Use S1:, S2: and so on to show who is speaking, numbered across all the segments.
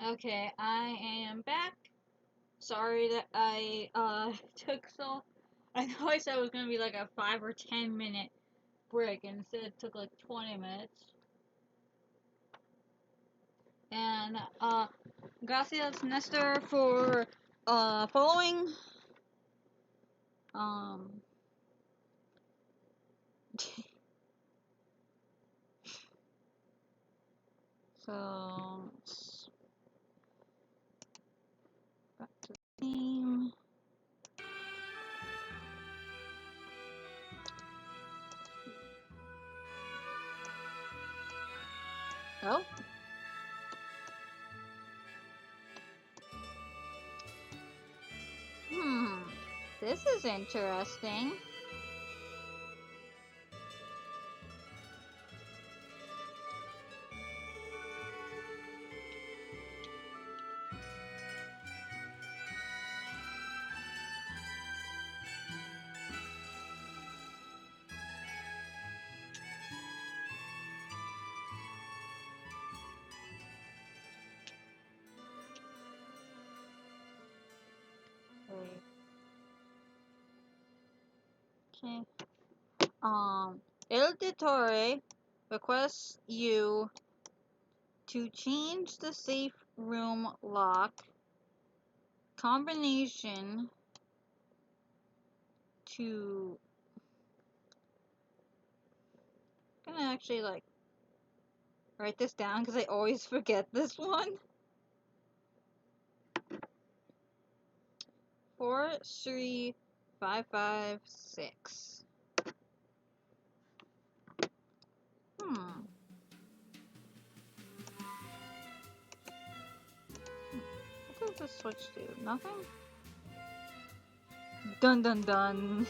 S1: Okay, I am back. Sorry that I took so. I know I said it was gonna be like a 5 or 10 minute break, and instead it took like 20 minutes. And gracias Nestor for following. Um, so let's back to the game. Oh. Hmm. This is interesting. Okay. El Ditore requests you to change the safe room lock combination to. I'm gonna actually like write this down because I always forget this one. 43556. Hmm. What does this switch do? Nothing? Dun dun dun.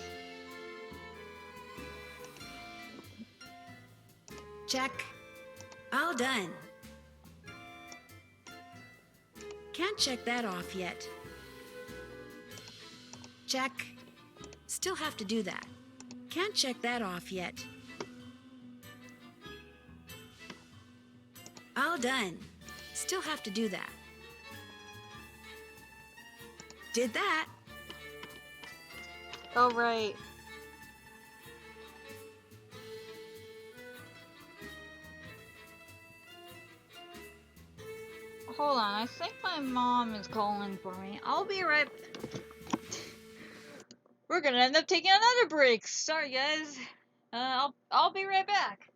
S2: Check. All done. Can't check that off yet. Check. Still have to do that. Can't check that off yet. All done. Still have to do that. Did that.
S1: Oh, right. Hold on, I think my mom is calling for me. I'll be right. We're gonna end up taking another break. Sorry, guys. I'll be right back.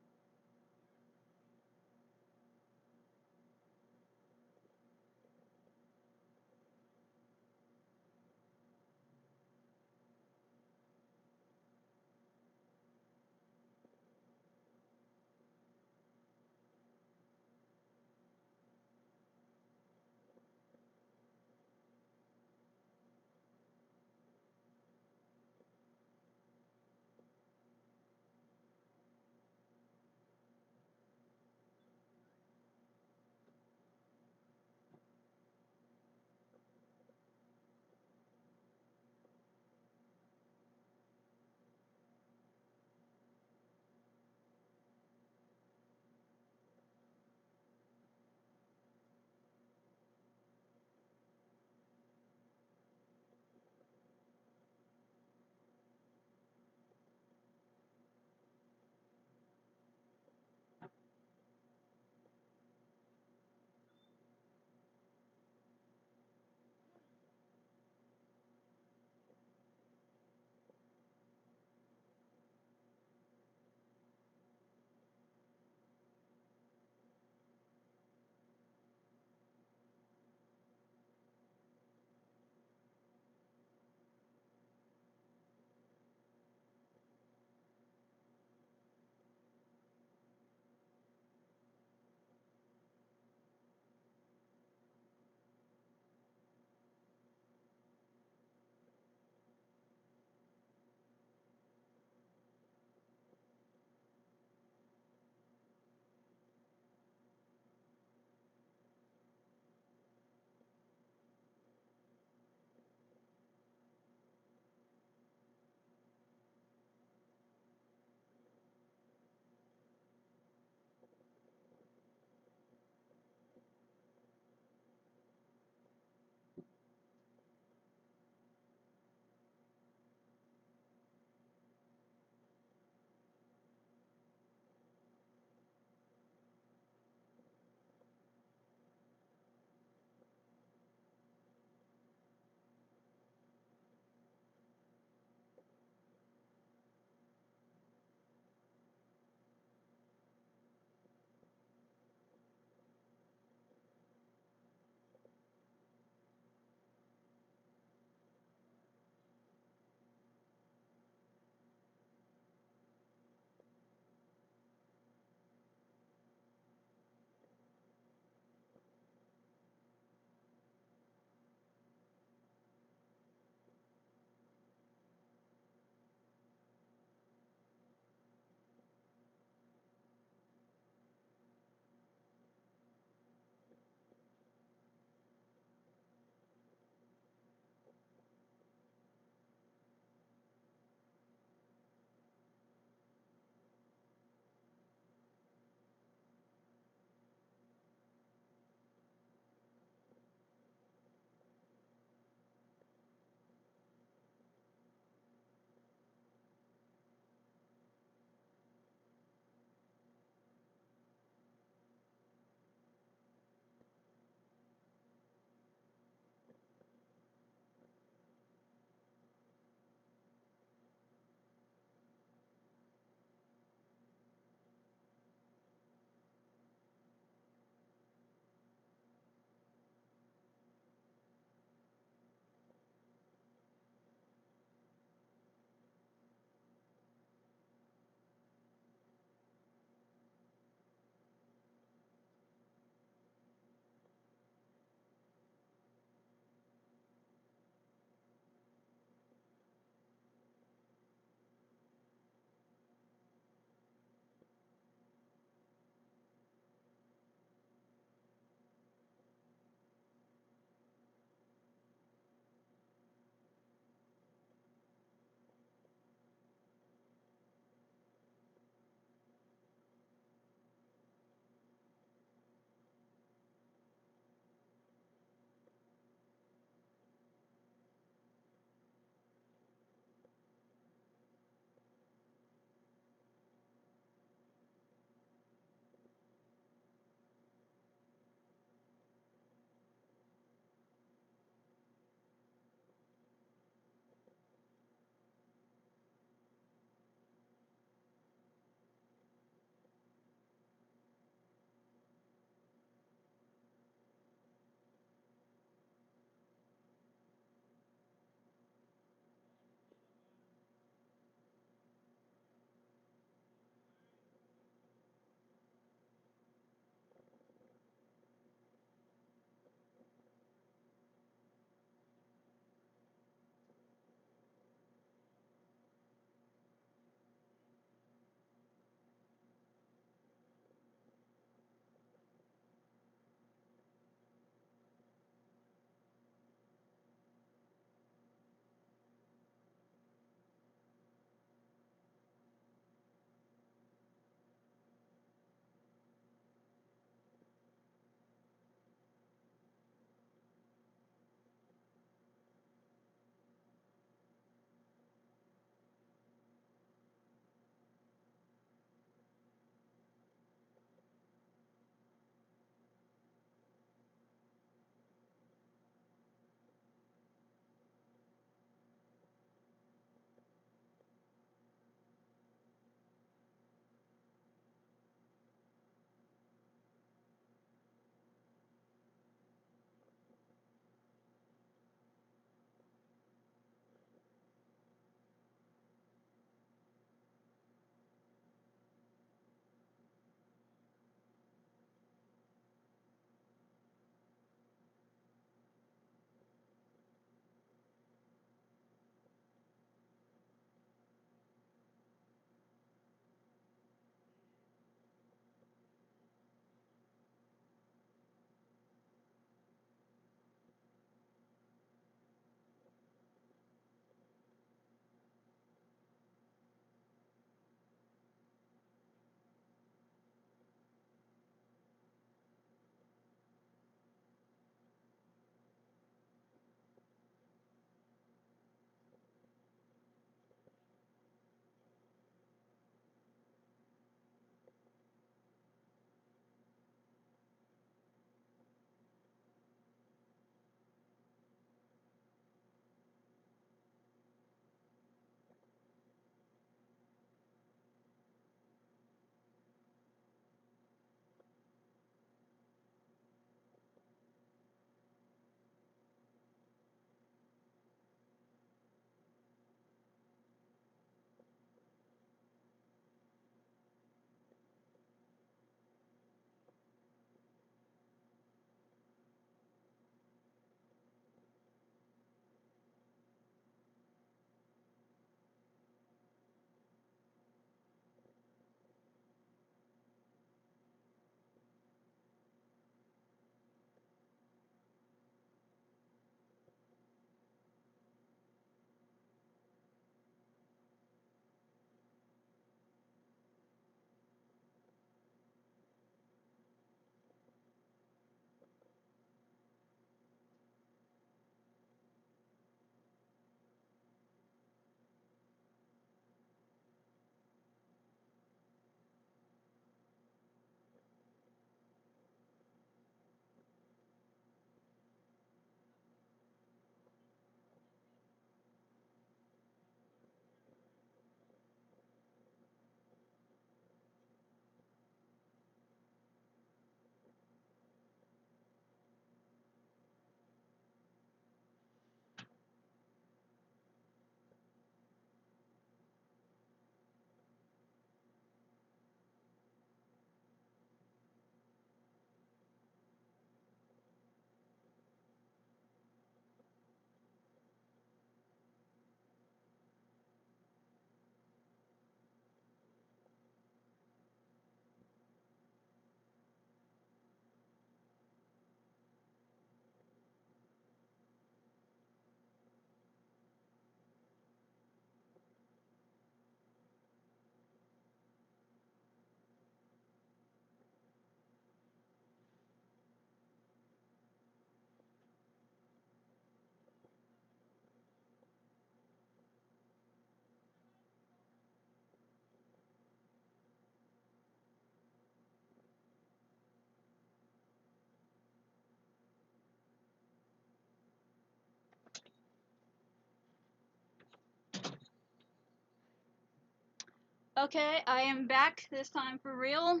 S1: Okay, I am back this time for real.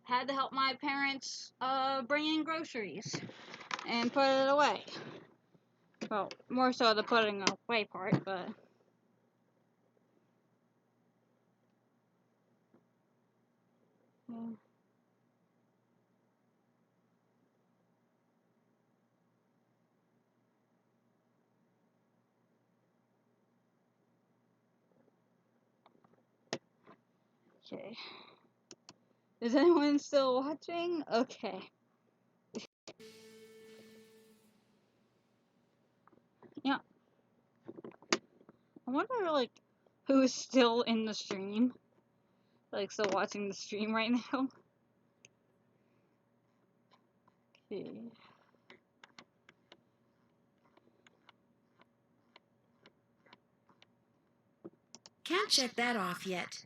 S1: Had to help my parents bring in groceries and put it away. Well, more so the putting away part, but yeah. Okay. Is anyone still watching? Okay. Yeah. I wonder like who is still in the stream. Like still watching the stream right now. Okay.
S2: Can't check that off yet.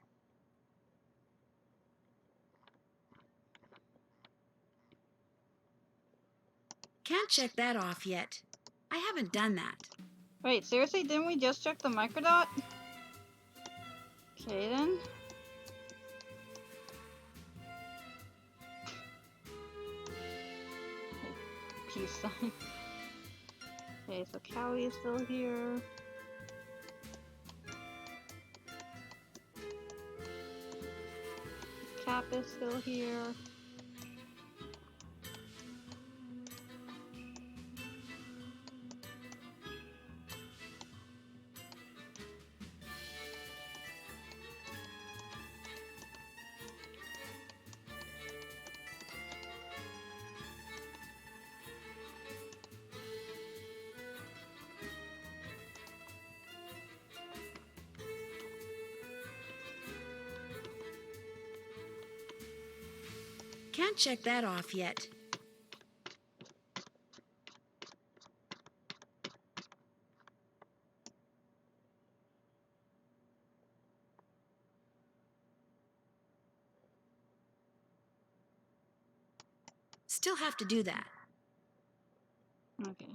S2: Can't check that off yet. I haven't done that.
S1: Wait, seriously, didn't we just check the microdot? Okay then. Peace sign. Okay, so Callie is still here. Cap is still here.
S2: Can't check that off yet. Still have to do that.
S1: Okay.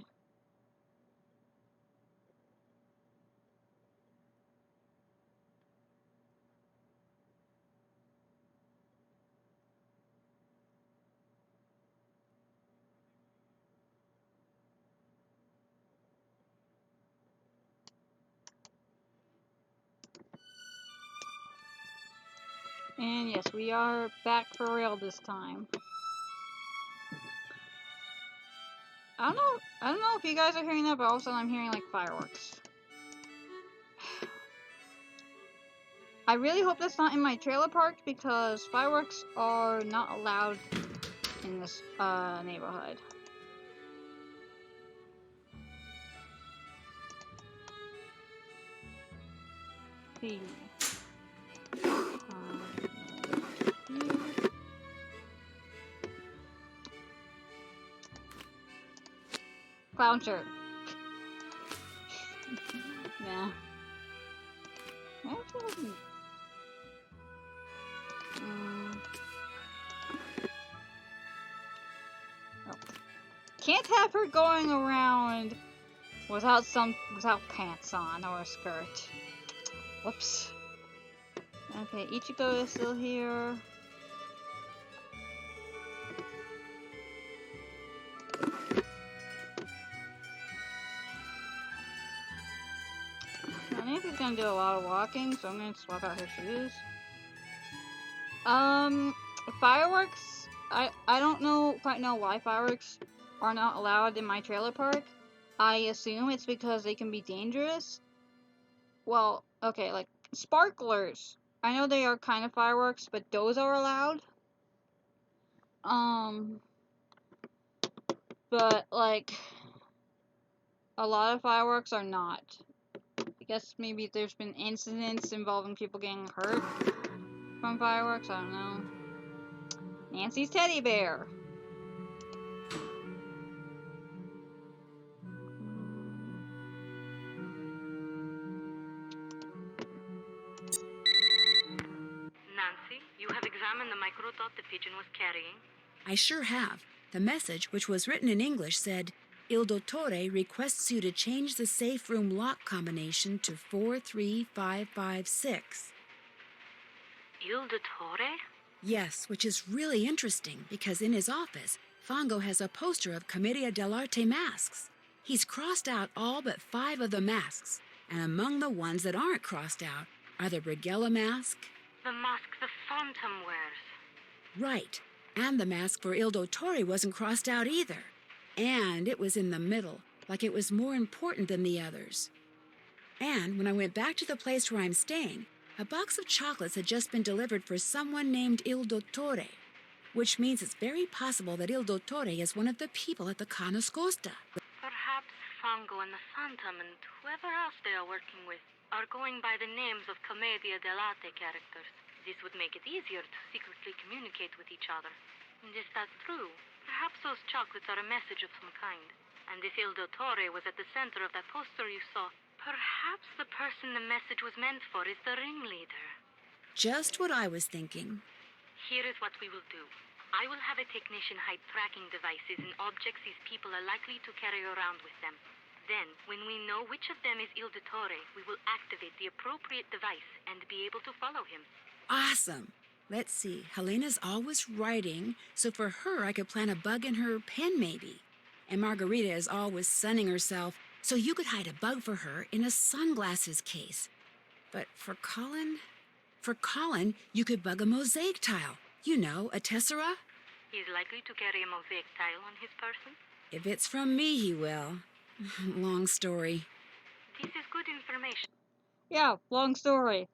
S1: And yes, we are back for real this time. I don't know if you guys are hearing that, but all of a sudden I'm hearing like fireworks. I really hope that's not in my trailer park because fireworks are not allowed in this neighborhood. See. Clown shirt. Yeah. Oh. Can't have her going around without pants on or a skirt. Whoops. Okay, Ichigo is still here. I think he's gonna do a lot of walking, so I'm gonna swap out her shoes. Fireworks. I don't quite know why fireworks are not allowed in my trailer park. I assume it's because they can be dangerous. Well, okay, like sparklers. I know they are kind of fireworks, but those are allowed. But like a lot of fireworks are not. I guess maybe there's been incidents involving people getting hurt from fireworks. I don't know. Nancy's teddy bear.
S3: Nancy, you have examined the microdot the pigeon was carrying?
S2: I sure have. The message, which was written in English, said, Il Dottore requests you to change the safe room lock combination to 43556.
S3: Il Dottore?
S2: Yes, which is really interesting because in his office, Fongo has a poster of Commedia dell'arte masks. He's crossed out all but 5 of the masks, and among the ones that aren't crossed out are the Brighella mask.
S3: The mask the Phantom wears.
S2: Right, and the mask for Il Dottore wasn't crossed out either. And it was in the middle, like it was more important than the others. And when I went back to the place where I'm staying, a box of chocolates had just been delivered for someone named Il Dottore, which means it's very possible that Il Dottore is one of the people at the Ca' Nascosta.
S3: Perhaps Fongo and the Phantom and whoever else they are working with are going by the names of Commedia dell'arte characters. This would make it easier to secretly communicate with each other. And if that's true, perhaps those chocolates are a message of some kind. And if Il Dottore was at the center of that poster you saw, perhaps the person the message was meant for is the ringleader.
S2: Just what I was thinking.
S3: Here is what we will do. I will have a technician hide tracking devices in objects these people are likely to carry around with them. Then, when we know which of them is Il Dottore, we will activate the appropriate device and be able to follow him.
S2: Awesome. Let's see. Helena's always writing, so for her I could plant a bug in her pen maybe. And Margarita is always sunning herself, so you could hide a bug for her in a sunglasses case. But for Colin, you could bug a mosaic tile. You know, a tessera.
S3: He's likely to carry a mosaic tile on his person.
S2: If it's from me, he will. Long story.
S3: This is good information.
S1: Yeah, long story.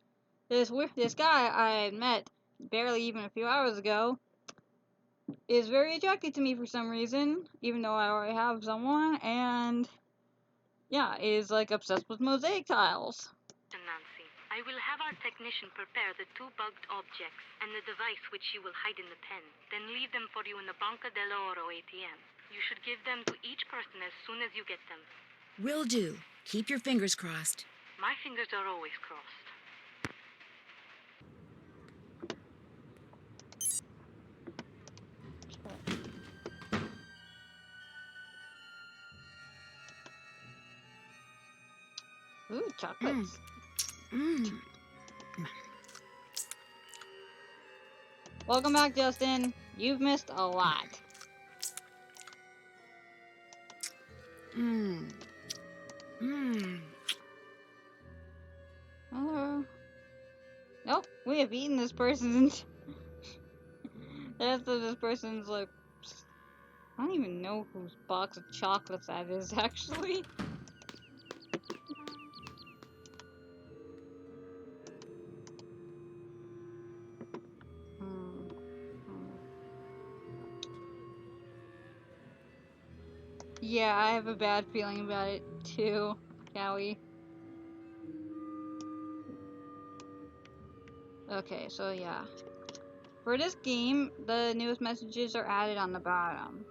S1: This guy I met barely even a few hours ago is very attracted to me for some reason, even though I already have someone, and yeah, is like obsessed with mosaic tiles.
S3: Nancy, I will have our technician prepare the 2 bugged objects and the device which you will hide in the pen, then leave them for you in the Banca dell'Oro ATM. You should give them to each person as soon as you get them.
S2: Will do. Keep your fingers crossed.
S3: My fingers are always crossed.
S1: Ooh, chocolates. Welcome back, Justin. You've missed a lot. Hello. Nope, we have eaten this person's. The rest of this person's like. I don't even know whose box of chocolates that is, actually. Yeah, I have a bad feeling about it too, Cowie. Okay, so yeah. For this game, the newest messages are added on the bottom.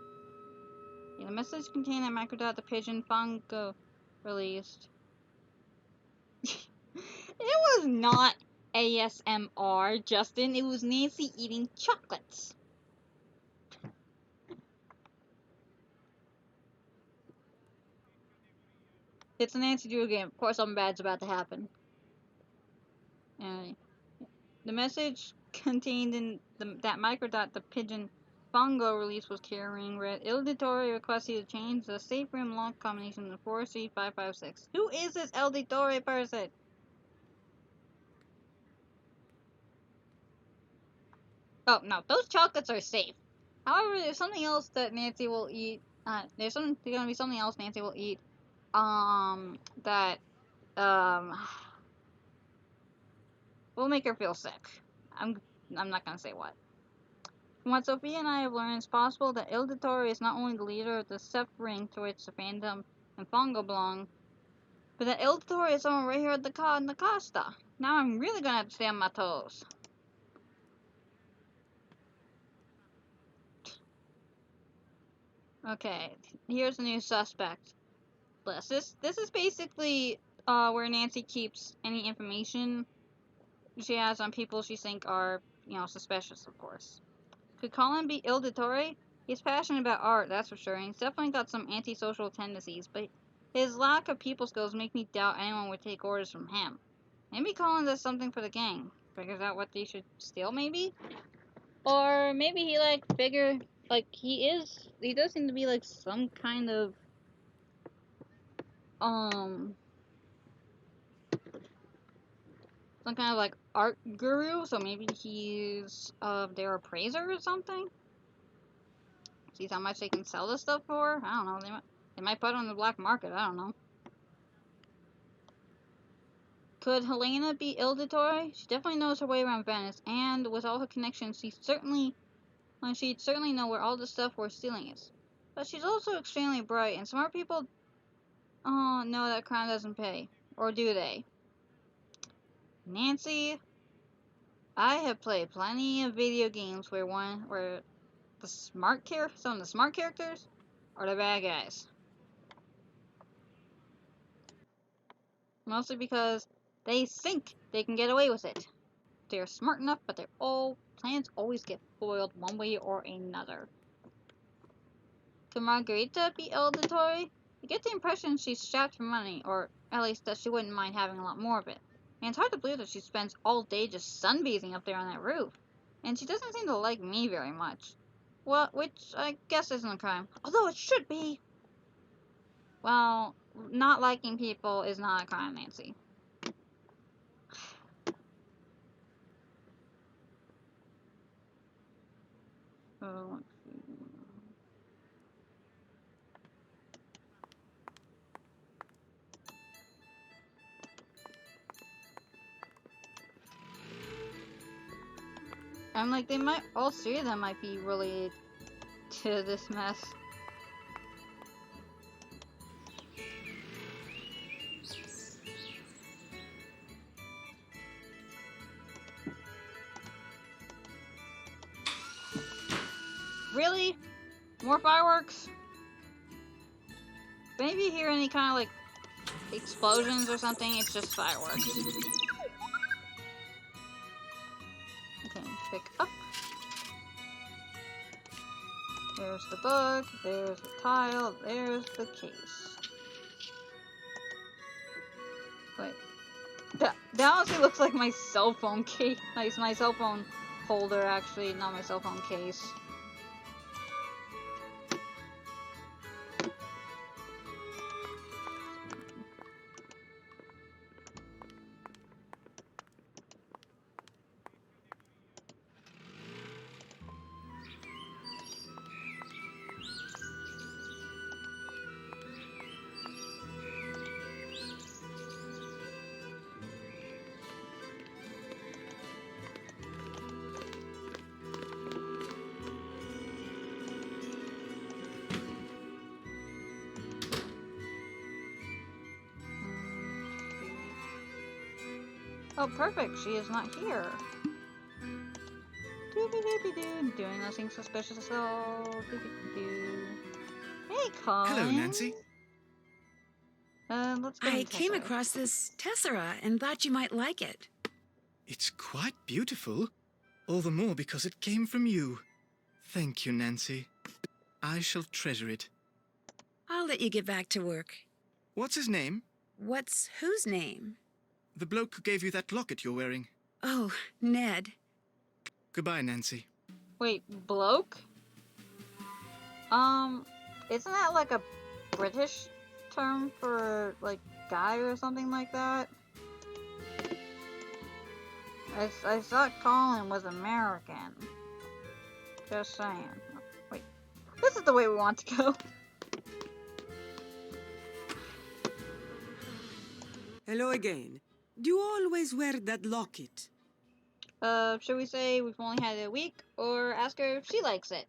S1: Yeah, the message contained that Microdot the Pigeon Fongo released. It was not ASMR, Justin. It was Nancy eating chocolates. It's a Nancy Drew game. Of course, something bad's about to happen. The message contained in that Microdot the Pigeon Fongo release was carrying read, Il Dottore requests you to change the safe room lock combination to 4C556. Who is this Il Dottore person? Oh, no, those chocolates are safe. However, there's something else that Nancy will eat. There's gonna be something else Nancy will eat. That, will make her feel sick. I'm not gonna say what. From what Sophia and I have learned, it's possible that Il Dottore is not only the leader of the Seth ring to which the Phantom and Fongo belong, but that Il Dottore is someone right here at the Ca' Nascosta. Now I'm really gonna have to stay on my toes. Okay, here's the new suspect list. This is basically where Nancy keeps any information she has on people she thinks are, suspicious, of course. Could Colin be Il Dottore? He's passionate about art, that's for sure, and he's definitely got some antisocial tendencies, but his lack of people skills make me doubt anyone would take orders from him. Maybe Colin does something for the gang. figures out what they should steal, maybe? Or maybe he, like, he does seem to be, like, some kind of, like, art guru, so maybe he's, their appraiser or something? See how much they can sell this stuff for? I don't know, they might put it on the black market, I don't know. Could Helena be Il Dottore? She definitely knows her way around Venice, and with all her connections, she'd certainly know where all the stuff we're stealing is. But she's also extremely bright, and smart people know that crime doesn't pay. Or do they? Nancy, I have played plenty of video games where some of the smart characters are the bad guys. Mostly because they think they can get away with it. They're smart enough, but their plans always get foiled one way or another. Could Margherita be Il Dottore? You get the impression she's strapped for money, or at least that she wouldn't mind having a lot more of it. And it's hard to believe that she spends all day just sunbathing up there on that roof. And she doesn't seem to like me very much. Well, which I guess isn't a crime. Although it should be. Well, not liking people is not a crime, Nancy. Oh, let's see. I'm like, all three of them might be related to this mess. Really? More fireworks? Maybe you hear any kind of like explosions or something, it's just fireworks. Okay, pick up. There's the book, there's the tile, there's the case. Wait. That honestly looks like my cell phone case. Like my cell phone holder, actually, not my cell phone case. Oh, perfect. She is not here. Doing nothing suspicious at all. Hey, Colin.
S4: Hello, Nancy.
S1: Let's go.
S2: I came across this tessera and thought you might like it.
S4: It's quite beautiful. All the more because it came from you. Thank you, Nancy. I shall treasure it.
S2: I'll let you get back to work.
S4: What's his name?
S2: What's whose name?
S4: The bloke who gave you that locket you're wearing.
S2: Oh, Ned.
S4: Goodbye, Nancy.
S1: Wait, bloke? Isn't that like a British term for, like, guy or something like that? I thought Colin was American. Just saying. Wait, this is the way we want to go.
S5: Hello again. Do you always wear that locket?
S1: Should we say we've only had it a week, or ask her if she likes it?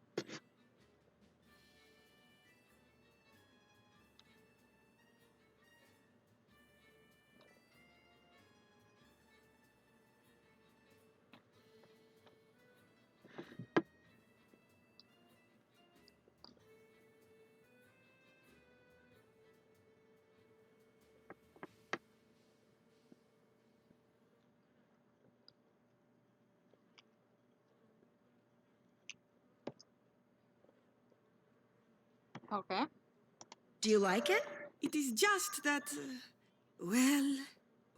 S1: Okay.
S2: Do you like it?
S5: It is just that, well,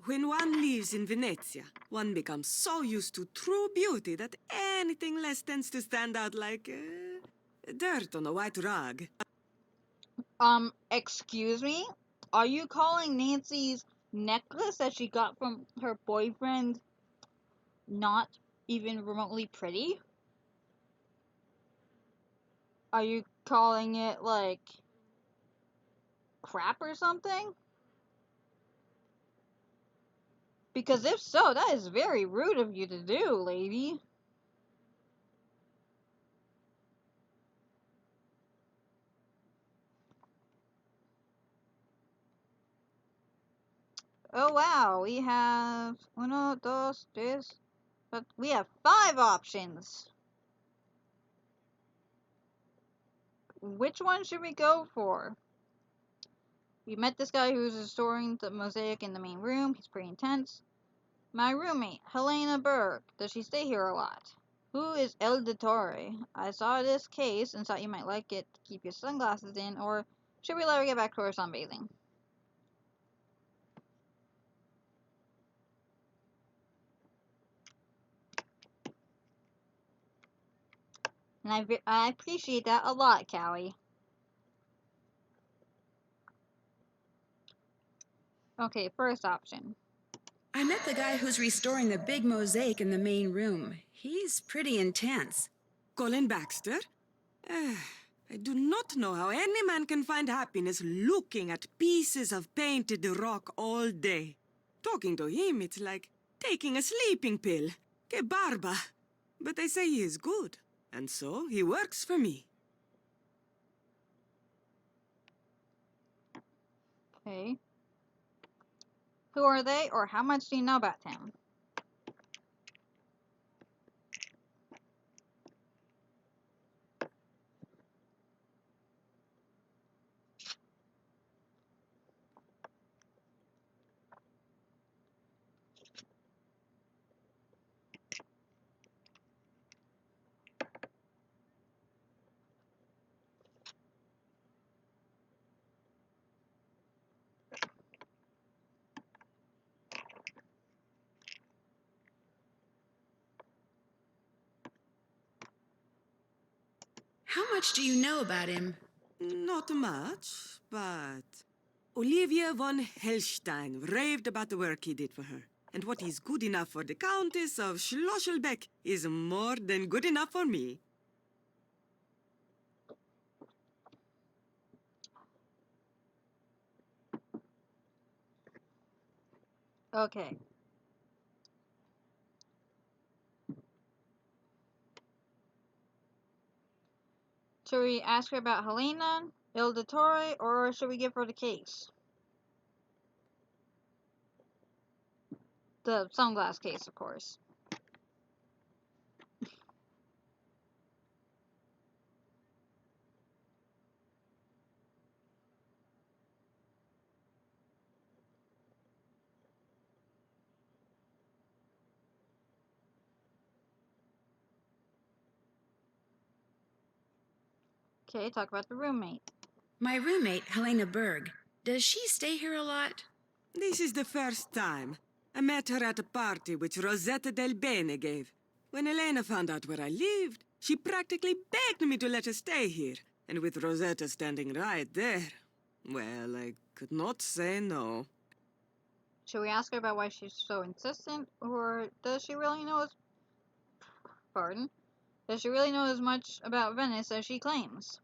S5: When one lives in Venezia, one becomes so used to true beauty that anything less tends to stand out like dirt on a white rug.
S1: Excuse me? Are you calling Nancy's necklace that she got from her boyfriend not even remotely pretty? Are you calling it, like, crap or something? Because if so, that is very rude of you to do, lady. Oh wow, we have uno, dos, tres, but we have 5 options. Which one should we go for? We met this guy who's restoring the mosaic in the main room. He's pretty intense. My roommate, Helena Berg. Does she stay here a lot? Who is El Dottore? I saw this case and thought you might like it to keep your sunglasses in, or should we let her get back to her sunbathing? And I appreciate that a lot, Callie. Okay, first option.
S2: I met the guy who's restoring the big mosaic in the main room. He's pretty intense.
S5: Colin Baxter? I do not know how any man can find happiness looking at pieces of painted rock all day. Talking to him, it's like taking a sleeping pill. Que barba. But they say he is good, and so he works for me.
S1: Okay. Who are they, or how much do you know about him?
S2: How much do you know about him?
S5: Not much, but Olivia von Hellstein raved about the work he did for her. And what is good enough for the Countess of Schlosselbeck is more than good enough for me.
S1: Okay. Should we ask her about Helena, Il Dottore, or should we give her the case? The sunglass case, of course. Okay, talk about the roommate.
S2: My roommate, Helena Berg. Does she stay here a lot?
S5: This is the first time. I met her at a party which Rosetta Del Bene gave. When Elena found out where I lived, she practically begged me to let her stay here. And with Rosetta standing right there, well, I could not say no.
S1: Should we ask her about why she's so insistent, or does she really know as... Pardon? Does she really know as much about Venice as she claims?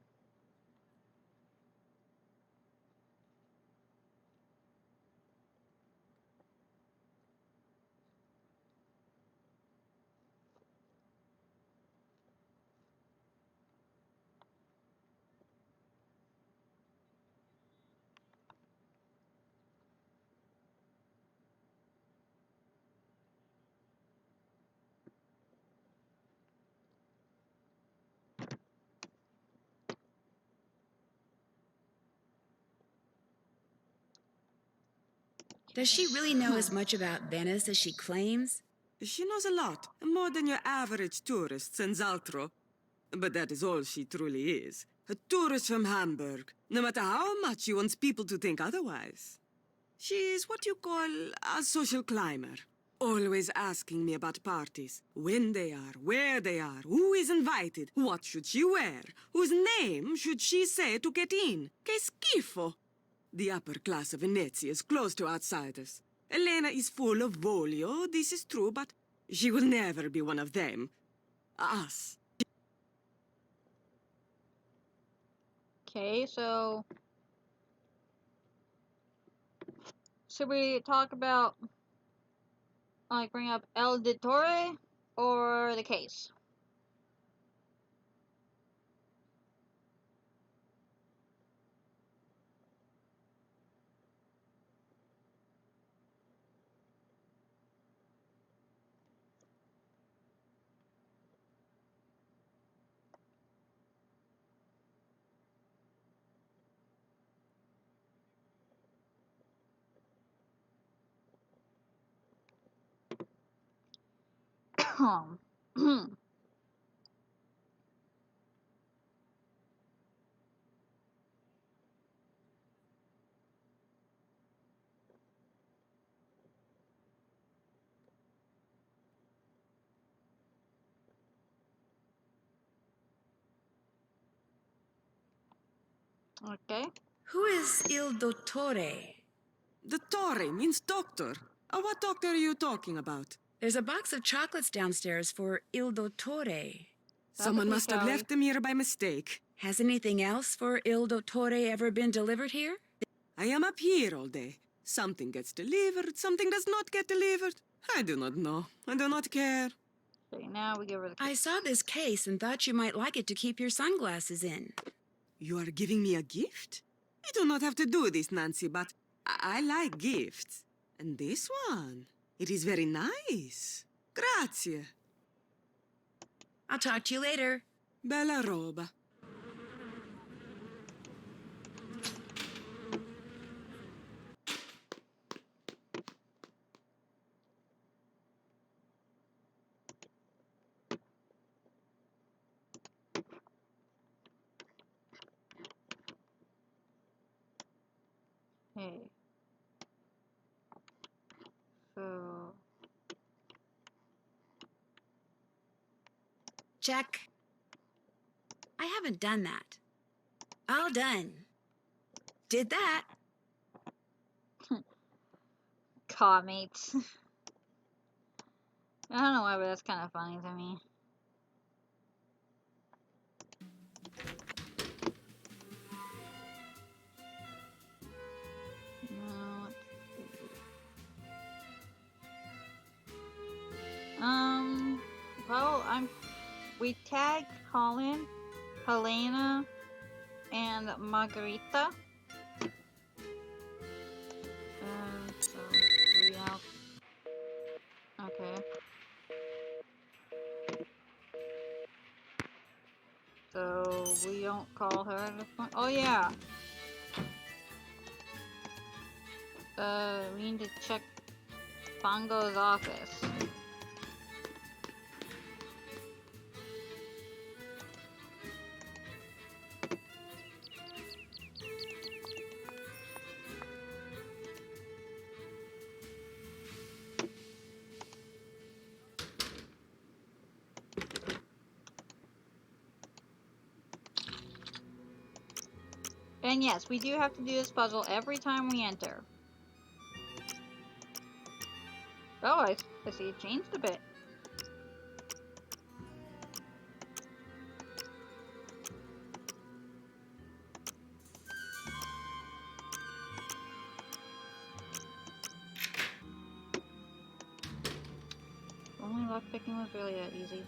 S2: Does she really know as much about Venice as she claims?
S5: She knows a lot, more than your average tourist in Zaltro. But that is all she truly is. A tourist from Hamburg, no matter how much she wants people to think otherwise. She's what you call a social climber. Always asking me about parties. When they are, where they are, who is invited, what should she wear, whose name should she say to get in. Che schifo! The upper class of Venezia is closed to outsiders. Elena is full of voglio, this is true, but she will never be one of them. Us.
S1: Okay, so should we talk about, like, bring up El Dittore or the case? Okay.
S2: Who is Il Dottore?
S5: Dottore means doctor. What doctor are you talking about?
S2: There's a box of chocolates downstairs for Il Dottore.
S5: Someone must have left them here by mistake.
S2: Has anything else for Il Dottore ever been delivered here?
S5: I am up here all day. Something gets delivered, something does not get delivered. I do not know. I do not care.
S1: Okay, now we give her the
S2: I saw this case and thought you might like it to keep your sunglasses in.
S5: You are giving me a gift? You do not have to do this, Nancy, but I like gifts. And this one, it is very nice. Grazie.
S2: I'll talk to you later.
S5: Bella roba.
S1: Okay. So,
S2: Check. I haven't done that. All done. Did that.
S1: mates. I don't know why, but that's kind of funny to me. No, well, we tagged Colin, Helena, and Margarita. So we out. Okay. So we don't call her at this point. Oh yeah. We need to check Bongo's office. And yes, we do have to do this puzzle every time we enter. Oh, I see it changed a bit. Only lockpicking was really that easy.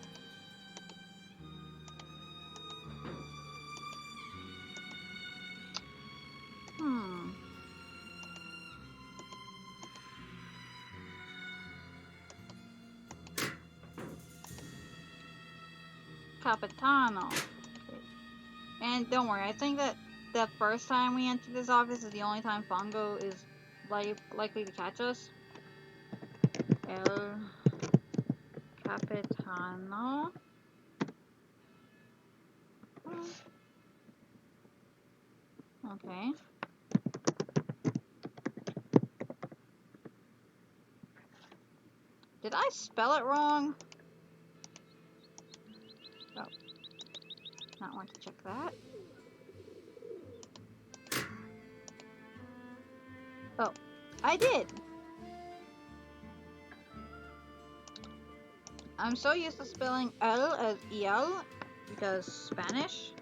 S1: Capitano. Okay. And don't worry, I think that the first time we enter this office is the only time Fongo is likely to catch us. El Capitano. Okay. Did I spell it wrong? Oh. Not want to check that. Oh. I did! I'm so used to spelling L as EL because Spanish.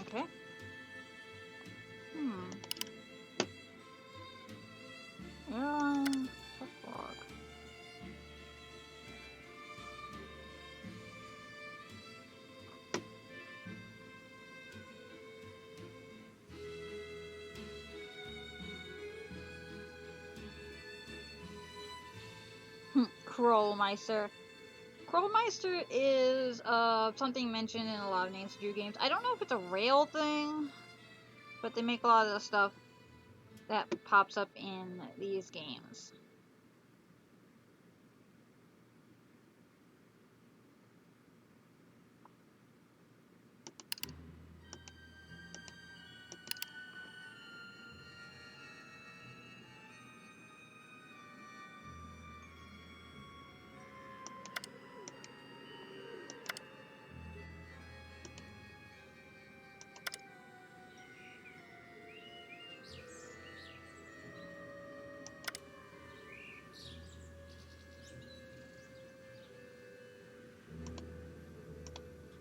S1: Okay. Airline log. Krollmeister. Krollmeister is something mentioned in a lot of Nancy Drew games. I don't know if it's a rail thing, but they make a lot of the stuff that pops up in these games.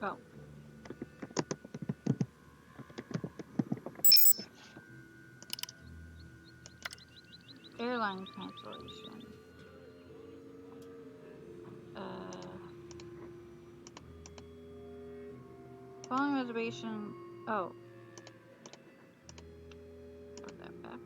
S1: Oh. Airline cancellation. Following reservation. Oh. Put that back.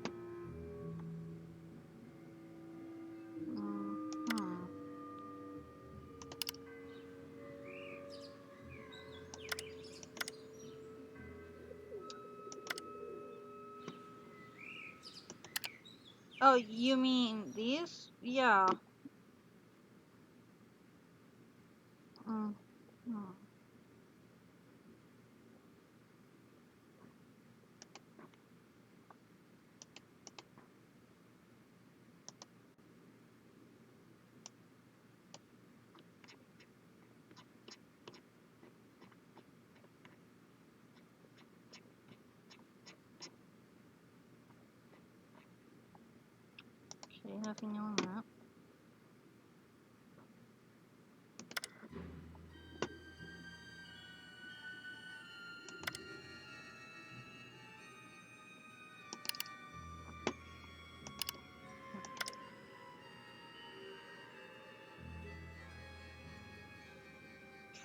S1: Oh, you mean these? Yeah. Okay, nothing on that.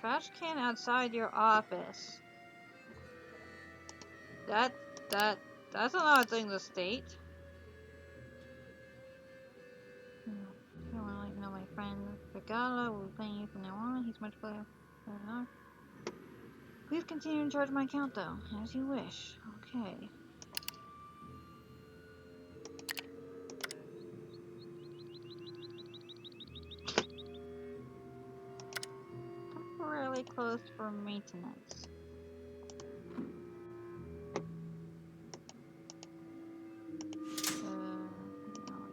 S1: Trash can outside your office. That's an odd thing to state. I want to let you know my friend Regala will be playing you from now on. He's much better. Please continue to charge my account though, as you wish. Okay. Temporarily closed for maintenance. No,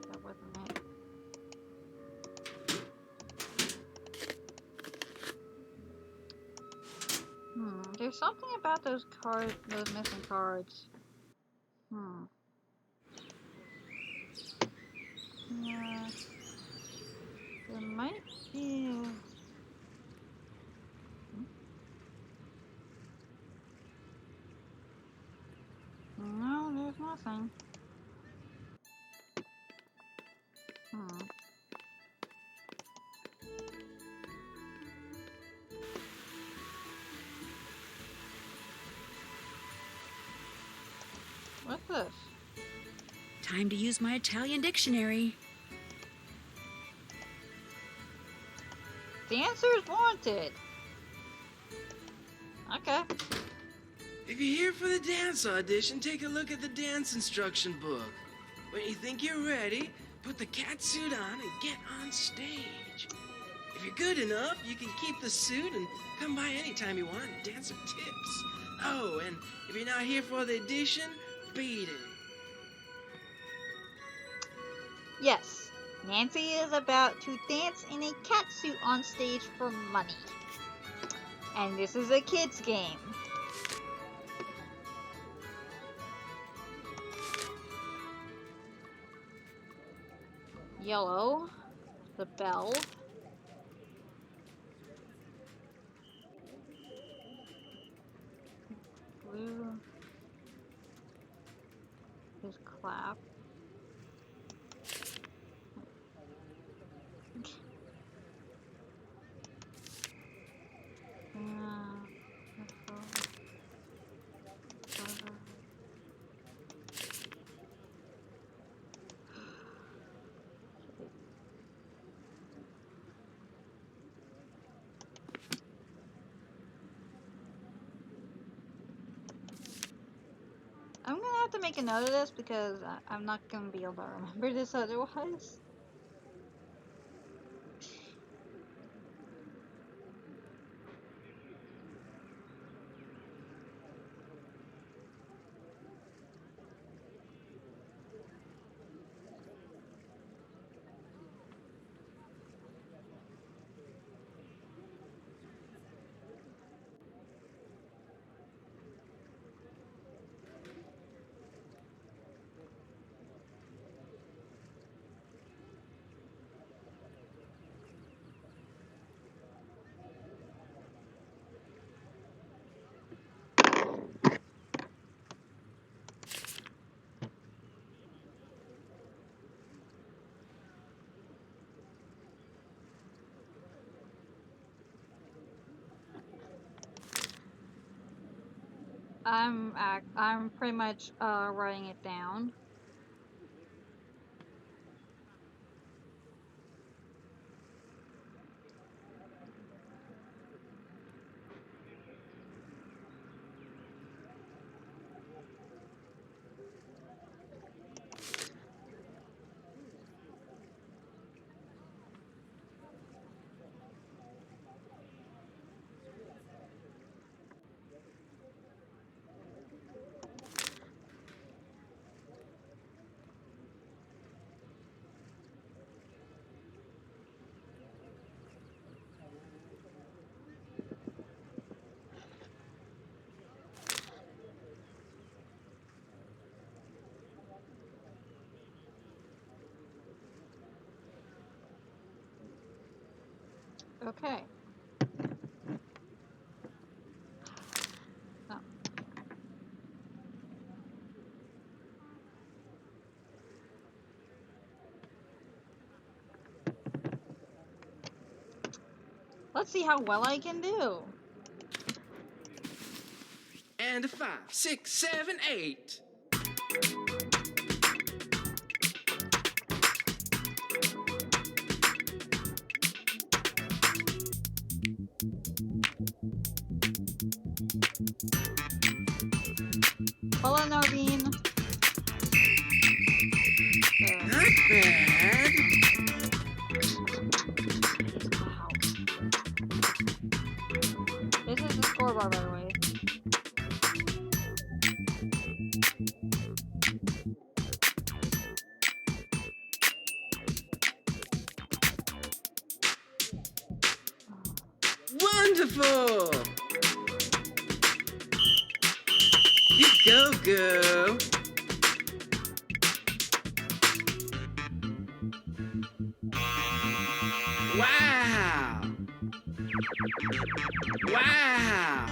S1: that wasn't it. There's something about those cards, those missing cards. Yeah. There might be. No, there's nothing. What's this?
S2: Time to use my Italian dictionary.
S1: Dancers wanted. Okay.
S6: If you're here for the dance audition, take a look at the dance instruction book. When you think you're ready, put the cat suit on and get on stage. If you're good enough, you can keep the suit and come by anytime you want and dance some tips. Oh, and if you're not here for the audition, beat it.
S1: Yes, Nancy is about to dance in a catsuit on stage for money. And this is a kid's game. Yellow, the bell. Blue is clap. I'm gonna have to make a note of this because I'm not gonna be able to remember this otherwise. I'm pretty much writing it down. Okay. Oh. Let's see how well I can do.
S6: And a 5, 6, 7, 8.
S1: Hello, Nardine.
S6: Not bad.
S1: Wow. This is the scoreboard, by the way.
S6: Wonderful! You go, girl. Wow! Wow!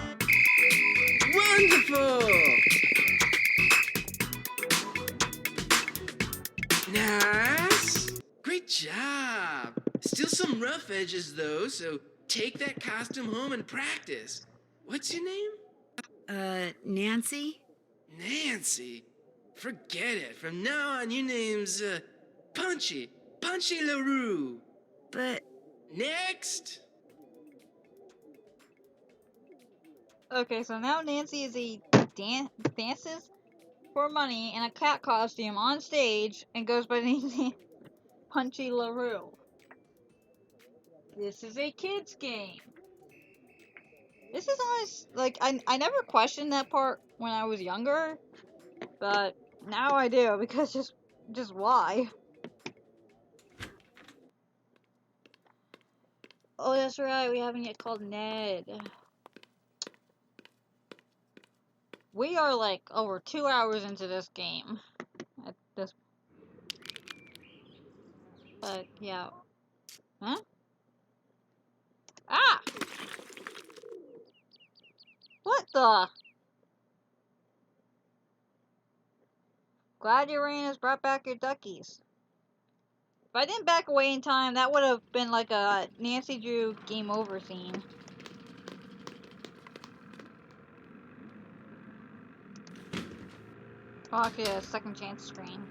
S6: Wonderful! Nice! Great job! Still some rough edges though, so take that costume home and practice. What's your name?
S2: Nancy?
S6: Nancy? Forget it. From now on, your name's, Punchy. Punchy LaRue.
S2: But
S6: Next!
S1: Okay, so now Nancy is a dances for money in a cat costume on stage and goes by the name Punchy LaRue. This is a kid's game. This is always like I never questioned that part when I was younger, but now I do because just why? Oh, that's right. We haven't yet called Ned. We are like over 2 hours into this game at this. But yeah. Huh? Ah! What the? Glad your rain has brought back your duckies. If I didn't back away in time, that would have been like a Nancy Drew game over scene. Oh, actually, a second chance screen.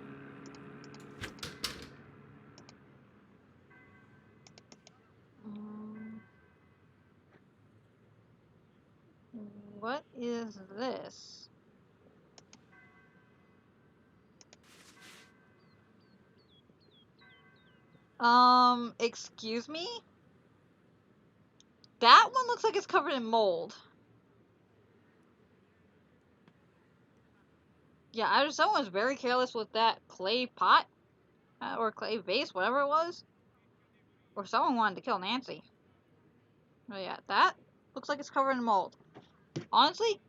S1: Um, what is this? Excuse me? That one looks like it's covered in mold. Yeah, someone was very careless with that clay pot. Or clay vase, whatever it was. Or someone wanted to kill Nancy. Oh yeah, that looks like it's covered in mold. Honestly,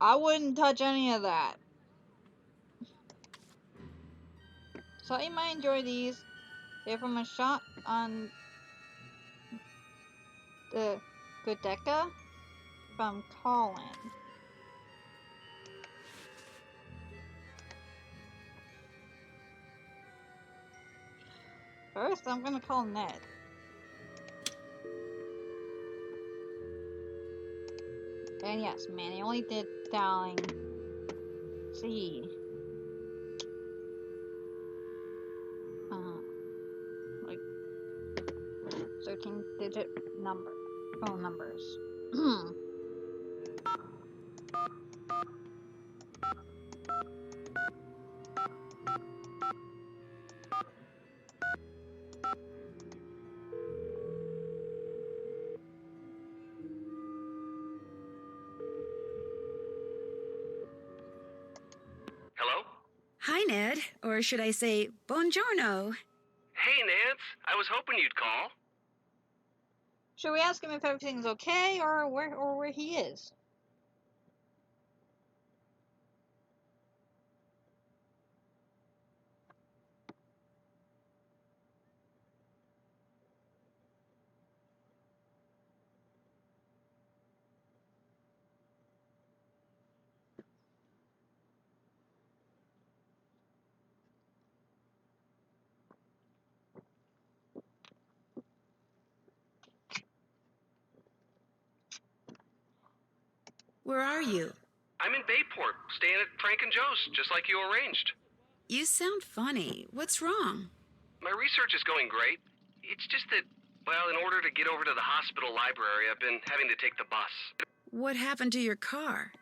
S1: I wouldn't touch any of that. So you might enjoy these. They're from a shot on the Godeca from Colin. First, I'm gonna call Ned. And yes, Manny only did dialing C. Like 13-digit phone numbers.
S7: Hello?
S2: Hi, Ned. Or should I say, buongiorno.
S7: Hey, Nance. I was hoping you'd call.
S1: Should we ask him if everything's okay or where he is?
S2: Where are you?
S7: I'm in Bayport, staying at Frank and Joe's, just like you arranged.
S2: You sound funny. What's wrong?
S7: My research is going great. It's just that, well, in order to get over to the hospital library, I've been having to take the bus.
S2: What happened to your car?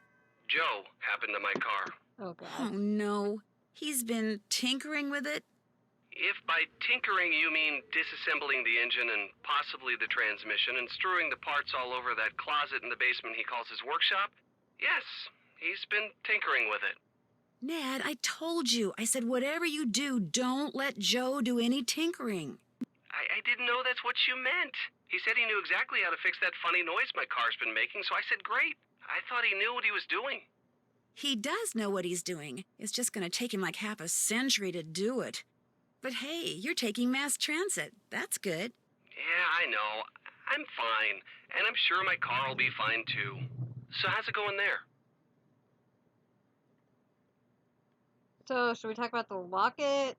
S7: Joe happened to my car.
S1: Oh god.
S2: Oh, no. He's been tinkering with it?
S7: If by tinkering you mean disassembling the engine and possibly the transmission and strewing the parts all over that closet in the basement he calls his workshop, yes, he's been tinkering with it.
S2: Ned, I told you. I said, whatever you do, don't let Joe do any tinkering.
S7: I didn't know that's what you meant. He said he knew exactly how to fix that funny noise my car's been making, so I said great. I thought he knew what he was doing.
S2: He does know what he's doing. It's just going to take him like half a century to do it. But hey, you're taking mass transit. That's good.
S7: Yeah, I know. I'm fine. And I'm sure my car will be fine too. So how's it going there?
S1: So, should we talk about the locket?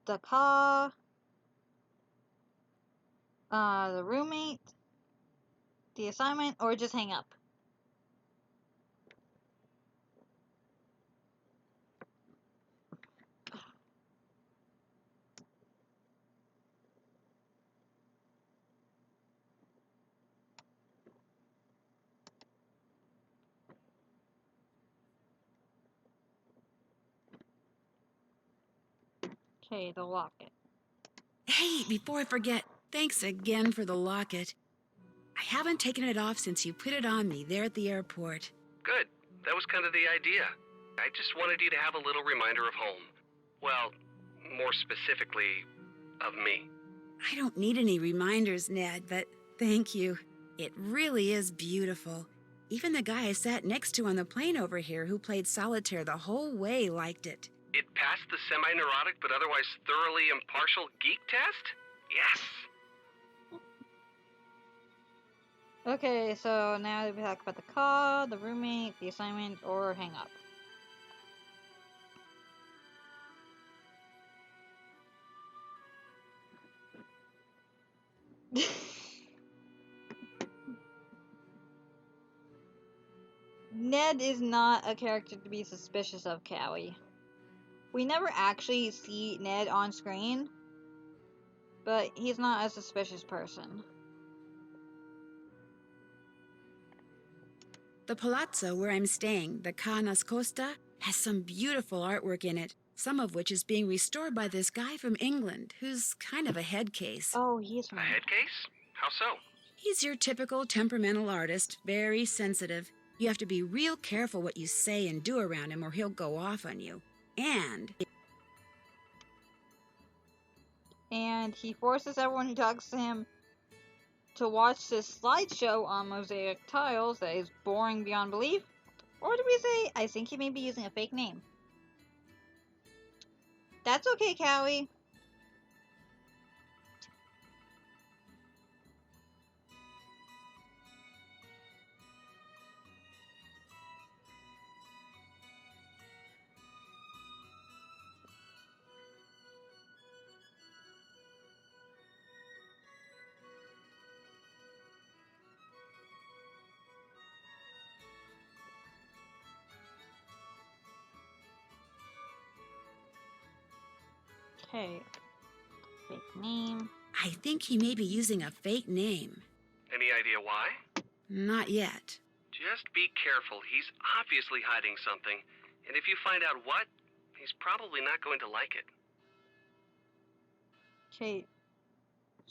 S1: The car? The roommate? The assignment? Or just hang up? Okay, the locket.
S2: Hey, before I forget, thanks again for the locket. I haven't taken it off since you put it on me there at the airport.
S7: Good. That was kind of the idea. I just wanted you to have a little reminder of home. Well, more specifically, of me.
S2: I don't need any reminders, Ned, but thank you. It really is beautiful. Even the guy I sat next to on the plane over here who played solitaire the whole way liked it.
S7: It passed the semi-neurotic but otherwise thoroughly impartial geek test? Yes!
S1: Okay, so now we talk about the car, the roommate, the assignment, or hang up. Ned is not a character to be suspicious of, Callie. We never actually see Ned on screen, but he's not a suspicious person.
S2: The palazzo where I'm staying, the Ca Nascosta, has some beautiful artwork in it, some of which is being restored by this guy from England, who's kind of a head case.
S1: Oh, he's
S7: A head case? How so?
S2: He's your typical temperamental artist, very sensitive. You have to be real careful what you say and do around him or he'll go off on you.
S1: And he forces everyone who talks to him to watch this slideshow on mosaic tiles that is boring beyond belief. Or did we say, I think he may be using a fake name. That's okay, Callie. Okay. Fake name.
S2: I think he may be using a fake name.
S7: Any idea why?
S2: Not yet.
S7: Just be careful. He's obviously hiding something. And if you find out what, he's probably not going to like it.
S1: Okay.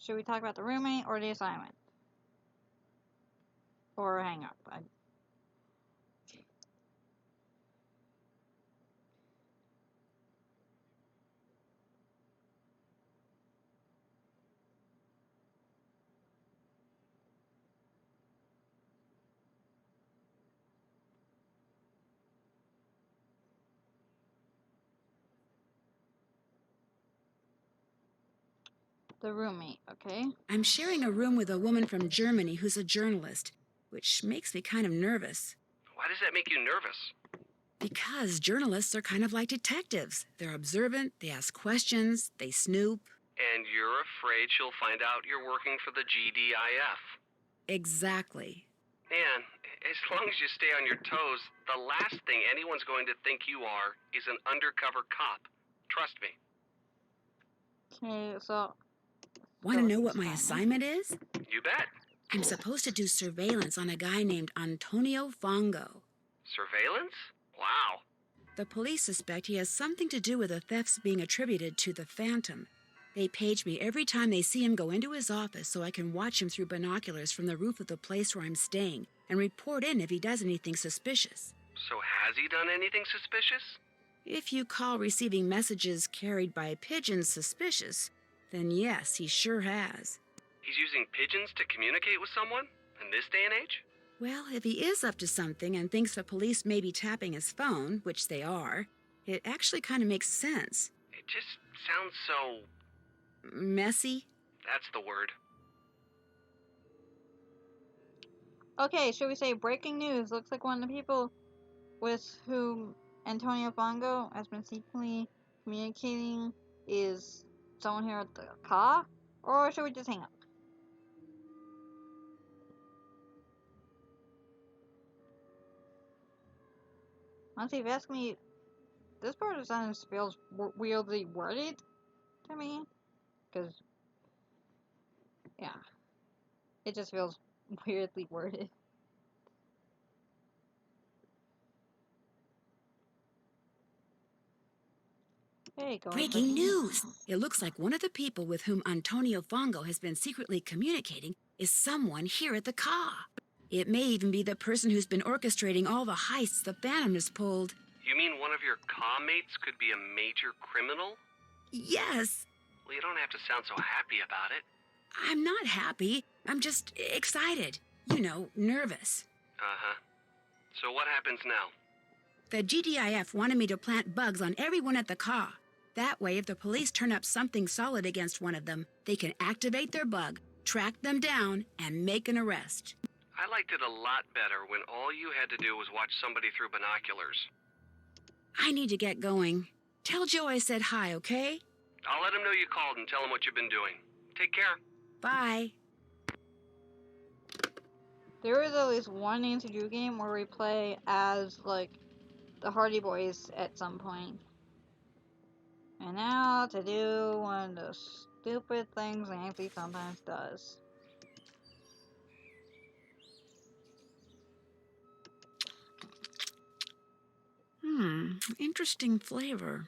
S1: Should we talk about the roommate or the assignment? Or hang up? The roommate, okay?
S2: I'm sharing a room with a woman from Germany who's a journalist, which makes me kind of nervous.
S7: Why does that make you nervous?
S2: Because journalists are kind of like detectives. They're observant, they ask questions, they snoop.
S7: And you're afraid she'll find out you're working for the GDIF.
S2: Exactly.
S7: Man, as long as you stay on your toes, the last thing anyone's going to think you are is an undercover cop. Trust me.
S1: Okay, so...
S2: Want to know what my assignment is?
S7: You bet.
S2: I'm supposed to do surveillance on a guy named Antonio Fongo.
S7: Surveillance? Wow.
S2: The police suspect he has something to do with the thefts being attributed to the Phantom. They page me every time they see him go into his office so I can watch him through binoculars from the roof of the place where I'm staying and report in if he does anything suspicious.
S7: So has he done anything suspicious?
S2: If you call receiving messages carried by pigeons suspicious, then yes, he sure has.
S7: He's using pigeons to communicate with someone? In this day and age?
S2: Well, if he is up to something and thinks the police may be tapping his phone, which they are, it actually kind of makes sense.
S7: It just sounds so...
S2: Messy?
S7: That's the word.
S1: Okay, should we say breaking news? Looks like one of the people with whom Antonio Fongo has been secretly communicating is someone here at the car? Or should we just hang up? Honestly, if you ask me, this part of the sentence feels weirdly worded to me. Because, yeah, it just feels weirdly worded. Hey,
S2: Breaking news! It looks like one of the people with whom Antonio Fongo has been secretly communicating is someone here at the Ka. It may even be the person who's been orchestrating all the heists the Phantom has pulled.
S7: You mean one of your mates could be a major criminal?
S2: Yes,
S7: Well, you don't have to sound so happy about it.
S2: I'm not happy. I'm just excited. You know, nervous.
S7: Uh-huh. So what happens now?
S2: The GDIF wanted me to plant bugs on everyone at the Ka. That way, if the police turn up something solid against one of them, they can activate their bug, track them down, and make an arrest.
S7: I liked it a lot better when all you had to do was watch somebody through binoculars.
S2: I need to get going. Tell Joe I said hi, okay?
S7: I'll let him know you called and tell him what you've been doing. Take care.
S2: Bye.
S1: There is at least one Nancy Drew game where we play as, like, the Hardy Boys at some point. And now to do one of those stupid things Nancy sometimes does.
S2: Interesting flavor.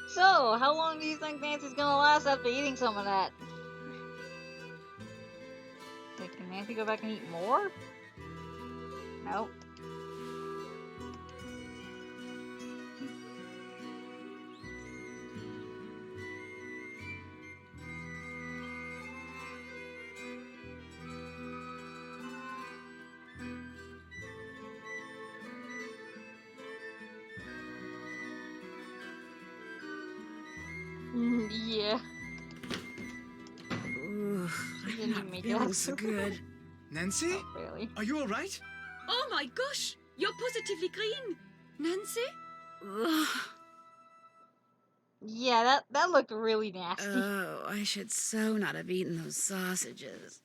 S1: So, how long do you think Nancy's gonna last after eating some of that? Like, can Nancy go back and eat more? Nope. Yeah.
S2: Ugh,
S1: Didn't
S2: I'm
S1: even
S2: not
S1: make
S2: feeling
S1: it.
S2: so good.
S4: Nancy?
S1: Really?
S4: Are you all right?
S5: Oh my gosh, you're positively green. Nancy?
S2: Ugh.
S1: Yeah, that looked really nasty.
S2: Oh, I should so not have eaten those sausages.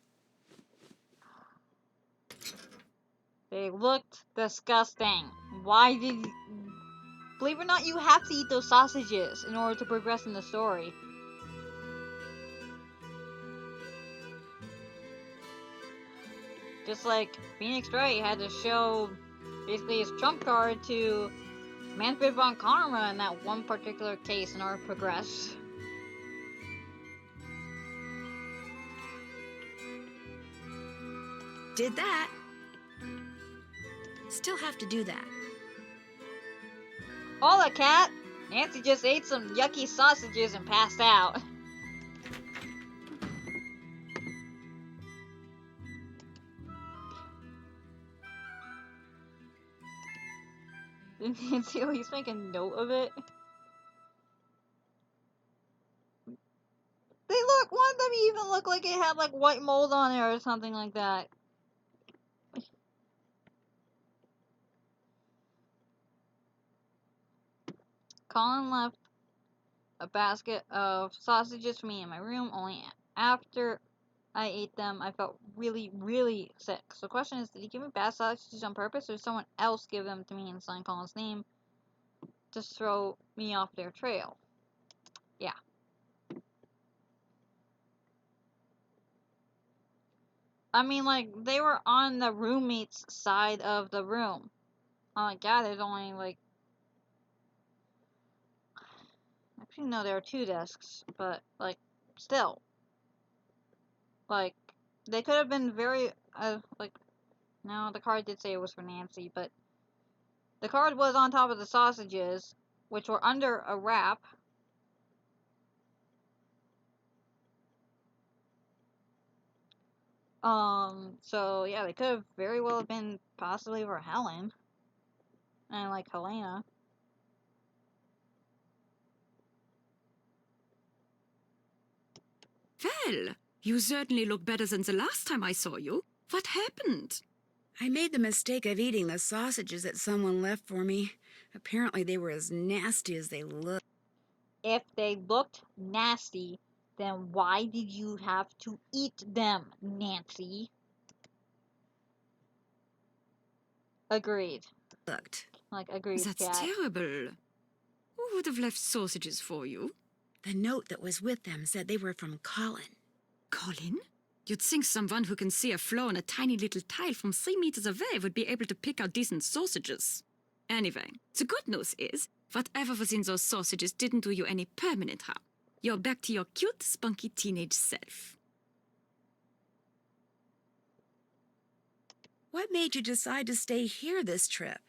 S1: They looked disgusting. Why did... Believe it or not, you have to eat those sausages in order to progress in the story. Just like Phoenix Wright had to show basically his trump card to Manfred von Karma in that one particular case in order to progress.
S2: Did that. Still have to do that.
S1: Hola, cat! Nancy just ate some yucky sausages and passed out. Did Nancy at least make a note of it? One of them even looked like it had like white mold on it or something like that. Colin left a basket of sausages for me in my room. Only after I ate them, I felt really, really sick. So the question is, did he give me bad sausages on purpose, or did someone else give them to me and sign Colin's name to throw me off their trail? Yeah. I mean, like, they were on the roommate's side of the room. I'm like, yeah, there's only, like... Actually, no, there are 2 desks, but, like, still. Like, they could have been very, like... No, the card did say it was for Nancy, but... The card was on top of the sausages, which were under a wrap. So, yeah, they could have very well have been possibly for Helen. And, like, Helena.
S5: Well, you certainly look better than the last time I saw you. What happened?
S2: I made the mistake of eating the sausages that someone left for me. Apparently they were as nasty as they looked.
S1: If they looked nasty, then why did you have to eat them, Nancy? Agreed. Like, agreed,
S5: That's
S1: cat.
S5: terrible. Who would have left sausages for you?
S2: The note that was with them said they were from Colin.
S5: Colin? You'd think someone who can see a flaw in a tiny little tile from 3 meters away would be able to pick out decent sausages.
S8: Anyway, the good news is, whatever was in those sausages didn't do you any permanent harm. You're back to your cute, spunky teenage self.
S2: What made you decide to stay here this trip?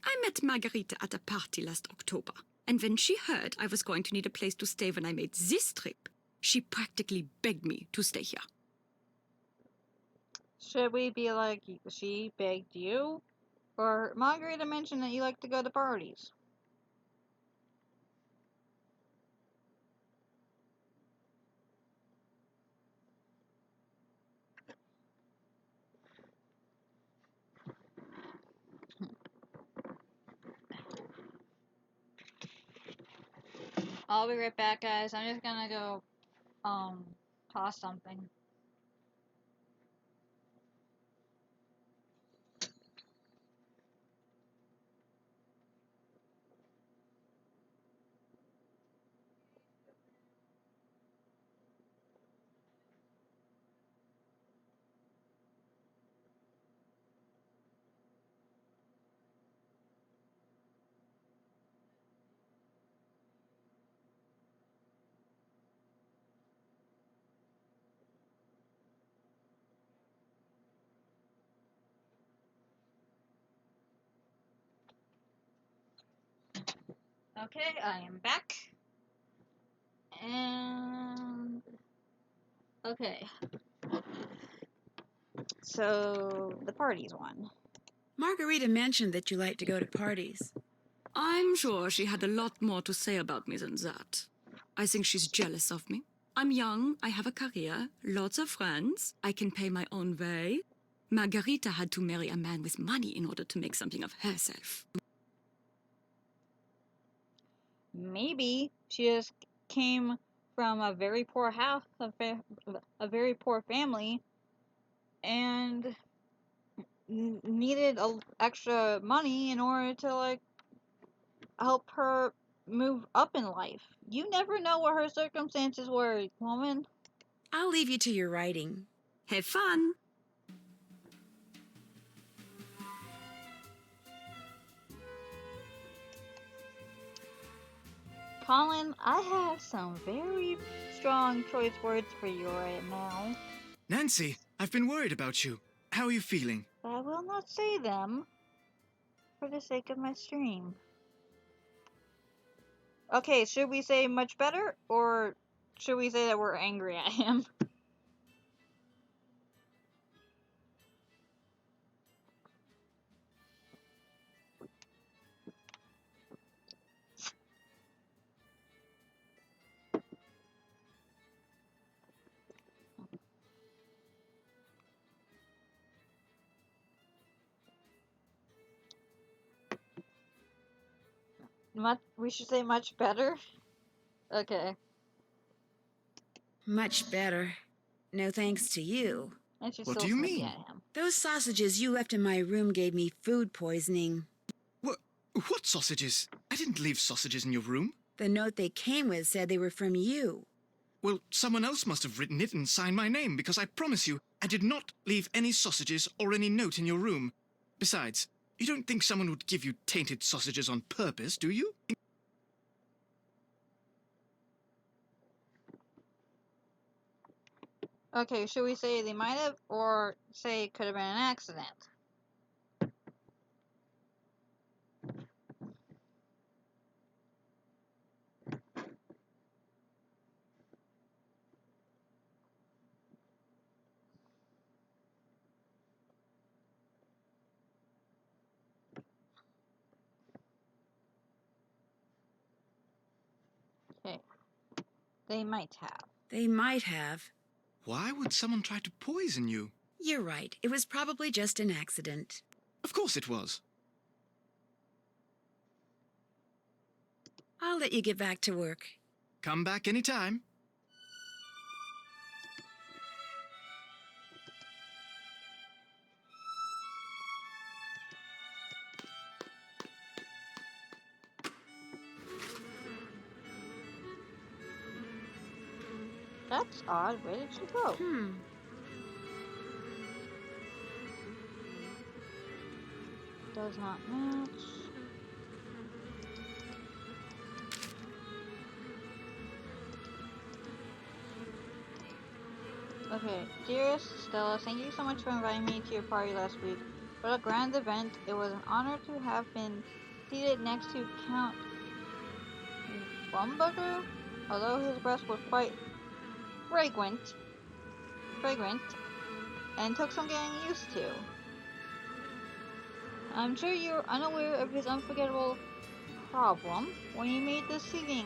S8: I met Margarita at a party last October, and when she heard I was going to need a place to stay when I made this trip, she practically begged me to stay here.
S1: Should we be like, she begged you? Or Margarita mentioned that you like to go to parties. I'll be right back, guys. I'm just gonna go, toss something. Okay, I am back. And okay. So the parties one.
S2: Margarita mentioned that you like to go to parties.
S8: I'm sure she had a lot more to say about me than that. I think she's jealous of me. I'm young, I have a career, lots of friends, I can pay my own way. Margarita had to marry a man with money in order to make something of herself.
S1: Maybe she just came from a very poor house, a very poor family, and needed extra money in order to like help her move up in life. You never know what her circumstances were, woman.
S2: I'll leave you to your writing.
S8: Have fun!
S1: Colin, I have some very strong choice words for you right now.
S4: Nancy, I've been worried about you. How are you feeling?
S1: But I will not say them for the sake of my stream. Okay, should we say much better, or should we say that we're angry at him? We should say much better? Okay.
S2: Much better. No thanks to you.
S1: And she's
S4: What
S1: still
S4: do you
S1: snippy
S4: mean?
S1: at him.
S2: Those sausages you left in my room gave me food poisoning.
S4: What sausages? I didn't leave sausages in your room.
S2: The note they came with said they were from you.
S4: Well, someone else must have written it and signed my name, because I promise you, I did not leave any sausages or any note in your room. Besides, you don't think someone would give you tainted sausages on purpose, do you?
S1: Okay, should we say they might have, or say it could have been an accident? Okay. They might have.
S2: They might have.
S4: Why would someone try to poison you?
S2: You're right. It was probably just an accident.
S4: Of course it was.
S2: I'll let you get back to work.
S4: Come back anytime.
S1: That's odd. Where did she go?
S2: Hmm.
S1: Does not match. Okay, dearest Stella, thank you so much for inviting me to your party last week. What a grand event. It was an honor to have been seated next to Count Bumburger, although his breath was quite fragrant, and took some getting used to. I'm sure you're unaware of his unforgettable problem when you made the seating,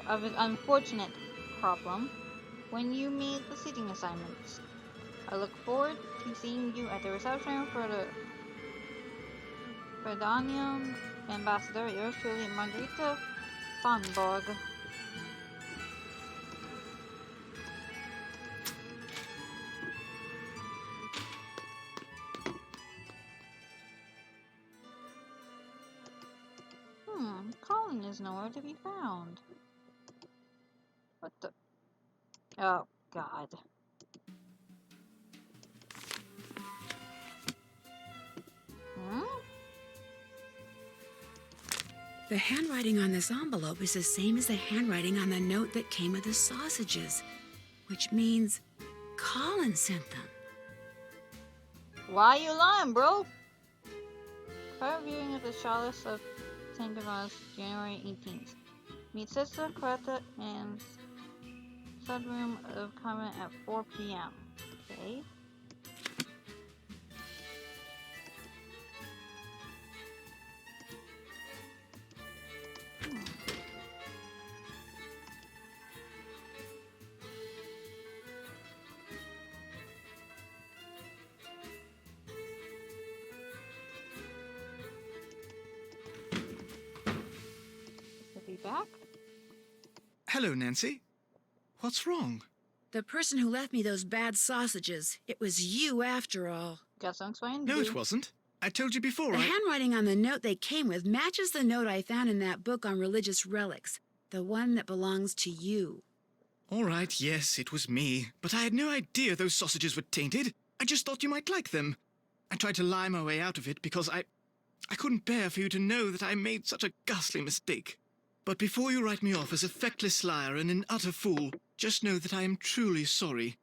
S1: of his unfortunate problem when you made the seating assignments. I look forward to seeing you at the reception for the Verdanian ambassador, yours truly, Margarita Thunborg. Colin is nowhere to be found. What the? Oh, God.
S2: The handwriting on this envelope is the same as the handwriting on the note that came with the sausages, which means Colin sent them.
S1: Why you lying, bro? Prior viewing of the Chalice of St. Gervais, January 18th. Meet Sister Greta in Sudroom of Convent at 4 p.m. Okay. Be back?
S4: Hello, Nancy. What's wrong?
S2: The person who left me those bad sausages, it was you after all.
S1: Got some explaining to
S4: No,
S1: do.
S4: it wasn't. I told you before.
S2: The handwriting on the note they came with matches the note I found in that book on religious relics, the one that belongs to you.
S4: All right, yes, it was me. But I had no idea those sausages were tainted. I just thought you might like them. I tried to lie my way out of it because I couldn't bear for you to know that I made such a ghastly mistake. But before you write me off as a feckless liar and an utter fool, just know that I am truly sorry.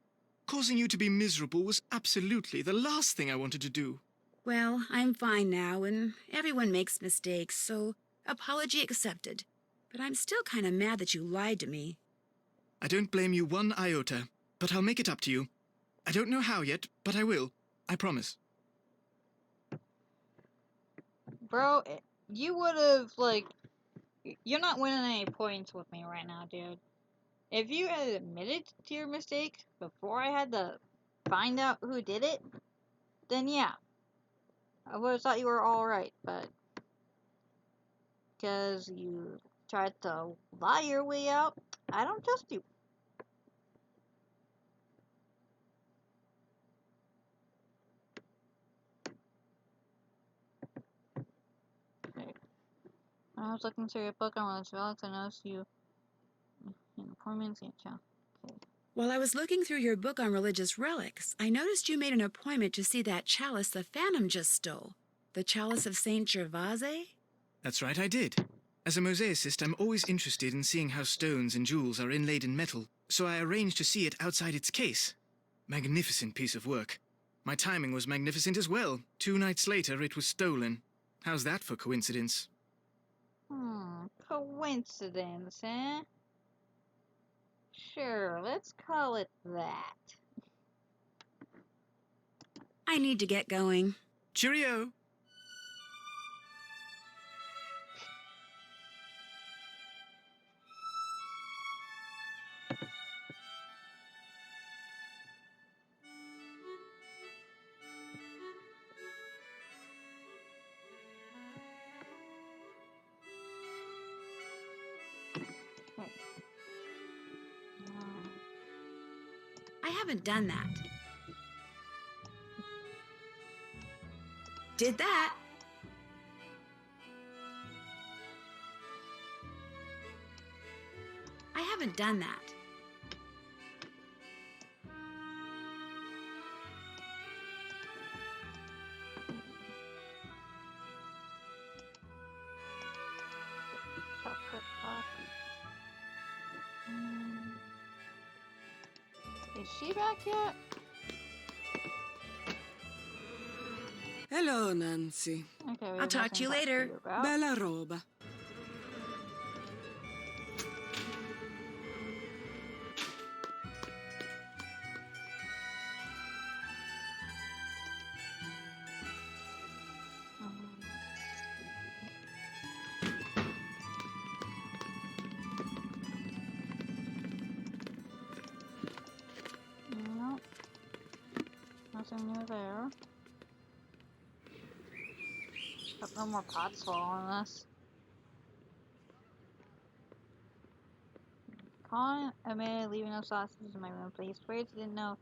S4: Causing you to be miserable was absolutely the last thing I wanted to do.
S2: Well, I'm fine now, and everyone makes mistakes, so apology accepted. But I'm still kind of mad that you lied to me.
S4: I don't blame you one iota, but I'll make it up to you. I don't know how yet, but I will. I promise.
S1: Bro, you would have, like... You're not winning any points with me right now, dude. If you had admitted to your mistake before I had to find out who did it, then yeah. I would have thought you were alright, but... Because you tried to lie your way out, I don't trust you. Okay. I was looking through your book on religious relics. I noticed you in appointments. Yeah. Okay.
S2: While I was looking through your book on religious relics, I noticed you made an appointment to see that chalice the Phantom just stole. The Chalice of St. Gervais?
S4: That's right, I did. As a mosaicist, I'm always interested in seeing how stones and jewels are inlaid in metal, so I arranged to see it outside its case. Magnificent piece of work. My timing was magnificent as well. 2 nights later, it was stolen. How's that for coincidence?
S1: Coincidence, eh? Sure, let's call it that.
S2: I need to get going.
S4: Cheerio!
S2: I haven't done that. Did that. I haven't done that.
S1: Chocolate box. Is she back yet?
S5: Hello, Nancy.
S1: Okay, we
S2: I'll
S1: have
S2: talk to
S1: nothing
S2: you
S1: to
S2: later.
S1: you about.
S5: Bella roba.
S1: Nope. Nothing new there. Hope no more pots fall on us. Colin admitted leaving no sausages in my room, but he swears he didn't know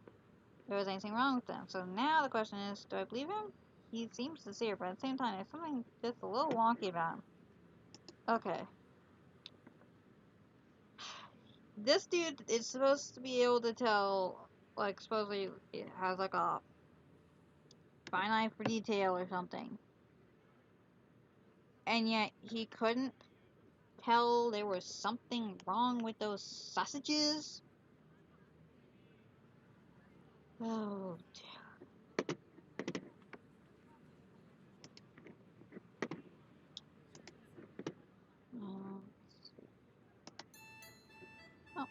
S1: there was anything wrong with them. So now the question is, do I believe him? He seems sincere, but at the same time, there's something just a little wonky about him. Okay. This dude is supposed to be able to tell, like, supposedly it has like a fine eye for detail or something. And yet he couldn't tell there was something wrong with those sausages. Oh, oh.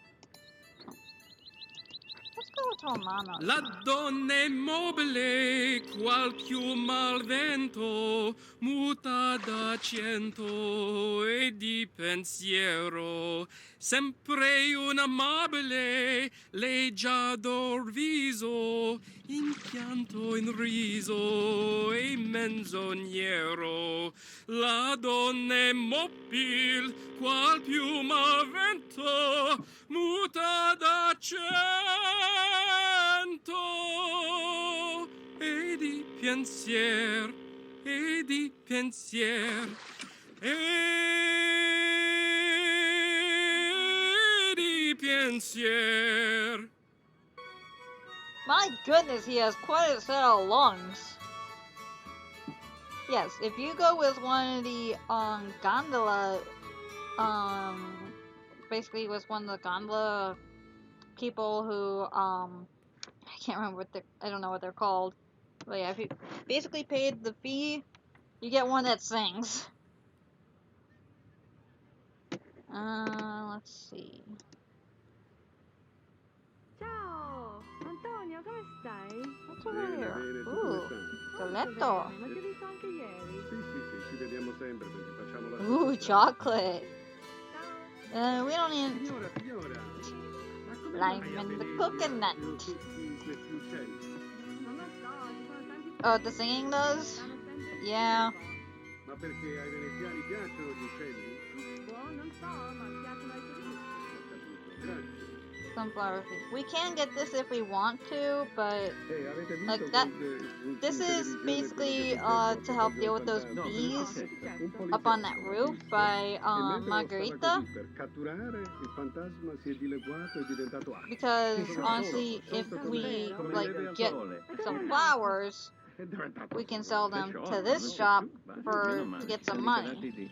S1: Let's go with Romano.
S9: La donna immobile, qual più mal vento, muta d'accento e di pensiero. Sempre un amabile, leggiador viso, in pianto, in riso e menzognero. La donna immobil, qual più mal vento, muta d'accento e di pensier, e di pensier, e di pensier.
S1: My goodness, he has quite a set of lungs. Yes, if you go with one of the gondola, basically was one of the gondola people who I can't remember what I don't know what they're called. But yeah, if you basically paid the fee, you get one that sings. Let's see.
S10: Ciao! Antonio, come stai?
S1: What's over here?
S11: bene, tu
S1: Ooh,
S11: come stai?
S1: Galetto.
S10: Ma ti ho visto anche ieri.
S11: Sì, ci vediamo sempre perché facciamo la
S1: Ooh, chocolate.
S10: Ciao!
S1: We don't need
S11: Signora, ma come
S1: lime
S11: mai a
S1: and the
S11: Venezia
S1: coconut.
S11: tutti questi uccelli?
S10: Non lo so, ci sono tanti
S1: Oh, the singing does?
S10: stanno sempre
S1: Yeah.
S11: Ma perché ai veneziani piacciono gli uccelli?
S10: Boh, non so, ma piacciono ai turisti.
S11: Ho capito, grazie.
S1: Sunflower seeds. We can get this if we want to, but
S11: Avete visto
S1: like that.
S11: in
S1: This is
S11: televisione
S1: basically
S11: quello che è
S1: to
S11: successo
S1: help
S11: a
S1: deal with those
S11: Fantasma?
S1: bees
S11: Un
S1: up on that
S11: poliziotto
S1: roof
S11: l'ha
S1: by
S11: visto, e mentre lo stava
S1: Margarita.
S11: così per catturare, il fantasma si è dileguato e è diventato acqua.
S1: Because honestly, if we like get some flowers,
S11: È diventato
S1: we can
S11: solo
S1: sell
S11: un
S1: them to
S11: pesciollo,
S1: this
S11: no?
S1: shop
S11: Meno
S1: to
S11: male,
S1: get
S11: siamo
S1: some money.
S11: liberati di-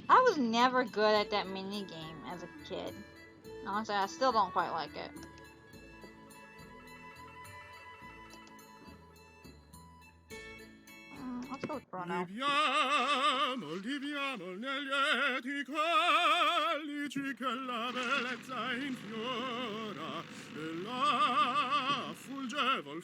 S1: I was never good at that mini game as a kid. Honestly, I still don't quite like it. Let's go with Bruno.
S9: Liviamo negli lieti calici che la bellezza infiora e là fulgevol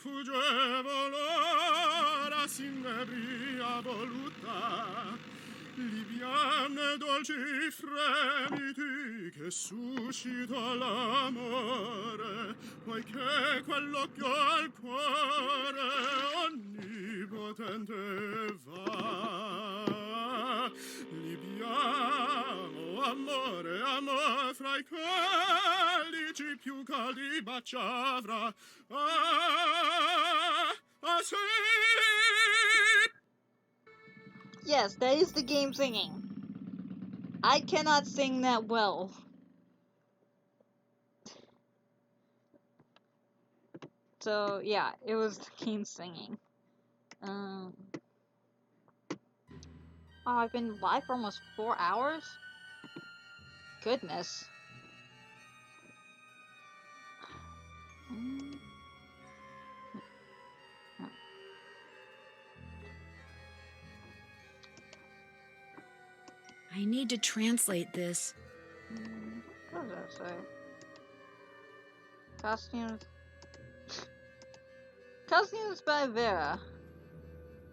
S9: ora s'inebria voluta. Liviane dolci fremiti che suscita l'amore, poiché quell'occhio al cuore onnipotente va. Liviamo, amore, fra i calici più caldi bacia avrà. Sì!
S1: Yes, that is the game singing. I cannot sing that well. So, yeah, it was the game singing. Oh, I've been live for almost 4 hours? Goodness.
S2: I need to translate this.
S1: What does that say? Costumes. Costumes by Vera.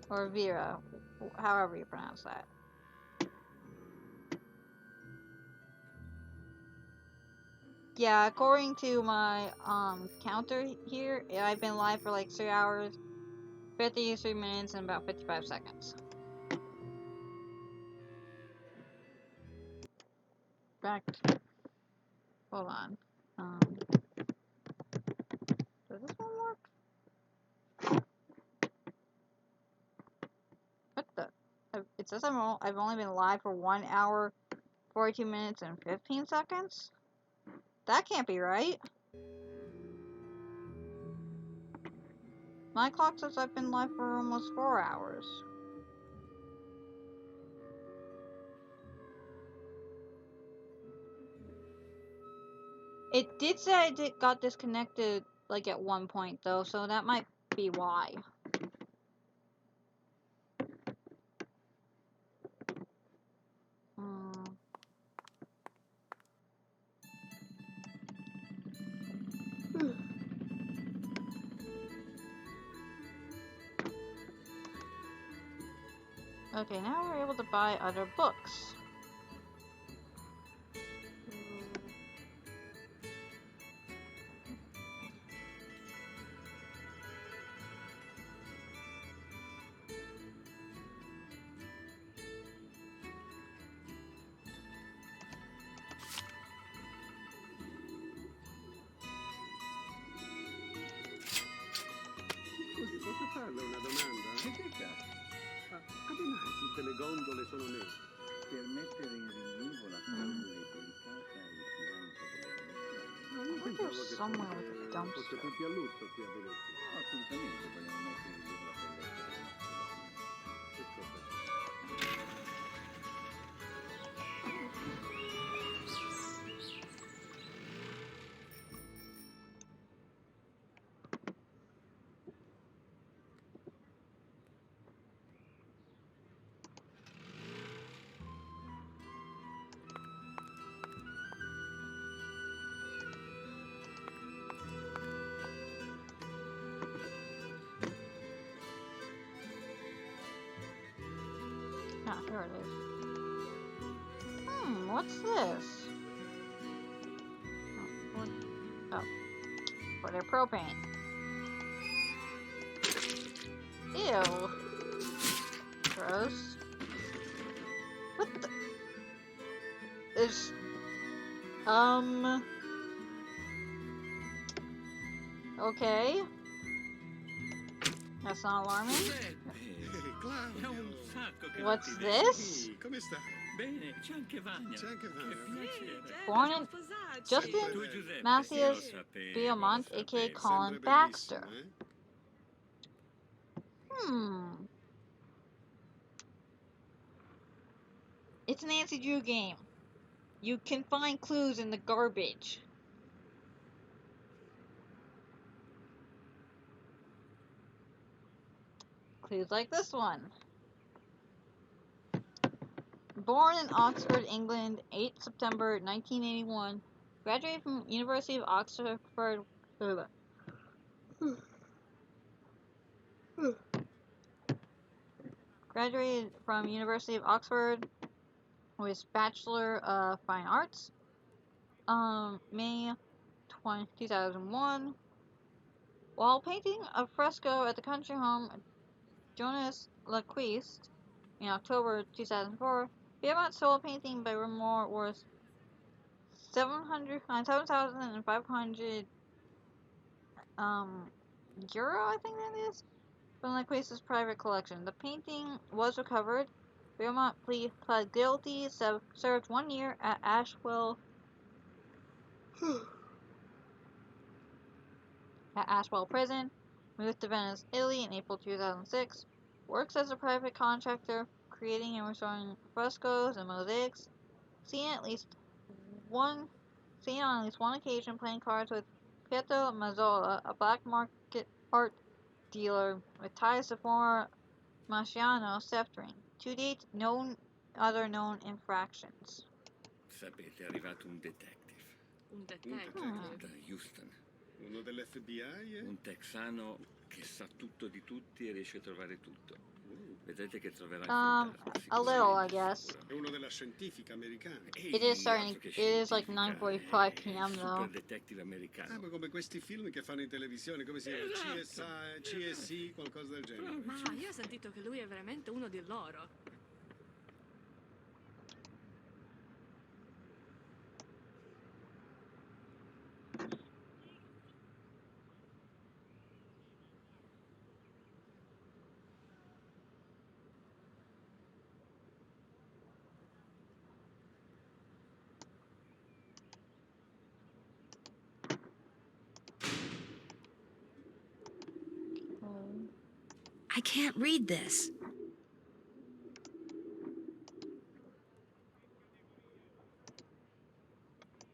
S1: Or Vera. However you pronounce that. Yeah, according to my counter here, I've been live for like 3 hours, 53 minutes, and about 55 seconds. Back. Hold on. Does this one work? What the? It says I've only been live for 1 hour, 42 minutes, and 15 seconds? That can't be right. My clock says I've been live for almost 4 hours. It did say I got disconnected like at one point though, so that might be why. Okay, now we're able to buy other books.
S11: Scusi, posso farle una domanda? Come mai tutte le gondole sono nere?
S12: Per mettere in rilievo la fragile e delicata incidenza delle relazioni.
S11: Io pensavo che
S1: Somewhere with a
S11: fosse
S1: dumpster.
S11: tutti a lutto qui a Venezia.
S12: No, assolutamente, vogliamo mettere in rilievo la bellezza delle nostre relazioni.
S11: Che cosa?
S1: Ah, here it is. What's this? Oh, for their propane. Ew. Gross. What the? Is okay. That's not alarming. What's this?
S9: Come sta?
S12: Bene, c'è anche Vania.
S9: C'è anche Vania.
S1: Born in Justin Matthias Beaumont, aka Colin Baxter. It's a Nancy Drew game. You can find clues in the garbage. Clues like this one. Born in Oxford, England, 8 September 1981. Graduated from University of Oxford. Graduated from University of Oxford with Bachelor of Fine Arts. May 2001. While painting a fresco at the country home Jonas Laquiste in October 2004, Beaumont sold a painting by Renoir worth $7,500 euro, I think that is, from Laquiste's private collection. The painting was recovered. Beaumont pled guilty, served 1 year at Ashwell Prison, moved to Venice, Italy in April 2006, works as a private contractor, creating and restoring frescoes and mosaics, seen on at least one occasion playing cards with Pietro Mazzola, a black market art dealer with ties to former Marciano theft ring. To date, no other known infractions.
S12: Sapete, è arrivato un detective
S8: Un
S12: da Houston.
S11: Uno dell'FBI, eh?
S12: Un texano che sa tutto di tutti e riesce a trovare tutto. Vedete che troverà il fantasma.
S1: A little, I
S12: sicuramente,
S1: guess.
S11: È uno della scientifica americana.
S1: It is starting.
S12: Altro che
S1: It is like
S12: scientifica,
S1: 9:45
S12: è
S1: p.m.
S12: il
S1: though.
S12: super detective americano.
S11: Ma come questi film che fanno in televisione, come si chiama? CSI, qualcosa del genere.
S8: Ma io ho sentito che lui è veramente uno di loro.
S2: I can't read this.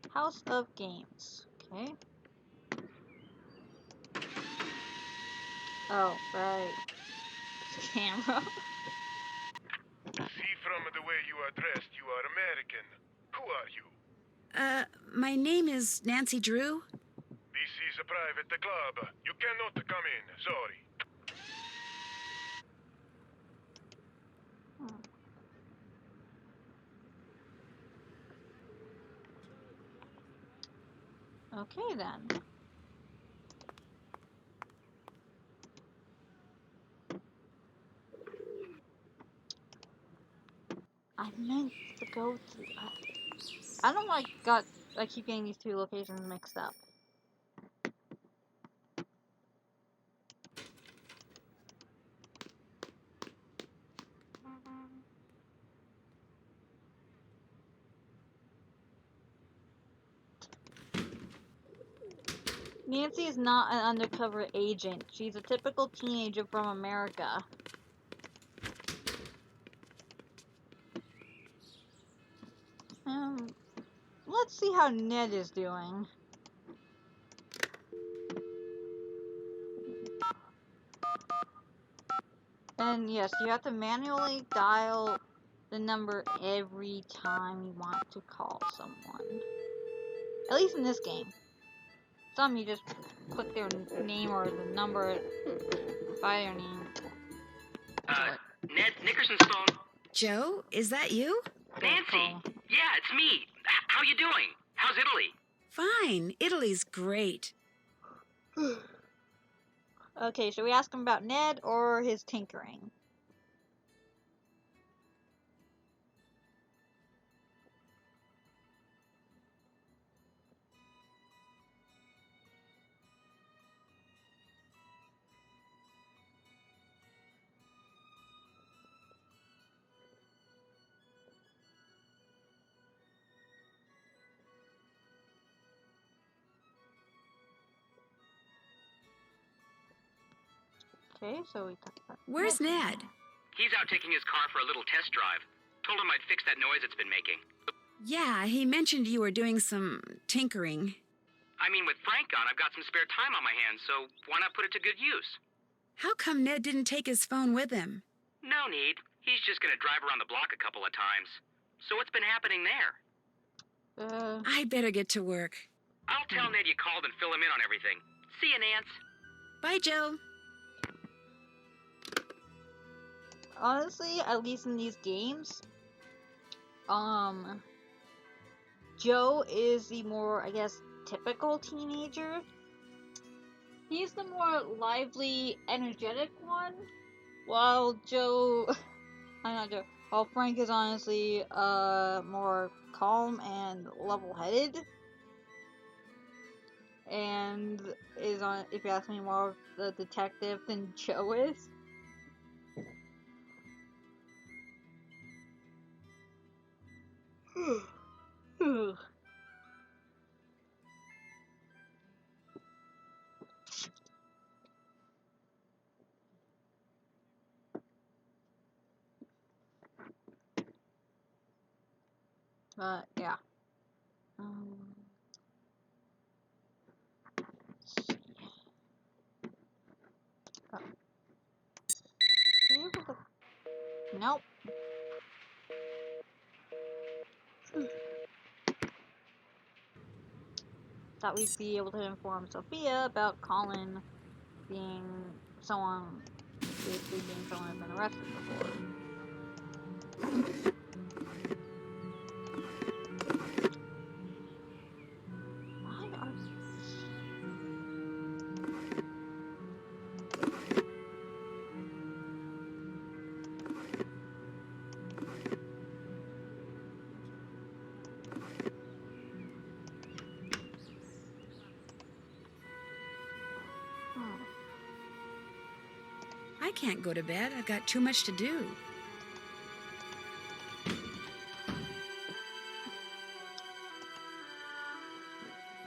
S1: House of Games. Okay. Oh, right. Camera.
S9: See from the way you are dressed, you are American. Who are you?
S2: My name is Nancy Drew.
S9: This is a private club. You cannot come in. Sorry.
S1: Okay then. I meant to go to. I don't like I keep getting these two locations mixed up. Nancy is not an undercover agent. She's a typical teenager from America. Let's see how Ned is doing. And yes, you have to manually dial the number every time you want to call someone. At least in this game. Some you just put their name or the number by their name.
S7: Ned, Nickerson's phone.
S2: Joe, is that you?
S7: Nancy! Yeah, it's me. How you doing? How's Italy?
S2: Fine. Italy's great.
S1: Okay, should we ask him about Ned or his tinkering? Okay, so we talked about
S2: Where's Ned?
S7: He's out taking his car for a little test drive. Told him I'd fix that noise it's been making.
S2: Yeah, he mentioned you were doing some tinkering.
S7: I mean, with Frank gone, I've got some spare time on my hands, so why not put it to good use?
S2: How come Ned didn't take his phone with him?
S7: No need. He's just gonna drive around the block a couple of times. So what's been happening there?
S2: I'd better get to work.
S7: I'll tell Ned you called and fill him in on everything. See you, Nance.
S2: Bye, Joe.
S1: Honestly, at least in these games, Joe is the more, I guess, typical teenager. He's the more lively, energetic one, while while Frank is honestly, more calm and level-headed, and is if you ask me, more of the detective than Joe is. But yeah. Let's see. Oh. Can you put the... Nope. thought we'd be able to inform Sophia about Colin being someone, basically being someone who's been arrested before. Why are
S2: I can't go to bed. I've got too much to do.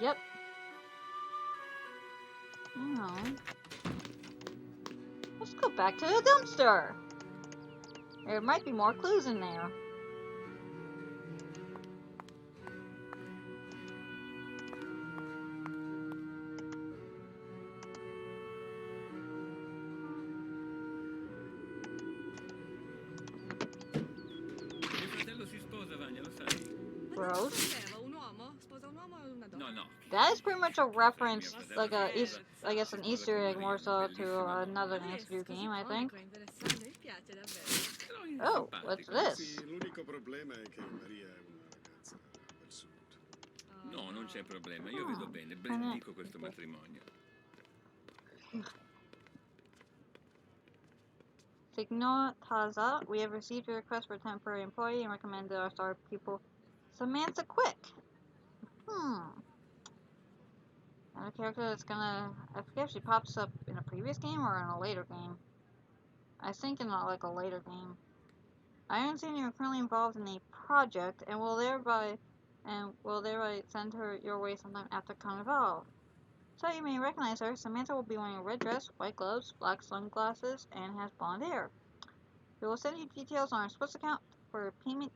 S1: Yep. No. Let's go back to the dumpster. There might be more clues in there.
S12: Mio fratello si sposa, Vania, lo sai?
S1: Gross.
S10: Un uomo? Sposa un uomo o una donna?
S12: No, no.
S1: That is pretty much a reference, like a, I guess an Easter egg more so to another Nancy game, I think.
S10: Interessante, mi piace davvero.
S1: Oh, what's this?
S11: Sì, l'unico problema è che Maria è una ragazza del sud.
S12: No, non c'è problema. Io vedo bene. Benedico questo matrimonio.
S1: Signor Taza, we have received a request for a temporary employee and recommended our star pupil, Samantha Quick. And a character that's gonna, I forget if she pops up in a previous game or in a later game. I think in like a later game. I understand you're currently involved in a project and will thereby send her your way sometime after Carnival. So you may recognize her. Samantha will be wearing a red dress, white gloves, black sunglasses, and has blonde hair. We will send you details on our Swiss account for payment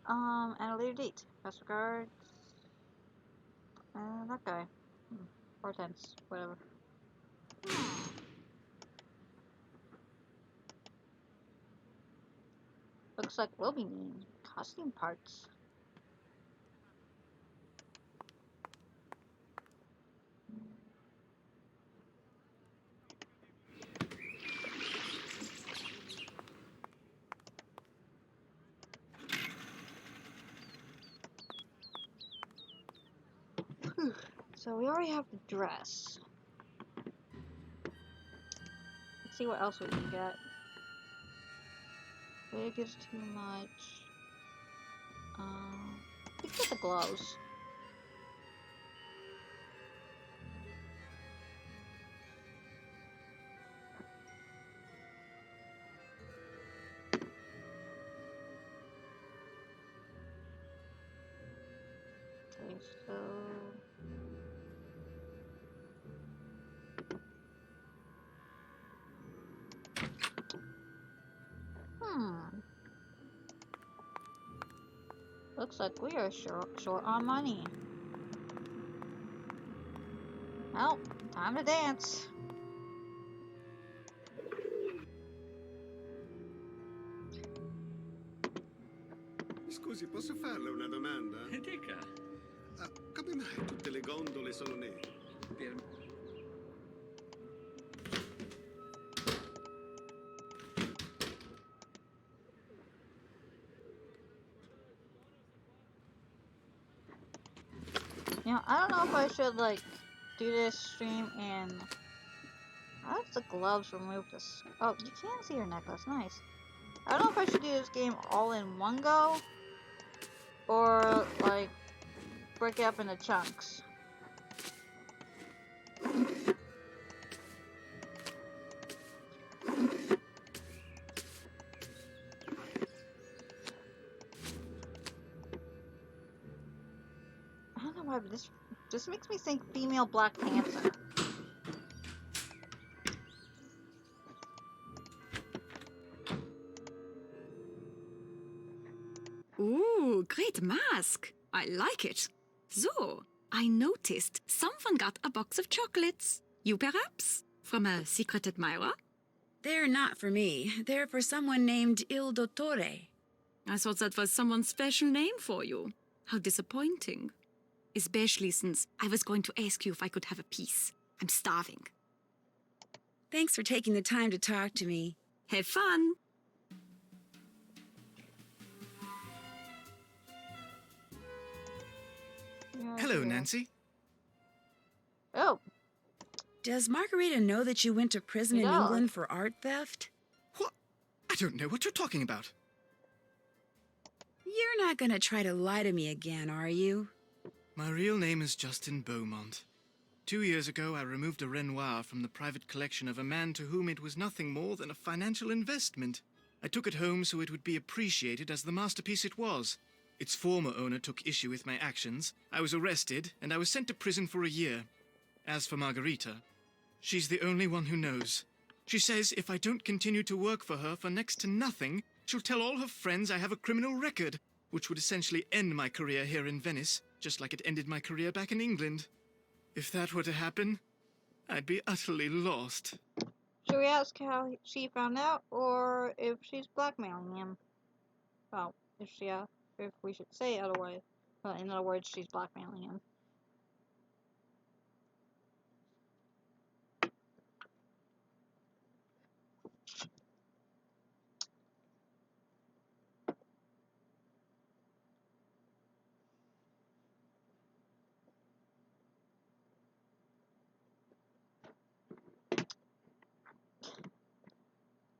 S1: at a later date. Best regards, that guy. Hortense, whatever. Looks like we'll be needing costume parts. So we already have the dress. Let's see what else we can get. Wig is too much. We can get the gloves. Okay, so looks like we are short on money. Well, time to dance.
S11: Scusi, posso farle una domanda?
S12: Dica.
S11: Come mai tutte le gondole sono nere?
S1: You know, I don't know if I should like do this stream and how does the gloves remove this? Oh, you can see her necklace. Nice. I don't know if I should do this game all in one go or like break it up into chunks. I don't know why, but this makes me think female Black Panther.
S8: Ooh, great mask. I like it. So, I noticed someone got a box of chocolates. You perhaps? From a secret admirer?
S2: They're not for me. They're for someone named Il Dottore.
S8: I thought that was someone's special name for you. How disappointing. especially since I was going to ask you if I could have a piece. I'm starving.
S2: Thanks for taking the time to talk to me.
S8: Have fun!
S4: Hello, Nancy.
S1: Oh,
S2: Does Margarita know that you went to prison in
S1: does.
S2: England for art theft?
S4: What? I don't know what you're talking about.
S2: You're not gonna try to lie to me again, are you?
S4: My real name is Justin Beaumont. 2 years ago, I removed a Renoir from the private collection of a man to whom it was nothing more than a financial investment. I took it home so it would be appreciated as the masterpiece it was. Its former owner took issue with my actions. I was arrested, and I was sent to prison for a year. As for Margarita, she's the only one who knows. She says if I don't continue to work for her for next to nothing, she'll tell all her friends I have a criminal record, which would essentially end my career here in Venice, just like it ended my career back in England. If that were to happen, I'd be utterly lost.
S1: should we ask how she found out, or if she's blackmailing him? Well, if we should say it otherwise. Well, in other words, she's blackmailing him.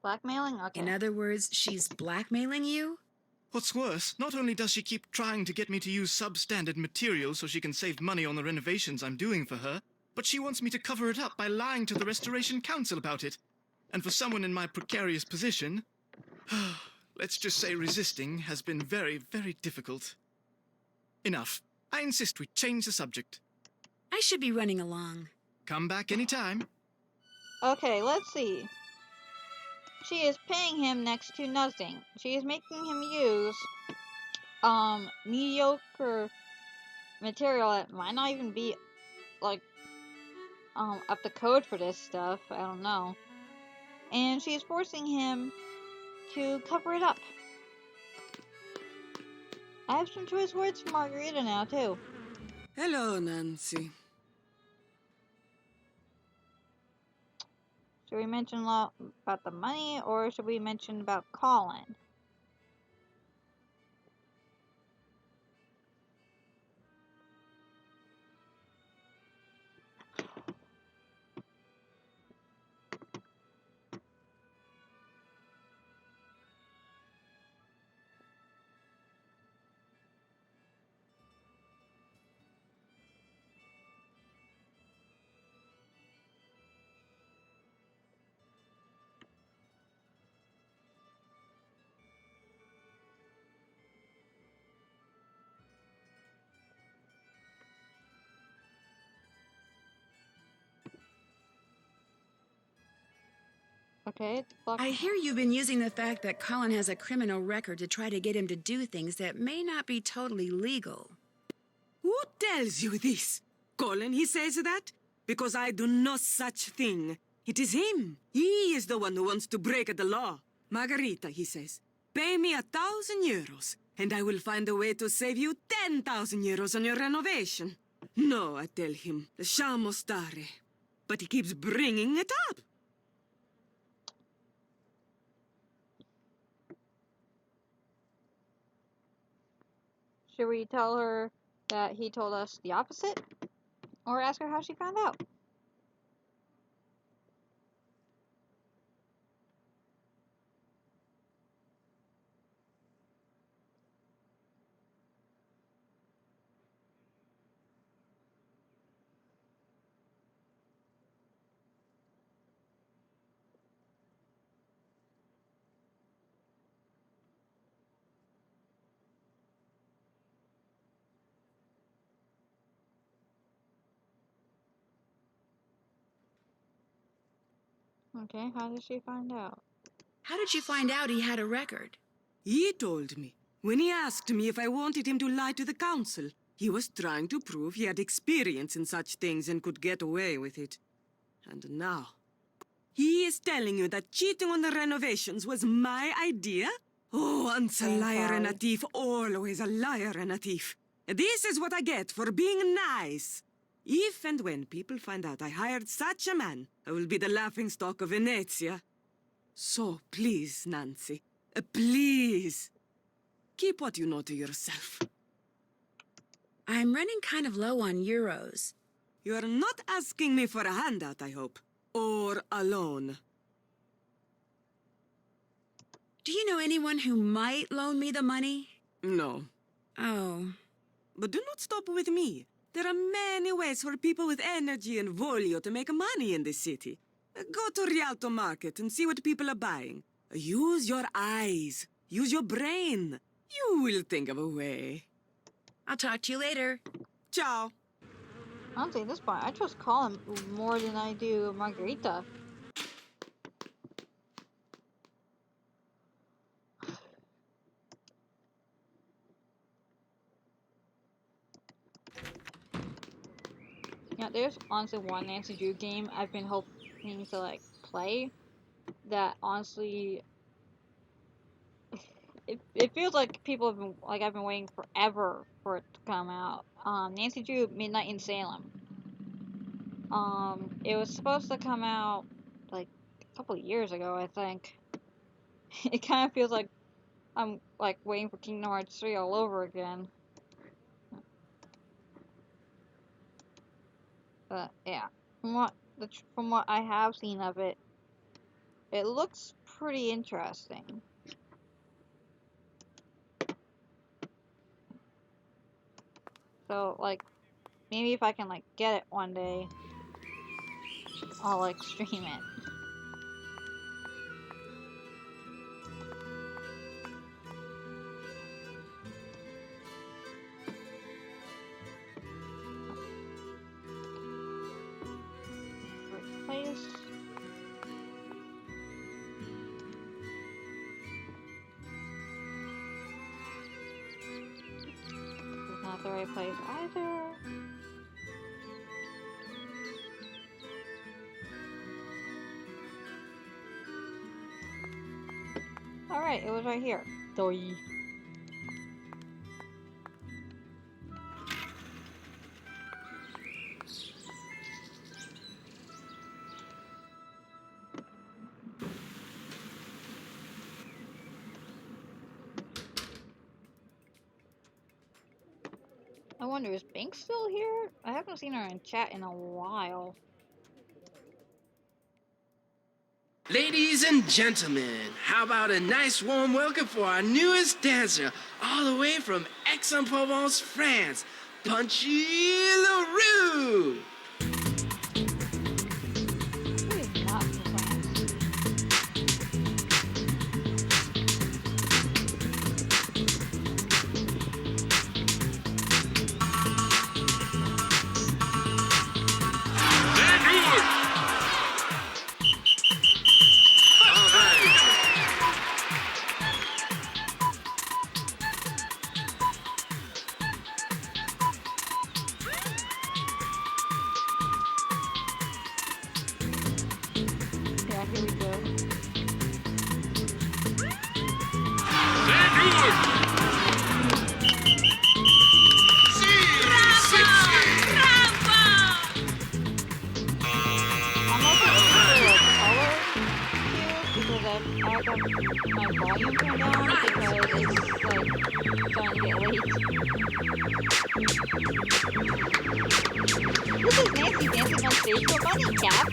S1: Blackmailing? Okay.
S2: In other words, she's blackmailing you?
S4: What's worse, not only does she keep trying to get me to use substandard materials so she can save money on the renovations I'm doing for her, but she wants me to cover it up by lying to the Restoration Council about it. And for someone in my precarious position, let's just say resisting has been very, very difficult. Enough. I insist we change the subject.
S2: I should be running along.
S4: Come back anytime.
S1: Okay, let's see. She is paying him next to nothing. She is making him use mediocre material that might not even be like up to code for this stuff. I don't know. And she is forcing him to cover it up. I have some choice words for Margarita now too.
S5: Hello, Nancy.
S1: Should we mention a lot about the money, or should we mention about Colin? Okay,
S2: I hear you've been using the fact that Colin has a criminal record to try to get him to do things that may not be totally legal.
S5: Who tells you this? Colin, he says that? Because I do no such thing. It is him. He is the one who wants to break the law. Margarita, he says, pay me 1,000 euros, and I will find a way to save you 10,000 euros on your renovation. No, I tell him, lasciamo stare. But he keeps bringing it up.
S1: Should we tell her that he told us the opposite? Or ask her how she found out? Okay, how did she find out?
S2: How did you find out he had a record?
S5: He told me. When he asked me if I wanted him to lie to the council, he was trying to prove he had experience in such things and could get away with it. And now, he is telling you that cheating on the renovations was my idea? Oh, once a liar and a thief, always a liar and a thief. This is what I get for being nice. If and when people find out I hired such a man, I will be the laughingstock of Venezia. So please, Nancy, please, keep what you know to yourself.
S2: I'm running kind of low on euros.
S5: You're not asking me for a handout, I hope. Or a loan.
S2: Do you know anyone who might loan me the money?
S5: No.
S2: Oh.
S5: But do not stop with me. There are many ways for people with energy and volio to make money in this city. Go to Rialto Market and see what people are buying. Use your eyes. Use your brain. You will think of a way.
S2: I'll talk to you later.
S5: Ciao.
S1: Honestly, at this point, I trust Colin more than I do Margarita. Yeah, there's honestly one Nancy Drew game I've been hoping to like play that honestly it feels like people have been like I've been waiting forever for it to come out. Nancy Drew Midnight in Salem. It was supposed to come out like a couple of years ago, I think. It kind of feels like I'm like waiting for Kingdom Hearts 3 all over again. But yeah, from what I have seen of it, it looks pretty interesting. So like, maybe if I can like get it one day, I'll like stream it. Place. This is not the right place either. Alright, it was right here. Doi. I wonder, is Bink still here? I haven't seen her in chat in a while.
S6: Ladies and gentlemen, how about a nice warm welcome for our newest dancer, all the way from Aix-en-Provence, France, Punchy LaRue!
S1: Who is not from France? Yeah, here we go. I'm also looking for the color cues because I have my volume turned down because it's like starting to get late. This is Nancy dancing on stage to a bunny cap.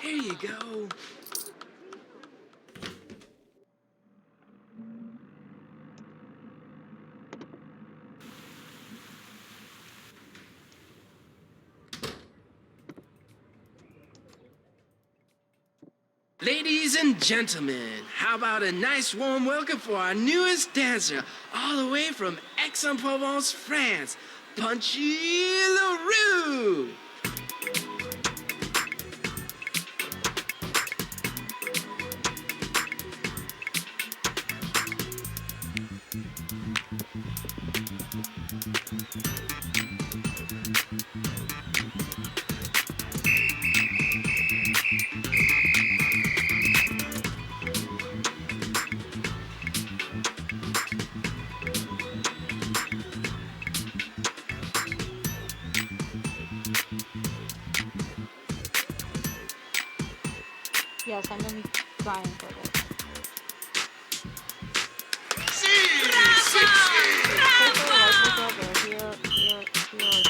S6: Here you go. Ladies and gentlemen, how about a nice warm welcome for our newest dancer, all the way from Aix-en-Provence, France, Punchy LaRue!
S1: Yes, I'm gonna be grinding for this.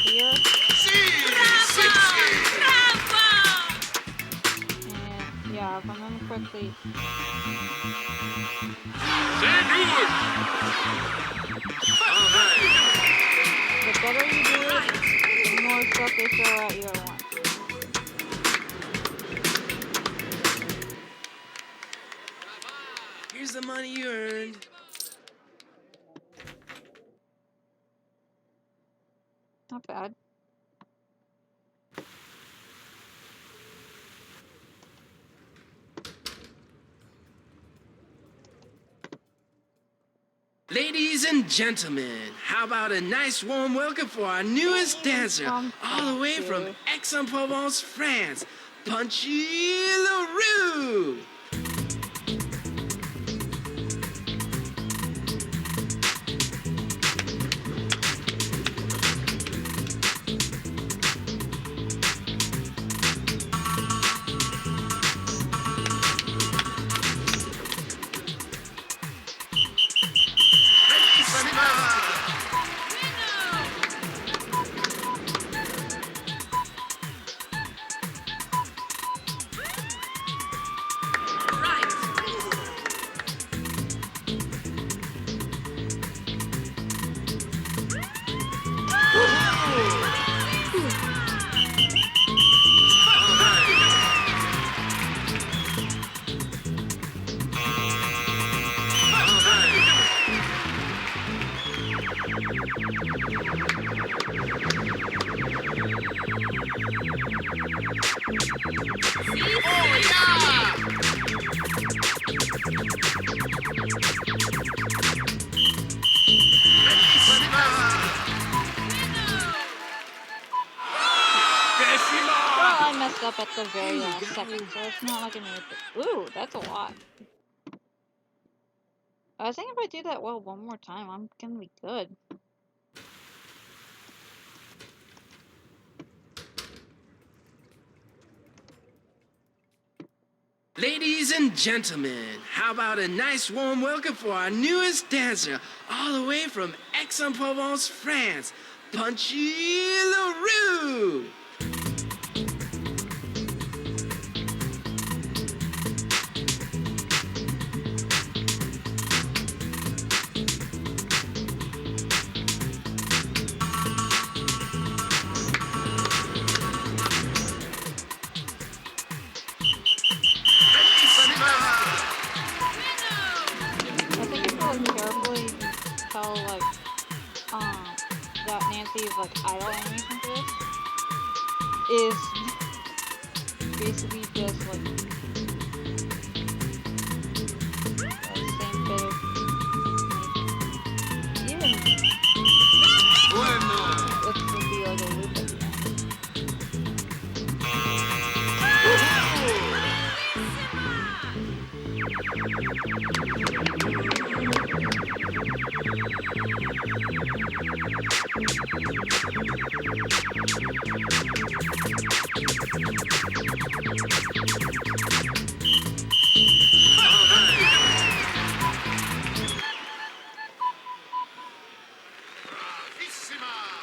S1: Here. And yeah, if I remember correctly. The better you do it, the more stuff they throw at you at once.
S6: Here's the money you earned.
S1: Not bad.
S6: Ladies and gentlemen, how about a nice warm welcome for our newest dancer, all the way from Aix-en-Provence, France, Punchy LaRue!
S1: Up at the very last second, so it's not like ooh, that's a lot. I think if I do that well one more time, I'm gonna be good.
S6: Ladies and gentlemen, how about a nice warm welcome for our newest dancer, all the way from Aix-en-Provence, France, Punchy LaRue!
S1: That Nancy is like idle animation for this is basically just like the same bit of looks to be like a loop at the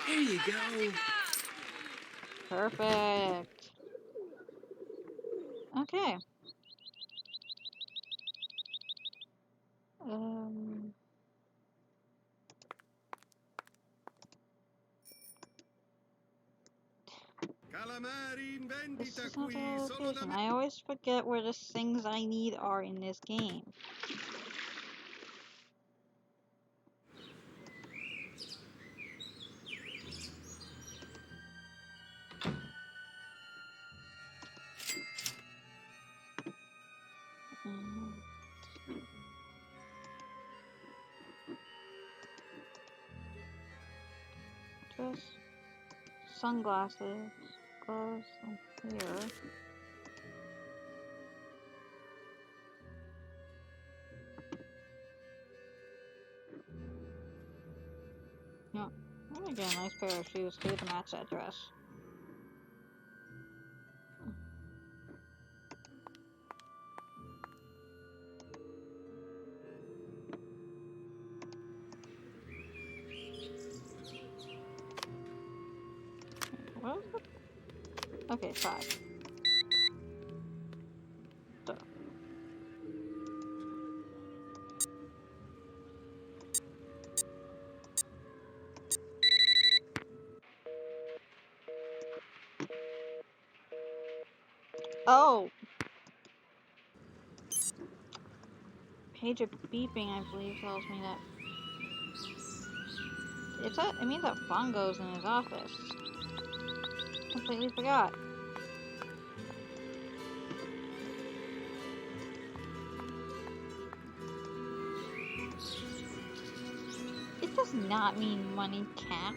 S6: Here you go.
S1: Perfect. Okay. This is not the location. I always forget where the things I need are in this game. Just sunglasses, gloves, and here. No, I'm gonna get a nice pair of shoes too to match that dress. Okay, 5. Duh. Oh! Page of beeping, I believe, tells me that. It means that Fongo's in his office. Completely forgot. It does not mean money, cat.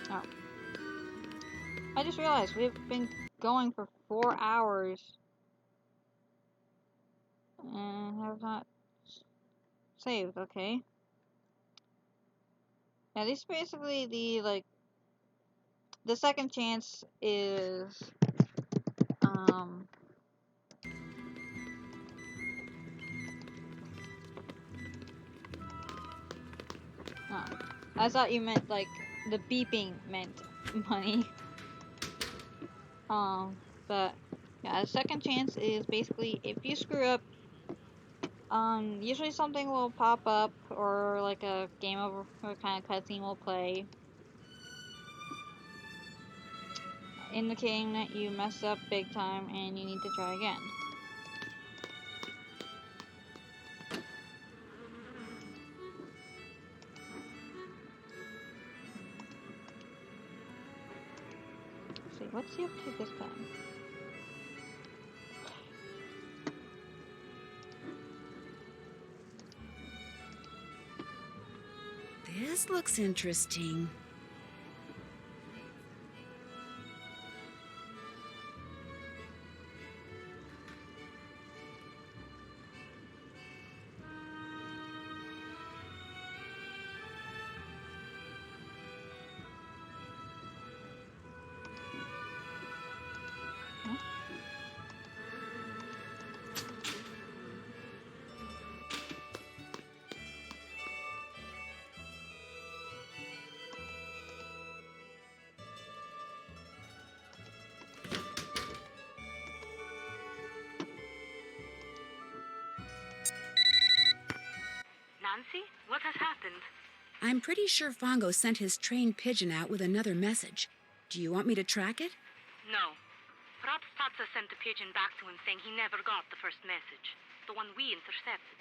S1: Oh. I just realized we've been going for 4 hours and have not saved, okay? Yeah, this is basically the second chance is, oh, I thought you meant, like, the beeping meant money. But, yeah, the second chance is basically, if you screw up, usually something will pop up, or, like, a game over, or kind of cutscene will play, indicating that you messed up big time and you need to try again. Let's see, what's he up to this time?
S2: This looks interesting.
S3: Nancy, what has happened?
S2: I'm pretty sure Fongo sent his trained pigeon out with another message. Do you want me to track it?
S3: No. Perhaps Tatsa sent the pigeon back to him saying he never got the first message, the one we intercepted.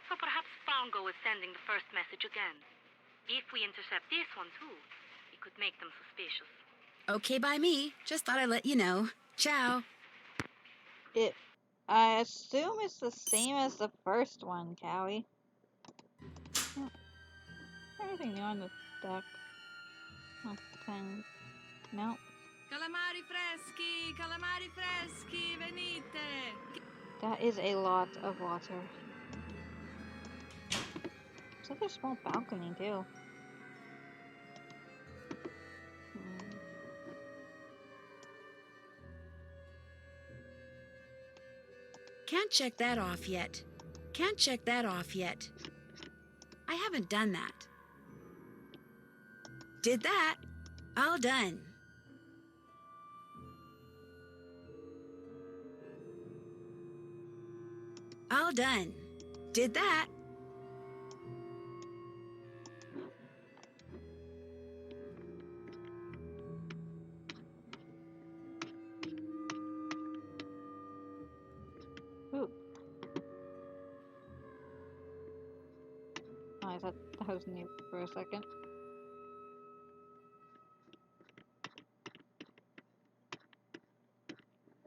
S3: So perhaps Fongo is sending the first message again. If we intercept this one too, it could make them suspicious.
S2: Okay by me. Just thought I'd let you know. Ciao.
S1: I assume it's the same as the first one, Cowie. Anything new on the deck? Nothing. No.
S10: Calamari freschi, venite.
S1: That is a lot of water. It's like a small balcony, too.
S2: Can't check that off yet. Can't check that off yet. I haven't done that. Did that. All done. All done. Did that.
S1: Ooh. Oh, I thought that was new for a second.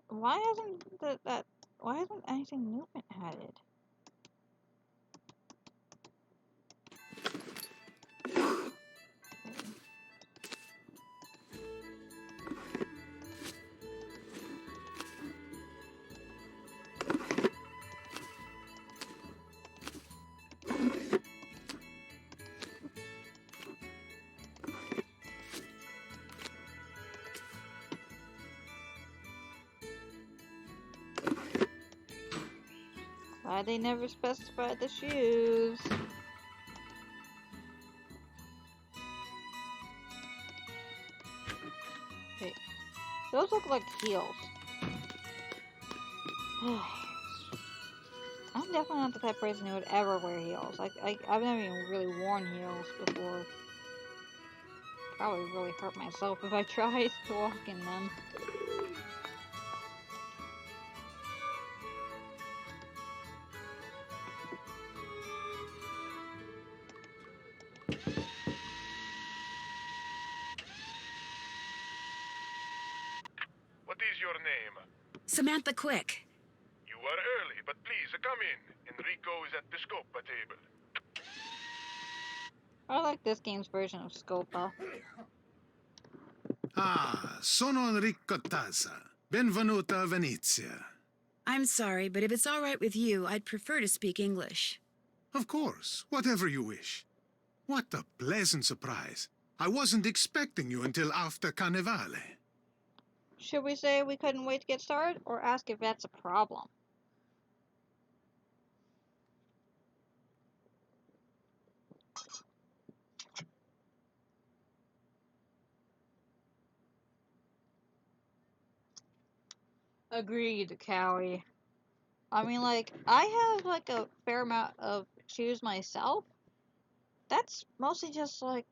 S1: Why hasn't anything new been added? Glad they never specified the shoes. Wait, those look like heels. I'm definitely not the type of person who would ever wear heels. I've never even really worn heels before. Probably really hurt myself if I tried to walk in them.
S13: What is your name?
S2: Samantha Quick.
S13: You are early, but please come in. Enrico is at the Scopa table.
S1: I like this game's version of Scopa.
S14: Ah, sono Enrico Tazza. Benvenuta a Venezia.
S2: I'm sorry, but if it's all right with you, I'd prefer to speak English.
S14: Of course, whatever you wish. What a pleasant surprise. I wasn't expecting you until after Carnevale.
S1: Should we say we couldn't wait to get started, or ask if that's a problem? Agreed, Cowie. I mean, like, I have, like, a fair amount of shoes myself. That's mostly just, like,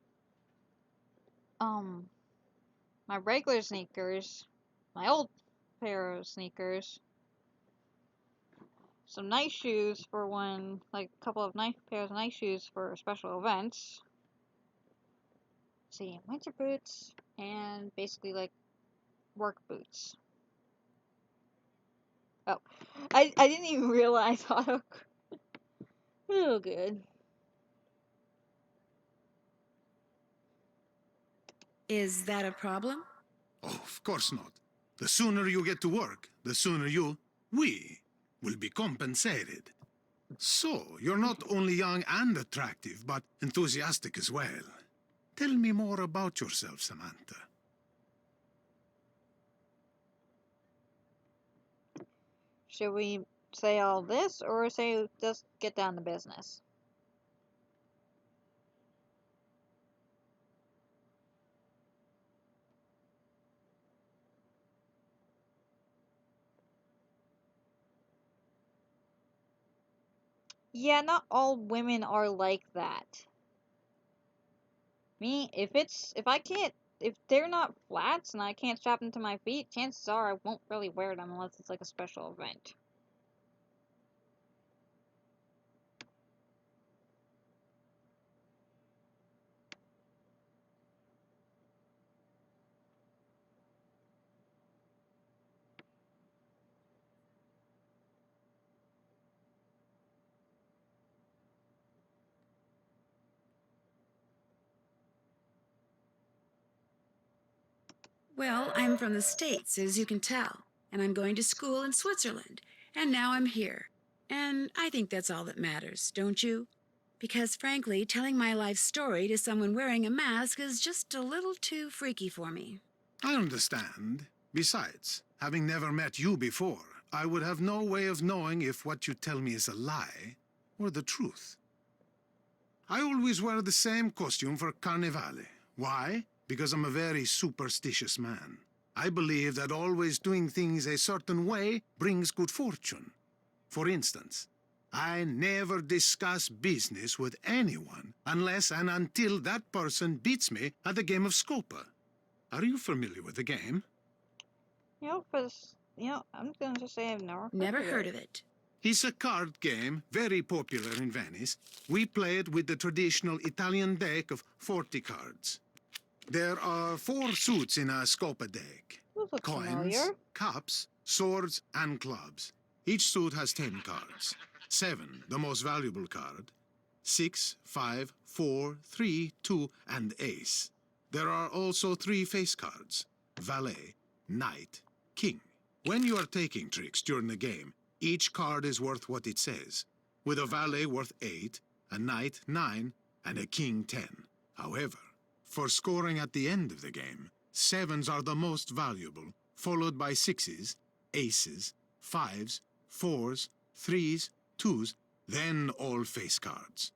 S1: my regular sneakers, my old pair of sneakers, some nice shoes for when, like, a couple of nice pairs of nice shoes for special events. Let's see, winter boots, and basically, like, work boots. Oh, I didn't even realize auto. Oh, good.
S2: Is that a problem?
S14: Oh, of course not. The sooner you get to work, the sooner we will be compensated. So, you're not only young and attractive, but enthusiastic as well. Tell me more about yourself, Samantha.
S1: Should we say all this, or say just get down to business? Yeah, not all women are like that. Me, if they're not flats and I can't strap them to my feet, chances are I won't really wear them unless it's like a special event.
S2: Well, I'm from the States, as you can tell, and I'm going to school in Switzerland, and now I'm here. And I think that's all that matters, don't you? Because frankly, telling my life story to someone wearing a mask is just a little too freaky for me.
S14: I understand. Besides, having never met you before, I would have no way of knowing if what you tell me is a lie or the truth. I always wear the same costume for Carnevale. Why? Because I'm a very superstitious man. I believe that always doing things a certain way brings good fortune. For instance, I never discuss business with anyone unless and until that person beats me at the game of Scopa. Are you familiar with the game?
S1: I'm going to say I've
S2: never heard of it.
S14: It's a card game, very popular in Venice. We play it with the traditional Italian deck of 40 cards. There are 4 suits in a Scopa deck. Coins,
S1: familiar.
S14: cups, swords, and clubs. Each suit has 10 cards. 7, the most valuable card. 6, 5, 4, 3, 2, and ace. There are also 3 face cards. Valet, knight, king. When you are taking tricks during the game, each card is worth what it says, with a valet worth 8, a knight 9, and a king 10. However, for scoring at the end of the game, 7s are the most valuable, followed by 6s, aces, 5s, 4s, 3s, twos, then all face cards.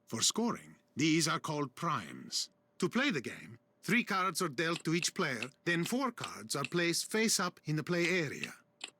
S14: For scoring, these are called primes. To play the game, 3 cards are dealt to each player, then 4 cards are placed face up in the play area.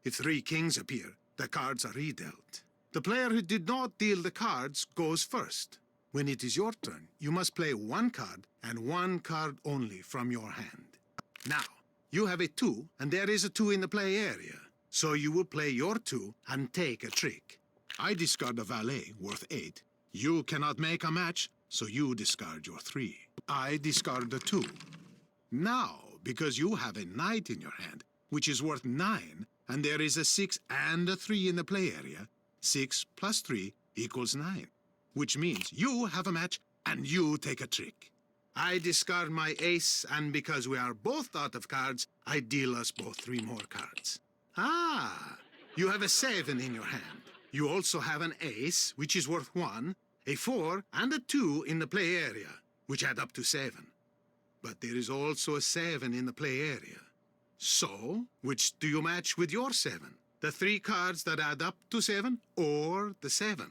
S14: If 3 kings appear, the cards are redealt. The player who did not deal the cards goes first. When it is your turn, you must play 1 card and 1 card only from your hand. Now, you have a 2, and there is a 2 in the play area. So you will play your 2 and take a trick. I discard a valet worth 8. You cannot make a match, so you discard your 3. I discard the 2. Now, because you have a knight in your hand, which is worth 9, and there is a 6 and a 3 in the play area, 6 plus 3 equals 9, which means you have a match and you take a trick. I discard my ace, and because we are both out of cards, I deal us both 3 more cards. Ah, you have a 7 in your hand. You also have an ace, which is worth 1, a 4, and a 2 in the play area, which add up to 7. But there is also a 7 in the play area. So, which do you match with your 7? The 3 cards that add up to 7, or the 7?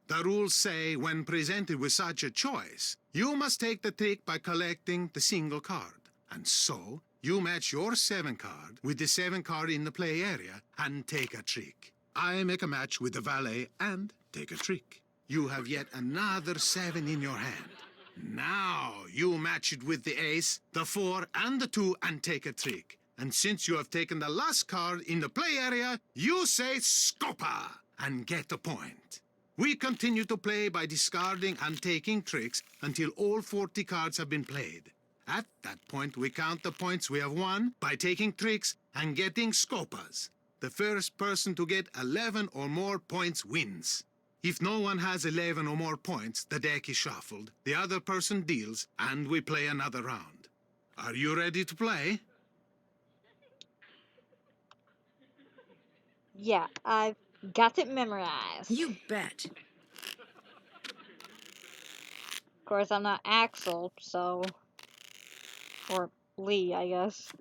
S14: The rules say when presented with such a choice, you must take the trick by collecting the single card. And so, you match your 7 card with the 7 card in the play area and take a trick. I make a match with the valet and take a trick. You have yet another 7 in your hand. Now you match it with the ace, the 4, and the 2 and take a trick. And since you have taken the last card in the play area, you say Scopa and get a point. We continue to play by discarding and taking tricks until all 40 cards have been played. At that point, we count the points we have won by taking tricks and getting Scopas. The first person to get 11 or more points wins. If no one has 11 or more points, the deck is shuffled, the other person deals, and we play another round. Are you ready to play?
S1: Yeah, I've got it memorized.
S2: You bet.
S1: Of course, I'm not Axel, so... Or Lee, I guess.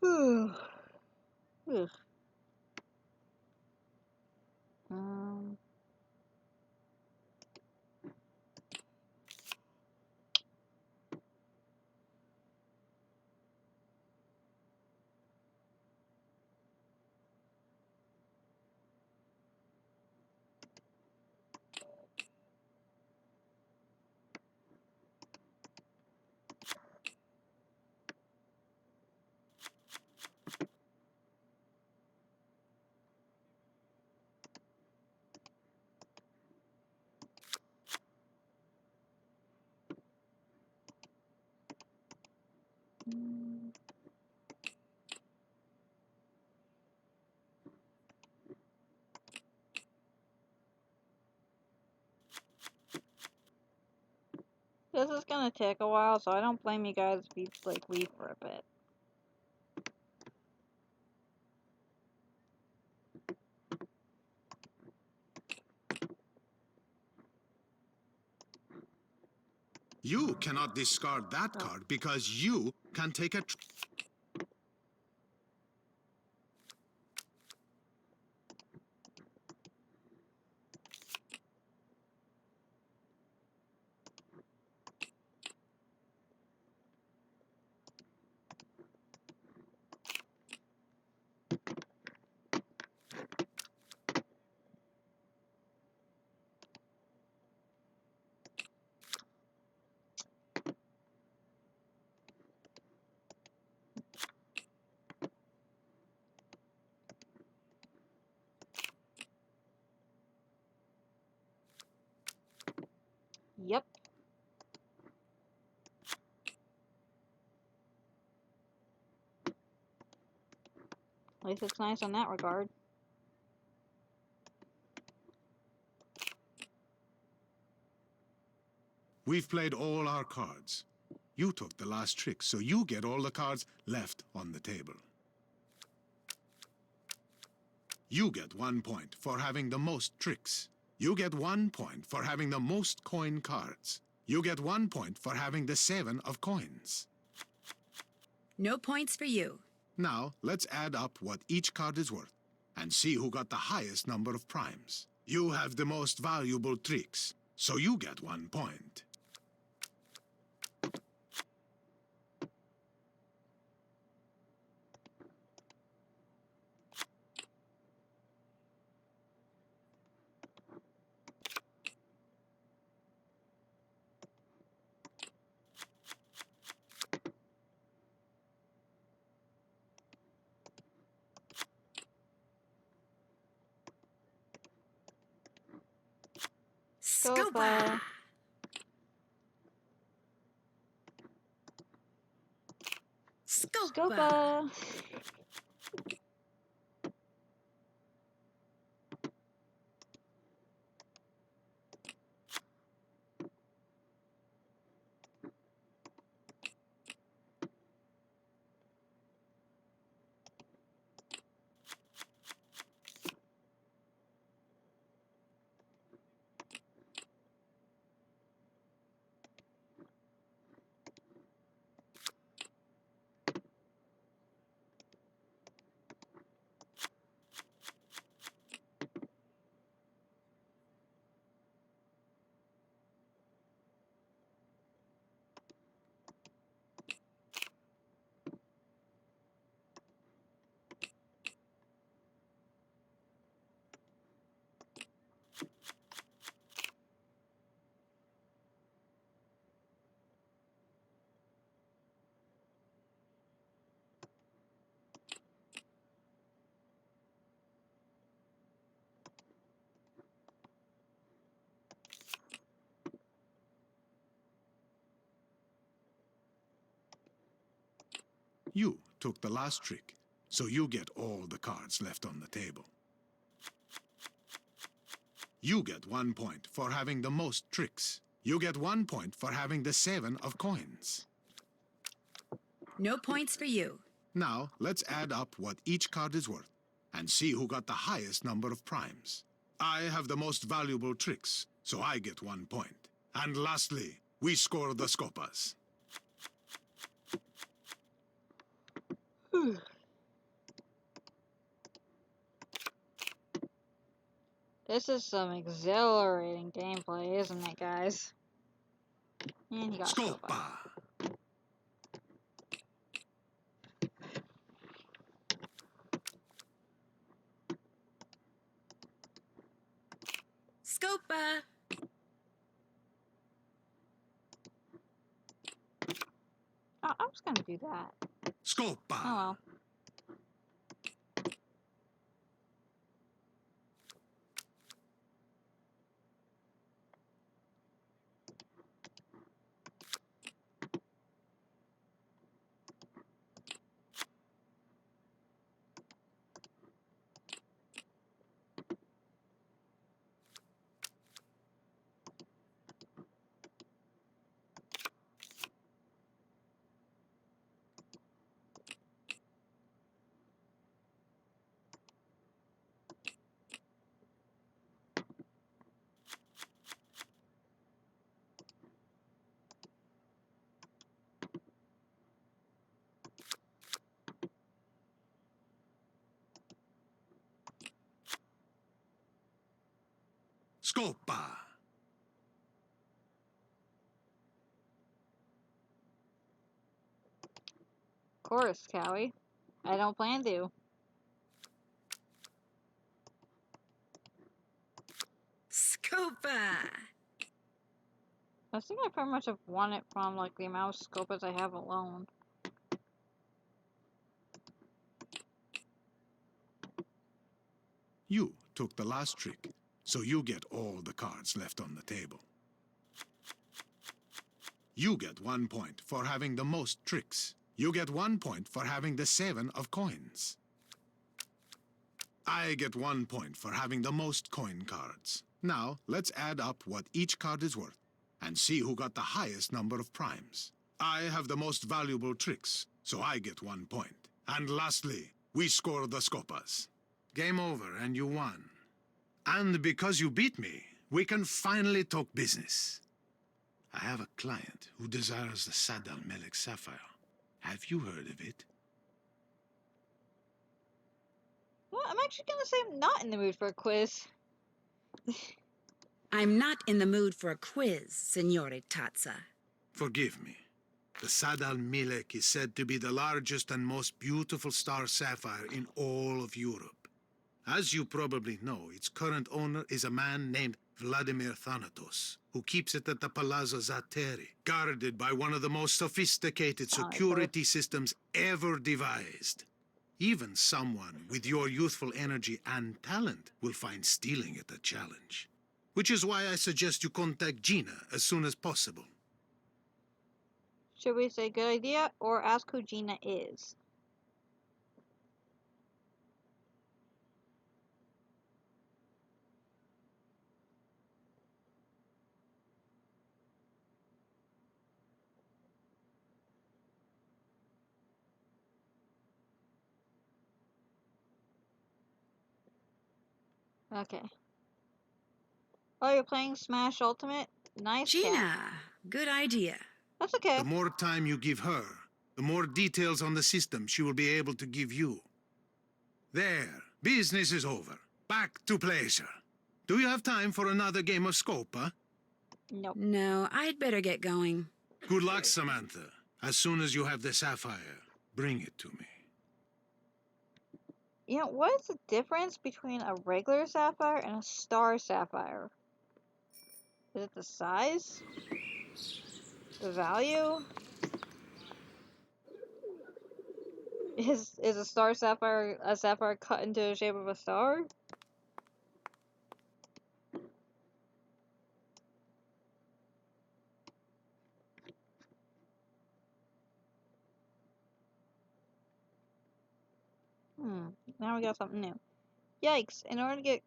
S1: Ugh. This is gonna take a while, so I don't blame you guys if you like leave for a bit.
S14: You cannot discard that card because you can take a...
S1: Yep. At least it's nice in that regard.
S14: We've played all our cards. You took the last trick, so you get all the cards left on the table. You get 1 point for having the most tricks. You get 1 point for having the most coin cards. You get 1 point for having the 7 of coins.
S2: No points for you.
S14: Now, let's add up what each card is worth and see who got the highest number of primes. You have the most valuable tricks, so you get 1 point.
S2: Scopa!
S1: Scopa!
S14: You took the last trick, so you get all the cards left on the table. You get 1 point for having the most tricks. You get 1 point for having the 7 of coins.
S2: No points for you.
S14: Now, let's add up what each card is worth and see who got the highest number of primes. I have the most valuable tricks, so I get 1 point. And lastly, we score the Scopas.
S1: This is some exhilarating gameplay, isn't it, guys? And you got Scopa.
S2: Scopa!
S1: Oh, I was gonna do that.
S14: Scopa!
S1: Oh well.
S14: Scopa!
S1: Of course, Cowie. I don't plan to.
S2: Scopa!
S1: I think I pretty much have won it from like the amount of Scopas I have alone.
S14: You took the last trick, so you get all the cards left on the table. You get 1 point for having the most tricks. You get 1 point for having the 7 of coins. I get 1 point for having the most coin cards. Now, let's add up what each card is worth and see who got the highest number of primes. I have the most valuable tricks, so I get 1 point. And lastly, we score the Scopas. Game over, and you won. And because you beat me, we can finally talk business. I have a client who desires the Sad al-Melek sapphire. Have you heard of it?
S1: Well, I'm actually gonna say I'm not in the mood for a quiz.
S2: I'm not in the mood for a quiz, Signore Tazza.
S14: Forgive me. The Sad al-Milek is said to be the largest and most beautiful star sapphire in all of Europe. As you probably know, its current owner is a man named Vladimir Thanatos, who keeps it at the Palazzo Zateri, guarded by one of the most sophisticated security systems ever devised. Even someone with your youthful energy and talent will find stealing it a challenge. Which is why I suggest you contact Gina as soon as possible.
S1: Should we say good idea or ask who Gina is? Okay. Oh, you're playing Smash Ultimate? Nice,
S2: Gina,
S1: cat.
S2: good idea.
S1: That's okay.
S14: The more time you give her, the more details on the system she will be able to give you. There, business is over. Back to pleasure. Do you have time for another game of Scope, huh?
S1: Nope.
S2: No, I'd better get going.
S14: Good luck, Samantha. As soon as you have the sapphire, bring it to me.
S1: You know, what is the difference between a regular sapphire and a star sapphire? Is it the size? The value? Is a star sapphire a sapphire cut into the shape of a star? Now we got something new. Yikes! In order to get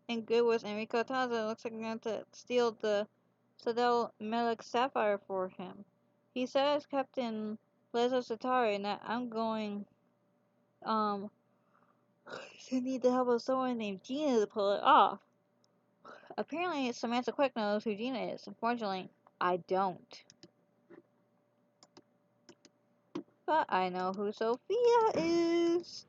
S1: in good with Enrico Tazza, it looks like I'm going to have to steal the Sad al-Milek sapphire for him. He said it's kept in Palazzo Zatari and that I'm going to need the help of someone named Gina to pull it off. Apparently Samantha Quick knows who Gina is. Unfortunately, I don't. But I know who Sophia is.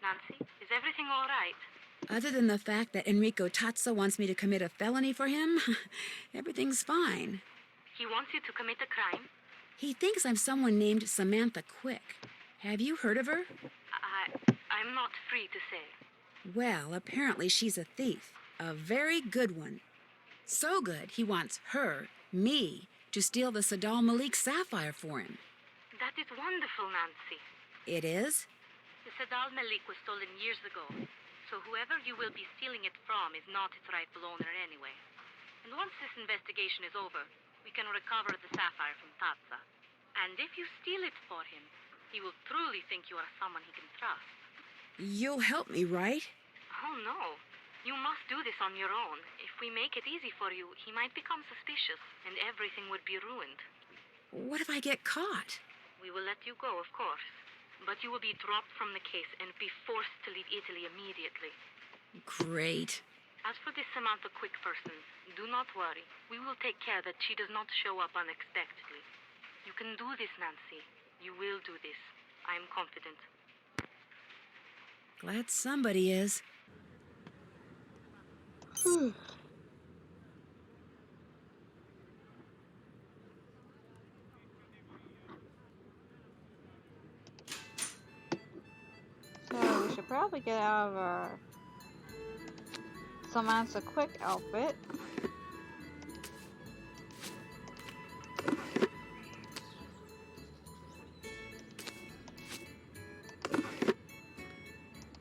S3: Nancy, is everything all right?
S2: Other than the fact that Enrico Tazza wants me to commit a felony for him, everything's fine.
S3: He wants you to commit a crime?
S2: He thinks I'm someone named Samantha Quick. Have you heard of her?
S3: I'm not free to say.
S2: Well, apparently she's a thief. A very good one. So good, he wants her, me, to steal the Sad al-Milek sapphire for him.
S3: That is wonderful, Nancy.
S2: It is?
S3: The Sad al-Milek was stolen years ago, so whoever you will be stealing it from is not its rightful owner anyway. And once this investigation is over, we can recover the sapphire from Tazza. And if you steal it for him, he will truly think you are someone he can trust.
S2: You'll help me, right?
S3: Oh, no. You must do this on your own. If we make it easy for you, he might become suspicious, and everything would be ruined.
S2: What if I get caught?
S3: We will let you go, of course. But you will be dropped from the case and be forced to leave Italy immediately.
S2: Great.
S3: As for this Samantha Quick person, do not worry. We will take care that she does not show up unexpectedly. You can do this, Nancy. You will do this. I am confident.
S2: Glad somebody is.
S1: So we should probably get out of our Samantha Quick outfit.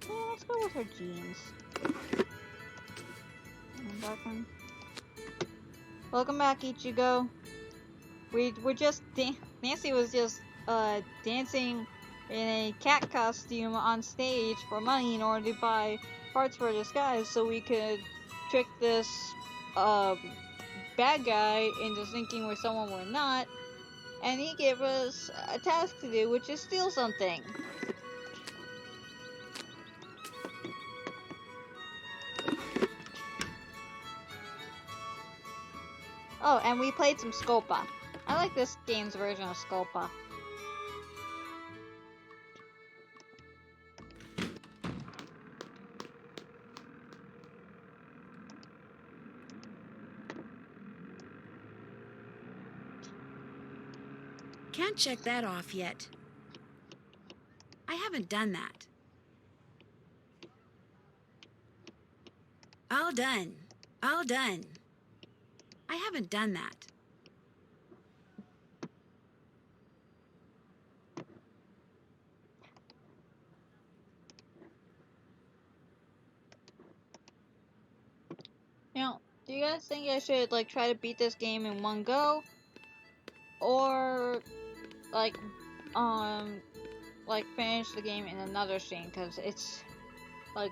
S1: Yeah, let's go with her jeans. Welcome back, Ichigo. We're just Nancy was just dancing in a cat costume on stage for money in order to buy parts for a disguise so we could trick this bad guy into thinking we're someone we're not and he gave us a task to do, which is steal something. Oh, and we played some Scopa. I like this game's version of Scopa.
S2: Can't check that off yet. I haven't done that. All done. All done. I haven't done that.
S1: You know, do you guys think I should like try to beat this game in one go? Or like finish the game in another stream, because it's like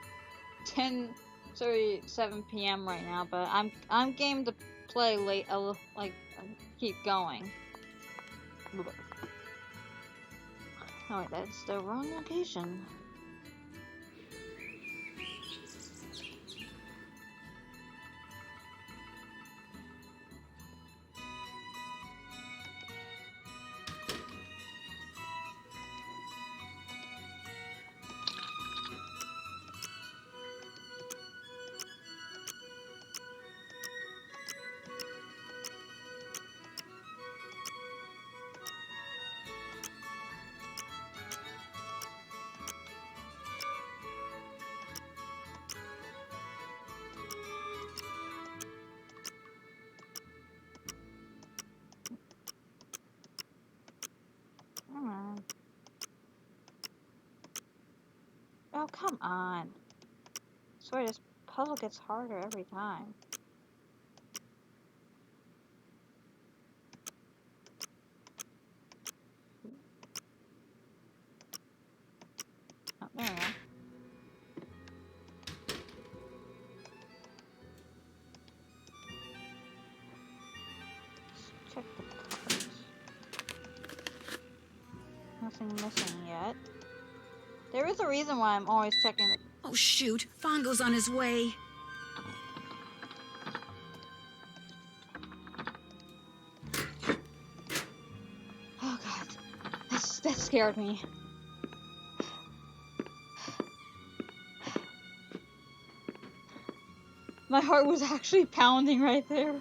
S1: 10:37 p.m. right now, but I'm game to play late, keep going. Oh wait, that's the wrong location. Oh, come on. I swear this puzzle gets harder every time. Oh, there we go. Let's check the cards. Nothing missing yet. There is a reason why I'm always checking the...
S2: Oh, shoot. Fongo's on his way.
S1: Oh, God. That scared me. My heart was actually pounding right there.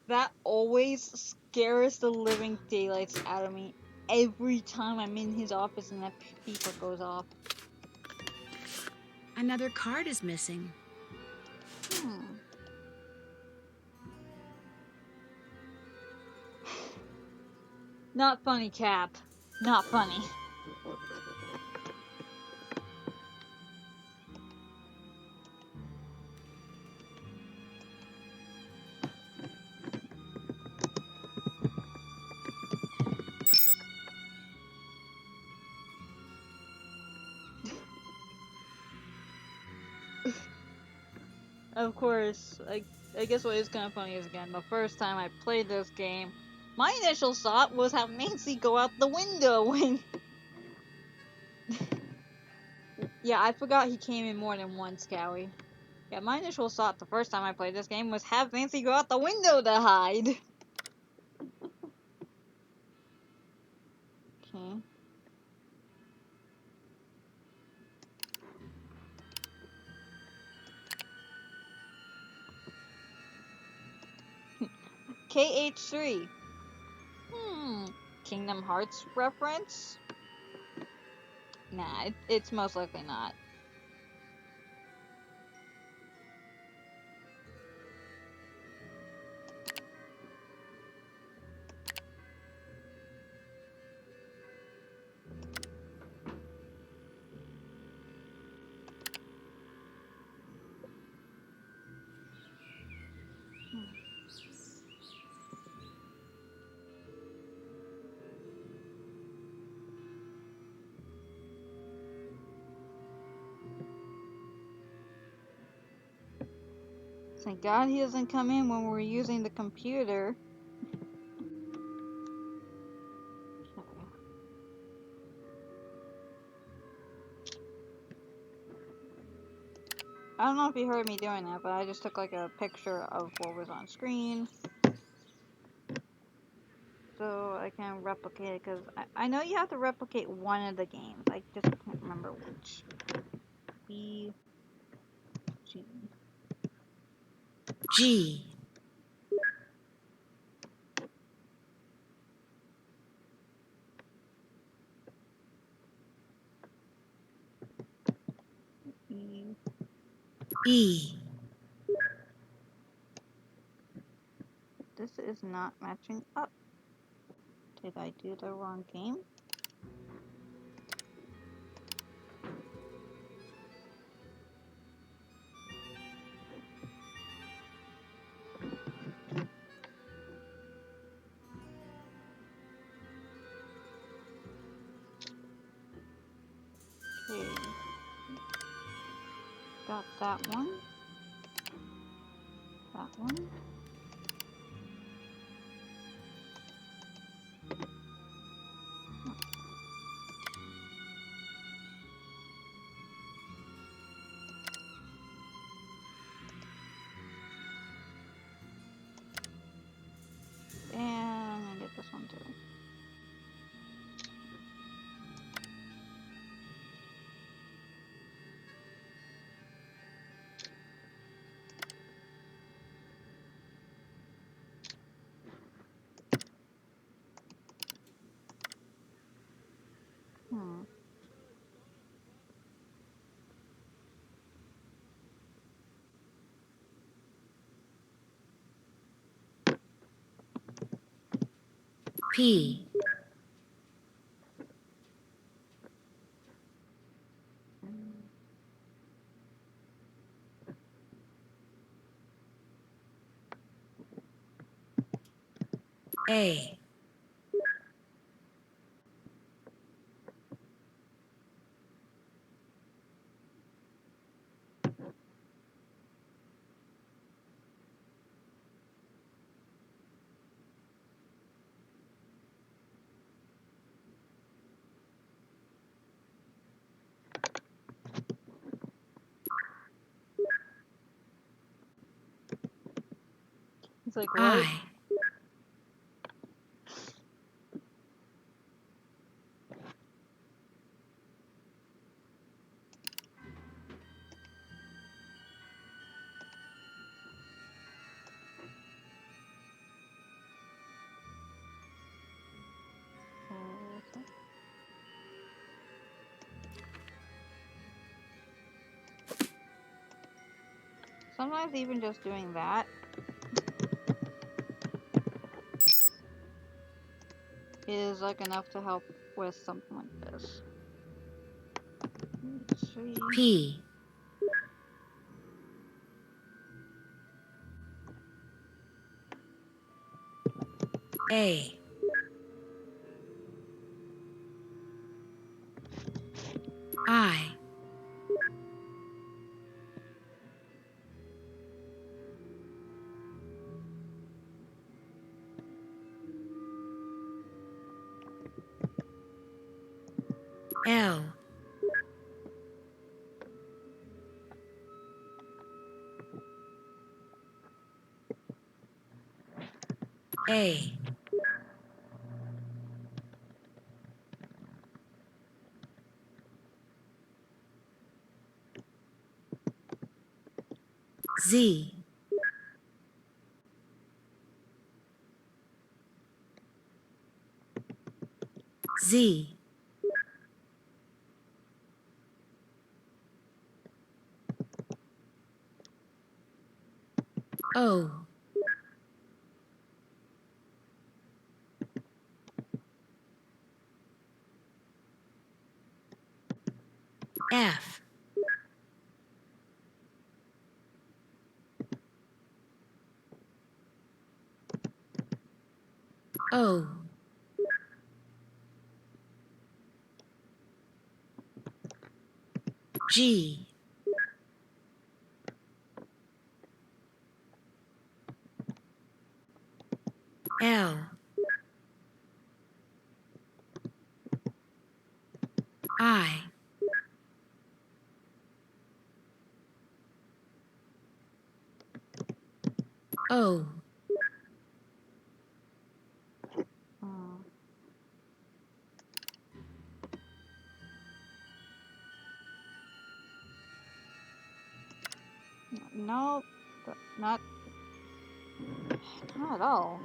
S1: That always scares the living daylights out of me every time I'm in his office and that beeper goes off.
S2: Another card is missing.
S1: Not funny, Cap. Not funny. Of course, I guess what is kind of funny is, again, the first time I played this game, my initial thought was have Nancy go out the window when... Yeah, I forgot he came in more than once, Cowie. Yeah, my initial thought the first time I played this game was have Nancy go out the window to hide. Okay. KH3. Kingdom Hearts reference? Nah, it's most likely not. Thank God he doesn't come in when we're using the computer. I don't know if you heard me doing that, but I just took like a picture of what was on screen. So I can replicate it, because I know you have to replicate one of the games. I just can't remember which. B. G.
S2: G.
S1: E.
S2: E.
S1: This is not matching up. Did I do the wrong game? Okay. Got that one. That one. And I'm gonna get this one too. Hmm.
S2: P. A.
S1: It's like, what?
S2: I.
S1: Sometimes even just doing that is like enough to help with something like this. Let's see.
S2: P. A. I. L. A. Z. Z. O. F. O. G. L I O
S1: No, not at all.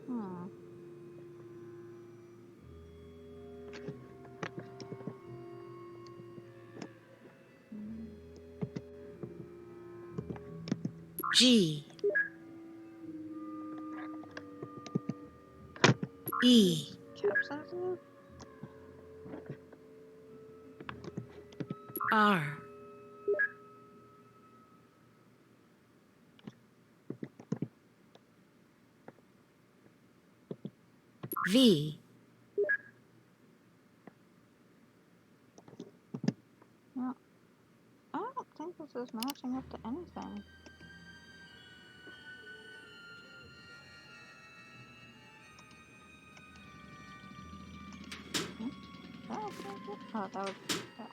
S1: Hmm.
S2: G E
S1: Capsensitive?
S2: R V
S1: No, I don't think this is matching up to anything. Hmm? Oh, that was. Yeah.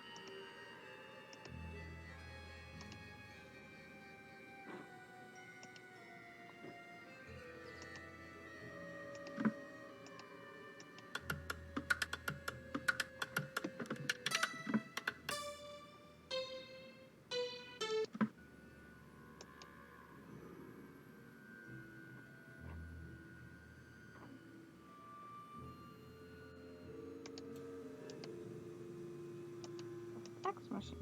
S1: X machine.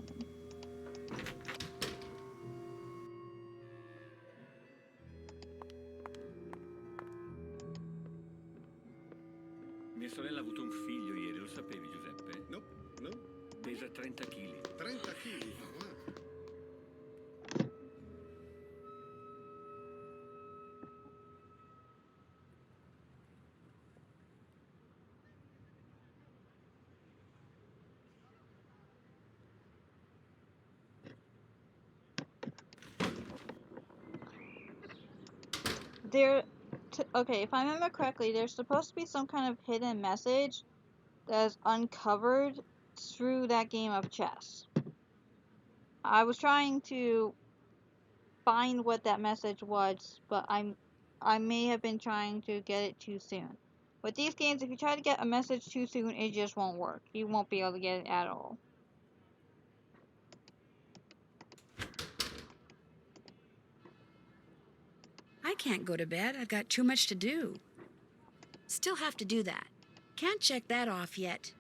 S12: Mia sorella ha avuto un figlio ieri, lo sapevi, Giuseppe?
S11: No, no.
S12: Pesa 30 kg.
S11: 30 kg.
S1: Okay, if I remember correctly, there's supposed to be some kind of hidden message that is uncovered through that game of chess. I was trying to find what that message was, but I may have been trying to get it too soon. With these games, if you try to get a message too soon, it just won't work. You won't be able to get it at all.
S2: I can't go to bed. I've got too much to do. Still have to do that. Can't check that off yet.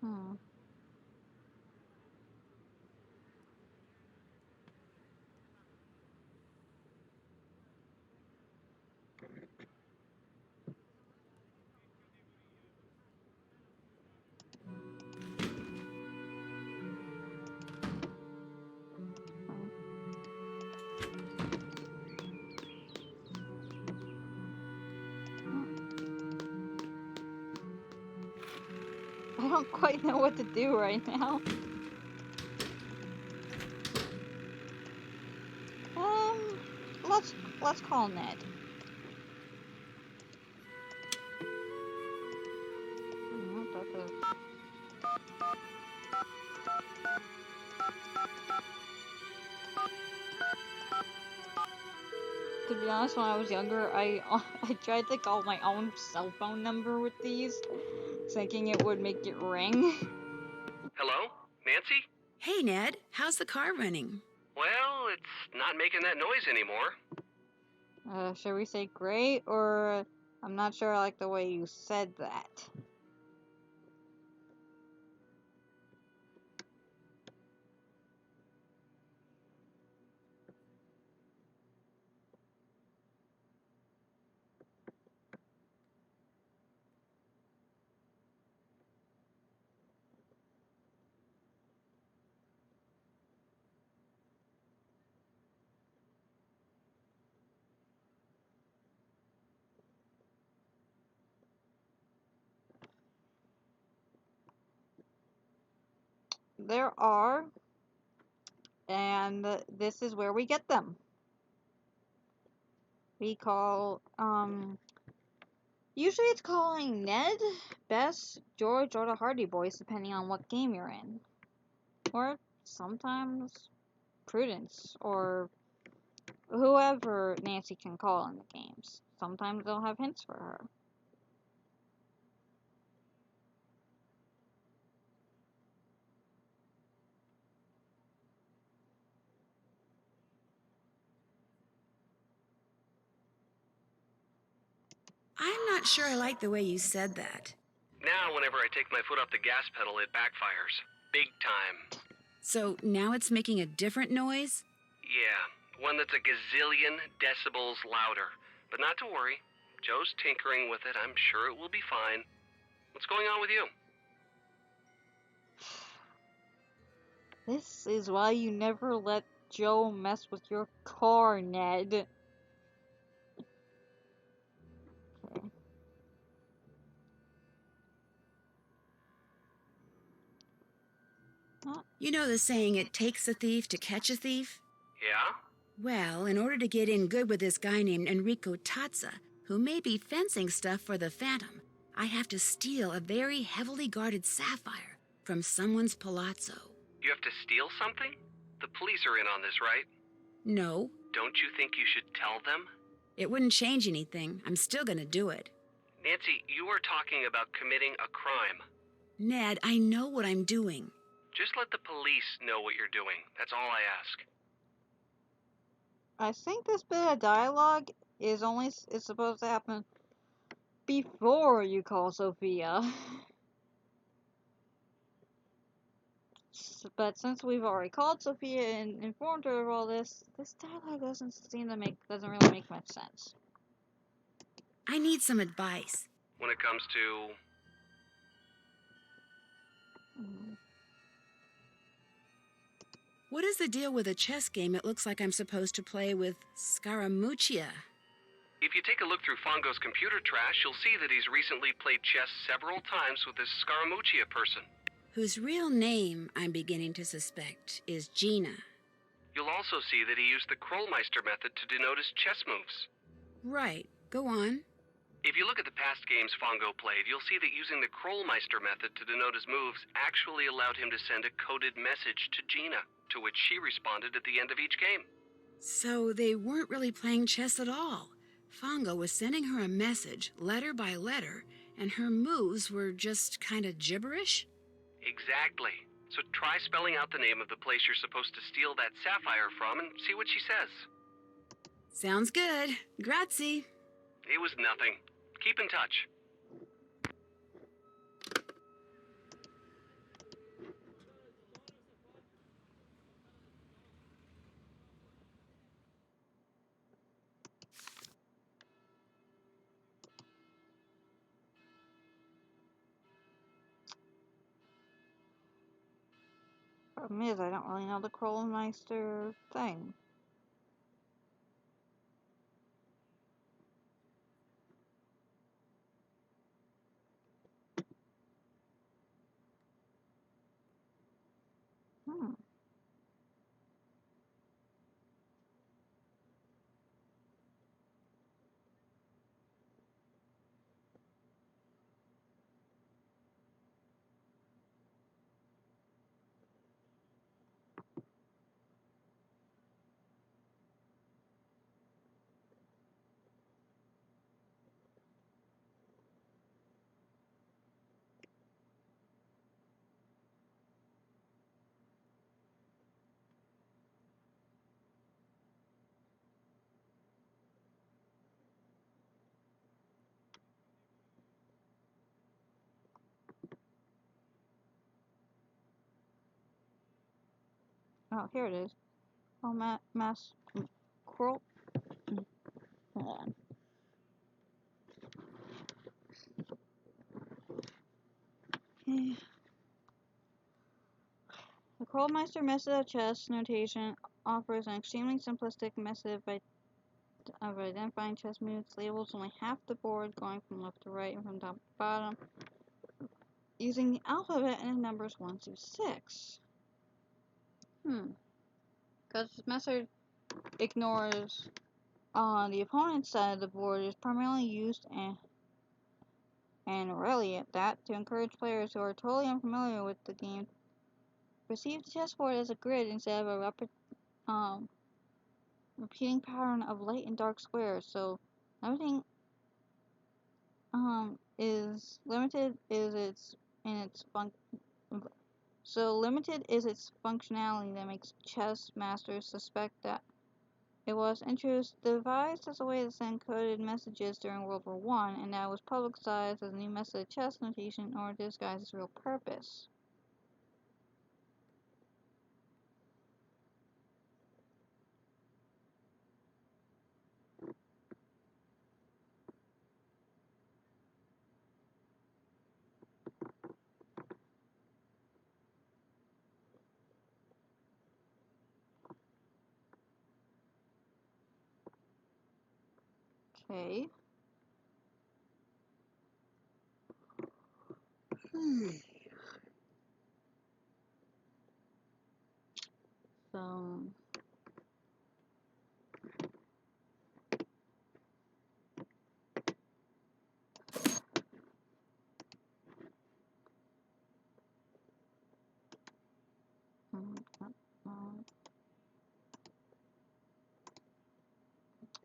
S1: Hmm. I don't quite know what to do right now. Let's call Ned. To be honest, when I was younger, I I tried to call my own cell phone number with these, thinking it would make it ring.
S7: Hello? Nancy?
S2: Hey, Ned, how's the car running?
S7: Well, it's not making that noise anymore.
S1: Should we say great, or I'm not sure I like the way you said that. There are, and this is where we get them. We call, usually it's calling Ned, Bess, George, or the Hardy Boys, depending on what game you're in. Or sometimes Prudence, or whoever Nancy can call in the games. Sometimes they'll have hints for her.
S2: I'm not sure I like the way you said that.
S7: Now, whenever I take my foot off the gas pedal, it backfires. Big time.
S2: So now it's making a different noise?
S7: Yeah, one that's a gazillion decibels louder. But not to worry. Joe's tinkering with it. I'm sure it will be fine. What's going on with you?
S1: This is why you never let Joe mess with your car, Ned. Okay.
S2: You know the saying, it takes a thief to catch a thief?
S7: Yeah?
S2: Well, in order to get in good with this guy named Enrico Tazza, who may be fencing stuff for the Phantom, I have to steal a very heavily guarded sapphire from someone's palazzo.
S7: You have to steal something? The police are in on this, right?
S2: No,
S7: Don't you think you should tell them?
S2: it wouldn't change anything. I'm still gonna do it.
S7: Nancy, you are talking about committing a crime.
S2: Ned, I know what I'm doing.
S7: Just let the police know what you're doing. That's all I ask.
S1: I think this bit of dialogue is supposed to happen before you call Sophia. But since we've already called Sophia and informed her of all this, this dialogue doesn't really make much sense.
S2: I need some advice.
S7: When it comes to...
S2: What is the deal with a chess game it looks like I'm supposed to play with Scaramuccia?
S7: If you take a look through Fongo's computer trash, you'll see that he's recently played chess several times with this Scaramuccia person.
S2: Whose real name, I'm beginning to suspect, is Gina.
S7: You'll also see that he used the Krollmeister method to denote his chess moves.
S2: Right. Go on.
S7: If you look at the past games Fongo played, you'll see that using the Krollmeister method to denote his moves actually allowed him to send a coded message to Gina, to which she responded at the end of each game.
S2: So they weren't really playing chess at all. Fongo was sending her a message, letter by letter, and her moves were just kind of gibberish?
S7: Exactly. So try spelling out the name of the place you're supposed to steal that sapphire from and see what she says.
S2: Sounds good. Grazie.
S7: It was nothing. Keep in touch.
S1: Problem is, I don't really know the Krollmeister thing. Oh, here it is. Oh, mass scroll. Hold on. Okay. The Krollmeister method of chess notation offers an extremely simplistic method of identifying chess moves. Labels only half the board, going from left to right and from top to bottom, using the alphabet and the numbers 1 through 6. Because this method ignores the opponent's side of the board, is primarily used and rarely at that to encourage players who are totally unfamiliar with the game to perceive the chessboard as a grid instead of a repeating pattern of light and dark squares. So everything is limited is its functionality that makes chess masters suspect that it was devised as a way to send coded messages during World War I, and that it was publicized as a new method of chess notation in order to disguise its real purpose. Okay. So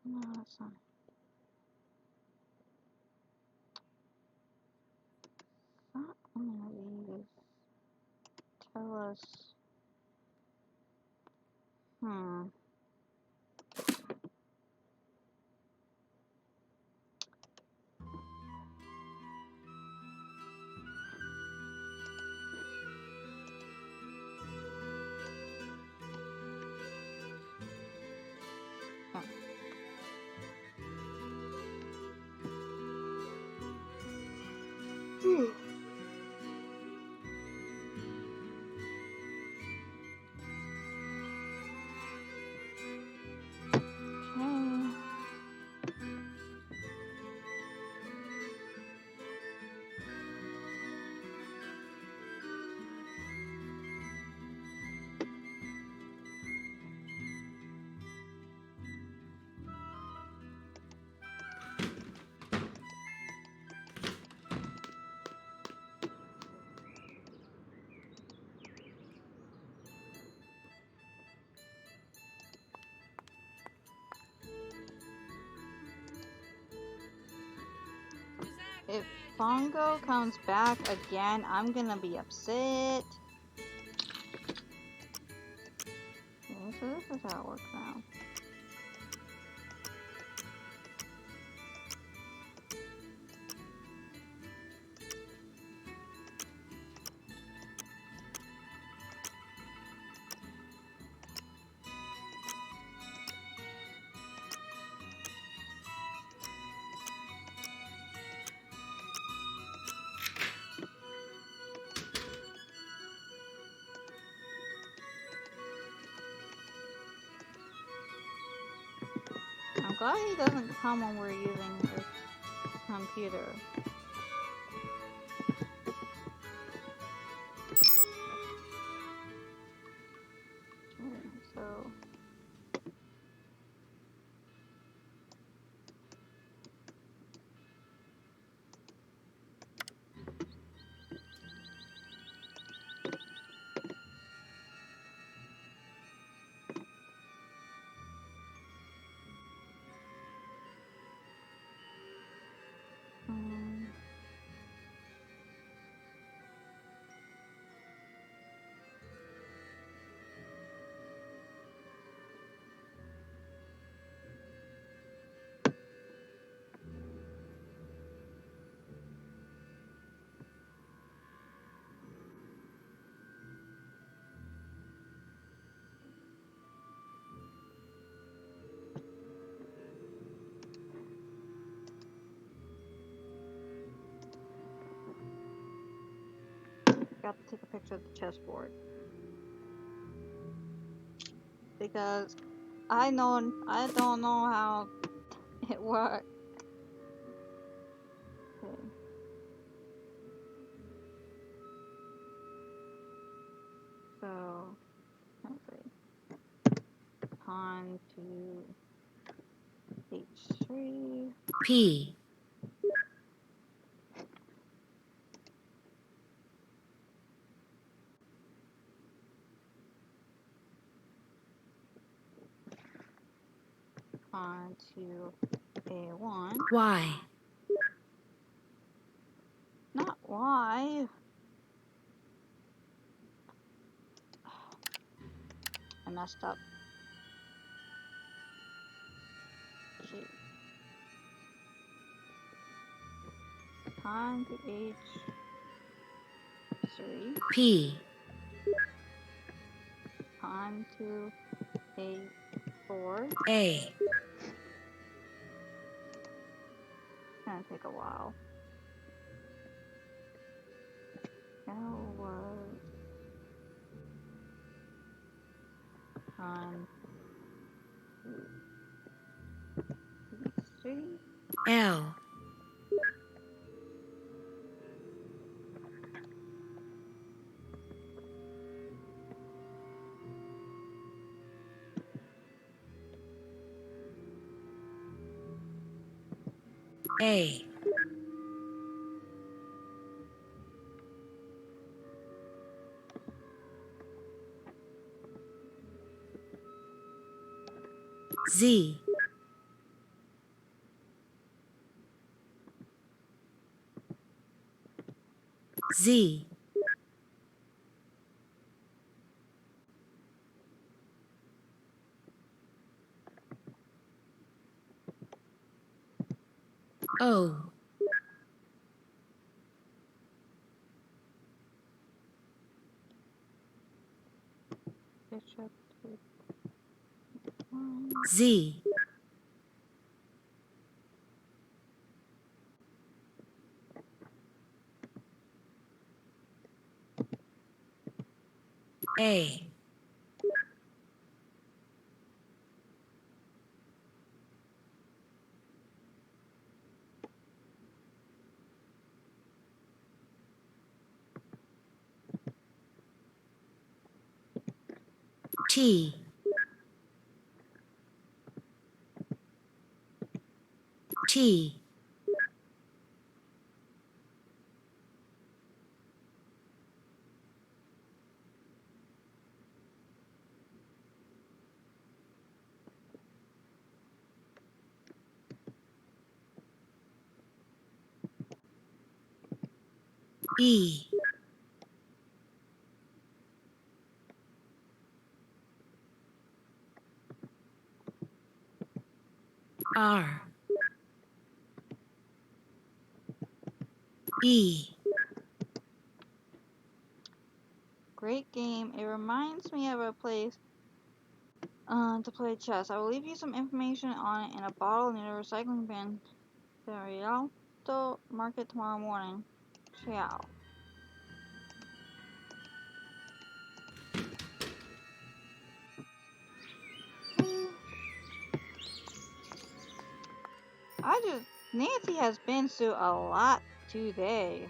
S1: no, that's not. Not only these tell us. If Fongo comes back again, I'm gonna be upset. Okay, so this is how it works now. I'm glad he doesn't come when we're using this computer. Okay, so forgot to take a picture of the chessboard. Because I don't know how it works. Okay. So, let's see. Pawn to h3.
S2: P.
S1: On to a1.
S2: Y.
S1: Not y. I messed up. Shoot. On to h3.
S2: P.
S1: On to a4.
S2: A.
S1: It's gonna take a while. L was on h3.
S2: L. A. Z. Z. O.
S1: Bishop to
S2: Z. A. T. T. E. R. E.
S1: Great game. It reminds me of a place to play chess. I will leave you some information on it in a bottle near the recycling bin. The Rialto Market tomorrow morning. Ciao. Nancy has been through a lot today.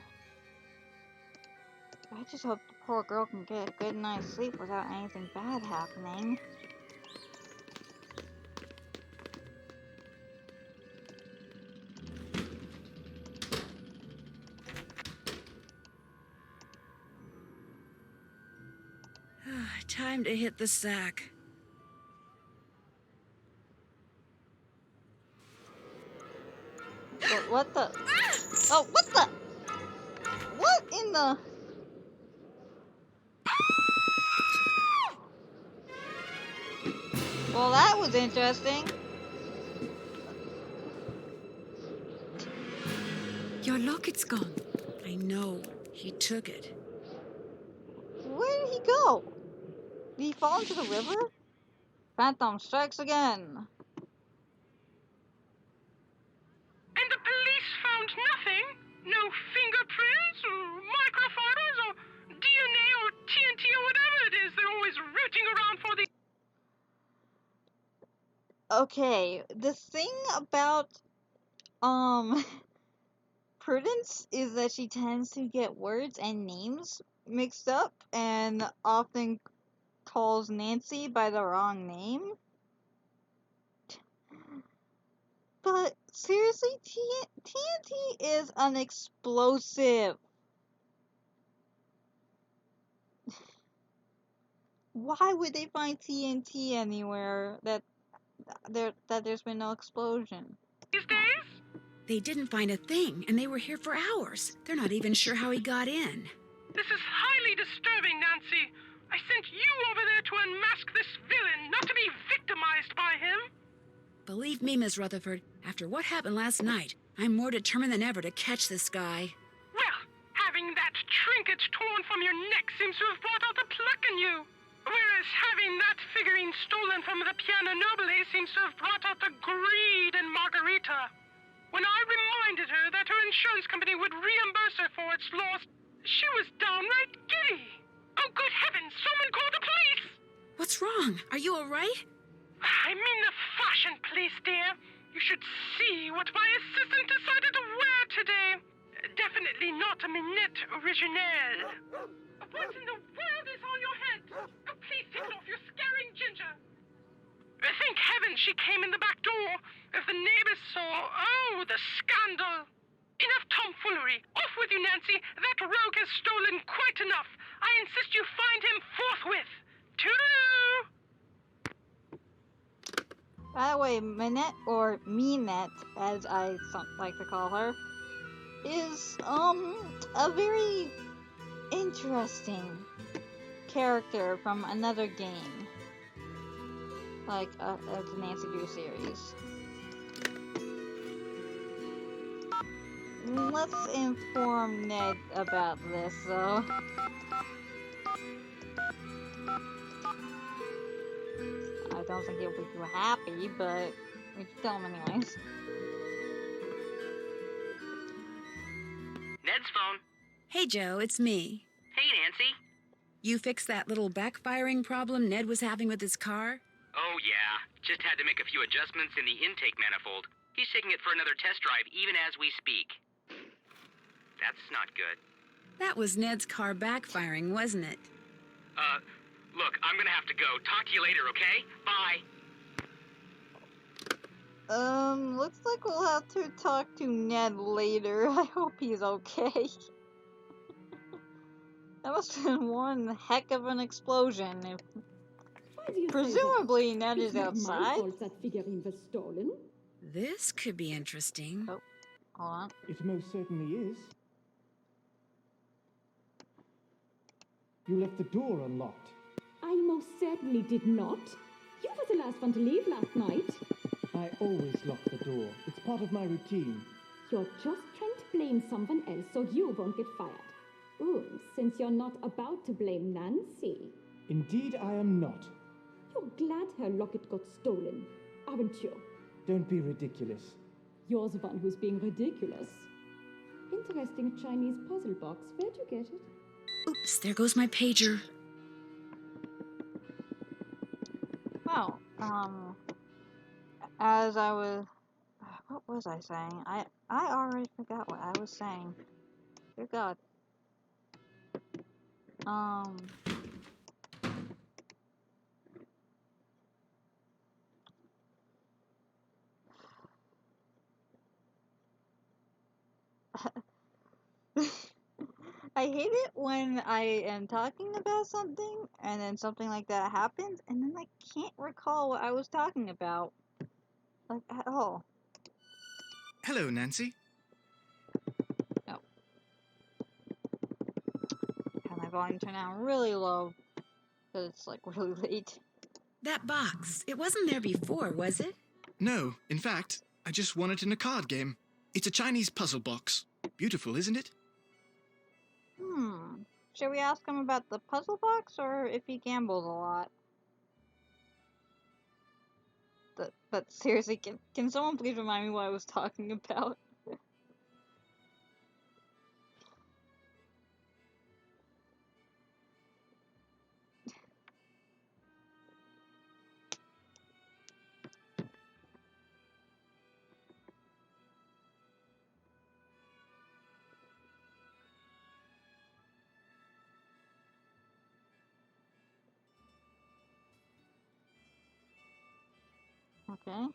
S1: I just hope the poor girl can get a good night's sleep without anything bad happening.
S2: Time to hit the sack.
S1: What the? Oh, what the? What in the? Well, that was interesting.
S8: Your locket's gone.
S2: I know. He took it.
S1: Where did he go? Did he fall into the river? Phantom strikes again.
S3: And the police found nothing? No fingerprints or microfibers or
S1: Okay, the thing about Prudence is that she tends to get words and names mixed up and often calls Nancy by the wrong name. But seriously, TNT is an explosive. Why would they find TNT anywhere that there's been no explosion?
S3: These days?
S2: They didn't find a thing, and they were here for hours. They're not even sure how he got in.
S3: This is highly disturbing, Nancy. I sent you over there to unmask this villain, not to be victimized by him.
S2: Believe me, Miss Rutherford, after what happened last night, I'm more determined than ever to catch this guy.
S3: Well, having that trinket torn from your neck seems to have brought out the pluck in you. Whereas having that figurine stolen from the Piano Nobile seems to have brought out the greed in Margarita. When I reminded her that her insurance company would reimburse her for its loss, she was downright giddy. Oh, good heavens, someone call the police!
S2: What's wrong? Are you all right?
S3: I mean the fashion police, dear. You should see what my assistant decided to wear today. Definitely not a minute originelle. What in the world is on your head? Oh, please take it off, you're scaring Ginger. Thank heaven she came in the back door. If the neighbors saw, oh, the scandal. Enough tomfoolery. Off with you, Nancy. That rogue has stolen quite enough. I insist you find him forthwith. Toodaloo!
S1: By the way, Minette, or Minette, as I like to call her, is, a very interesting character from another game. Like, of the Nancy Drew series. Let's inform Ned about this, though. I don't think he'll be too happy, but we should tell him anyways.
S15: Ned's phone.
S2: Hey, Joe, it's me.
S15: Hey, Nancy.
S2: You fixed that little backfiring problem Ned was having with his car?
S15: Oh, yeah. Just had to make a few adjustments in the intake manifold. He's taking it for another test drive even as we speak. That's not good.
S2: That was Ned's car backfiring, wasn't it?
S15: Look, I'm gonna have to go. Talk to you later, okay? Bye.
S1: Looks like we'll have to talk to Ned later. I hope he's okay. That must have been one heck of an explosion. Presumably Ned is outside.
S16: That figurine was stolen.
S2: This could be interesting.
S1: Oh, hold on.
S17: It most certainly is. You left the door unlocked.
S16: I most certainly did not. You were the last one to leave last night.
S17: I always lock the door. It's part of my routine.
S16: You're just trying to blame someone else so you won't get fired. Oh, since you're not about to blame Nancy.
S17: Indeed, I am not.
S16: You're glad her locket got stolen, aren't you?
S17: Don't be ridiculous.
S16: You're the one who's being ridiculous. Interesting Chinese puzzle box. Where'd you get it?
S2: Oops, there goes my pager.
S1: Well, as I was... What was I saying? I already forgot what I was saying. Dear God. I hate it when I am talking about something and then something like that happens and then I can't recall what I was talking about. Like, at all.
S4: Hello, Nancy.
S1: No. Have my volume turned down really low because it's like really late.
S2: That box, it wasn't there before, was it?
S4: No, in fact, I just won it in a card game. It's a Chinese puzzle box. Beautiful, isn't it?
S1: Should we ask him about the puzzle box or if he gambles a lot? But seriously, can someone please remind me what I was talking about? Okay.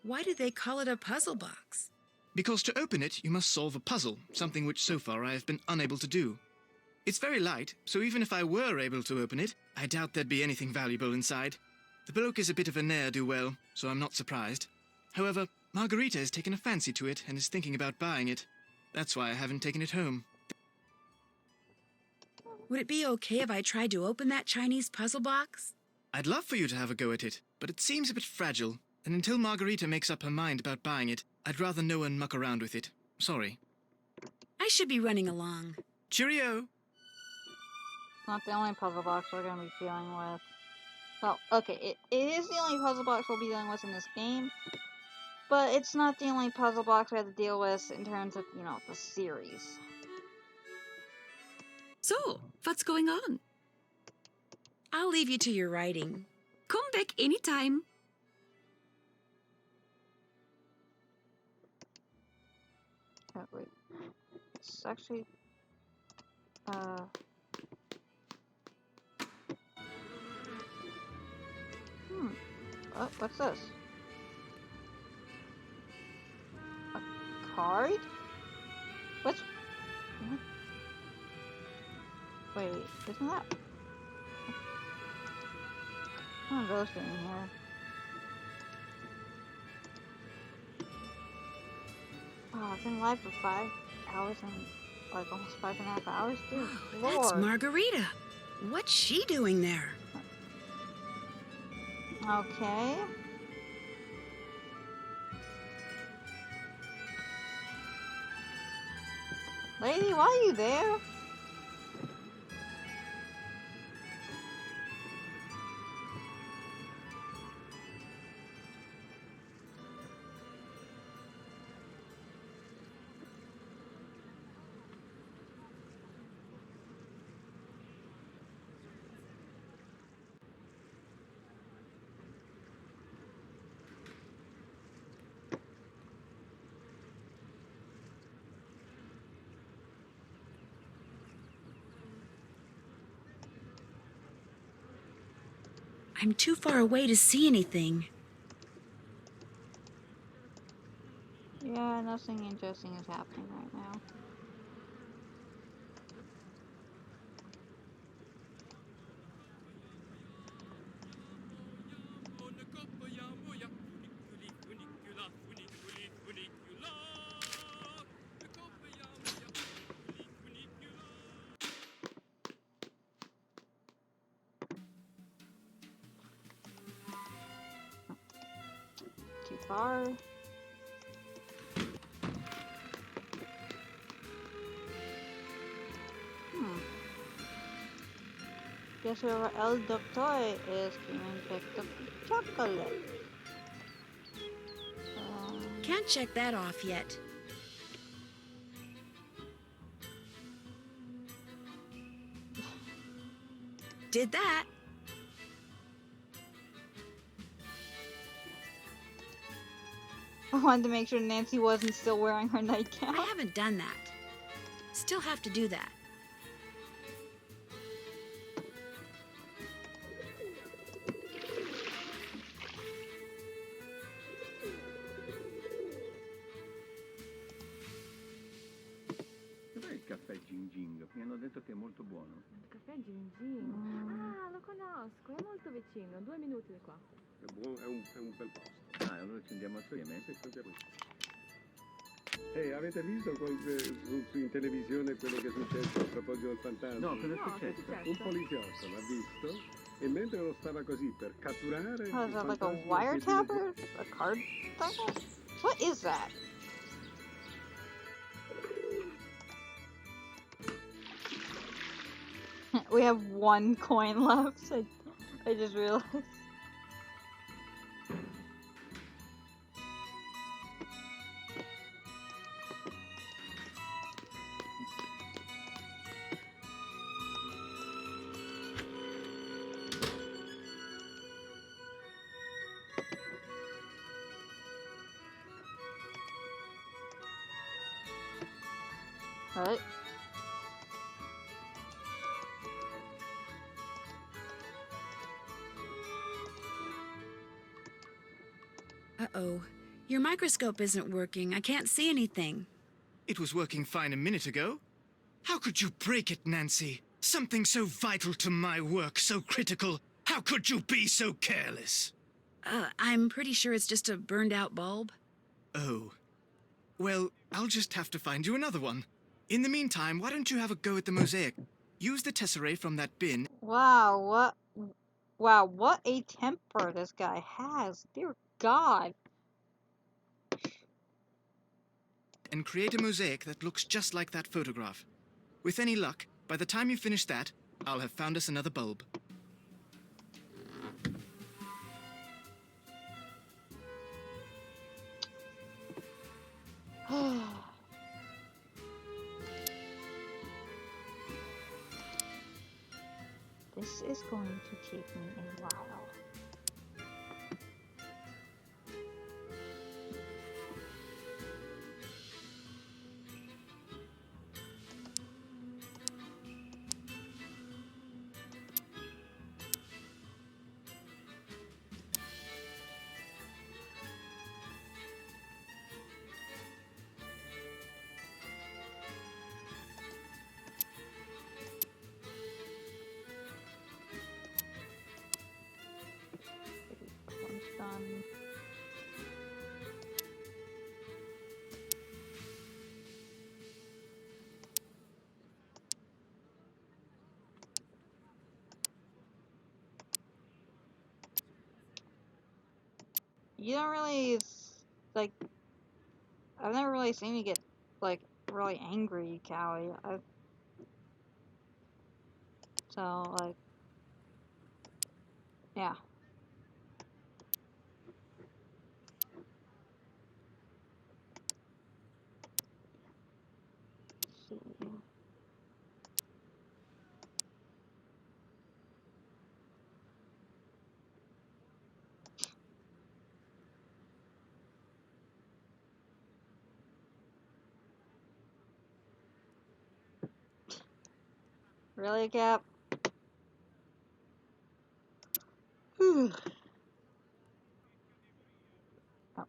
S2: Why do they call it a puzzle box?
S4: Because to open it, you must solve a puzzle, something which so far I have been unable to do. It's very light, so even if I were able to open it, I doubt there'd be anything valuable inside. The bloke is a bit of a ne'er-do-well, so I'm not surprised. However, Margarita has taken a fancy to it and is thinking about buying it. That's why I haven't taken it home.
S2: Would it be okay if I tried to open that Chinese puzzle box?
S4: I'd love for you to have a go at it, but it seems a bit fragile, and until Margarita makes up her mind about buying it, I'd rather no one muck around with it. Sorry.
S2: I should be running along.
S4: Cheerio!
S1: It's not the only puzzle box we're going to be dealing with. Well, okay, it is the only puzzle box we'll be dealing with in this game, but it's not the only puzzle box we have to deal with in terms of, you know, the series.
S8: So, what's going on?
S2: I'll leave you to your writing.
S8: Come back anytime.
S1: Oh, wait. It's actually... Oh, what's this? A card? What's... What? Wait, isn't that... One of those things here. Oh, I've been live for 5 hours and like almost 5.5 hours. Dude, Lord.
S2: That's Margarita. What's she doing there?
S1: Okay. Lady, why are you there?
S2: I'm too far away to see anything.
S1: Yeah, nothing interesting is happening right now. Too far. Guess whoever El Doctor is came and picked up the chocolate.
S2: Can't check that off yet. Did that.
S1: I wanted to make sure Nancy wasn't still wearing her nightgown.
S2: I haven't done that. Still have to do that.
S12: Dov'è il caffè Jing Jing? Mi hanno detto che è molto buono.
S10: Il caffè Jing Jing? Ah, lo conosco, è molto vicino, 2 minuti di qua.
S11: È buono, è un bel posto.
S12: Ah, allora ci andiamo assieme?
S11: Sì, andiamo. Avete visto in televisione quello che è successo a proposito del fantasma?
S12: No, cosa è successo?
S11: Un poliziotto l'ha visto e mentre lo stava così per catturare...
S1: Oh, is that like a wiretapper? A card thing? What is that? We have 1 coin left. I just realized. What?
S2: Uh-oh. Your microscope isn't working. I can't see anything.
S4: It was working fine a minute ago. How could you break it, Nancy? Something so vital to my work, so critical. How could you be so careless?
S2: I'm pretty sure it's just a burned-out bulb.
S4: Oh. Well, I'll just have to find you another one. In the meantime, why don't you have a go at the mosaic? Use the tesserae from that bin.
S1: Wow, what a temper this guy has. Dear God.
S4: And create a mosaic that looks just like that photograph. With any luck, by the time you finish that, I'll have found us another bulb.
S1: This is going to take me a while. Done. You don't really, like, I've never really seen you get, like, really angry, Callie. So, like, yeah. Let's see. Really, Cap? Whew. Oh.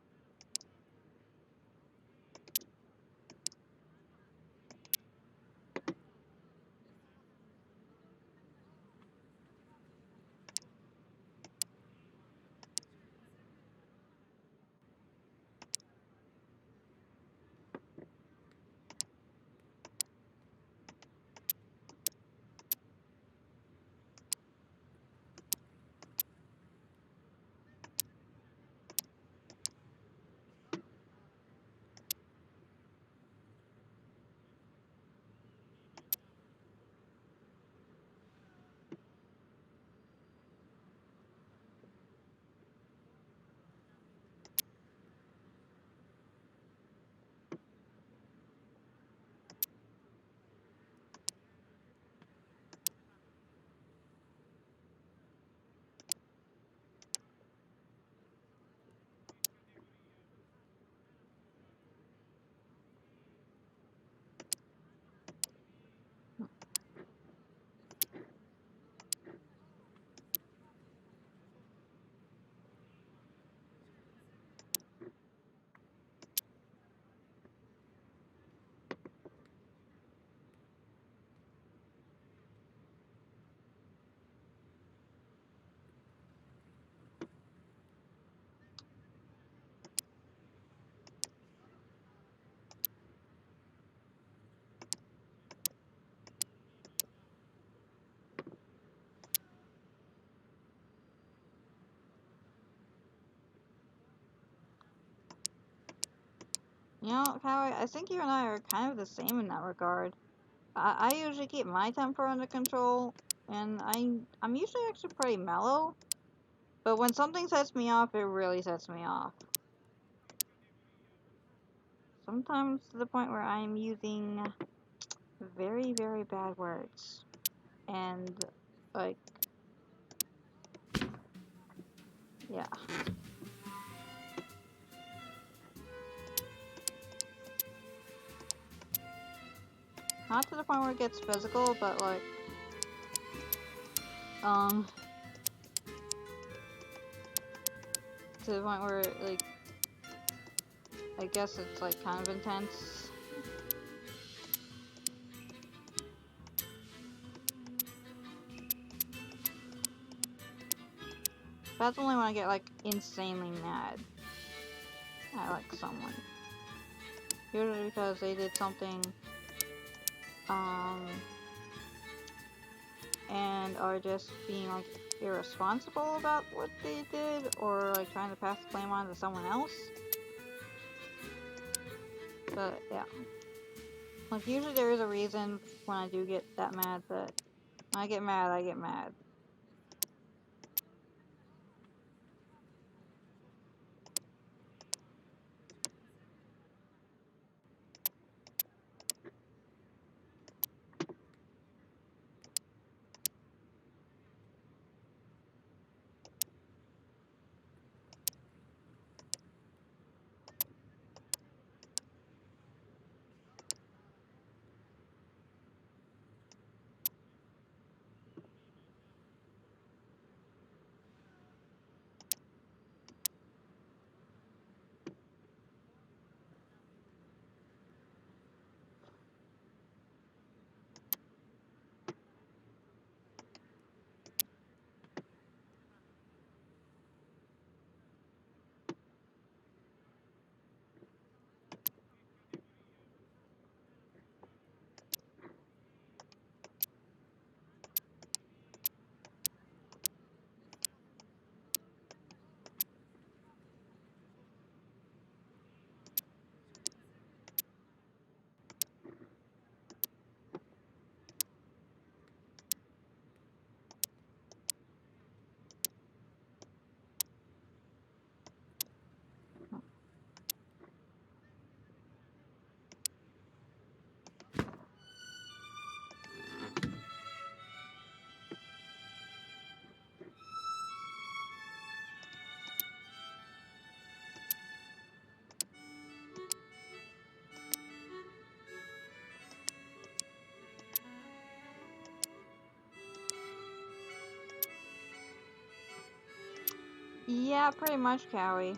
S1: You know, Callie, I think you and I are kind of the same in that regard. I usually keep my temper under control, and I'm usually actually pretty mellow. But when something sets me off, it really sets me off. Sometimes to the point where I'm using very, very bad words. And, like, yeah. Not to the point where it gets physical, but, like, to the point where, like, I guess it's like kind of intense. That's only when I get like insanely mad at like someone. Usually because they did something and are just being like irresponsible about what they did, or like trying to pass the blame on to someone else. But yeah, like usually there is a reason when I do get that mad, but when I get mad, I get mad. Yeah, pretty much, Cowie.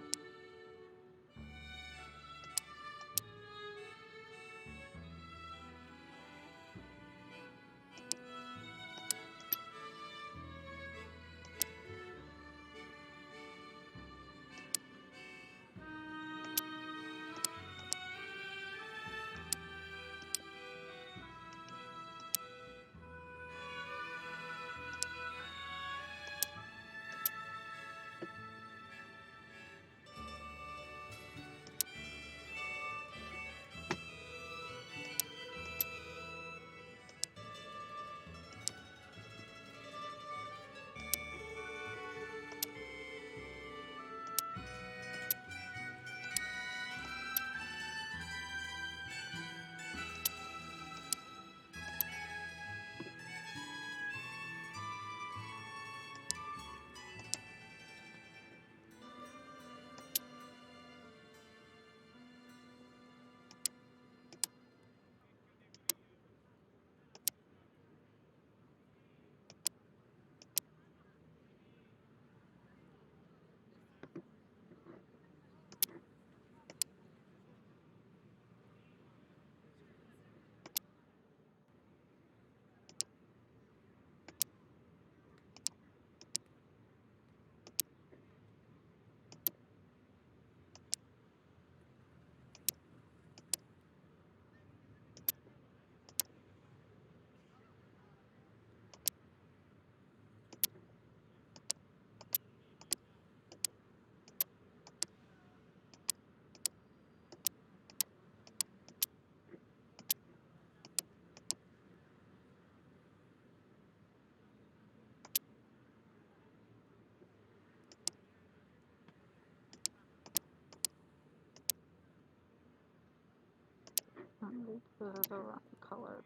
S1: This is the wrong color.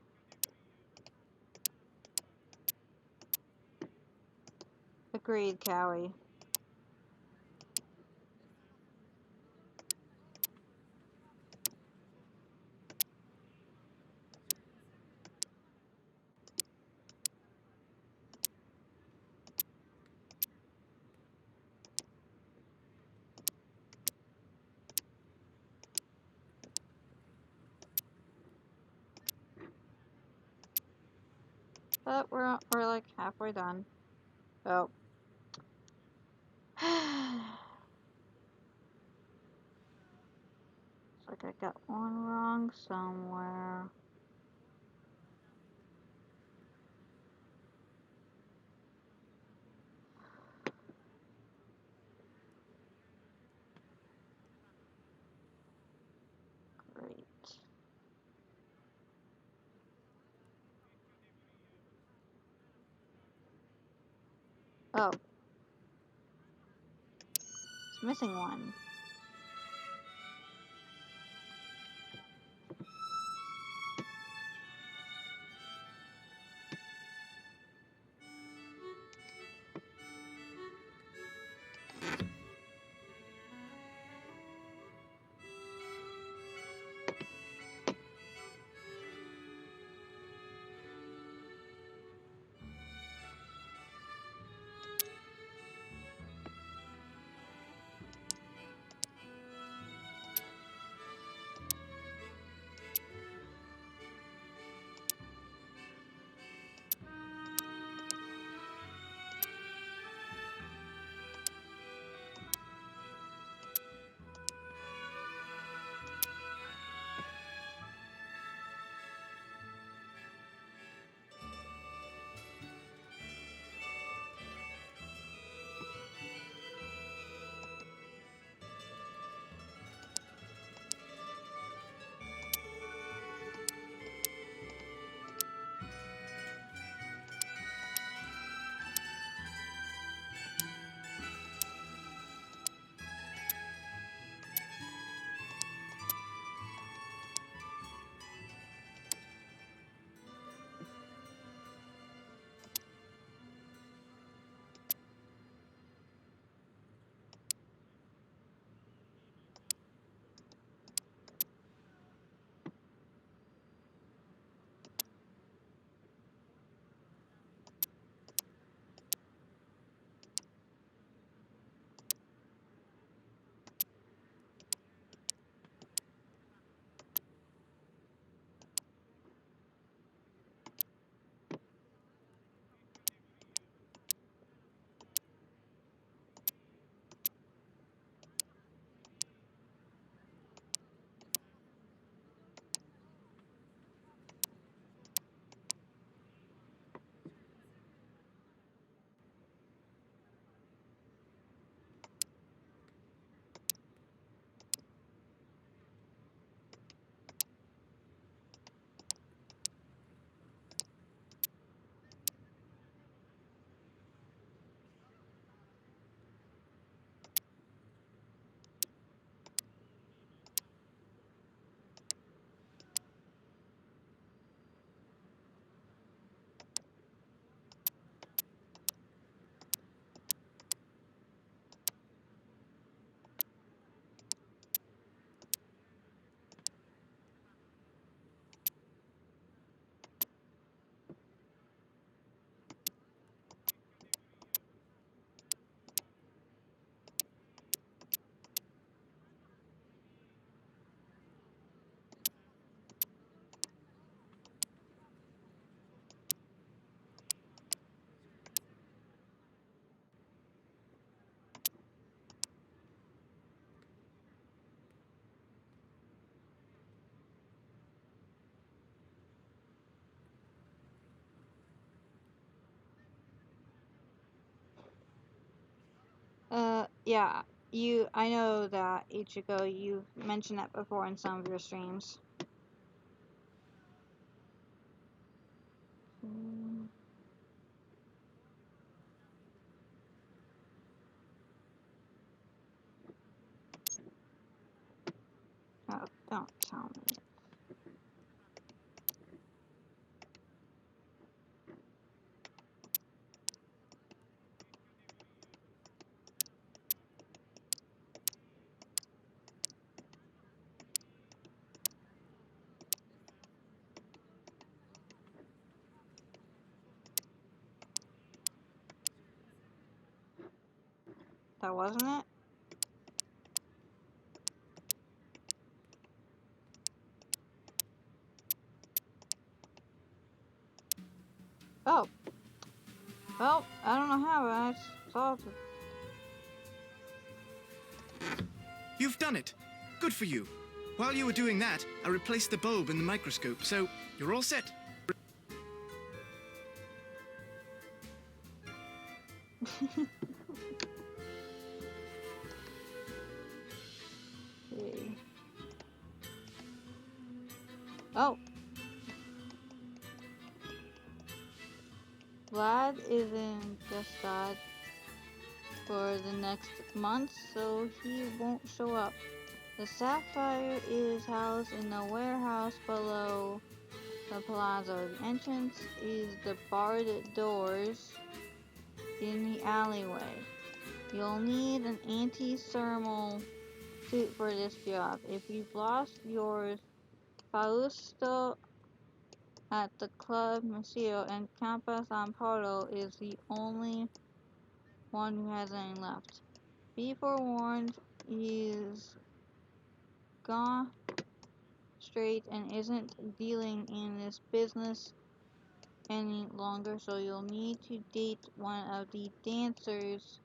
S1: Agreed, Cowie. But we're like halfway done. Oh. It's like I got one wrong somewhere. Great. Oh. It's missing one. Yeah, I know that, Ichigo, you've mentioned that before in some of your streams. Oh, don't tell me. That wasn't it? Oh. Well, I don't know how, but I solved it.
S4: You've done it. Good for you. While you were doing that, I replaced the bulb in the microscope, so you're all set.
S1: Okay. Oh. Vlad isn't just God for the next month, so he won't show up. The Sapphire is housed in the warehouse below the plaza. The entrance is the barred doors in the alleyway. You'll need an anti-thermal suit for this job. If you've lost yours, Fausto at the Club Museo and Campo San Polo is the only one who has any left. Be forewarned, he's gone straight and isn't dealing in this business any longer, so you'll need to date one of the dancers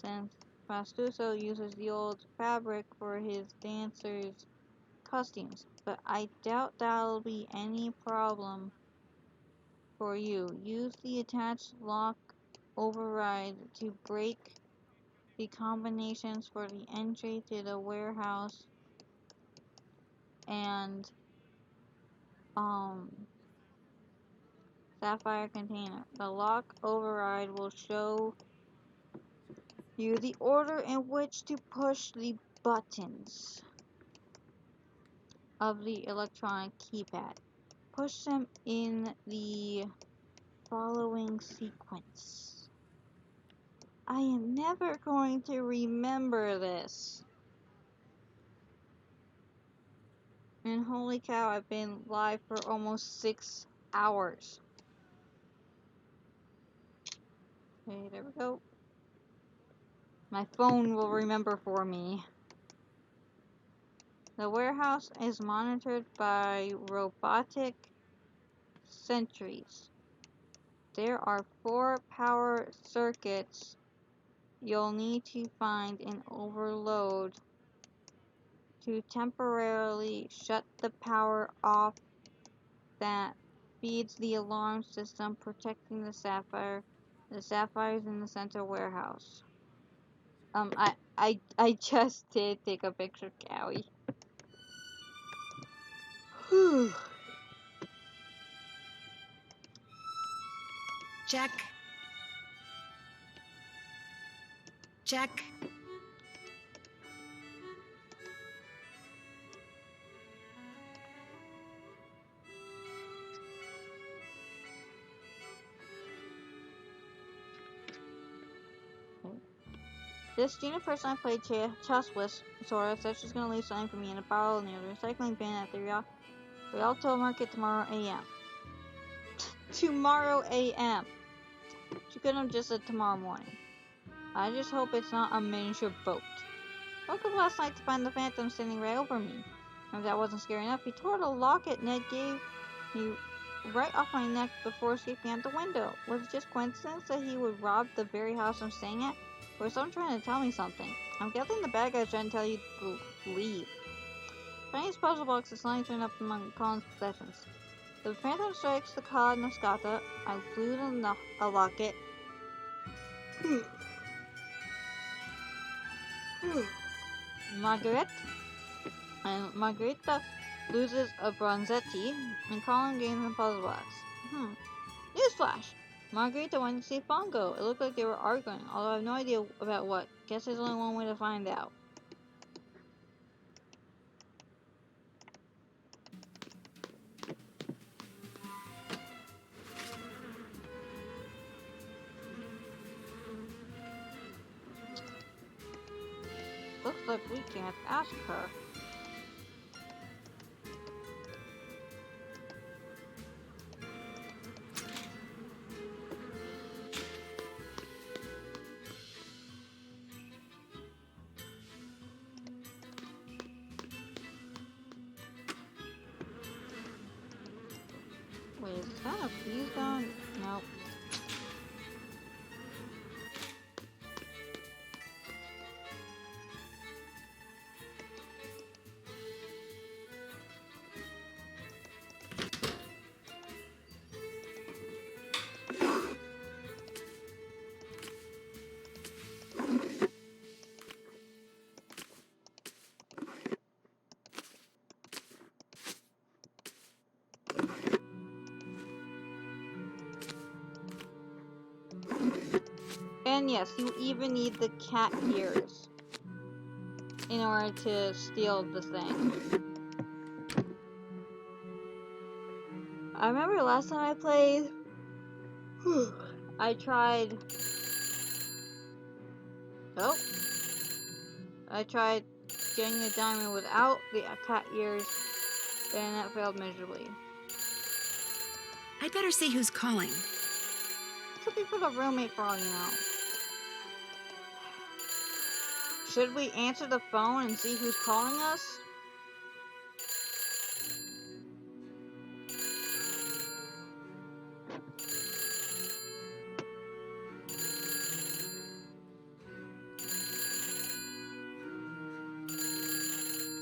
S1: since Pastuso uses the old fabric for his dancers' costumes. But I doubt that'll be any problem for you. Use the attached lock override to break the combinations for the entry to the warehouse and Sapphire container. The lock override will show you the order in which to push the buttons of the electronic keypad. Push them in the following sequence. I am never going to remember this. And holy cow, I've been live for almost 6 hours. Okay, there we go. My phone will remember for me. The warehouse is monitored by robotic sentries. There are 4 power circuits you'll need to find and overload to temporarily shut the power off that feeds the alarm system protecting the Sapphire. The Sapphire's in the center warehouse. I just did take a picture, Cowie. Whew.
S2: Check. Check.
S1: This student person I played chess with, Sora, said she's gonna leave something for me in a bottle near the recycling bin at the Rialto Market tomorrow a.m. Tomorrow a.m. She could have just said tomorrow morning. I just hope it's not a miniature boat. Woke up last night to find the Phantom standing right over me. If that wasn't scary enough, he tore the locket Ned gave me right off my neck before escaping out the window. Was it just coincidence that he would rob the very house I'm staying at? Or is someone trying to tell me something? I'm guessing the bad guy's trying to tell you to leave. Chinese puzzle box is suddenly turned up among Colin's possessions. The Phantom strikes the cod Nascata. I blew a locket. Margarita loses a Bronzetti, and Colin gains a puzzle box. Newsflash! Margarita went to see Fongo. It looked like they were arguing, although I have no idea about what. Guess there's only one way to find out. Looks like we can't ask her. Wait, is that a fuse gone? Nope. And yes, you even need the cat ears in order to steal the thing. I remember last time I played, I tried getting the diamond without the cat ears, and that failed miserably.
S2: I'd better see who's calling.
S1: Could be for the roommate for all you know. Should we answer the phone and see who's calling us?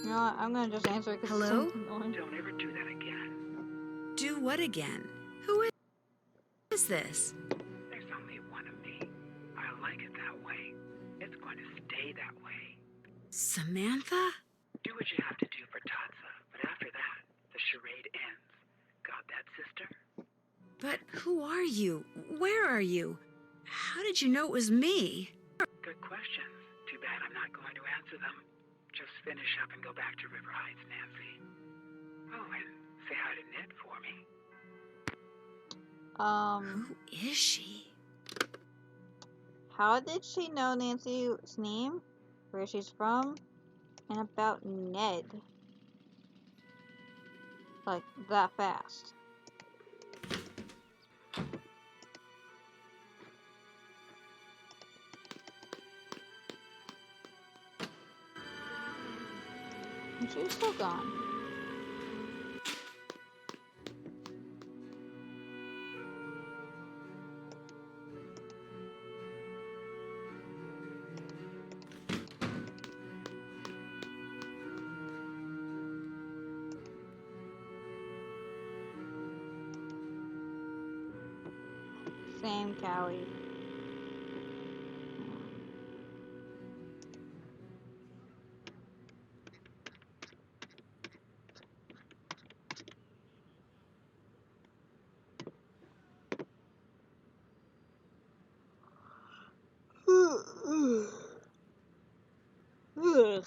S1: You know what? I'm gonna just answer it because
S2: Hello?
S1: it's so annoying.
S12: Don't ever do that again.
S2: Do what again? Who is this?
S12: There's only one of me. I like it that way. It's going to stay that way.
S2: Samantha?
S12: Do what you have to do for Tatsa, but after that, the charade ends. Got that, sister?
S2: But who are you? Where are you? How did you know it was me?
S12: Good questions. Too bad I'm not going to answer them. Just finish up and go back to River Heights, Nancy. Oh, and say hi to Ned for me.
S2: Who is she?
S1: How did she know Nancy's name, where she's from, and about Ned? Like, that fast. And she's still gone. Same Callie. Ugh. Ugh.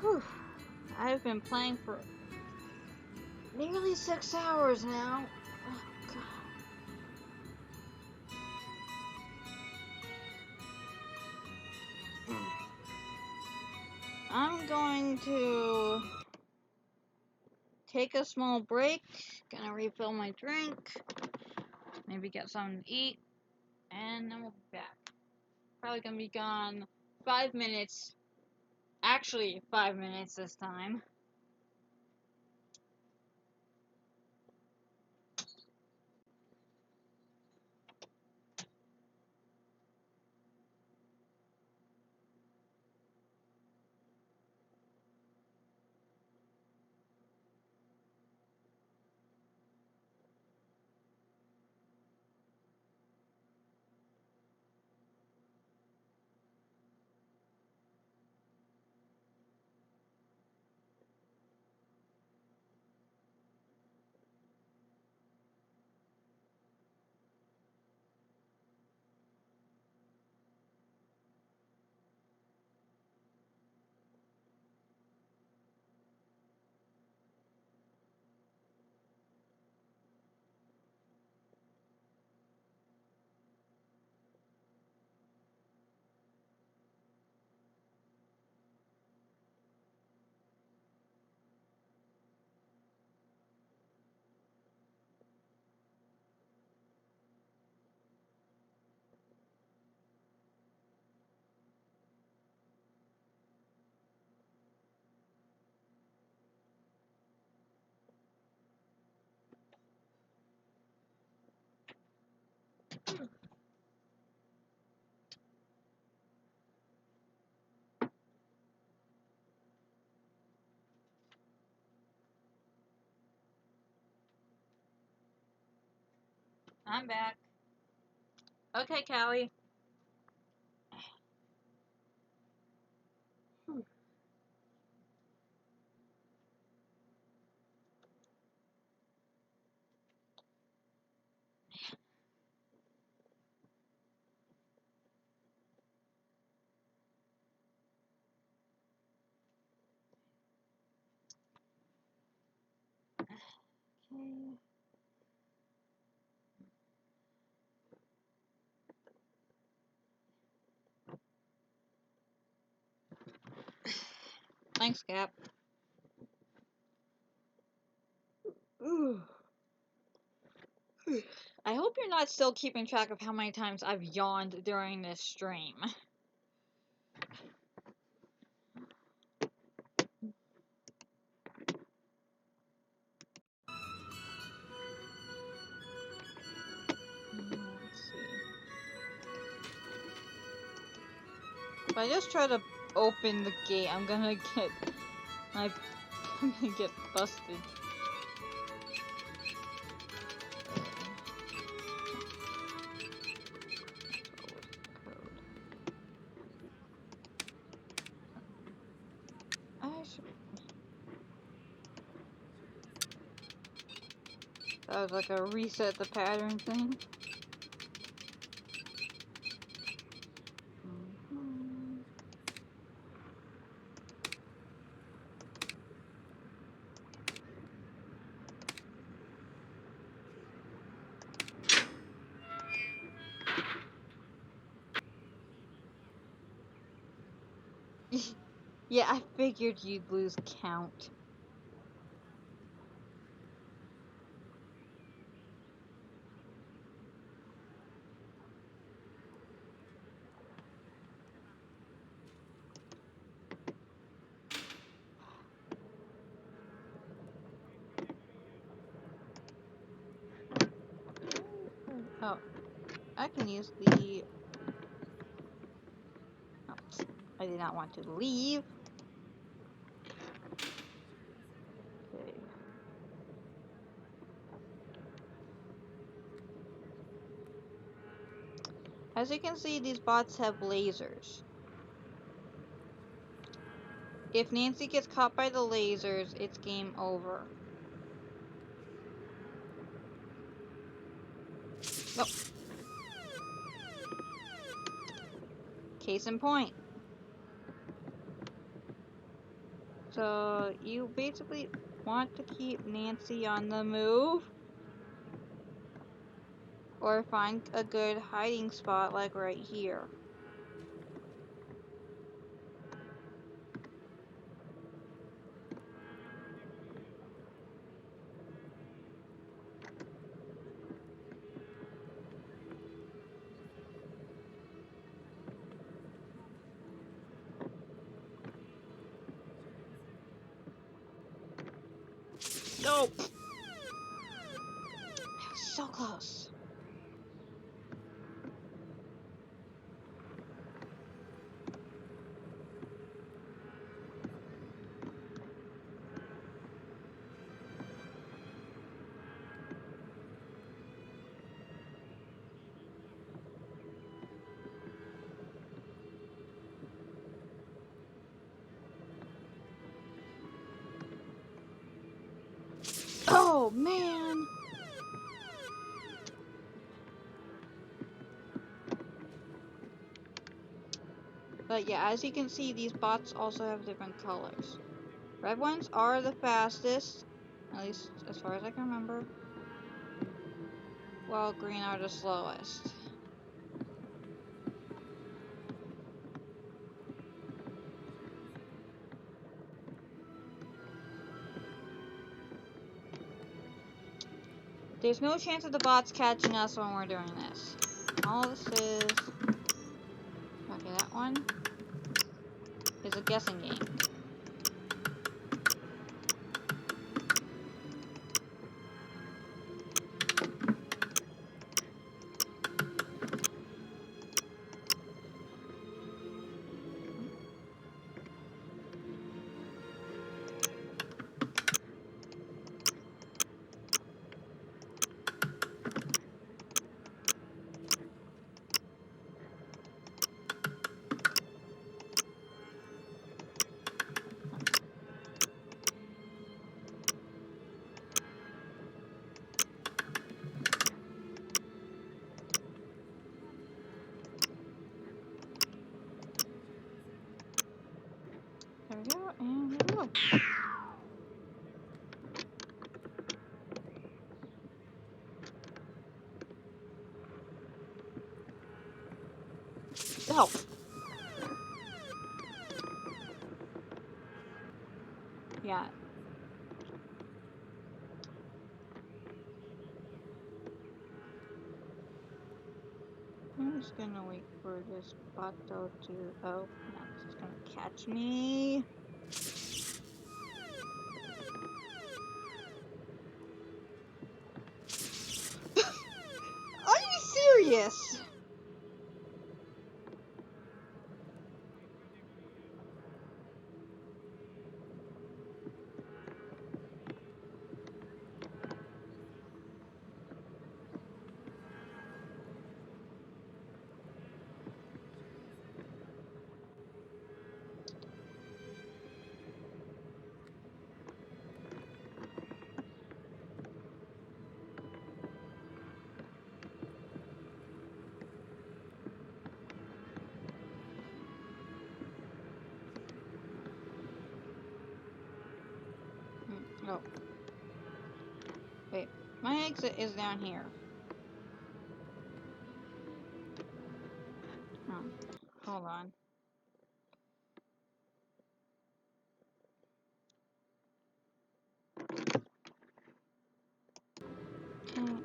S1: Whew. I've been playing for nearly 6 hours now. Oh, God. I'm going to take a small break. Gonna refill my drink. Maybe get something to eat. And then we'll be back. Probably gonna be gone 5 minutes. Actually, 5 minutes this time. I'm back. Okay, Callie. Okay. Thanks, Cap. Ooh. I hope you're not still keeping track of how many times I've yawned during this stream. Let's see. If I just try to open the gate, I'm gonna get busted. I should... That was like a reset the pattern thing. Yeah, I figured you'd lose count. Oh, I can use the... Oh, I did not want to leave. Okay. As you can see, these bots have lasers. If Nancy gets caught by the lasers, it's game over. Oh. Case in point. So, you basically want to keep Nancy on the move. Or find a good hiding spot like right here. Nope. So close. Oh, man. But yeah, as you can see, these bots also have different colors. Red ones are the fastest, at least as far as I can remember, while green are the slowest. There's no chance of the bots catching us when we're doing this. All this is... Okay, that one is a guessing game. Go. Yeah. I'm just gonna wait for this Bato to. Oh, now this is gonna catch me. Are you serious? Oh. Wait, my exit is down here. Oh, hold on. Mm.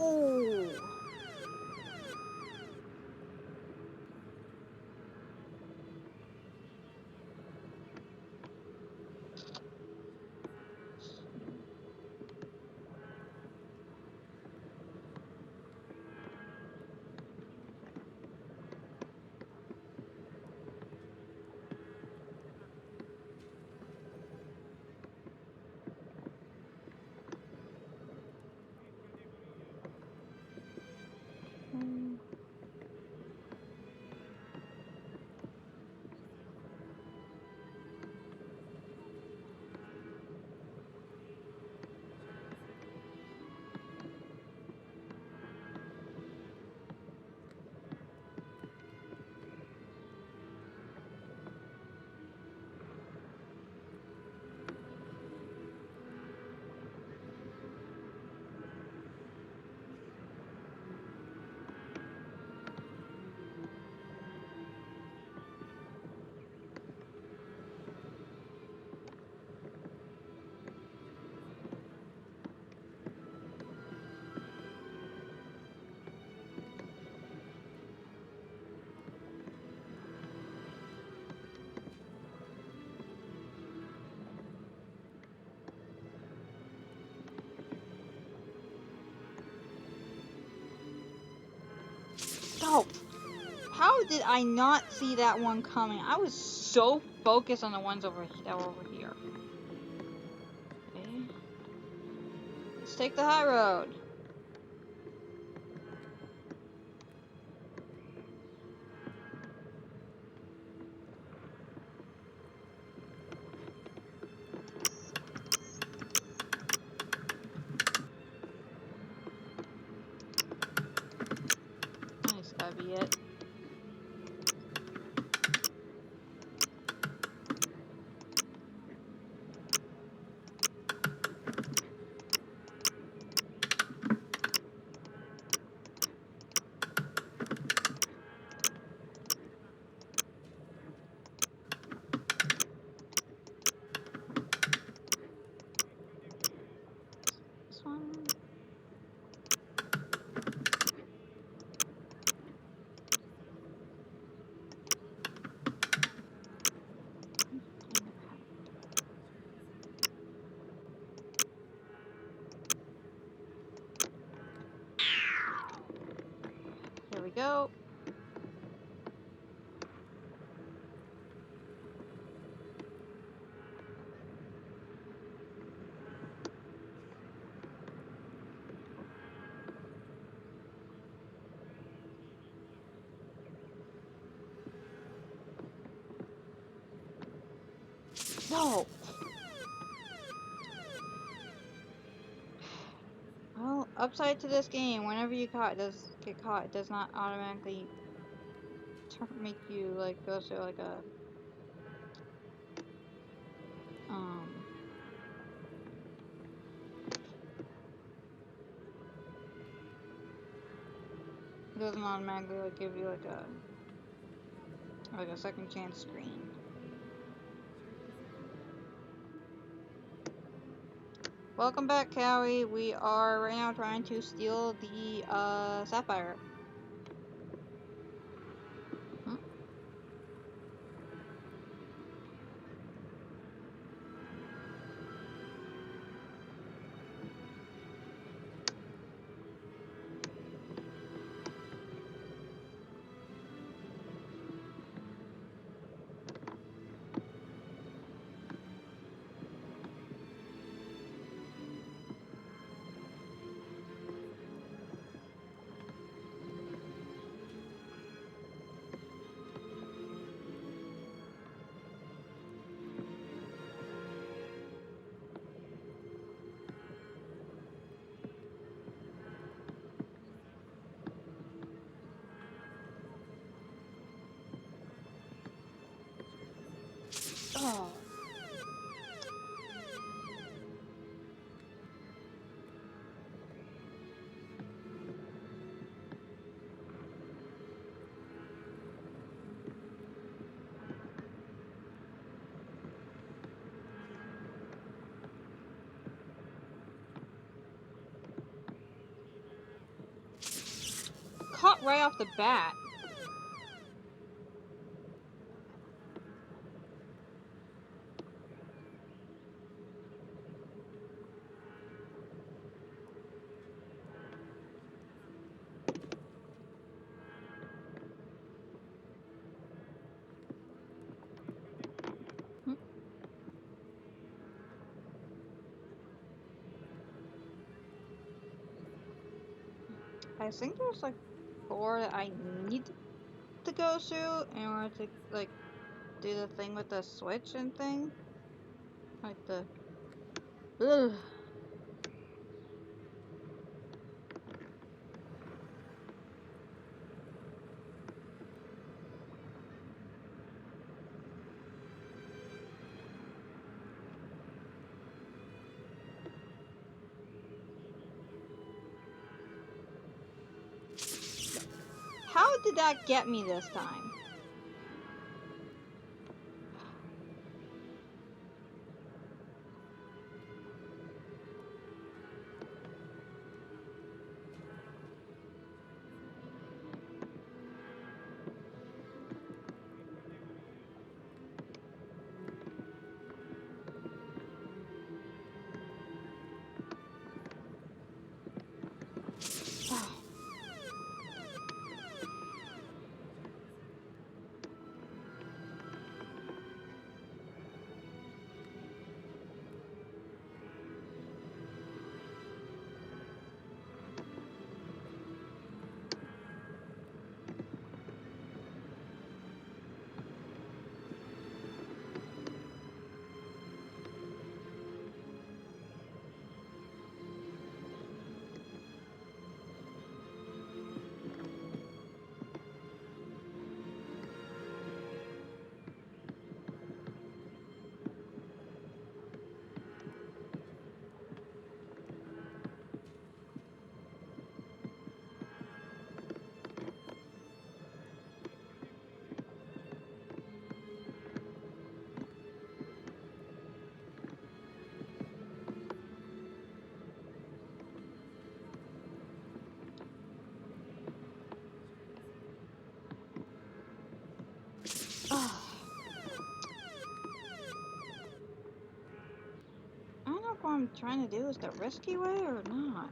S1: Oh. Oh, how did I not see that one coming? I was so focused on the ones that were over here. Okay. Let's take the high road. idiot. This one. Here we go. No. Well, upside to this game, whenever you get caught, it does not automatically make you like go through like a it doesn't automatically like give you like a second chance screen. Welcome back, Cowie. We are right now trying to steal the sapphire. Oh. Caught right off the bat. I think there's like 4 that I need to go through in order to like do the thing with the switch and thing. Like the ugh. How did that get me this time? I'm trying to do is the risky way or not?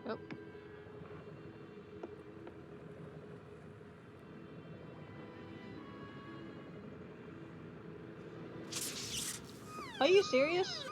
S1: Oh. Are you serious?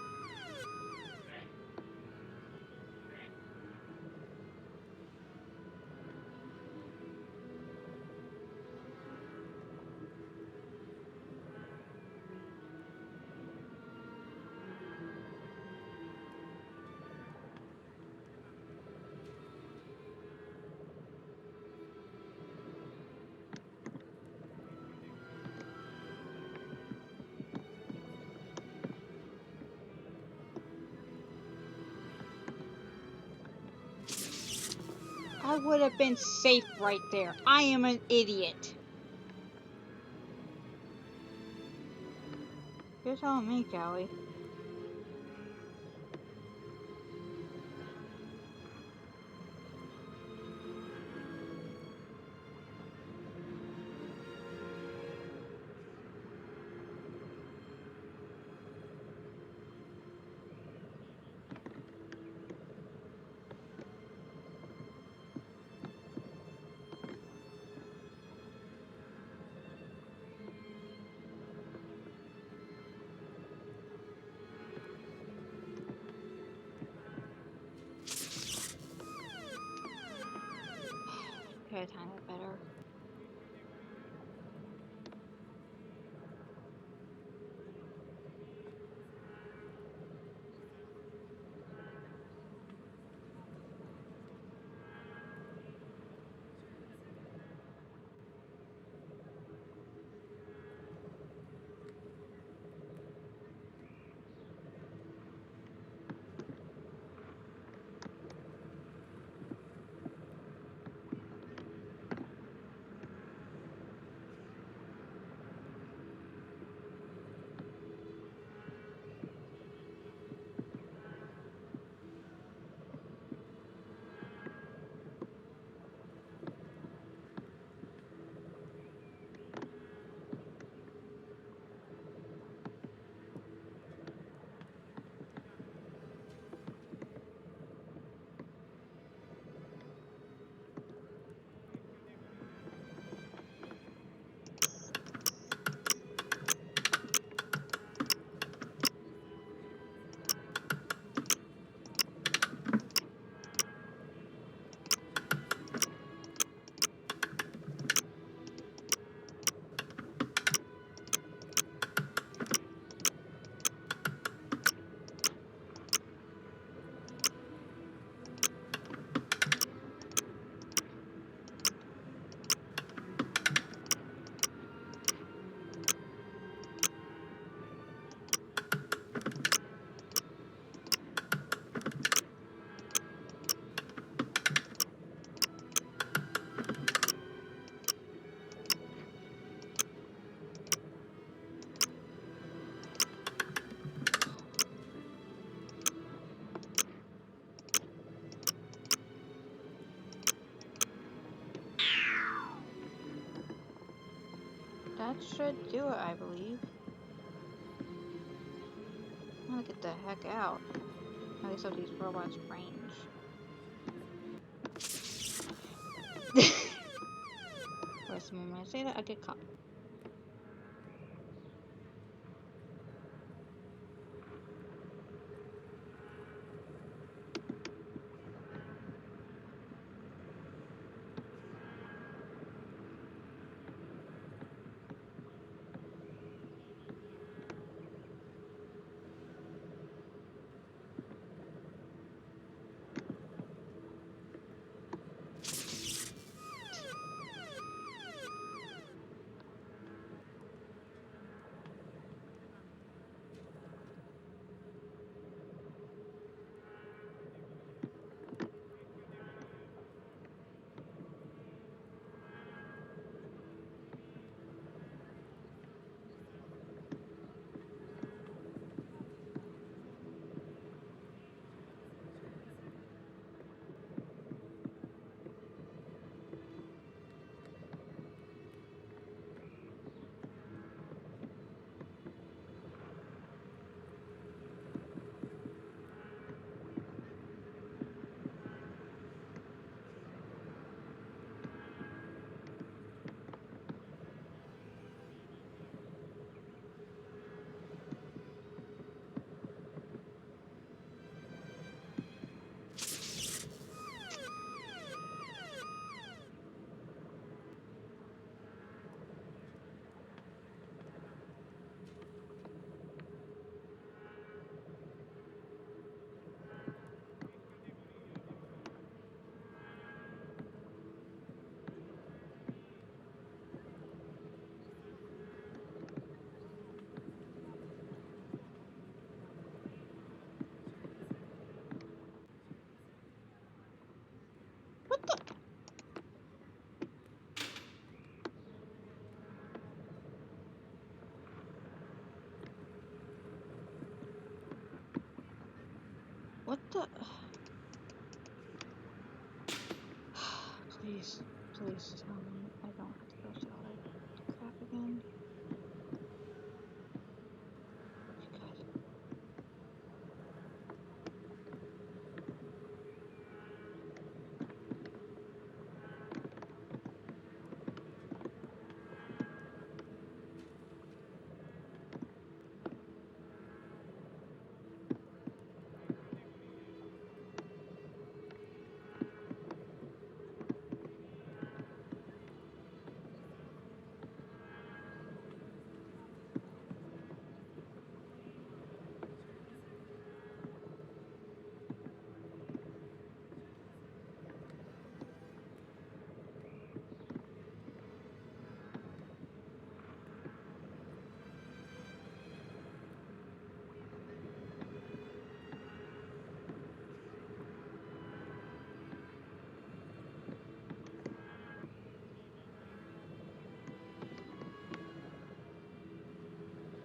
S1: I would have been safe right there. I am an idiot. You're telling me, Callie. Okay, a tiny bit better. That should do it, I believe. I'm gonna get the heck out. At least of these robots' range. For a moment I say that, I get caught.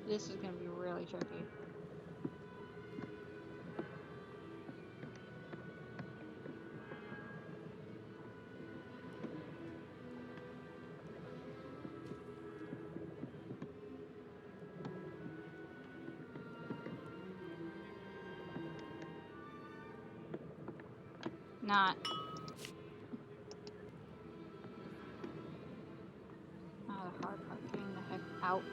S1: This is gonna be really tricky. Not a hard part getting the heck out.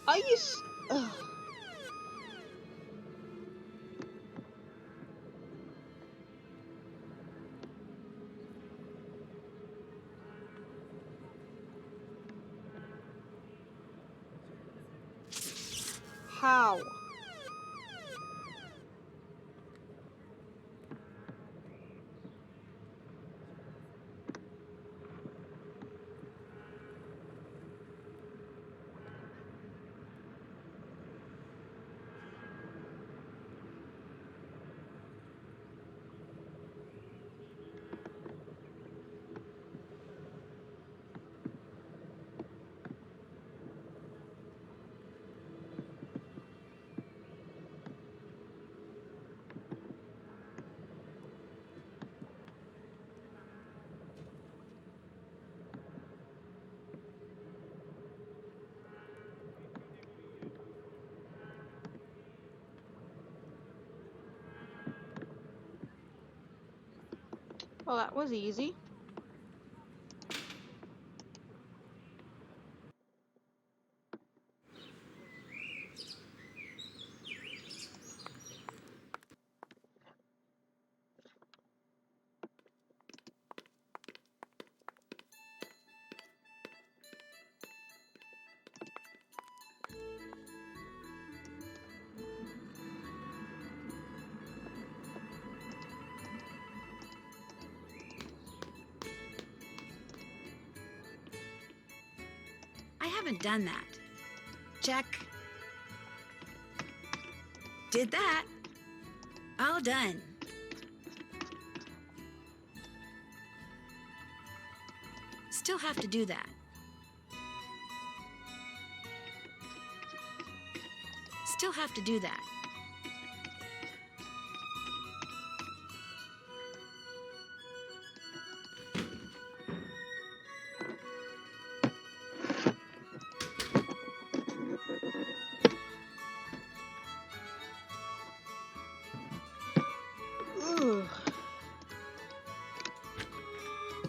S1: Are you ugh. How? Well, that was easy.
S2: I haven't done that. Check. Did that. All done. Still have to do that. Still have to do that.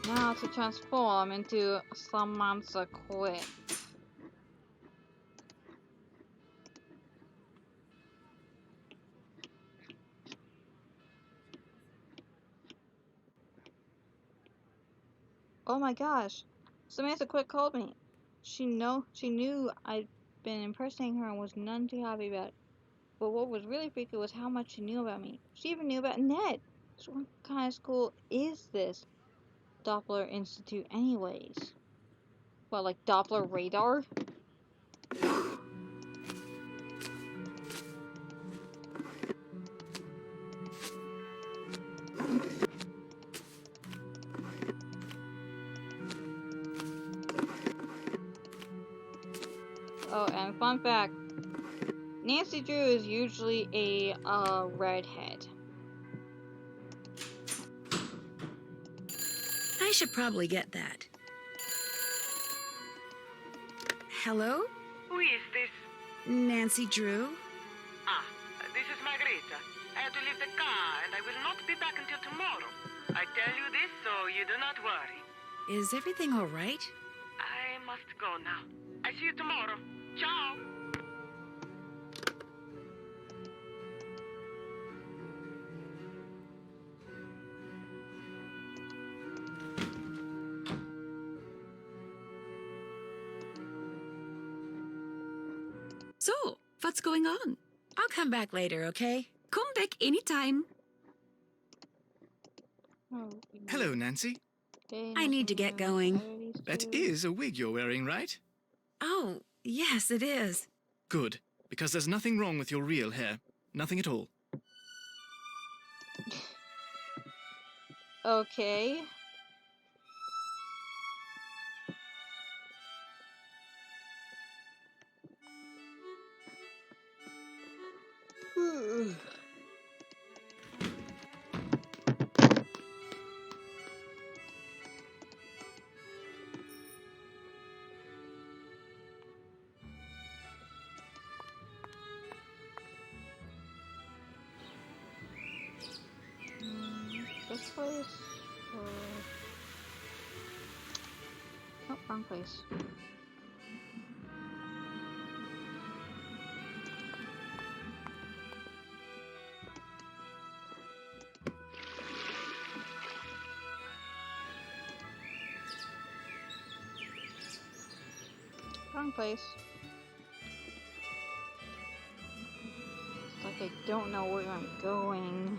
S2: Now to transform into Samantha Quit. Oh my gosh, Samantha Quit called me. She knew I'd been impersonating her and was none too happy about it. But what was really freaky was how much she knew about me. She even knew about Ned. So what kind of school is this Doppler Institute anyways? What, like Doppler radar? Oh, and fun fact, Nancy Drew is usually a redhead. I should probably get that. Hello?
S12: Who is this?
S2: Nancy Drew?
S12: This is Margarita. I had to leave the car, and I will not be back until tomorrow. I tell you this so you do not worry.
S2: Is everything all right?
S12: I must go now. I see you tomorrow. Ciao!
S8: So, what's going on?
S2: I'll come back later, okay?
S8: Come back anytime.
S4: Hello, Nancy.
S2: I need to get going.
S4: That is a wig you're wearing, right?
S2: Oh, yes, it is.
S4: Good, because there's nothing wrong with your real hair. Nothing at all.
S1: Okay. This place? Oh, wrong place. Wrong place. It's like I don't know where I'm going.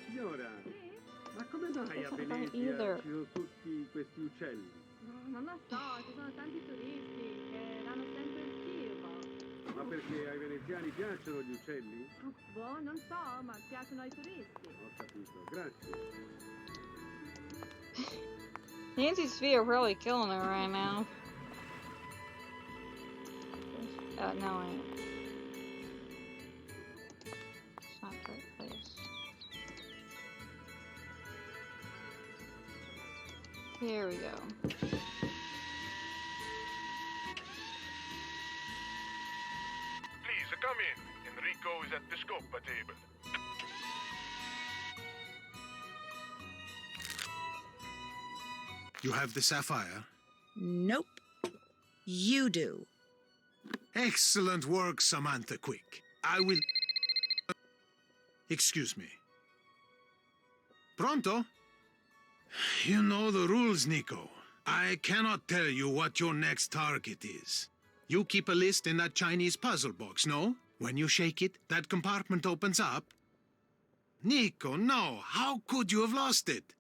S11: Signora, ma come mai a Venezia ci sono tutti questi uccelli?
S10: Non lo so, ci sono tanti turisti che danno sempre il cibo.
S11: Ma perché ai veneziani piacciono gli uccelli?
S10: Boh, non so, ma piacciono ai turisti.
S11: Ho capito, grazie.
S1: Nancy's feet are probably killing her right now. No, it's not the right place. Here we go.
S13: Please, come in. Enrico is at the scopa table.
S14: You have the sapphire?
S2: Nope. You do.
S14: Excellent work, Samantha Quick. I will... Excuse me. Pronto? You know the rules, Nico. I cannot tell you what your next target is. You keep a list in that Chinese puzzle box, no? When you shake it, that compartment opens up. Nico, no. How could you have lost it?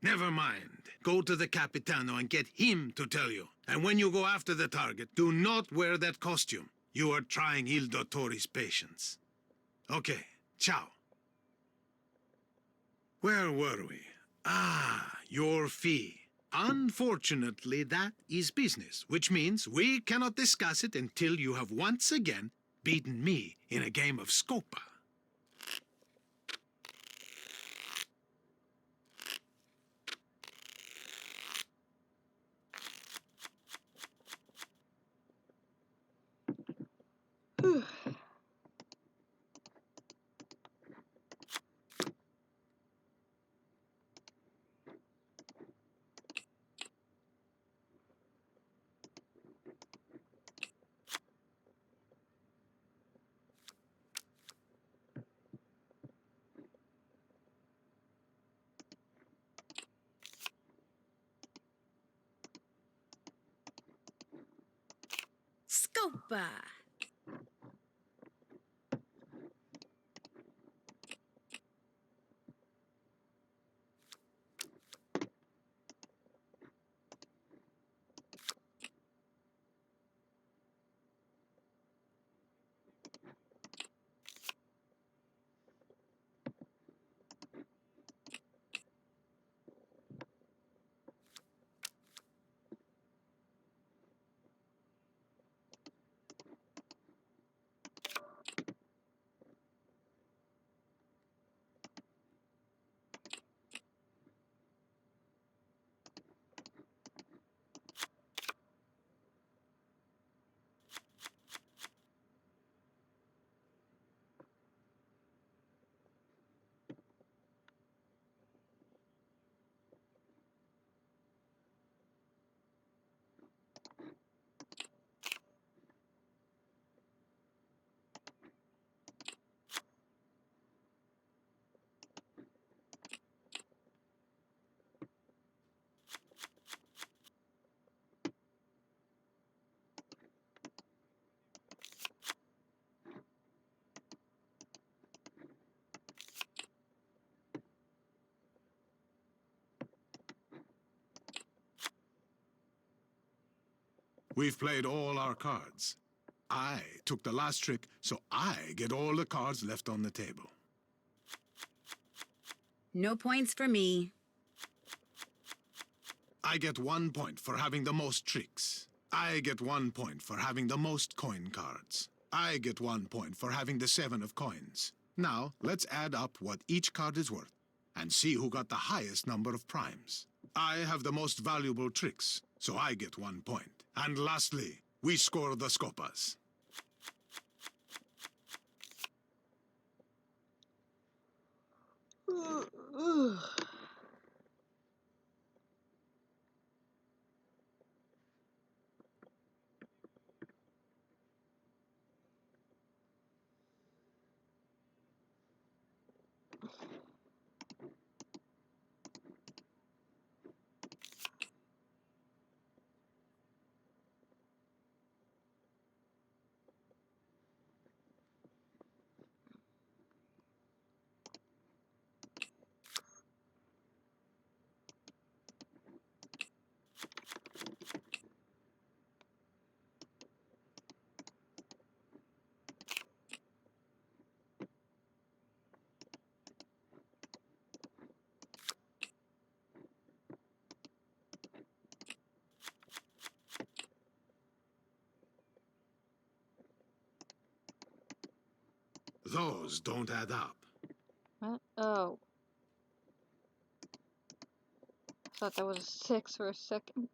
S14: Never mind. Go to the Capitano and get him to tell you. And when you go after the target, do not wear that costume. You are trying Il Dottore's patience. Okay, ciao. Where were we? Ah, your fee. Unfortunately, that is business, which means we cannot discuss it until you have once again beaten me in a game of Scopa.
S2: Scopa.
S14: We've played all our cards. I took the last trick, so I get all the cards left on the table.
S2: No points for me.
S14: I get 1 point for having the most tricks. I get 1 point for having the most coin cards. I get 1 point for having the 7 of coins. Now, let's add up what each card is worth and see who got the highest number of primes. I have the most valuable tricks, so I get 1 point. And lastly, we score the scopas. Those don't add up.
S1: What? Oh. I thought that was a 6 for a second.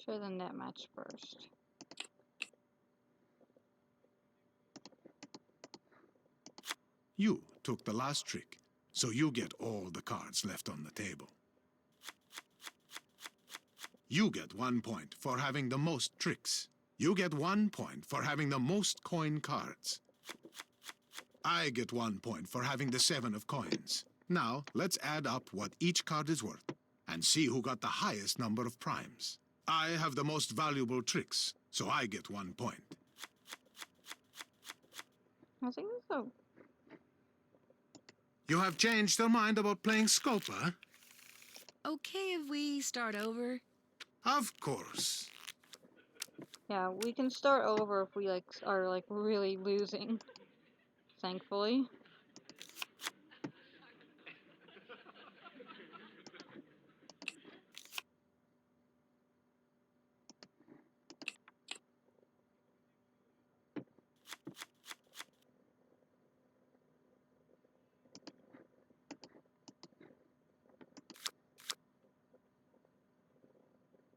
S1: Show them that match first.
S14: You took the last trick, so you get all the cards left on the table. You get 1 point for having the most tricks. You get 1 point for having the most coin cards. I get 1 point for having the 7 of coins. Now, let's add up what each card is worth and see who got the highest number of primes. I have the most valuable tricks, so I get 1 point.
S1: I think so.
S14: You have changed your mind about playing Scopa?
S2: Okay if we start over?
S14: Of course.
S1: Yeah, we can start over if we are really losing. Thankfully.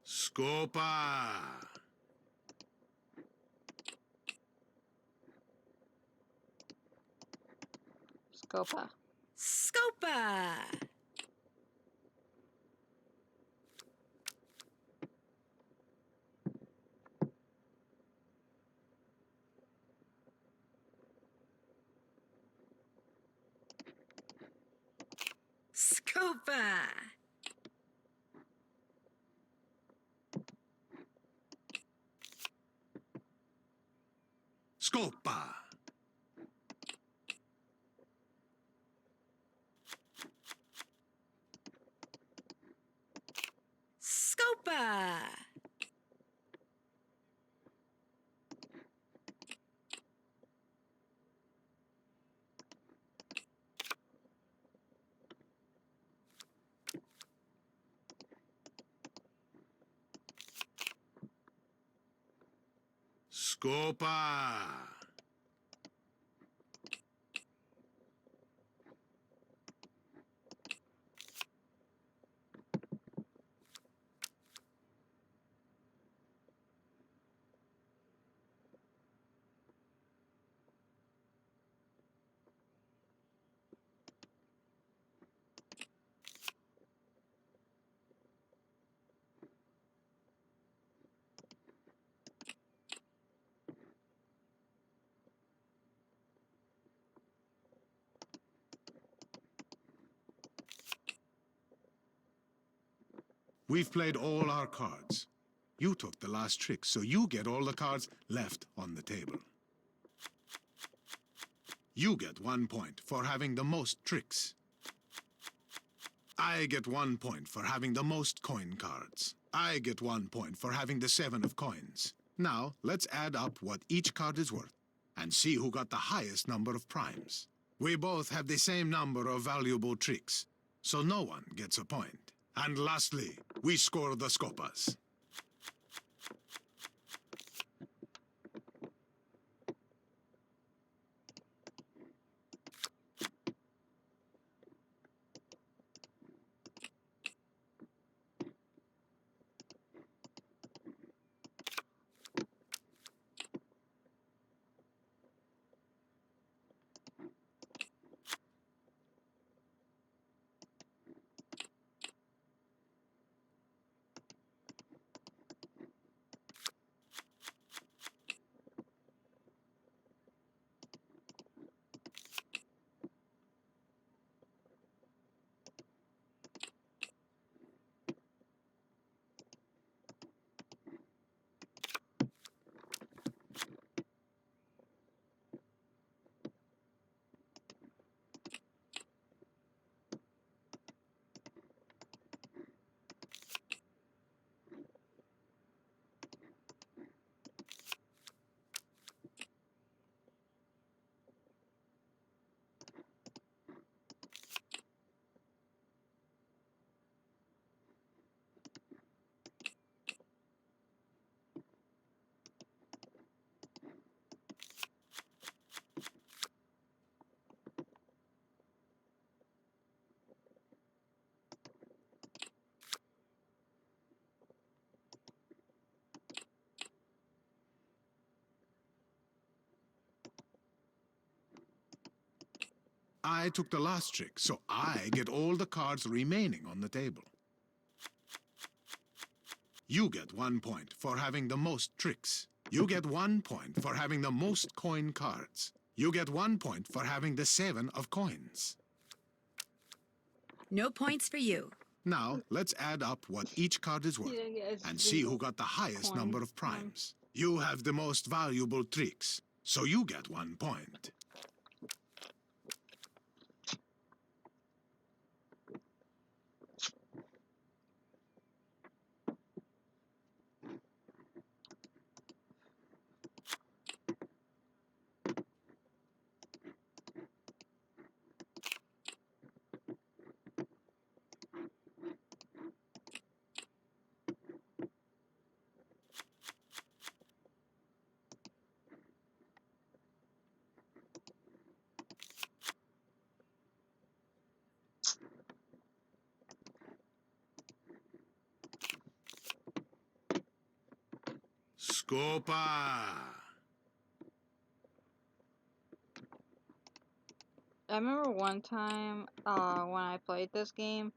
S14: Scopa!
S1: Scopa.
S2: Scopa! Scopa!
S14: Scopa!
S2: Scopa!
S14: Scopa! We've played all our cards. You took the last trick, so you get all the cards left on the table. You get 1 point for having the most tricks. I get 1 point for having the most coin cards. I get 1 point for having the 7 of coins. Now, let's add up what each card is worth and see who got the highest number of primes. We both have the same number of valuable tricks, so no one gets a point. And lastly, we score the scopas. I took the last trick, so I get all the cards remaining on the table. You get 1 point for having the most tricks. You get 1 point for having the most coin cards. You get 1 point for having the 7 of coins.
S2: No points for you.
S14: Now, let's add up what each card is worth and see who got the highest number of primes. You have the most valuable tricks, so you get 1 point. Scopa!
S1: I remember one time, when I played this game,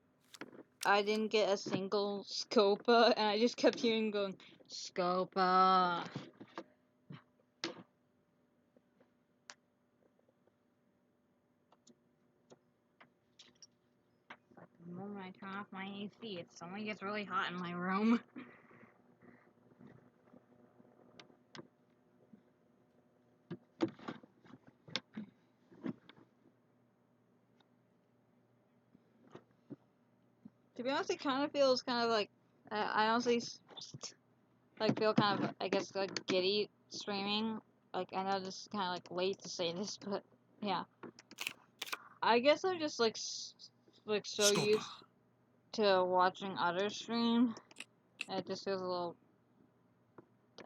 S1: I didn't get a single Scopa, and I just kept hearing going, Scopa. The moment I turn off my AC, it suddenly gets really hot in my room. To be honest, it kind of feels kind of like, I honestly like feel kind of, I guess, like giddy streaming. Like, I know this is kind of like late to say this, but yeah. I guess I'm just like so used to watching others stream. It just feels a little,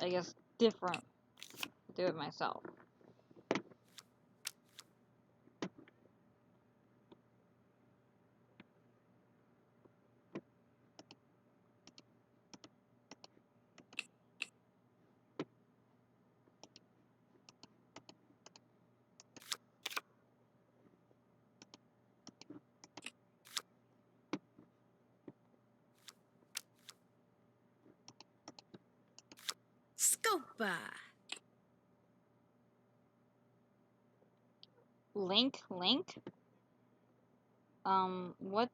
S1: I guess, different to do it myself.
S2: Scopa!
S1: Link? What?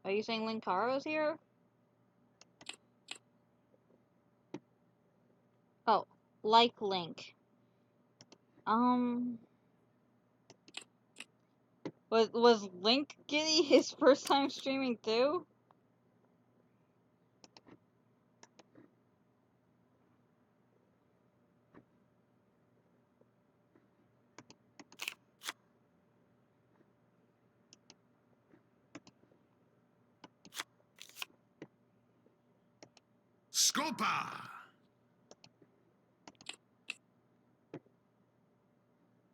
S1: Are you saying Linkaro's here? like Link. Was Link Giddy his first time streaming too?
S14: Scopa!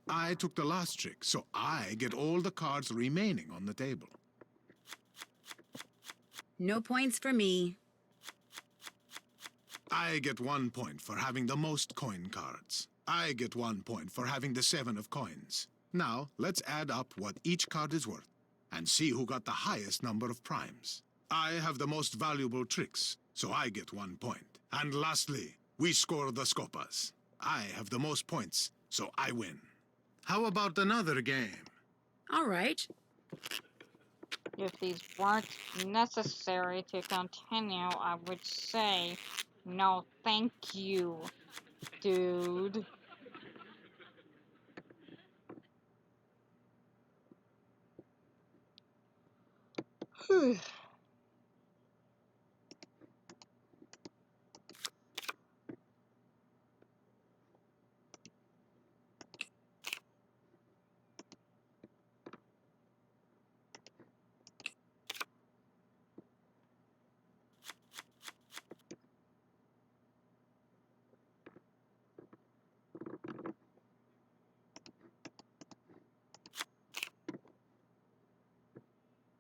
S14: I took the last trick, so I get all the cards remaining on the table.
S2: No points for me.
S14: I get 1 point for having the most coin cards. I get 1 point for having the 7 of coins. Now, let's add up what each card is worth and see who got the highest number of primes. I have the most valuable tricks, so I get 1 point. And lastly, we score the Scopas. I have the most points, so I win. How about another game?
S2: All right.
S1: If these weren't necessary to continue, I would say no thank you, dude.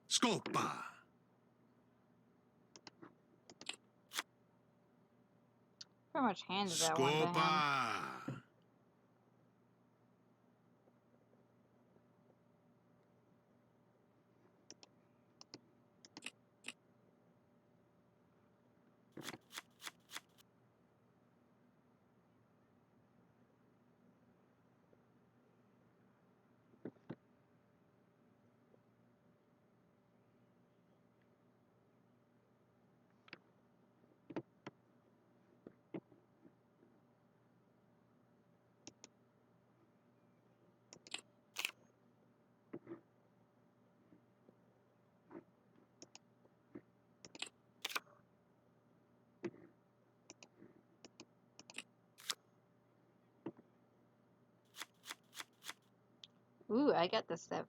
S14: Scopa!
S1: Pretty much handed that one to him.
S14: Scopa!
S1: Ooh, I got the 7.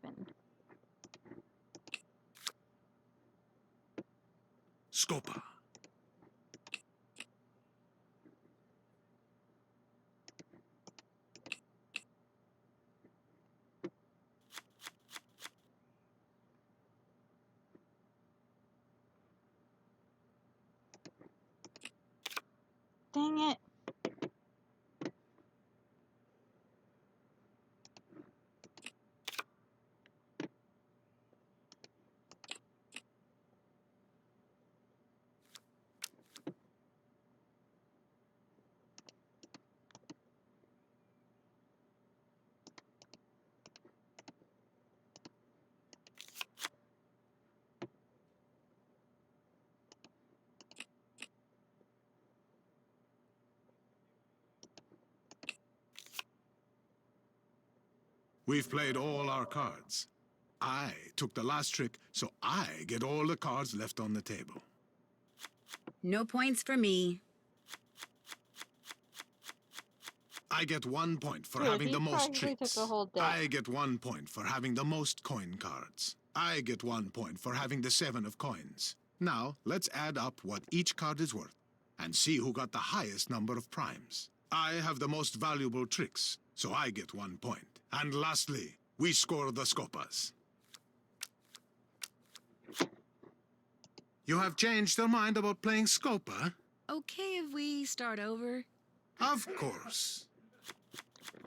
S14: Scopa!
S1: Dang it.
S14: We've played all our cards. I took the last trick, so I get all the cards left on the table.
S2: No points for me.
S14: I get 1 point for
S1: Dude,
S14: having
S1: he
S14: the most
S1: practically
S14: tricks.
S1: took the whole deck.
S14: I get 1 point for having the most coin cards. I get 1 point for having the 7 of coins. Now, let's add up what each card is worth and see who got the highest number of primes. I have the most valuable tricks, so I get 1 point. And lastly, we score the Scopas. You have changed your mind about playing Scopa?
S2: Okay if we start over?
S14: Of course.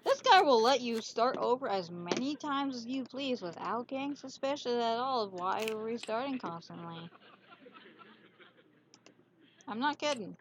S1: This guy will let you start over as many times as you please without getting suspicious at all of why you're restarting constantly. I'm not kidding.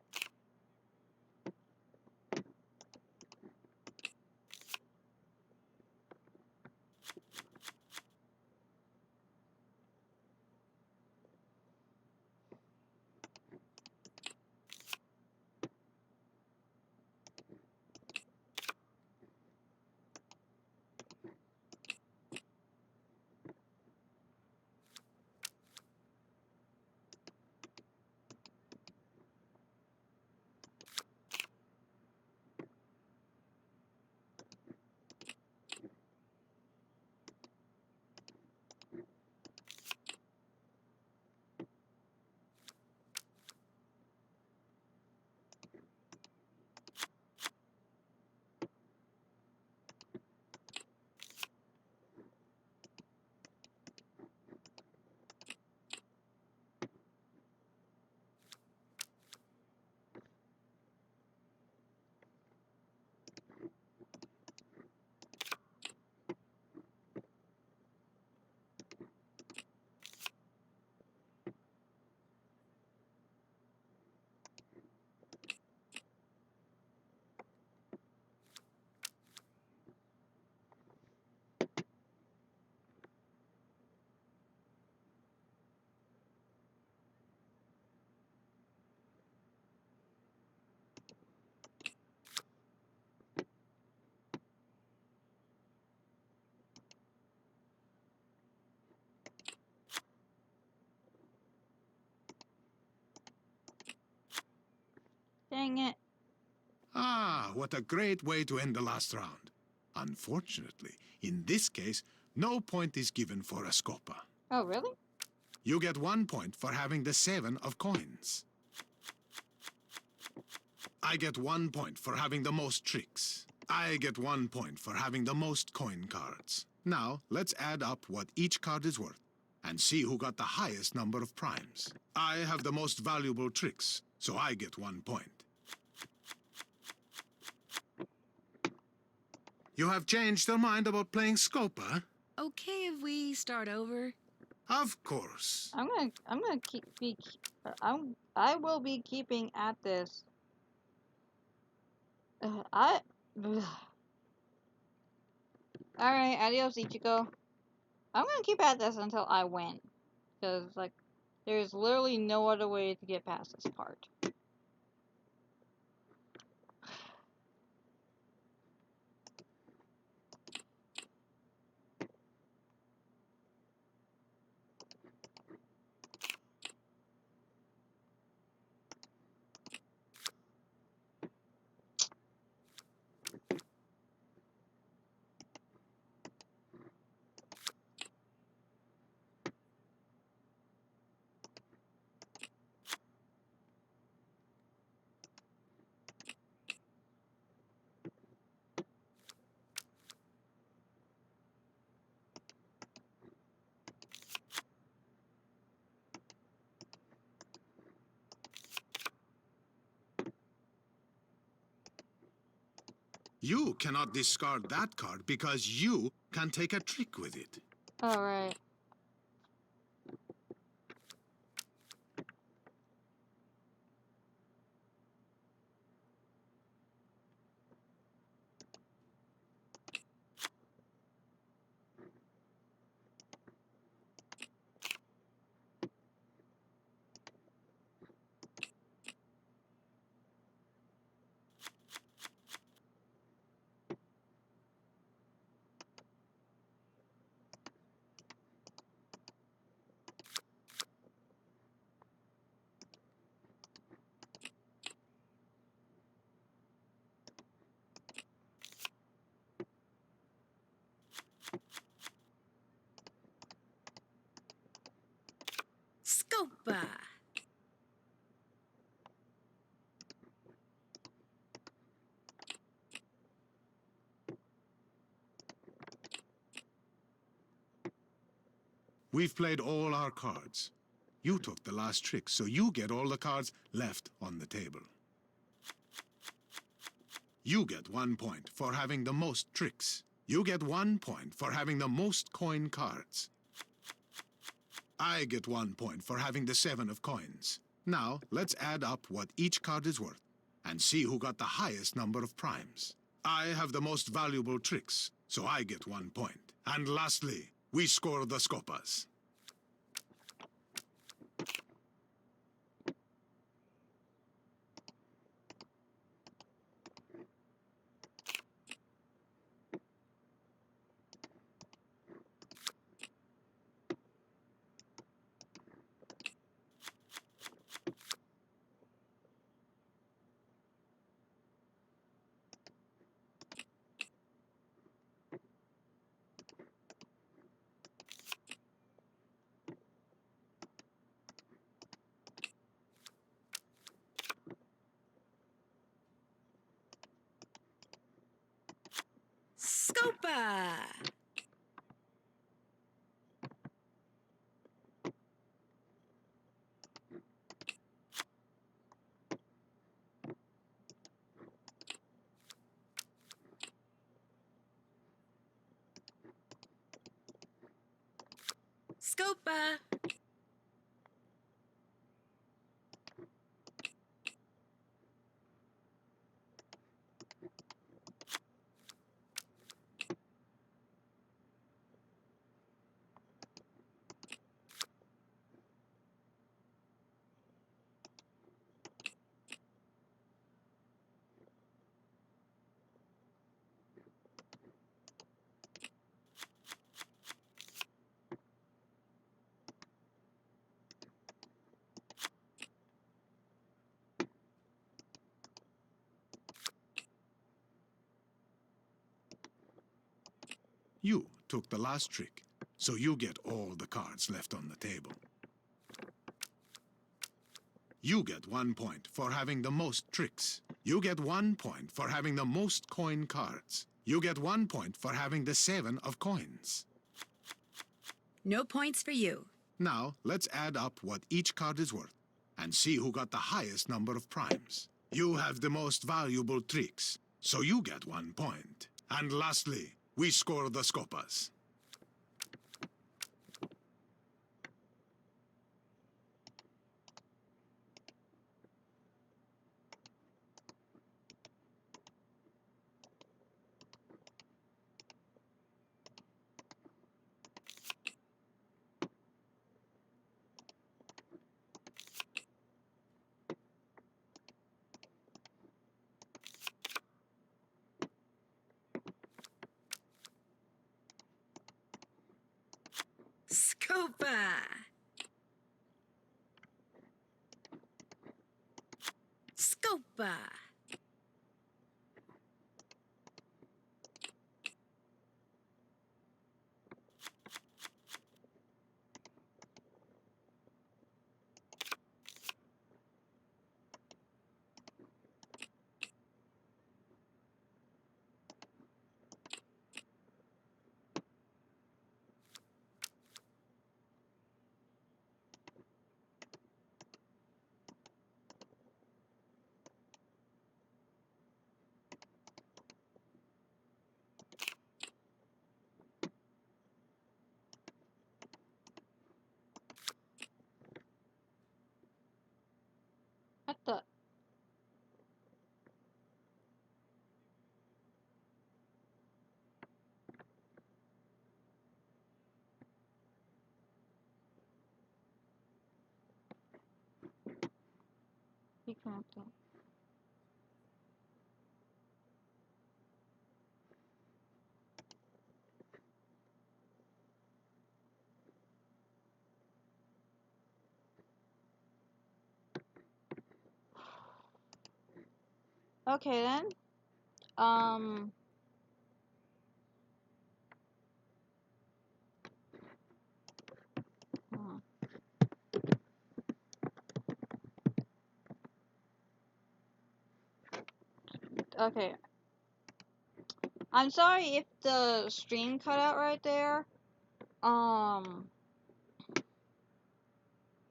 S1: Dang it.
S14: Ah, what a great way to end the last round. Unfortunately, in this case, no point is given for a scopa.
S1: Oh, really?
S14: You get 1 point for having the 7 of coins. I get 1 point for having the most tricks. I get 1 point for having the most coin cards. Now, let's add up what each card is worth and see who got the highest number of primes. I have the most valuable tricks, so I get 1 point. You have changed your mind about playing Scopa?
S2: Okay if we start over?
S14: Of course.
S1: I will be keeping at this. Alright, adios, Ichigo. I'm gonna keep at this until I win. Because, like, there's literally no other way to get past this part.
S14: You cannot discard that card because you can take a trick with it.
S1: Alright.
S2: Scopa!
S14: We've played all our cards. You took the last trick, so you get all the cards left on the table. You get 1 point for having the most tricks. You get 1 point for having the most coin cards. I get 1 point for having the 7 of coins. Now, let's add up what each card is worth and see who got the highest number of primes. I have the most valuable tricks, so I get 1 point. And lastly, we score the scopas.
S2: Scopa! Scopa!
S14: You took the last trick, so you get all the cards left on the table. You get 1 point for having the most tricks. You get 1 point for having the most coin cards. You get 1 point for having the 7 of coins.
S2: No points for you.
S14: Now, let's add up what each card is worth and see who got the highest number of primes. You have the most valuable tricks, so you get 1 point. And lastly, we score the scopas.
S2: Scopa! Scopa!
S1: What the? He come up there. Okay then. Hmm. Okay. I'm sorry if the stream cut out right there.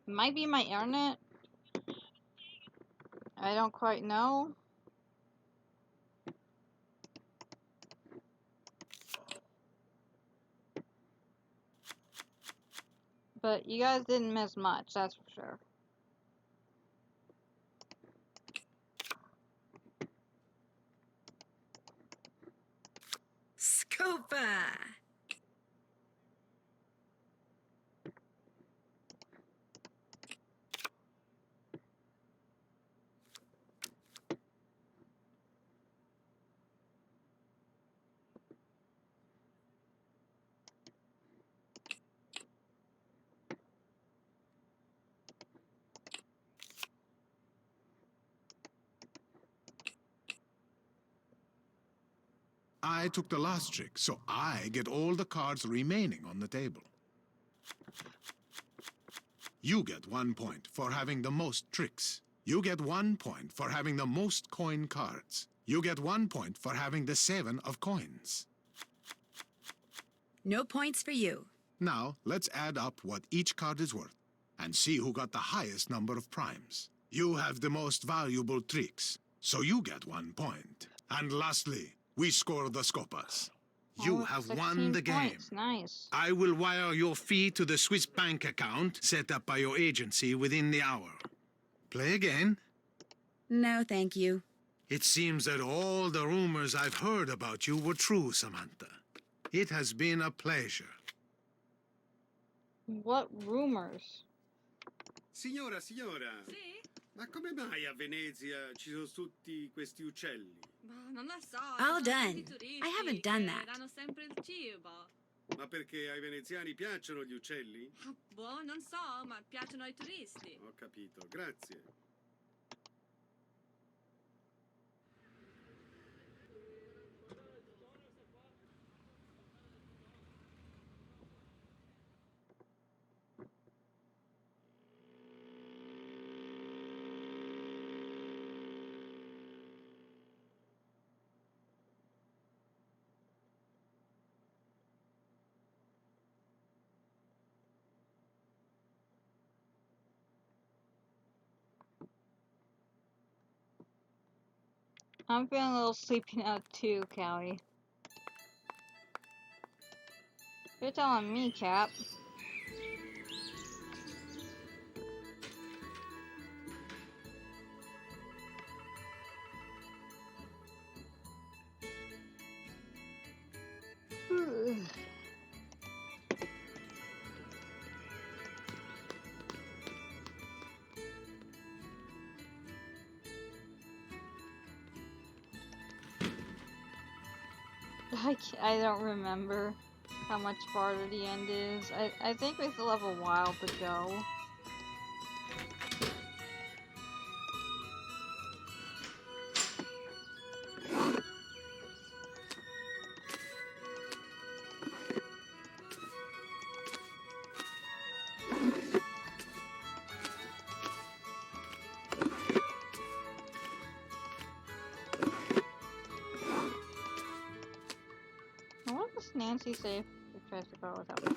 S1: Might be my internet. I don't quite know. But you guys didn't miss much, that's for sure.
S2: Scopa!
S14: I took the last trick, so I get all the cards remaining on the table. You get 1 point for having the most tricks. You get 1 point for having the most coin cards. You get 1 point for having the 7 of coins.
S2: No points for you.
S14: Now, let's add up what each card is worth and see who got the highest number of primes. You have the most valuable tricks, so you get 1 point. And lastly, we score the scopas. You have won the game.
S1: Points. Nice.
S14: I will wire your fee to the Swiss bank account set up by your agency within the hour. Play again?
S2: No, thank you.
S14: It seems that all the rumors I've heard about you were true, Samantha. It has been a pleasure.
S1: What rumors?
S11: Signora, signora.
S10: Sì?
S11: Ma come mai a Venezia ci sono tutti questi uccelli?
S10: Ma non lo so.
S2: All
S10: sono
S2: done.
S10: tanti turisti
S2: I haven't done
S10: che
S2: that.
S10: danno sempre il cibo.
S11: Ma perché ai veneziani piacciono gli uccelli?
S10: Boh, non so, ma piacciono ai turisti.
S11: Ho capito, grazie.
S1: I'm feeling a little sleepy now too, Callie. You're telling me, Cap. I don't remember how much farther the end is. I think we still have a while to go. What does Nancy say if she tries to go without me?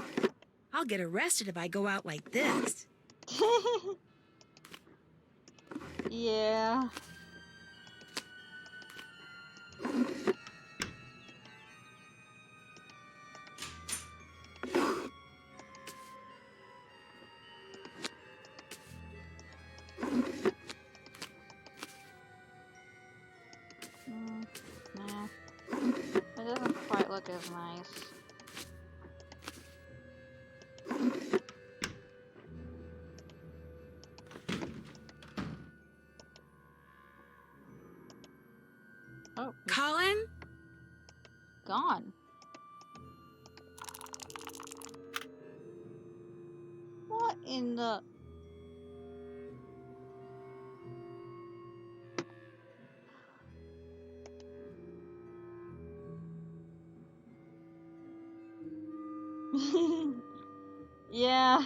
S2: I'll get arrested if I go out like this.
S1: Yeah. Nah. It doesn't quite look as nice. Oh,
S2: Colin?
S1: Gone. What in the... Yeah.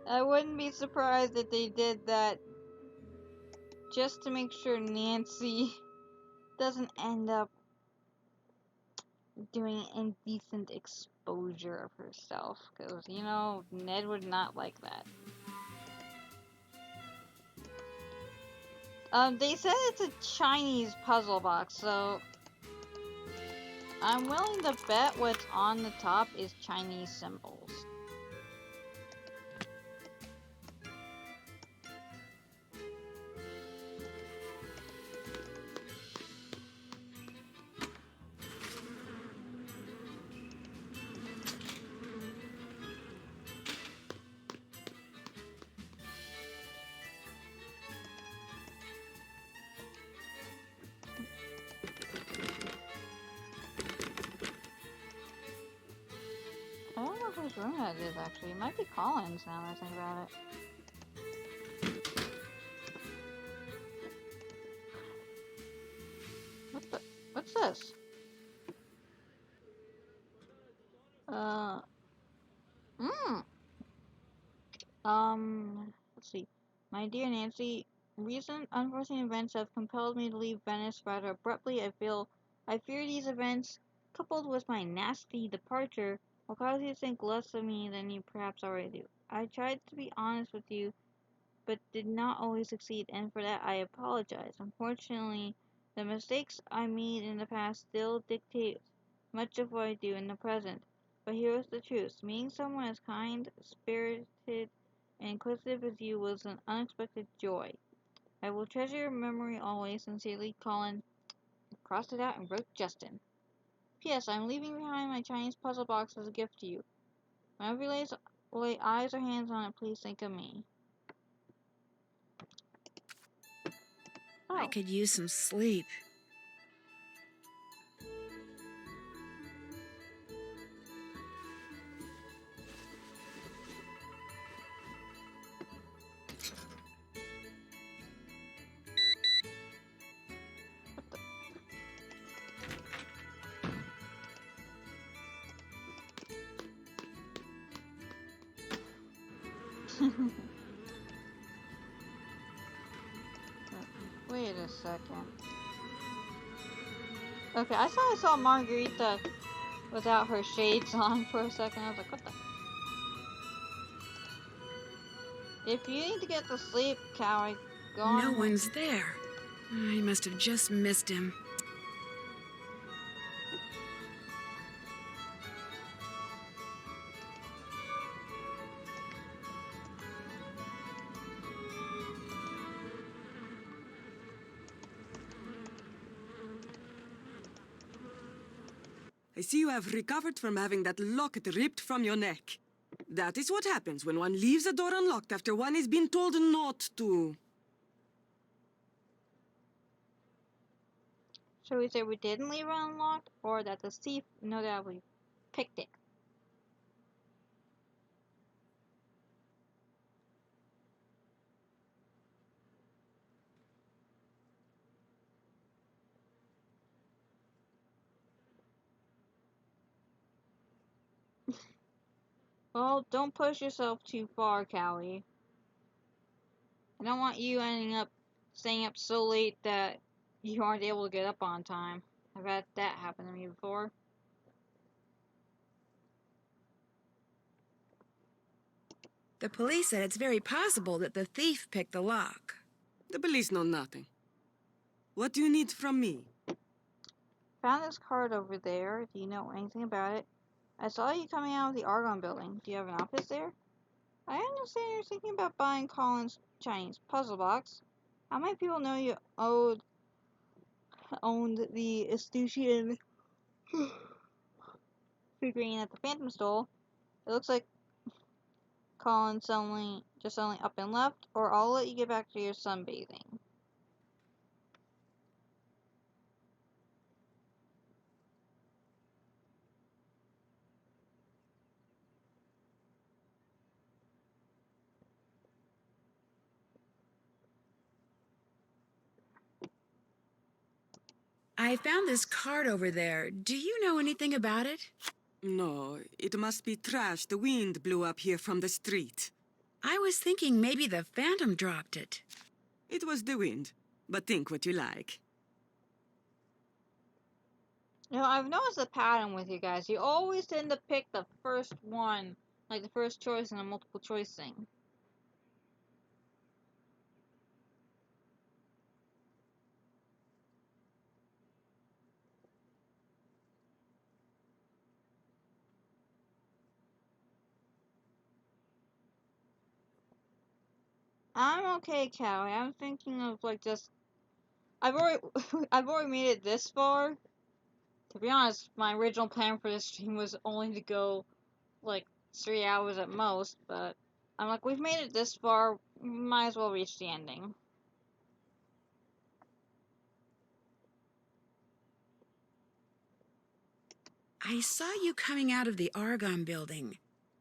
S1: I wouldn't be surprised if they did that just to make sure Nancy doesn't end up doing indecent exposure of herself. Because, you know, Ned would not like that. They said it's a Chinese puzzle box, so I'm willing to bet what's on the top is Chinese symbols. I don't know whose room that is, actually. It might be Colin's now that I think about it. What's this? Let's see. My dear Nancy, recent unforeseen events have compelled me to leave Venice rather abruptly. I fear these events, coupled with my nasty departure, will cause you to think less of me than you perhaps already do. I tried to be honest with you, but did not always succeed, and for that I apologize. Unfortunately, the mistakes I made in the past still dictate much of what I do in the present. But here's the truth. Meeting someone as kind, spirited, and inquisitive as you was an unexpected joy. I will treasure your memory always. Sincerely, Colin. Crossed it out and wrote Justin. P.S. I'm leaving behind my Chinese puzzle box as a gift to you. Whenever you lay eyes or hands on it, please think of me. Oh.
S2: I could use some sleep.
S1: Wait a second. Okay, I saw Margarita without her shades on for a second. I was like, what the? If you need to get to sleep, Cowie, go on.
S2: No one's there. I must have just missed him.
S5: I see you have recovered from having that locket ripped from your neck. That is what happens when one leaves a door unlocked after one is being told not to.
S1: Should we say we didn't leave it unlocked, or that the thief know that we picked it? Well, don't push yourself too far, Callie. I don't want you ending up staying up so late that you aren't able to get up on time. I've had that happen to me before.
S2: The police said it's very possible that the thief picked the lock.
S5: The police know nothing. What do you need from me?
S1: Found this card over there. Do you know anything about it? I saw you coming out of the Argonne building. Do you have an office there? I understand you're thinking about buying Colin's Chinese puzzle box. How many people know you owned the Estusian figurine at the Phantom stole? It looks like Colin suddenly up and left, or I'll let you get back to your sunbathing.
S2: I found this card over there. Do you know anything about it?
S5: No, it must be trash the wind blew up here from the street.
S2: I was thinking maybe the Phantom dropped it.
S5: It was the wind, but think what you like.
S1: You know, I've noticed a pattern with you guys. You always tend to pick the first one, like the first choice in a multiple choice thing. I'm okay, Callie. I'm thinking of like just I've already made it this far. To be honest, my original plan for this stream was only to go like 3 hours at most, but I'm like, we've made it this far, might as well reach the ending.
S2: I saw you coming out of the Argonne building.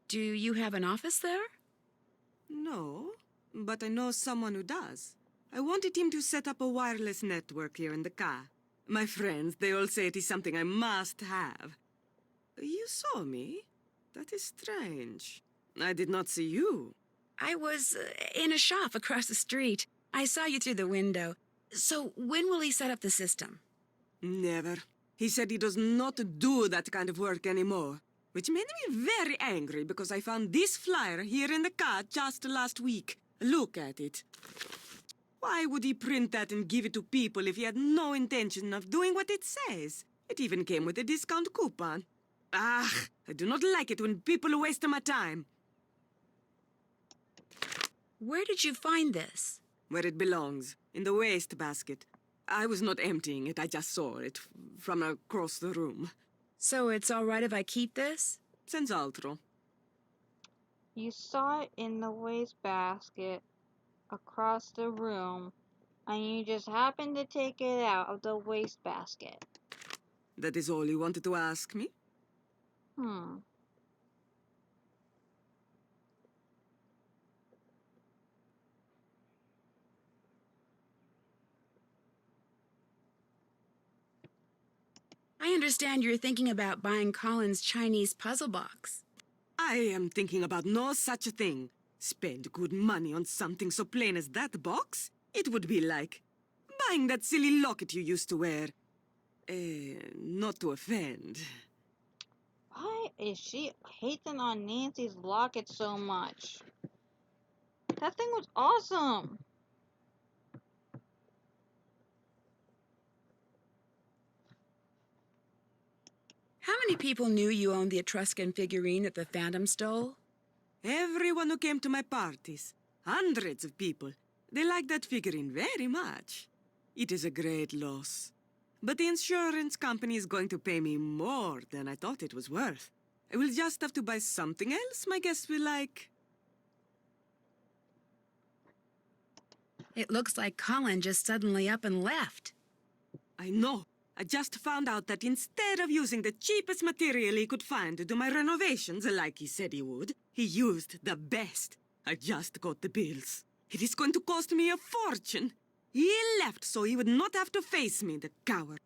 S2: Do you have an office there?
S5: No, but I know someone who does. I wanted him to set up a wireless network here in the car. My friends, they all say it is something I must have. You saw me? That is strange. I did not see you.
S2: I was in a shop across the street. I saw you through the window. So when will he set up the system?
S5: Never. He said he does not do that kind of work anymore, which made me very angry because I found this flyer here in the car just last week. Look at it. Why would he print that and give it to people if he had no intention of doing what it says? It even came with a discount coupon. Ah, I do not like it when people waste my time.
S2: Where did you find this?
S5: Where it belongs, in the waste basket. I was not emptying it, I just saw it from across the room.
S2: So it's all right if I keep this?
S5: Senz'altro.
S1: You saw it in the waste basket across the room, and you just happened to take it out of the waste basket.
S5: That is all you wanted to ask me?
S2: I understand you're thinking about buying Colin's Chinese puzzle box.
S5: I am thinking about no such a thing. Spend good money on something so plain as that box? It would be like buying that silly locket you used to wear. Not to offend.
S1: Why is she hating on Nancy's locket so much? That thing was awesome!
S2: many people knew you owned the Etruscan figurine that the Phantom stole?
S5: Everyone who came to my parties. Hundreds of people. They like that figurine very much. It is a great loss. But the insurance company is going to pay me more than I thought it was worth. I will just have to buy something else my guests will like.
S2: It looks like Colin just suddenly up and left.
S5: I know. I just found out that instead of using the cheapest material he could find to do my renovations like he said he would, he used the best. I just got the bills. It is going to cost me a fortune. He left so he would not have to face me, the coward.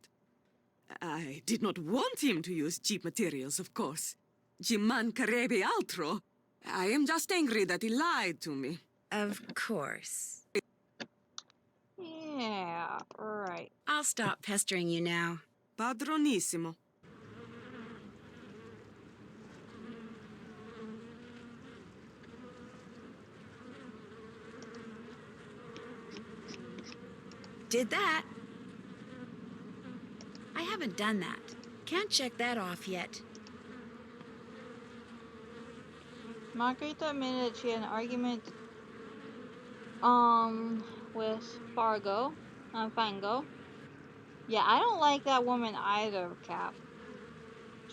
S5: I did not want him to use cheap materials, of course. Ci mancherebbe altro. I am just angry that he lied to me.
S2: Of course.
S1: Yeah, right.
S2: I'll stop pestering you now.
S5: Padronissimo.
S2: Did that. I haven't done that. Can't check that off yet.
S1: Margarita admitted she had an argument with Fango. Yeah, I don't like that woman either, Cap.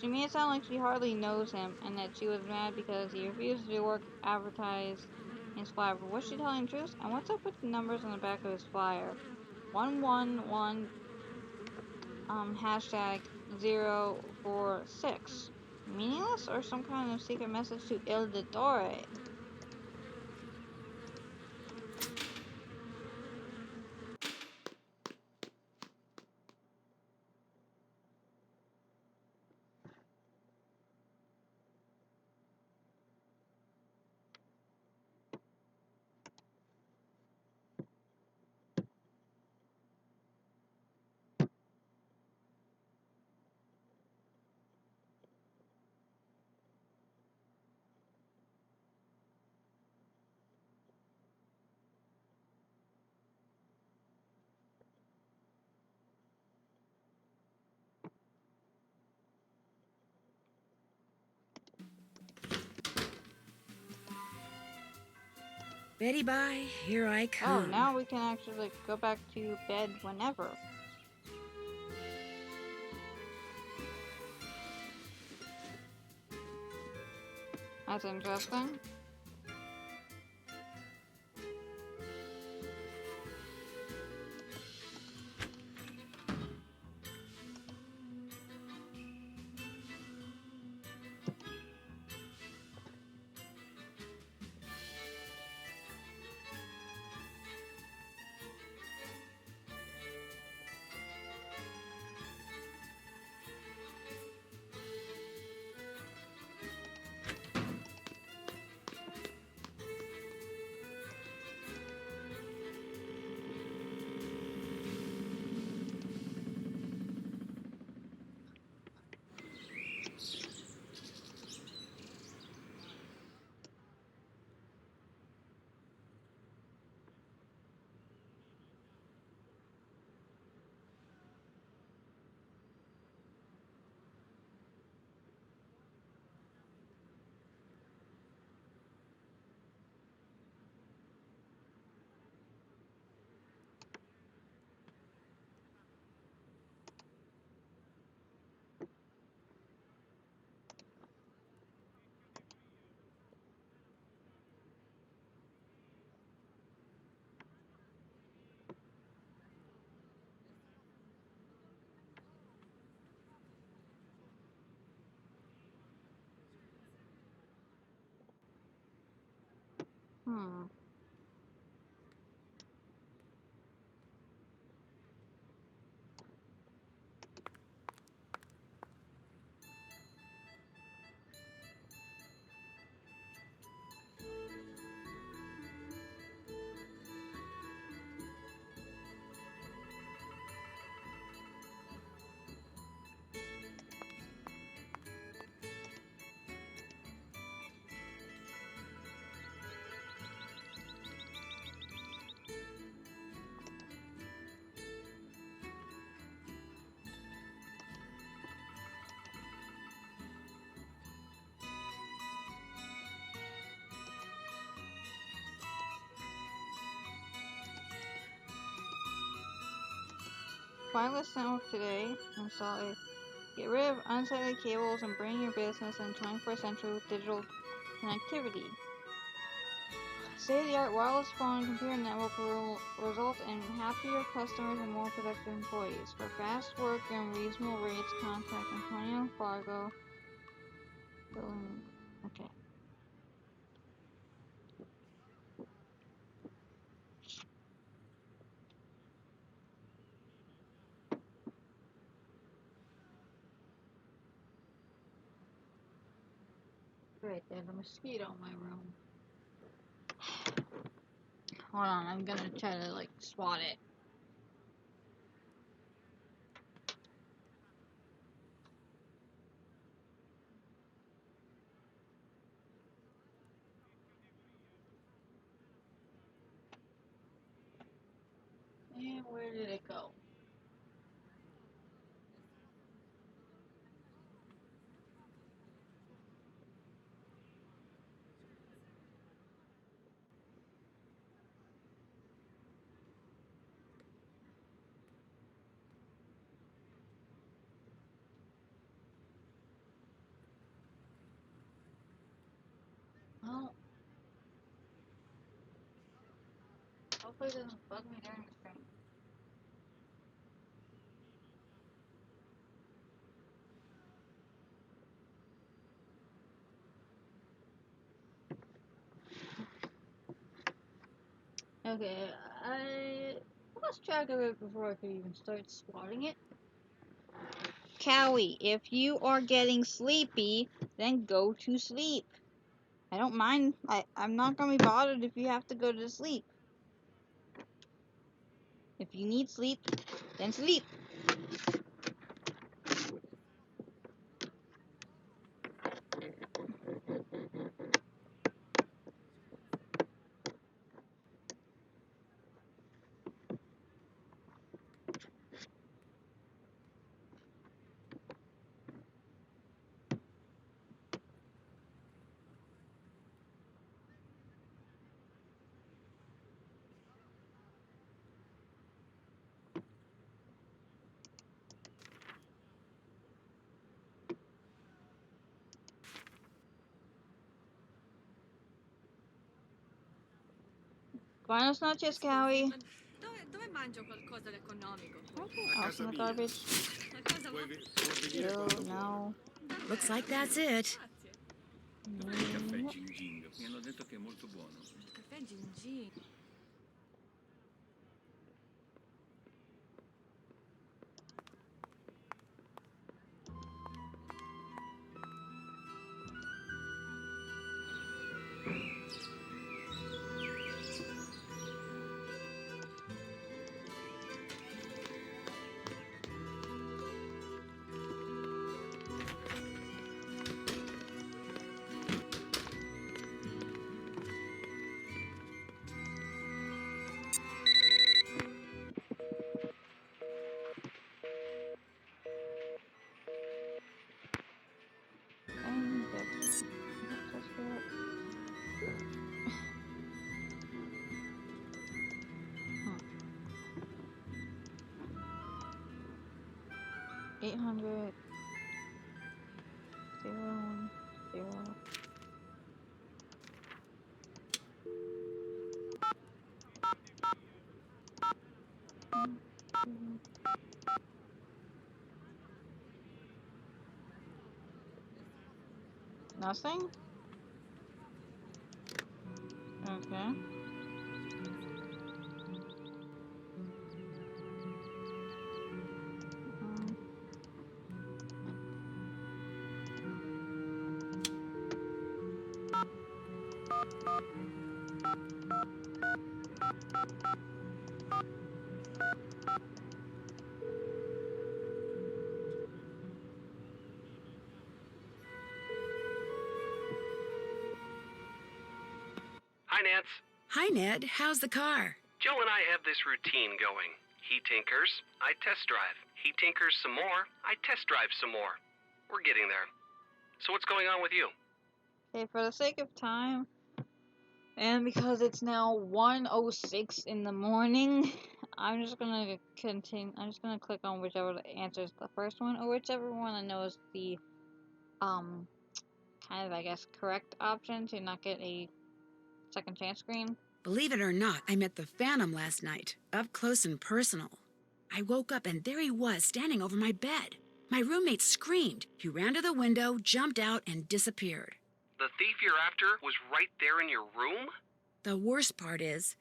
S1: She made it sound like she hardly knows him and that she was mad because he refused to do work advertised in his flyer. But was she telling the truth? And what's up with the numbers on the back of his flyer? 111 hashtag 046. Meaningless or some kind of secret message to Il Dottore?
S2: Betty bye, here I come.
S1: Oh, now we can actually go back to bed whenever. That's interesting. Hmm. wireless network today. Install it. Get rid of unsightly cables and bring your business in the 21st century with digital connectivity. State-of-the-art wireless phone and computer network will result in happier customers and more productive employees. For fast work and reasonable rates, contact Antonio Fargo. Okay. Right, there's a mosquito in my room. Hold on, I'm gonna try to like swat it. And where did it go? Well, hopefully it doesn't bug me during the stream. Okay, I lost track of it before I could even start swatting it. Cowie, if you are getting sleepy, then go to sleep. I don't mind. I'm not gonna be bothered if you have to go to sleep. If you need sleep, then sleep. Buenas noches, Cowie.
S8: Dove mangio qualcosa d'economico?
S1: Anything else in the garbage? Ew, no.
S2: Looks like that's it.
S11: Caffè Gin Gin. Mi hanno detto che è molto buono.
S8: Caffè Gin.
S1: And that's it. 800 010. Nothing? Okay.
S7: Hi, Nance.
S2: Hi, Ned. How's the car?
S7: Joe and I have this routine going. He tinkers, I test drive. He tinkers some more, I test drive some more. We're getting there. So what's going on with you?
S1: Okay, for the sake of time, and because it's now 1:06 in the morning, I'm just gonna continue. I'm just gonna click on whichever answers the first one, or whichever one I know is the kind of, I guess, correct option to not get a second chance screen.
S2: Believe it or not, I met the Phantom last night, up close and personal. I woke up and there he was, standing over my bed. My roommate screamed. He ran to the window, jumped out, and disappeared.
S7: The thief you're after was right there in your room?
S2: The worst part is,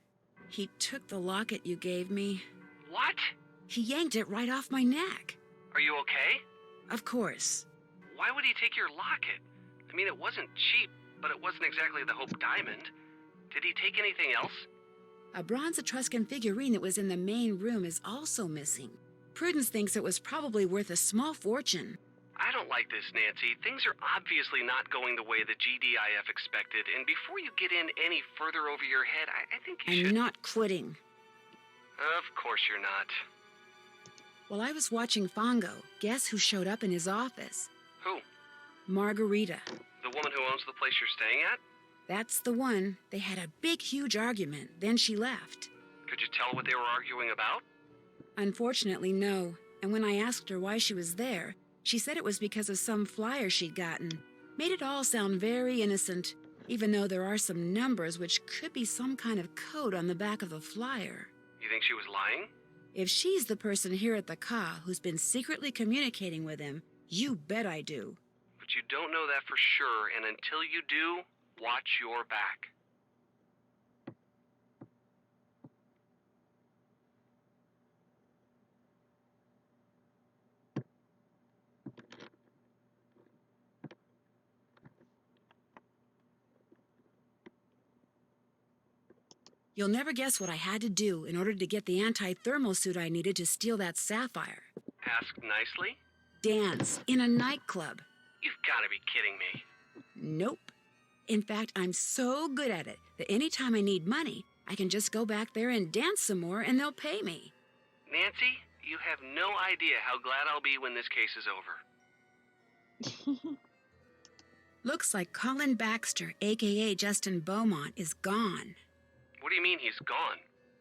S2: he took the locket you gave me.
S7: What?
S2: He yanked it right off my neck.
S7: Are you okay?
S2: Of course.
S7: Why would he take your locket? I mean, it wasn't cheap, but it wasn't exactly the Hope Diamond. Did he take anything else?
S2: A bronze Etruscan figurine that was in the main room is also missing. Prudence thinks it was probably worth a small fortune.
S7: I don't like this, Nancy. Things are obviously not going the way the GDIF expected, and before you get in any further over your head, I think you should...
S2: I'm not quitting.
S7: Of course you're not.
S2: While I was watching Fongo, guess who showed up in his office?
S7: Who?
S2: Margarita.
S7: The woman who owns the place you're staying at?
S2: That's the one. They had a big, huge argument. Then she left.
S7: Could you tell what they were arguing about?
S2: Unfortunately, no. And when I asked her why she was there, she said it was because of some flyer she'd gotten. Made it all sound very innocent, even though there are some numbers which could be some kind of code on the back of the flyer.
S7: You think she was lying?
S2: If she's the person here at the Ka who's been secretly communicating with him, you bet I do.
S7: But you don't know that for sure, and until you do, watch your back.
S2: You'll never guess what I had to do in order to get the anti-thermal suit I needed to steal that sapphire.
S7: Ask nicely?
S2: Dance in a nightclub.
S7: You've got to be kidding me.
S2: Nope. In fact, I'm so good at it that anytime I need money, I can just go back there and dance some more and they'll pay me.
S7: Nancy, you have no idea how glad I'll be when this case is over.
S2: Looks like Colin Baxter, a.k.a. Justin Beaumont, is gone.
S7: What do you mean he's gone?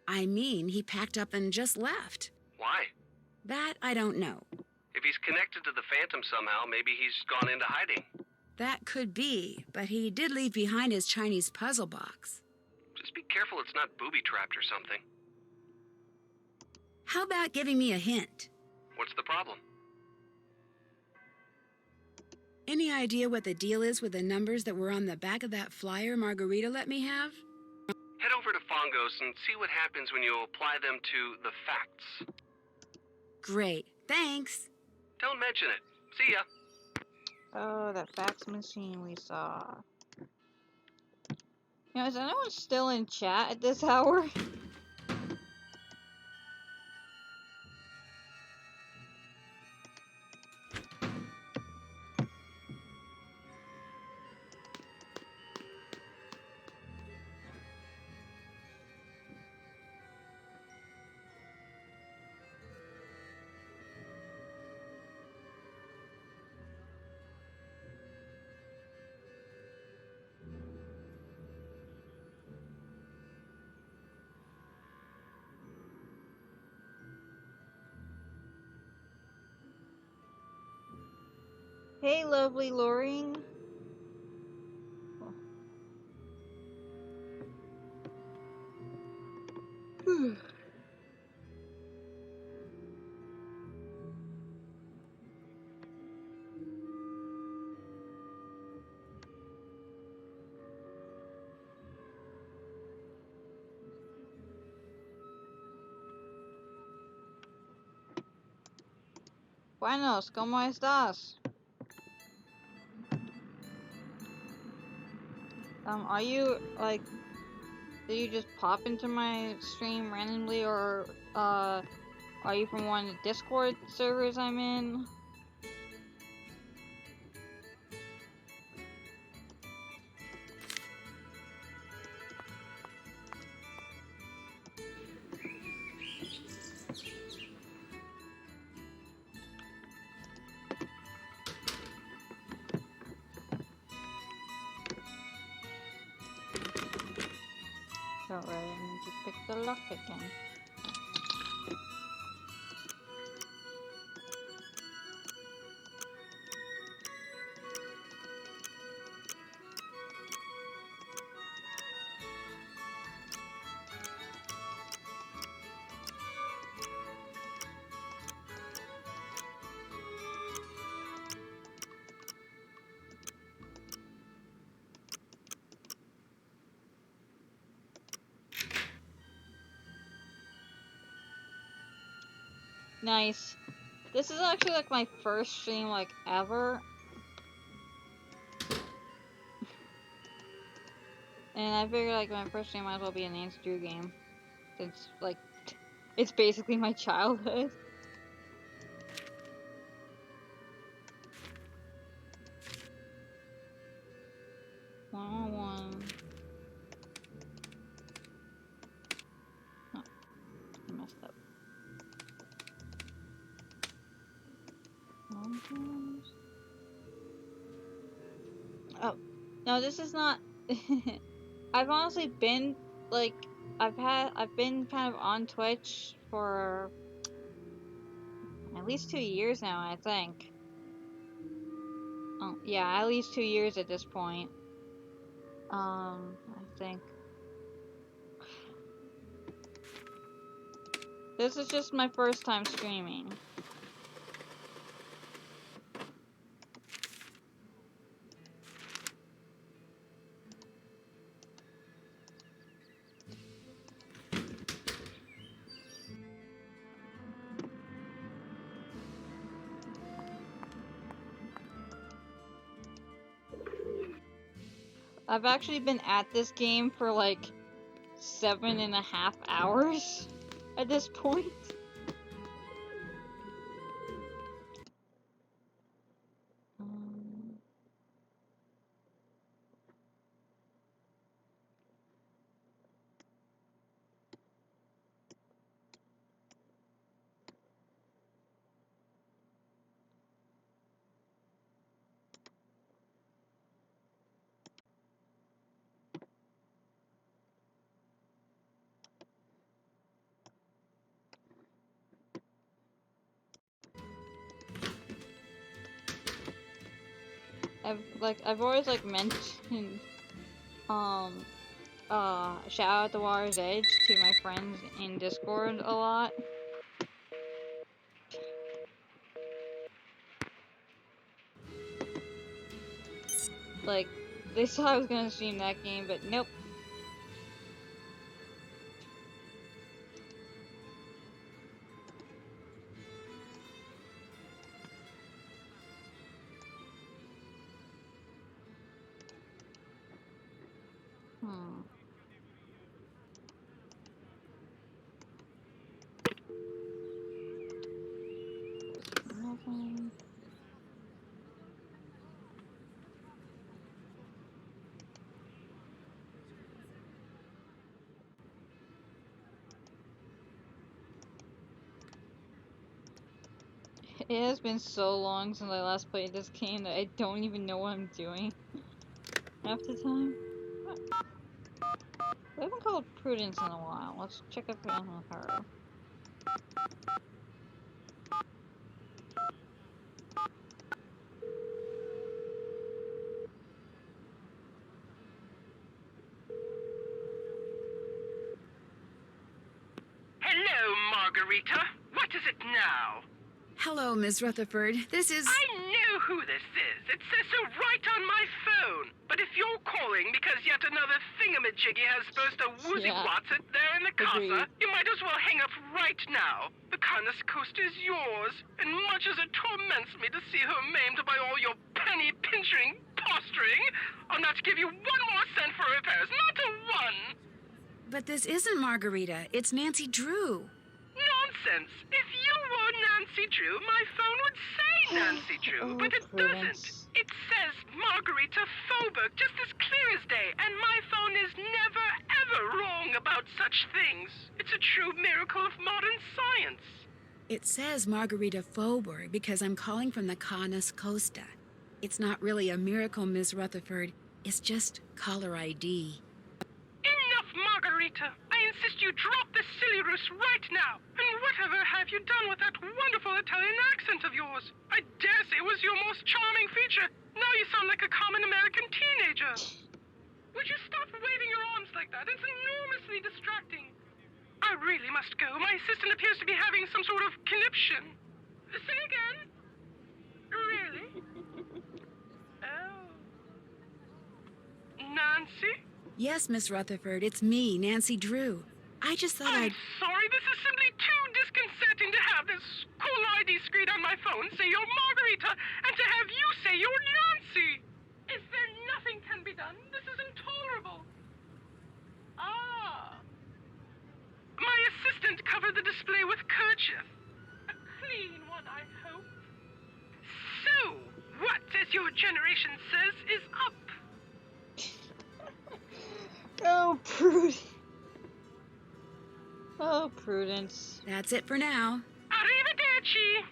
S2: I mean, he packed up and just left.
S7: Why?
S2: That I don't know.
S7: If he's connected to the Phantom somehow, maybe he's gone into hiding.
S2: That could be, but he did leave behind his Chinese puzzle box.
S7: Just be careful it's not booby-trapped or something.
S2: How about giving me a hint?
S7: What's the problem?
S2: Any idea what the deal is with the numbers that were on the back of that flyer Margarita let me have?
S7: Head over to Fongos and see what happens when you apply them to the facts.
S2: Great. Thanks.
S7: Don't mention it. See ya.
S1: Oh, that fax machine we saw. You know, is anyone still in chat at this hour? Hey, lovely Loring. Oh. Buenos, ¿cómo estás? Are you, like, did you just pop into my stream randomly, or, are you from one of the Discord servers I'm in? Alright, I need to pick the lock again. Nice. This is actually like my first stream like ever. And I figured like my first stream might as well be a Nancy Drew game. Since like it's basically my childhood. One. Oh, I messed up. Oh, no, this is not. I've honestly been like, I've been kind of on Twitch for at least 2 years now, I think. Oh, yeah, at least 2 years at this point. I think. This is just my first time streaming. I've actually been at this game for like 7.5 hours at this point. I've always like mentioned shout out the Water's Edge to my friends in Discord a lot. Like they saw I was gonna stream that game, but nope. Nothing. It has been so long since I last played this game that I don't even know what I'm doing half the time. I haven't called Prudence in a while. Let's check up on her.
S12: Hello, Margarita. What is it now?
S2: Hello, Miss Rutherford. This is...
S12: I know who this is. It says so right on my phone. But if you're calling because yet another thingamajiggy has burst a woozy Watson there in the casa, you might as well hang up right now. The Canis Coast is yours, and much as it torments me to see her maimed by all your penny-pinching posturing, I'll not give you 1 more cent for repairs, not a one!
S2: But this isn't Margarita. It's Nancy Drew.
S12: Nonsense! If you were Nancy Drew, my phone would say Nancy Drew, but it doesn't. It says Margarita Faubourg just as clear as day, and my phone is never, ever wrong about such things. It's a true miracle of modern science.
S2: It says Margarita Faubourg because I'm calling from the Canis Costa. It's not really a miracle, Miss Rutherford. It's just caller ID.
S12: Enough, Margarita! I insist you drop this silly ruse right now! And whatever have you done with that wonderful Italian accent of yours? I dare say it was your most charming feature. Now you sound like a common American teenager. Would you stop waving your arms like that? It's enormously distracting. I really must go. My assistant appears to be having some sort of conniption. Say again? Really? Oh. Nancy?
S2: Yes, Miss Rutherford, it's me, Nancy Drew. I just thought
S12: I'm sorry, this is simply too disconcerting to have this everyone say you're Margarita and to have you say you're Nancy? Is there nothing can be done? This is intolerable. Ah. My assistant covered the display with kerchief. A clean one, I hope. So, what, as your generation says, is up?
S1: Oh, Prudence. Oh, Prudence.
S2: That's it for now.
S12: Arrivederci.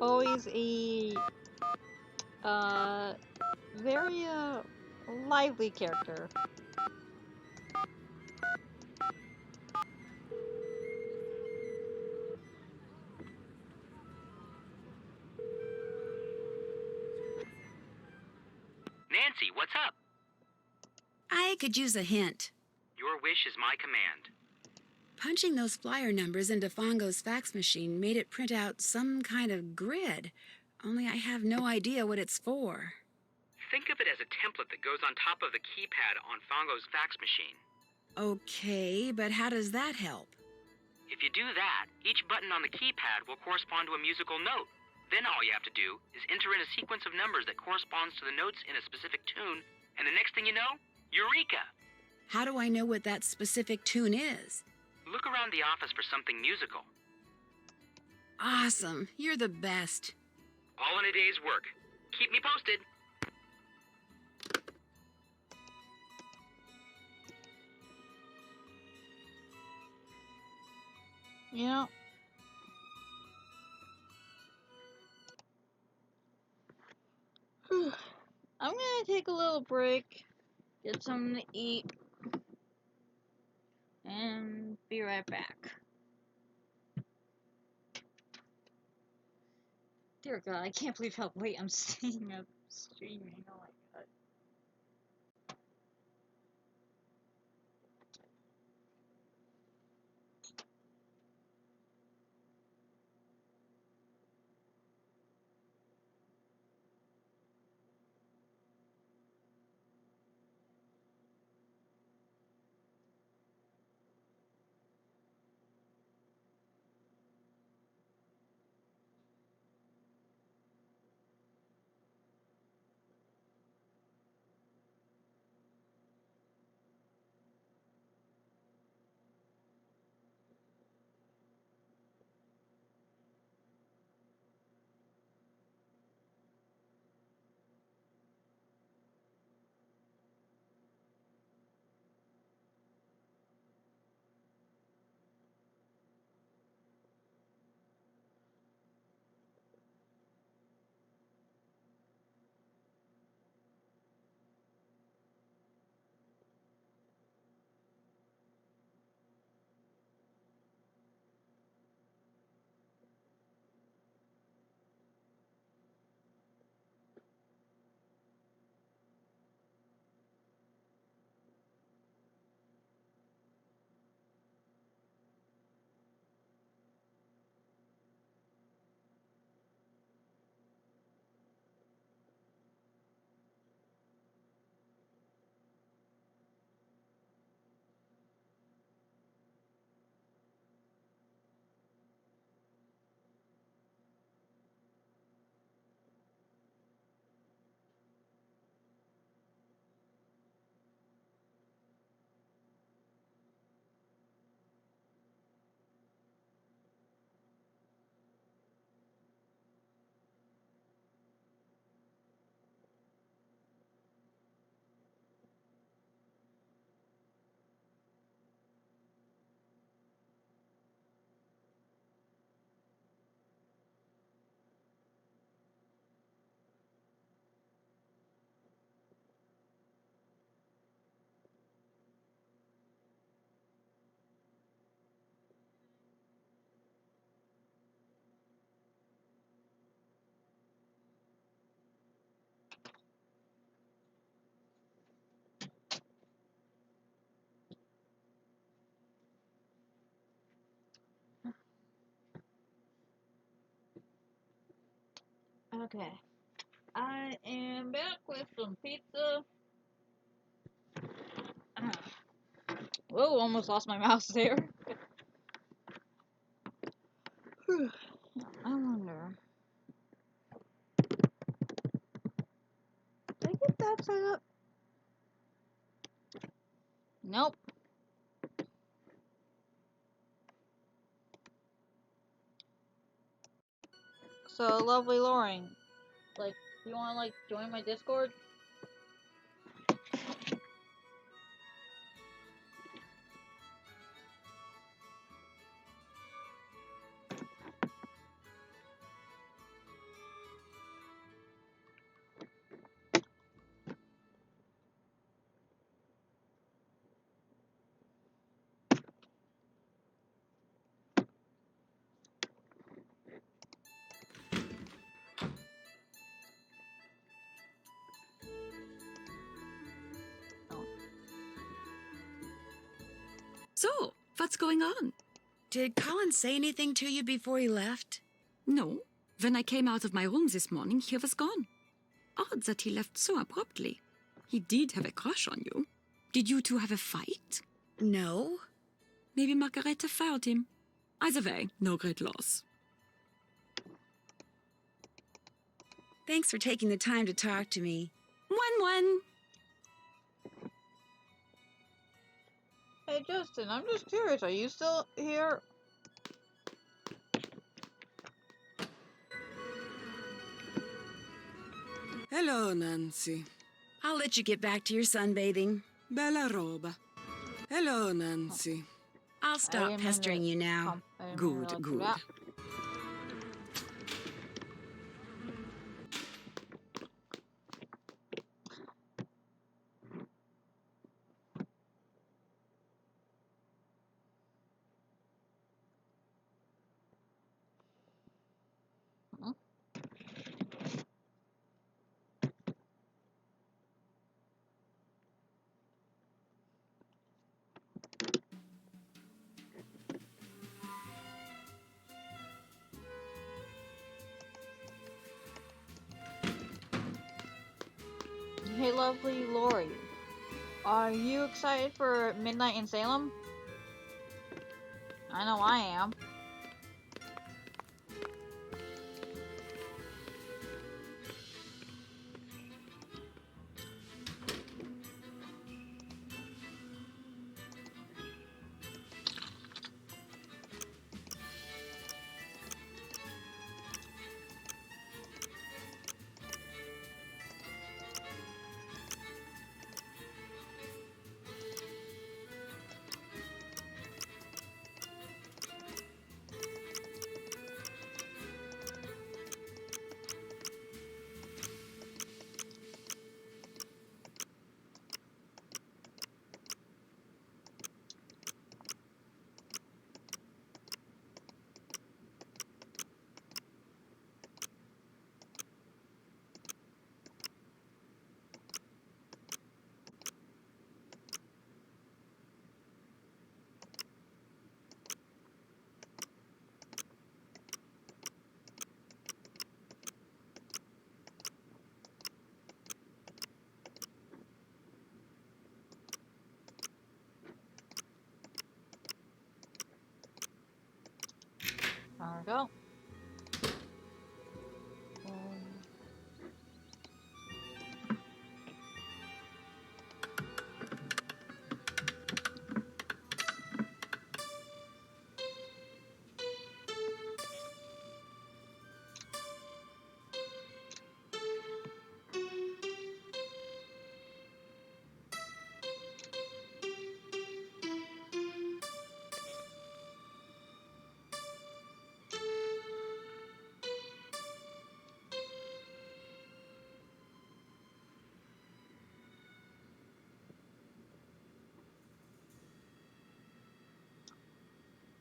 S1: Always a very lively character.
S15: Nancy, what's up?
S2: I could use a hint.
S15: Your wish is my command.
S2: Punching those flyer numbers into Fongo's fax machine made it print out some kind of grid, only I have no idea what it's for.
S15: Think of it as a template that goes on top of the keypad on Fongo's fax machine.
S2: Okay, but how does that help?
S15: If you do that, each button on the keypad will correspond to a musical note. Then all you have to do is enter in a sequence of numbers that corresponds to the notes in a specific tune, and the next thing you know, eureka!
S2: How do I know what that specific tune is?
S15: Look around the office for something musical.
S2: Awesome. You're the best.
S15: All in a day's work. Keep me posted.
S1: You know, I'm gonna take a little break, get something to eat, and be right back. Dear God, I can't believe how late I'm staying up streaming. Oh my God. Okay. I am back with some pizza. Whoa, almost lost my mouse there. I wonder. Did I get that set up? Nope. So, lovely Lauren, like, you wanna, like, join my Discord?
S8: So, what's going on?
S2: Did Colin say anything to you before he left?
S8: No. When I came out of my room this morning, he was gone. Odd that he left so abruptly. He did have a crush on you. Did you two have a fight?
S2: No.
S8: Maybe Margareta fired him. Either way, no great loss.
S2: Thanks for taking the time to talk to me.
S8: One.
S1: Hey, Justin, I'm just curious, are you still here?
S5: Hello, Nancy.
S2: I'll let you get back to your sunbathing.
S5: Bella roba. Hello, Nancy.
S2: I'll stop pestering you now.
S5: Good.
S1: Hey, lovely Lori, are you excited for Midnight in Salem? I know I am. There we go.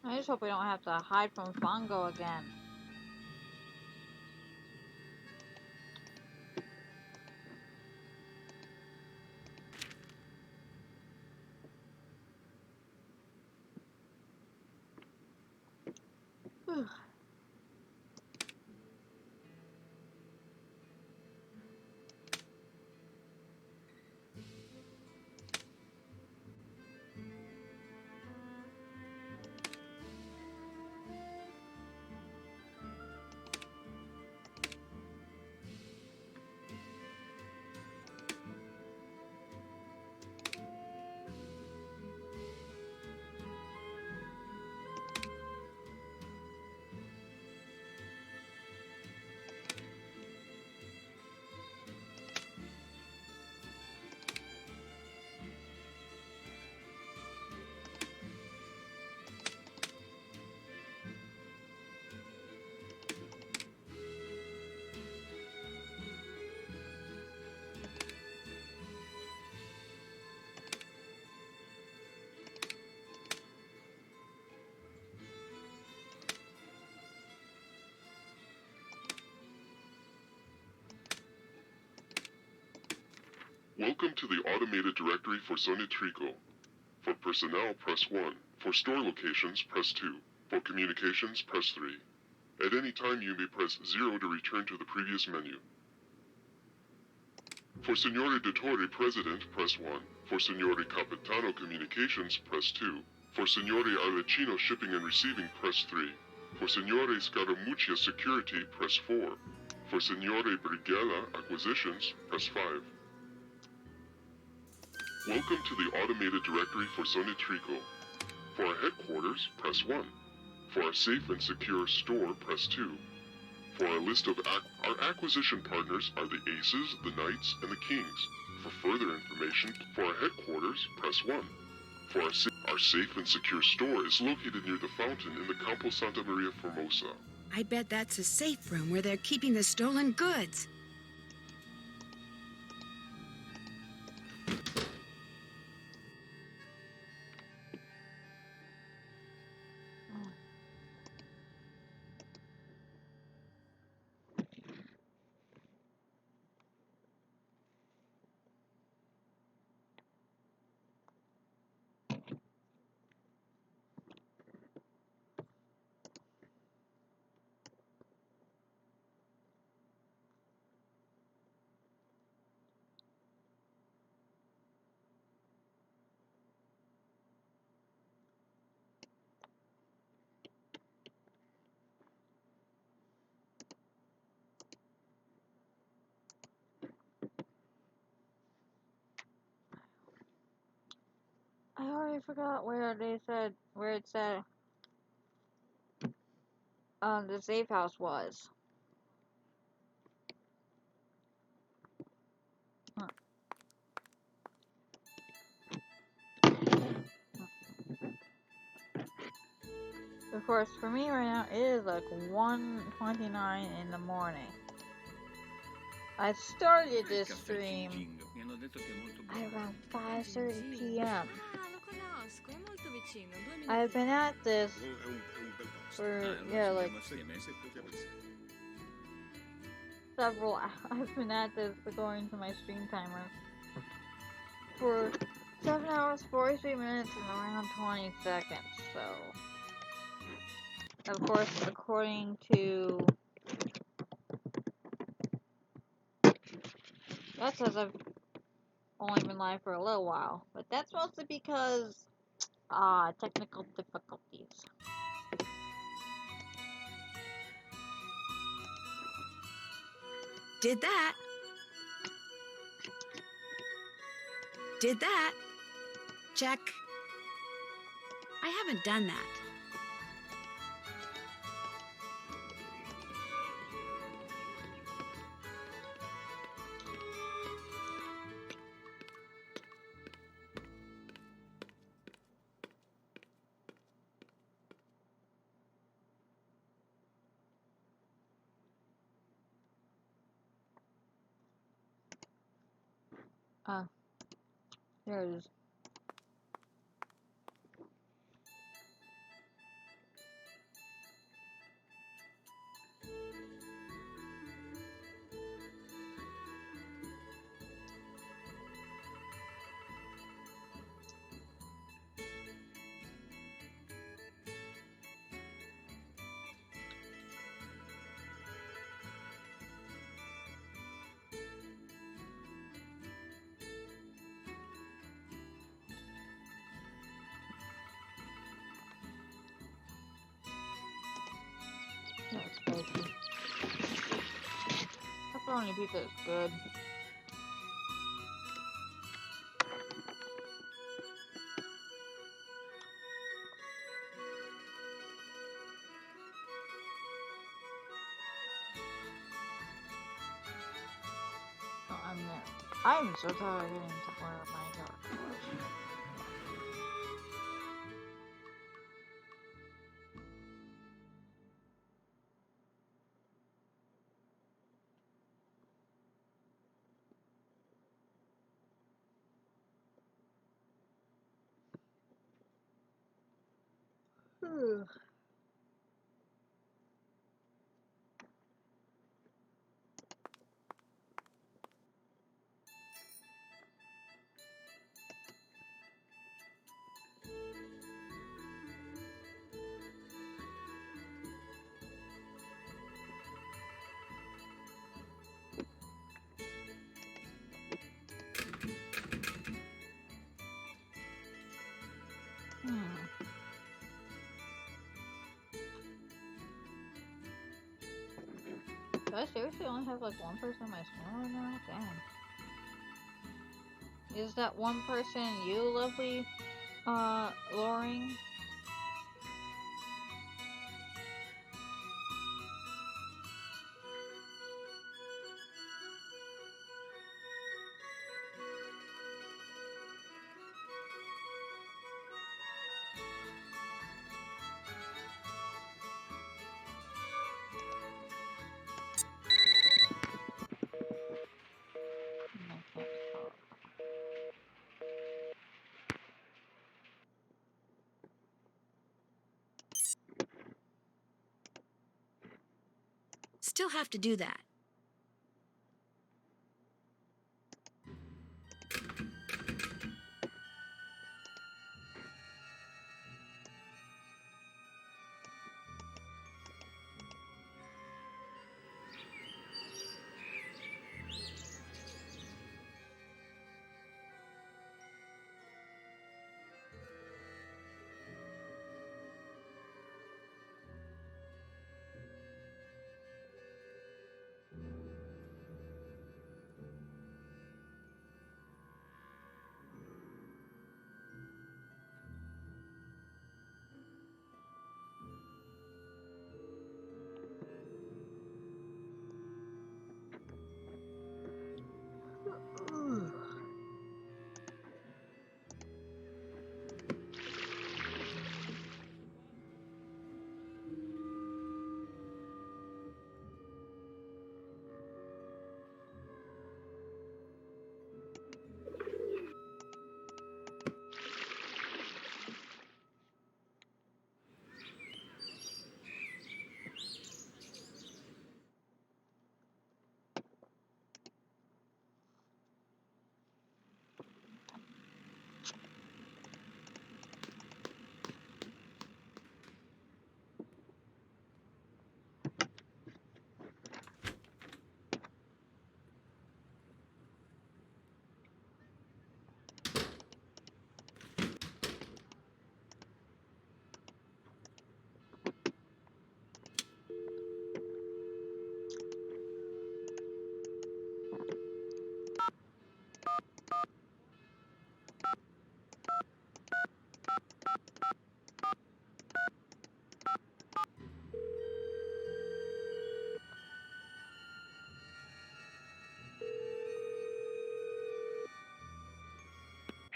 S1: I just hope we don't have to hide from Fongo again. Whew.
S18: Welcome to the automated directory for Sonitrico. For personnel, press 1. For store locations, press 2. For communications, press 3. At any time, you may press 0 to return to the previous menu. For Signore Dottore President, press 1. For Signore Capitano Communications, press 2. For Signore Arlecchino Shipping and Receiving, press 3. For Signore Scaramuccia Security, press 4. For Signore Brigella Acquisitions, press 5. Welcome to the automated directory for Sonitrico. For our headquarters, press 1. For our safe and secure store, press 2. For our list of our acquisition partners are the Aces, the Knights, and the Kings. For further information, for our headquarters, press 1. For our safe and secure store is located near the fountain in the Campo Santa Maria Formosa.
S2: I bet that's a safe room where they're keeping the stolen goods.
S1: I already forgot where it said the safe house was. Huh. Of course, for me right now, it is like 1:29 in the morning. I started this stream at around 5:30 p.m. I've been at this for, like several hours. I've been at this according to my stream timer for 7 hours, 43 minutes, and around 20 seconds, so... Of course, according to... That says I've only been live for a little while, but that's mostly because, technical difficulties.
S2: Did that. Did that. Check. I haven't done that.
S1: There it is. That's spicy. Pepperoni pizza is good. Oh, I'm there. I'm so tired of getting to wear my dark clothes. Do I seriously only have like one person in my school right now? Damn. Is that one person you, lovely, Loring?
S2: Still have to do that.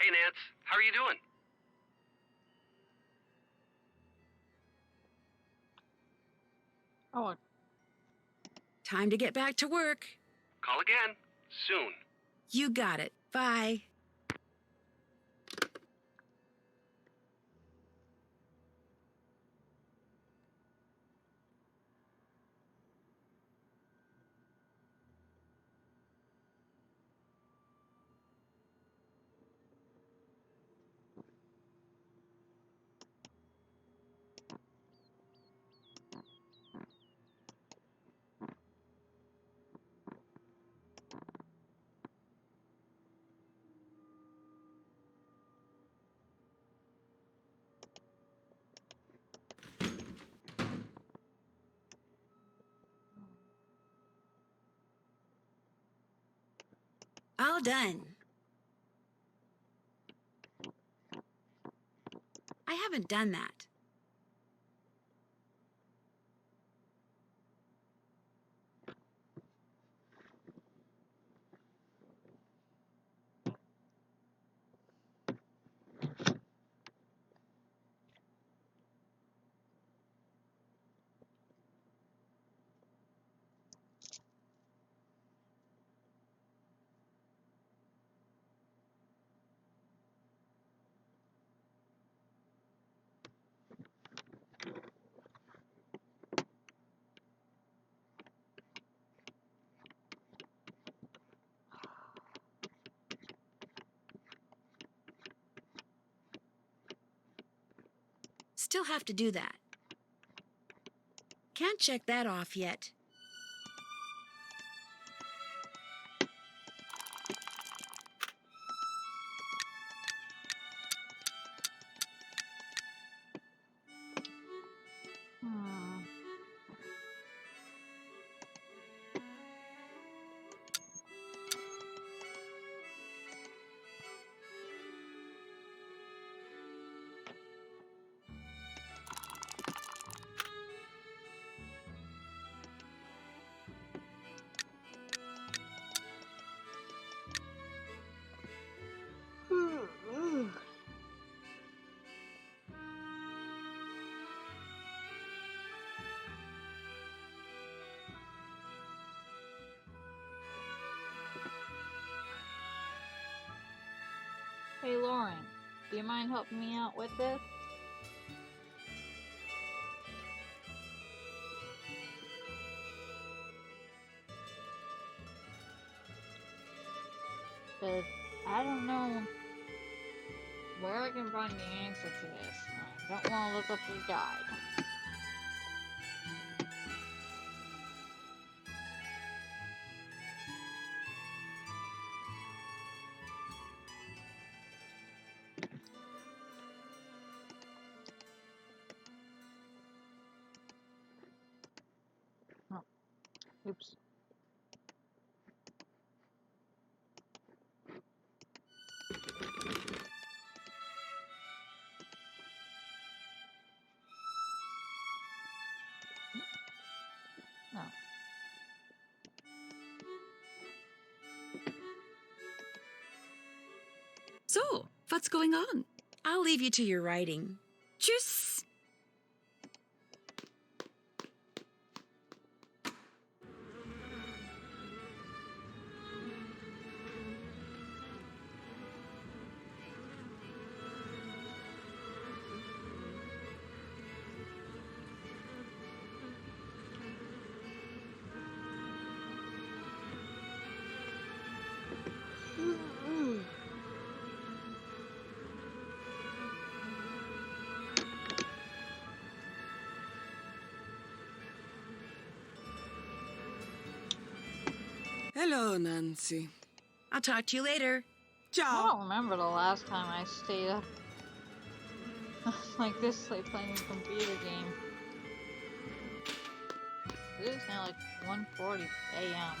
S7: Hey, Nance. How are you doing?
S1: Oh.
S2: Time to get back to work.
S7: Call again. Soon.
S2: You got it. Bye. All done. I haven't done that. Still have to do that. Can't check that off yet.
S1: Hey Lauren, do you mind helping me out with this? Cause I don't know where I can find the answer to this. I don't want to look up the guide. Oh, oops. No.
S8: So, what's going on?
S2: I'll leave you to your writing.
S8: Tschüss!
S5: Hello, Nancy.
S2: I'll talk to you later.
S1: I
S5: Ciao.
S1: don't remember the last time I stayed up like this, like playing a computer game. It is now like 1:40 a.m.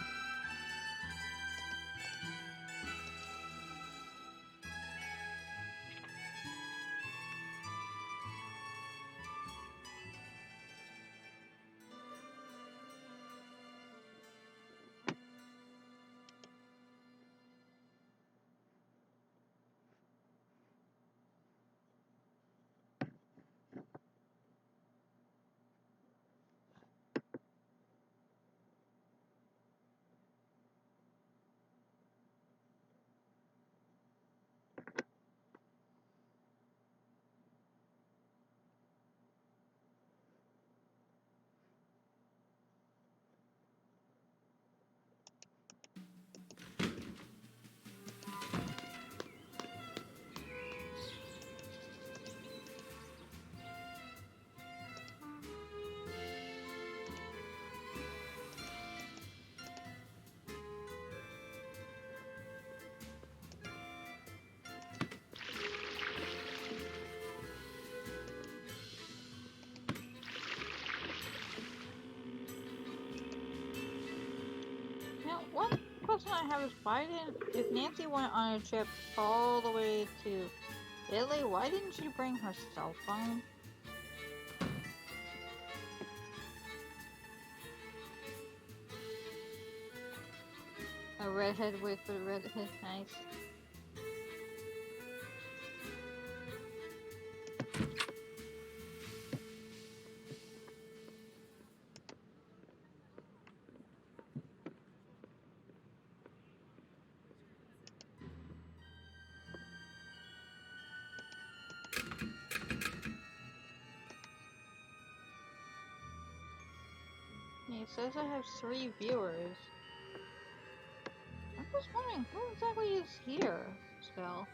S1: Now, one question I have is why didn't, if Nancy went on a trip all the way to Italy, why didn't she bring her cell phone? A redhead with a redhead, nice. It says I have 3 viewers. I'm just wondering who exactly is here still.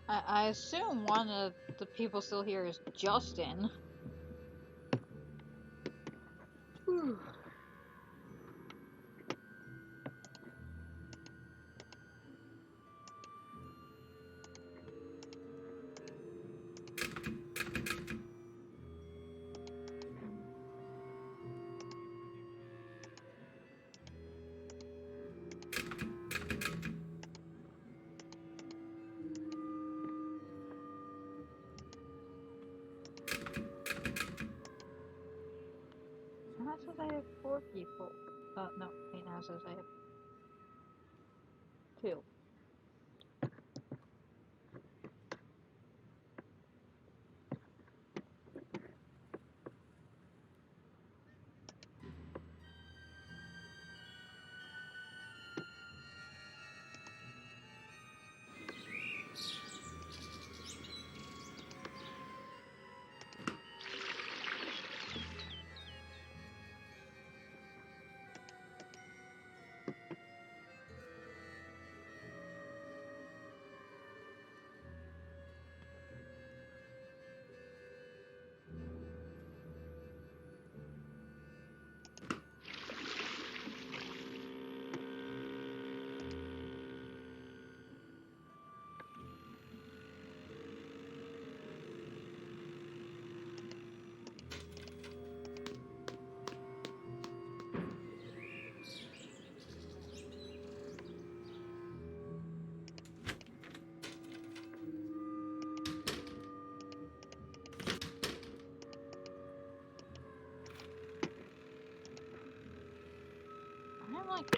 S1: I assume one of the people still here is Justin. Whew. Now it says I have 4 people. No, wait, now it says I have 2.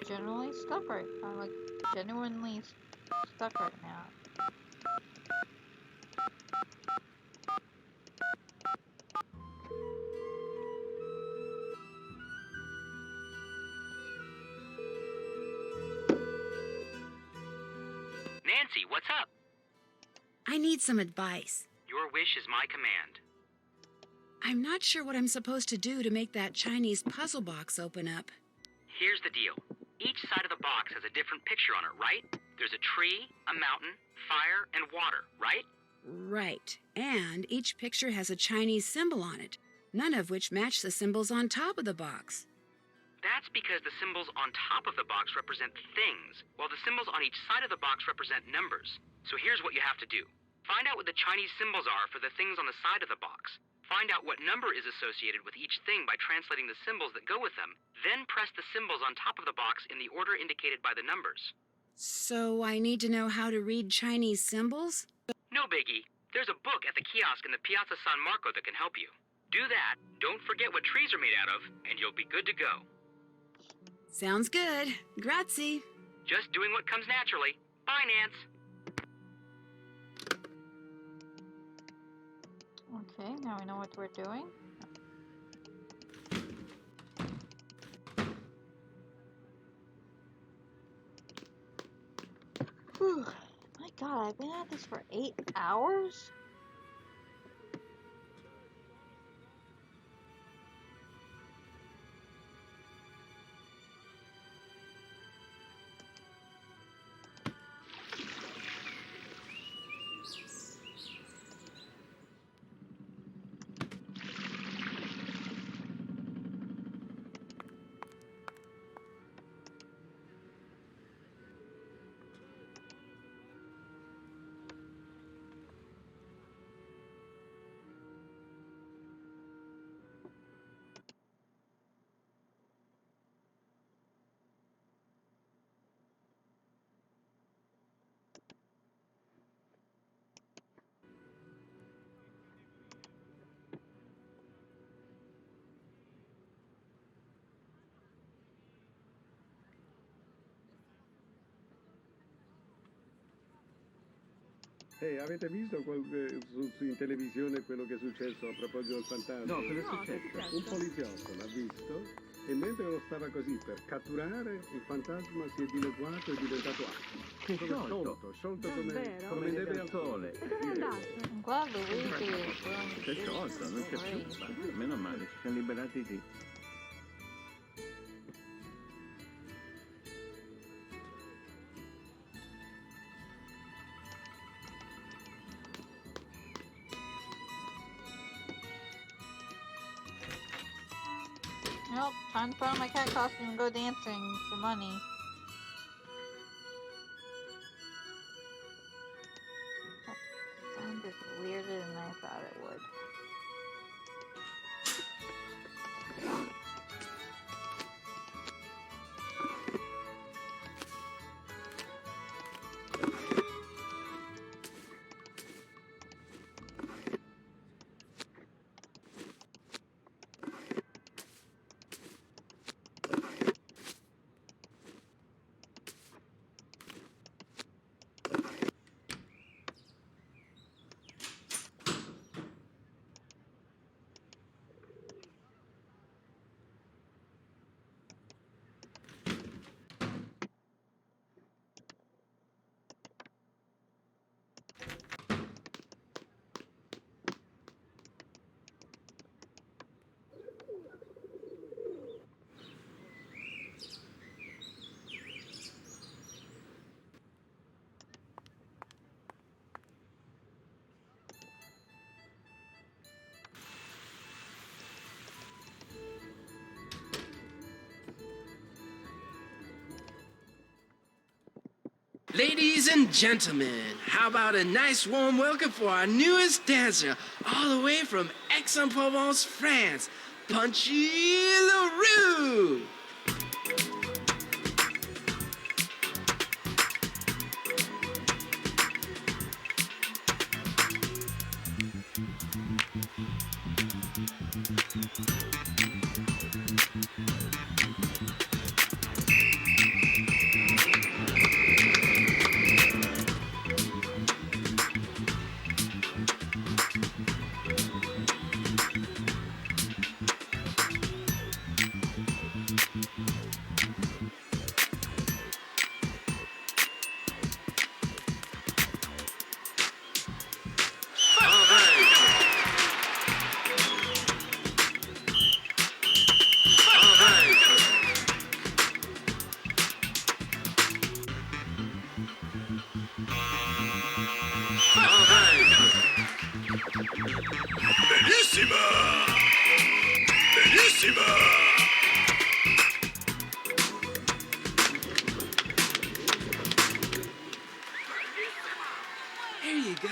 S1: genuinely stuck right. I'm like genuinely stuck right now.
S15: Nancy, what's up?
S2: I need some advice.
S15: Your wish is my command.
S2: I'm not sure what I'm supposed to do to make that Chinese puzzle box open up.
S15: Here's the deal. Each side of the box has a different picture on it, right? There's a tree, a mountain, fire, and water, right?
S2: Right. And each picture has a Chinese symbol on it, none of which match the symbols on top of the box.
S15: That's because the symbols on top of the box represent things, while the symbols on each side of the box represent numbers. So here's what you have to do. Find out what the Chinese symbols are for the things on the side of the box. Find out what number is associated with each thing by translating the symbols that go with them. Then press the symbols on top of the box in the order indicated by the numbers.
S2: So I need to know how to read Chinese symbols?
S15: No biggie. There's a book at the kiosk in the Piazza San Marco that can help you. Do that, don't forget what trees are made out of, and you'll be good to go.
S2: Sounds good. Grazie.
S15: Just doing what comes naturally. Bye, Nance.
S1: Okay, now we know what we're doing. Whew. My God, I've been at this for 8 hours?
S11: Ehi, avete visto in televisione quello che è successo a proposito del fantasma?
S19: No, cosa è successo?
S11: Un poliziotto l'ha visto e mentre lo stava così per catturare, il fantasma si è dileguato e è diventato acqua.
S19: Che
S11: Sciolto come neve al sole.
S1: Guarda, vedi.
S19: Si è sciolto, non c'è più. Meno male, ci siamo liberati di...
S1: Nope, time to put on my cat costume and go dancing for money. That sounded weirder than I thought it would.
S6: Ladies and gentlemen, how about a nice warm welcome for our newest dancer, all the way from Aix-en-Provence, France, Punchy LaRue! There you go.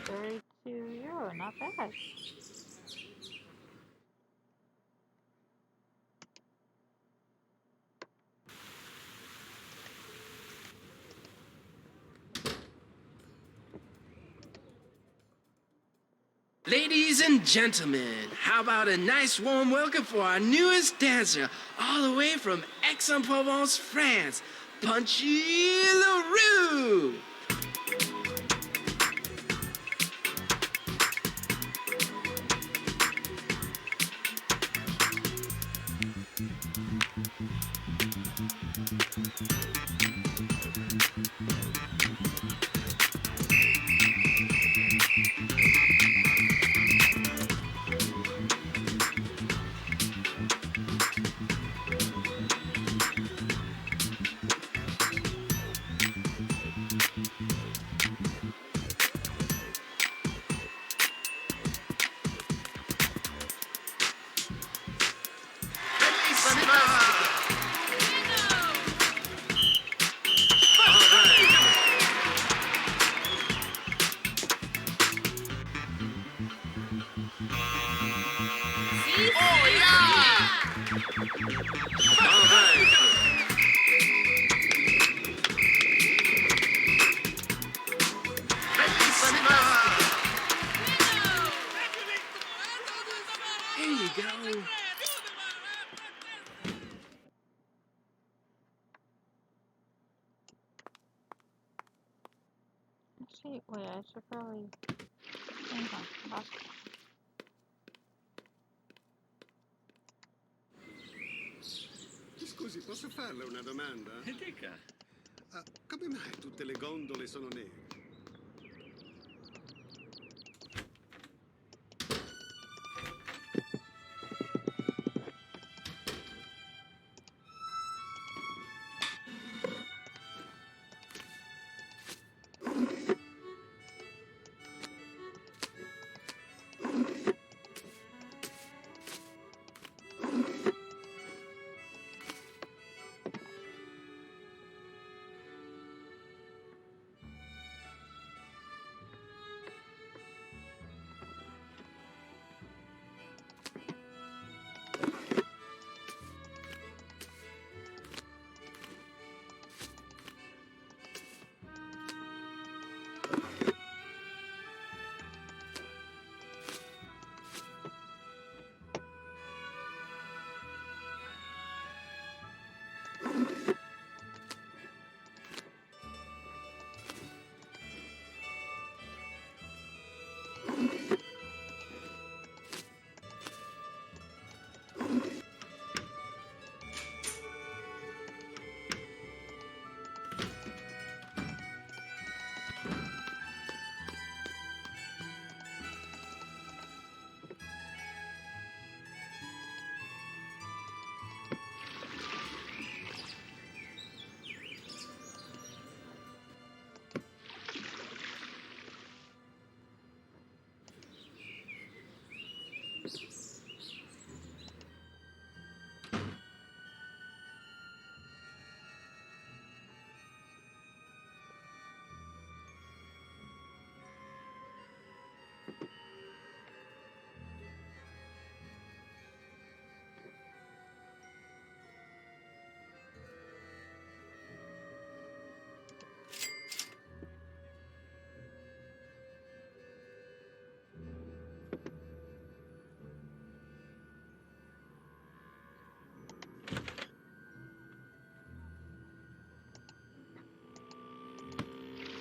S1: 32 euro, not bad.
S6: Ladies and gentlemen, how about a nice warm welcome for our newest dancer, all the way from Aix-en-Provence, France, Punchy LaRue! There you go.
S1: Actually, wait, I should probably... Hang on.
S11: Scusi, posso farle una domanda?
S19: Dica.
S11: Come mai tutte le gondole sono nere?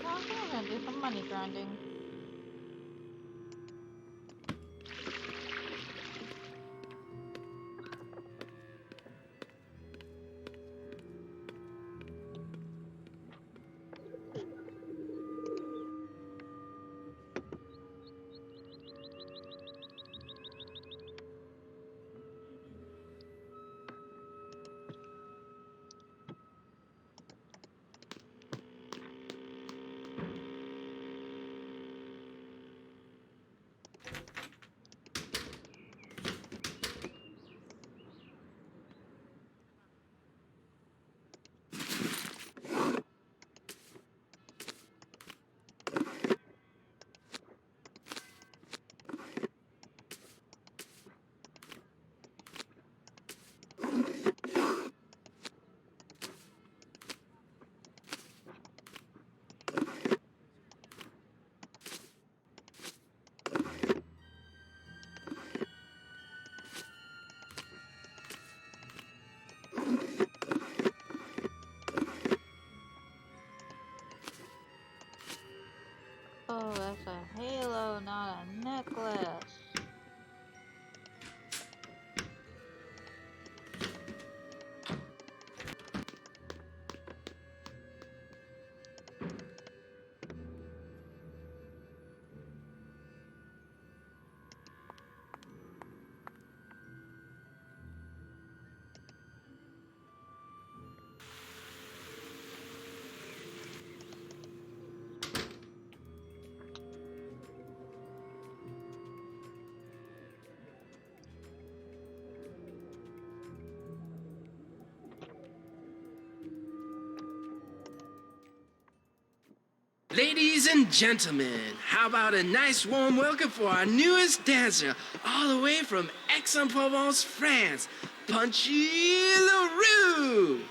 S1: I'm gonna do some money grinding.
S6: Ladies and gentlemen, how about a nice warm welcome for our newest dancer, all the way from Aix-en-Provence, France, Punchy LaRue!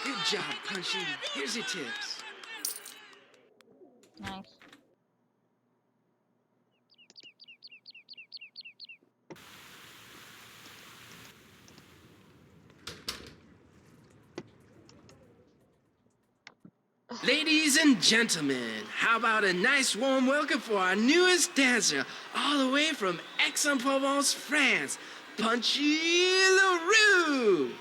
S6: Good job, Punchy. Here's your tips.
S1: Nice.
S6: Ladies and gentlemen, how about a nice warm welcome for our newest dancer, all the way from Aix-en-Provence, France, Punchy LaRue!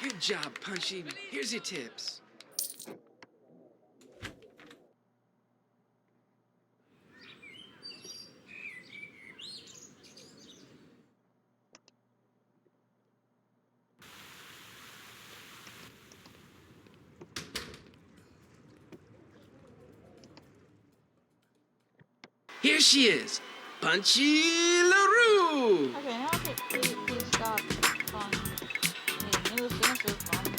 S6: Good job, Punchy. Here's your tips. Here she is, Punchy LaRue!
S1: Okay, now I can please stop on the newest dancer from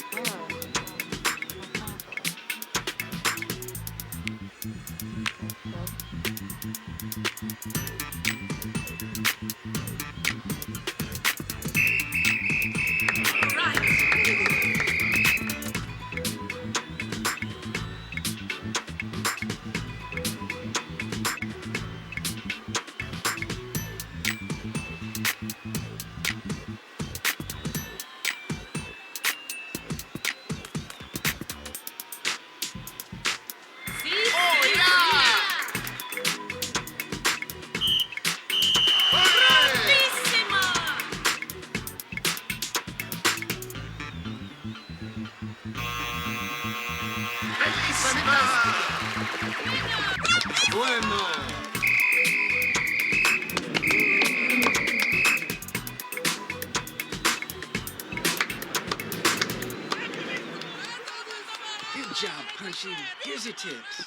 S6: Good job, Punchy. Here's your tips.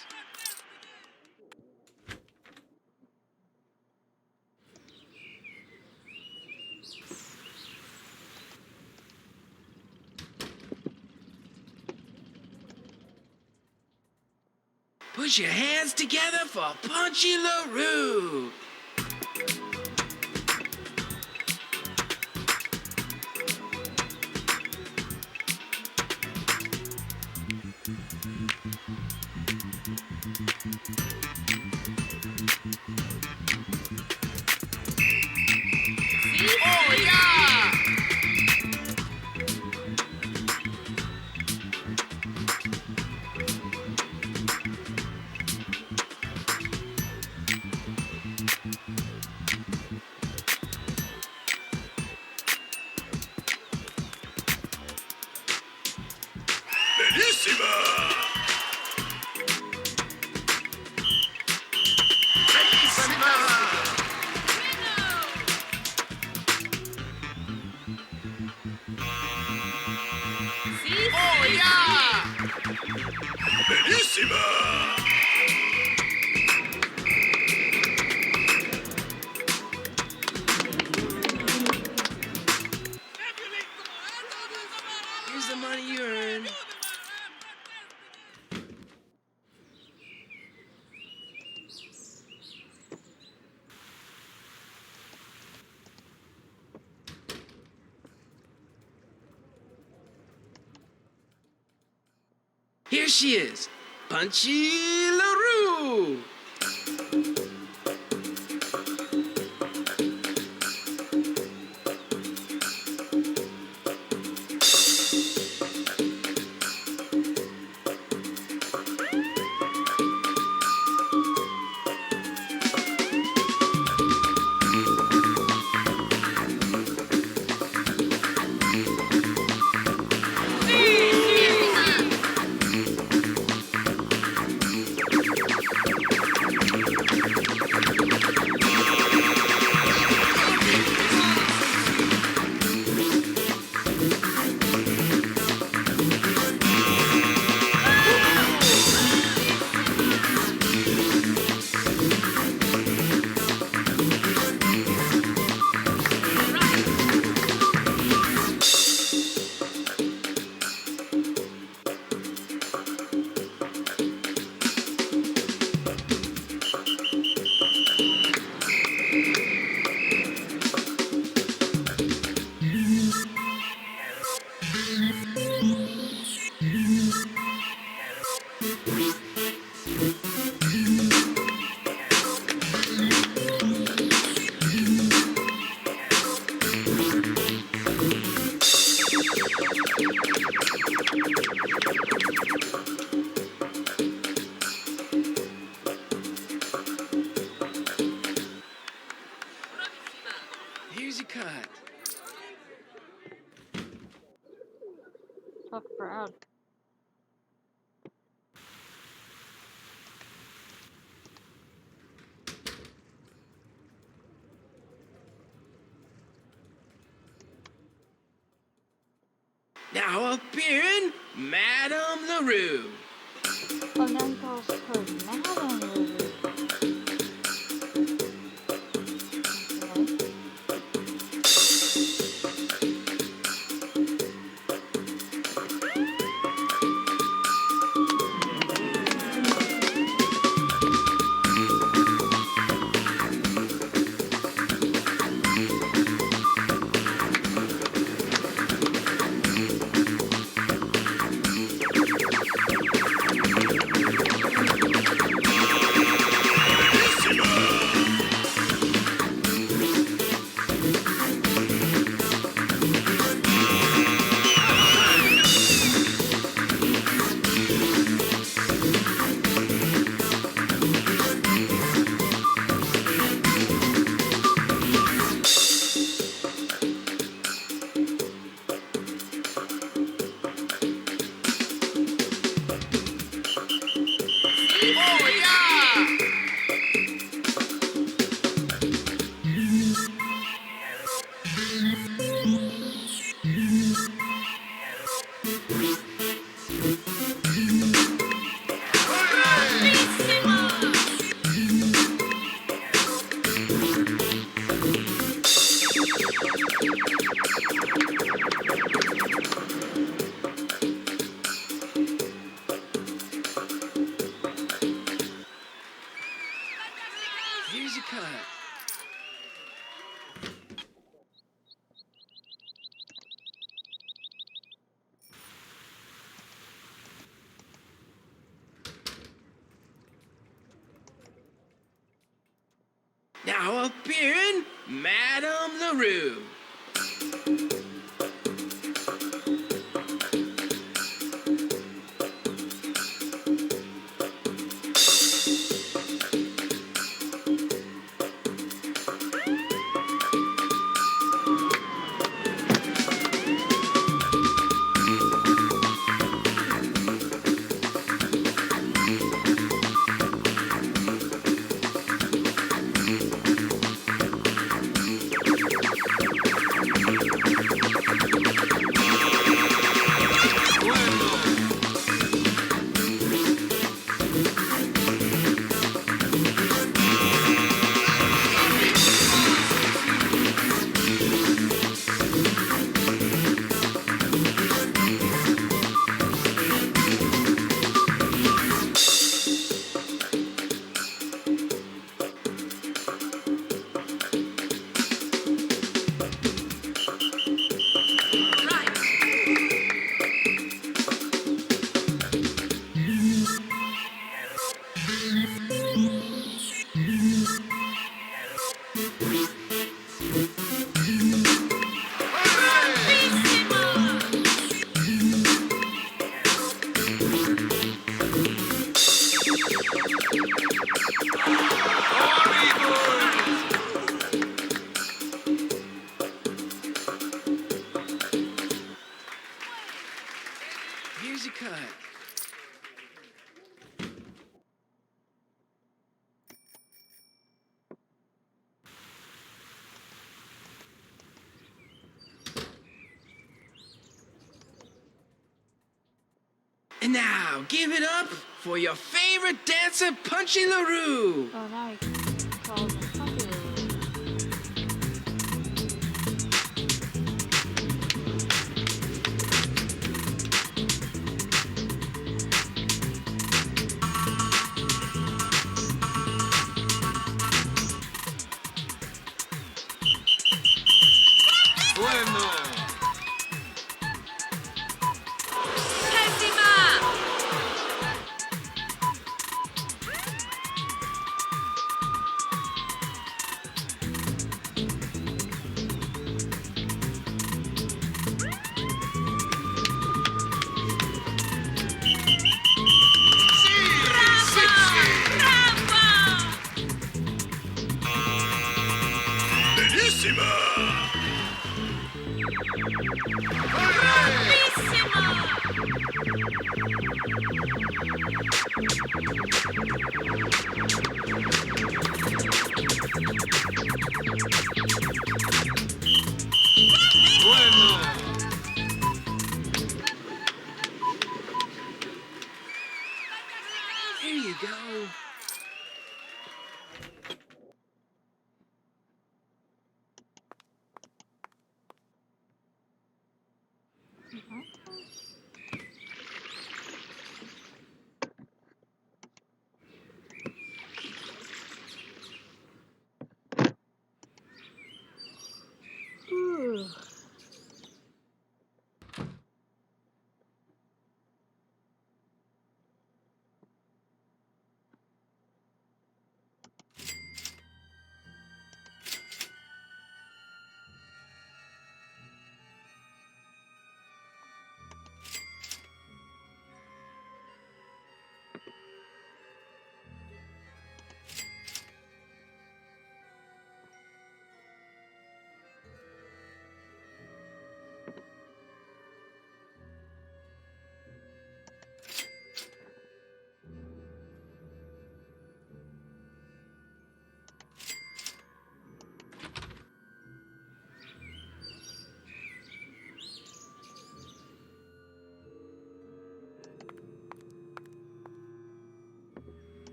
S6: Put your hands together for Punchy LaRue. Oh, yeah! Oh, yeah! Bellissima! Here's the money you earned. Here she is, Punchy LaRue. Here's your cut.
S1: Fuck proud.
S6: Now appearing, Madame LaRue.
S1: And then calls her Madame LaRue.
S6: Now appearing, Madame LaRue. Here's your cut. And now, give it up for your favorite dancer, Punchy LaRue.
S1: Oh, now he calls him Punchy LaRue.
S6: Here you go.
S1: Ooh.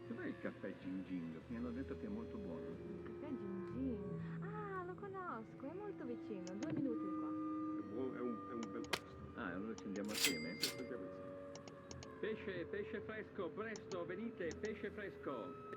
S19: Dov'è il caffè Gin Gin? Mi hanno detto che è molto buono.
S10: Caffè Gin Gin. Ah, lo conosco, è molto vicino, 2 minuti di qua.
S11: È un bel posto.
S19: Ah, allora ci andiamo assieme?
S11: Sì, andiamo insieme.
S19: Pesce fresco, presto, venite, pesce fresco.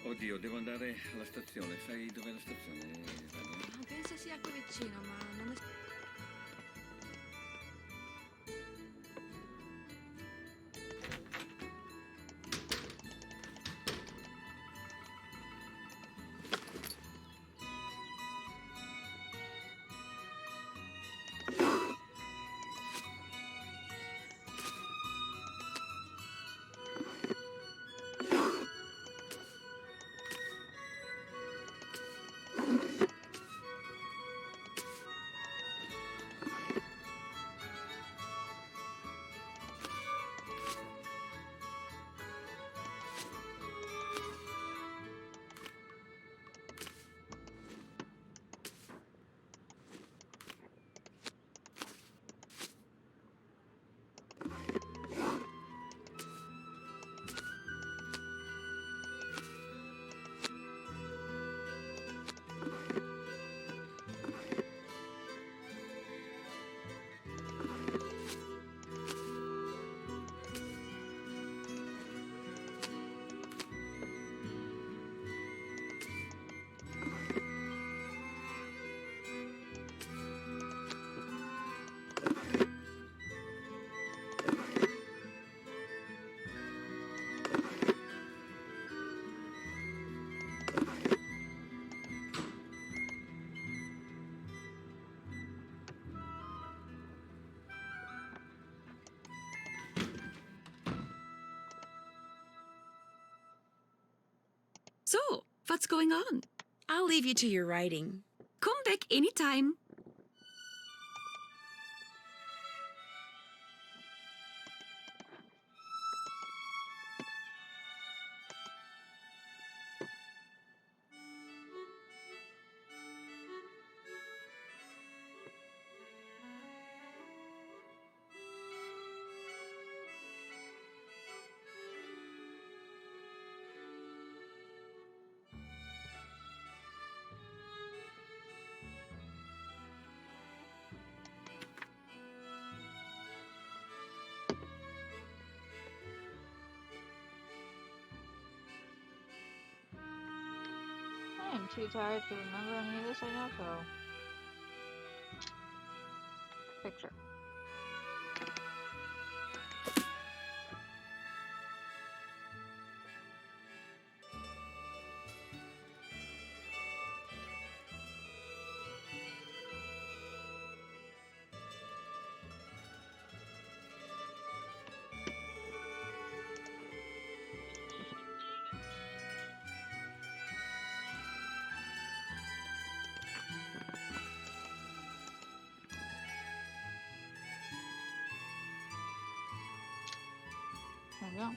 S19: Oddio, devo andare alla stazione. Sai dov'è la stazione?
S10: Ah, penso sia qui vicino, ma non è...
S8: So, what's going on?
S2: I'll leave you to your writing.
S8: Come back anytime.
S1: I am too tired to remember any of this right now, so... Picture. There we go.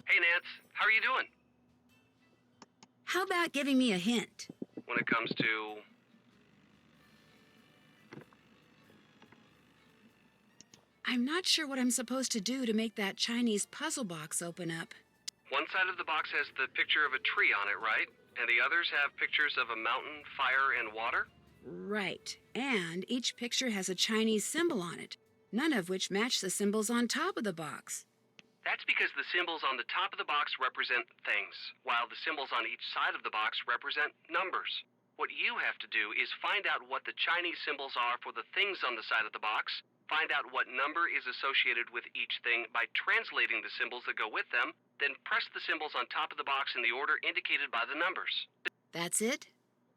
S7: Hey, Nance. How are you doing?
S2: How about giving me a hint?
S7: When it comes to...
S2: I'm not sure what I'm supposed to do to make that Chinese puzzle box open up.
S7: One side of the box has the picture of a tree on it, right? And the others have pictures of a mountain, fire, and water?
S2: Right. And each picture has a Chinese symbol on it, none of which match the symbols on top of the box.
S7: That's because the symbols on the top of the box represent things, while the symbols on each side of the box represent numbers. What you have to do is find out what the Chinese symbols are for the things on the side of the box, find out what number is associated with each thing by translating the symbols that go with them, then press the symbols on top of the box in the order indicated by the numbers.
S2: That's it?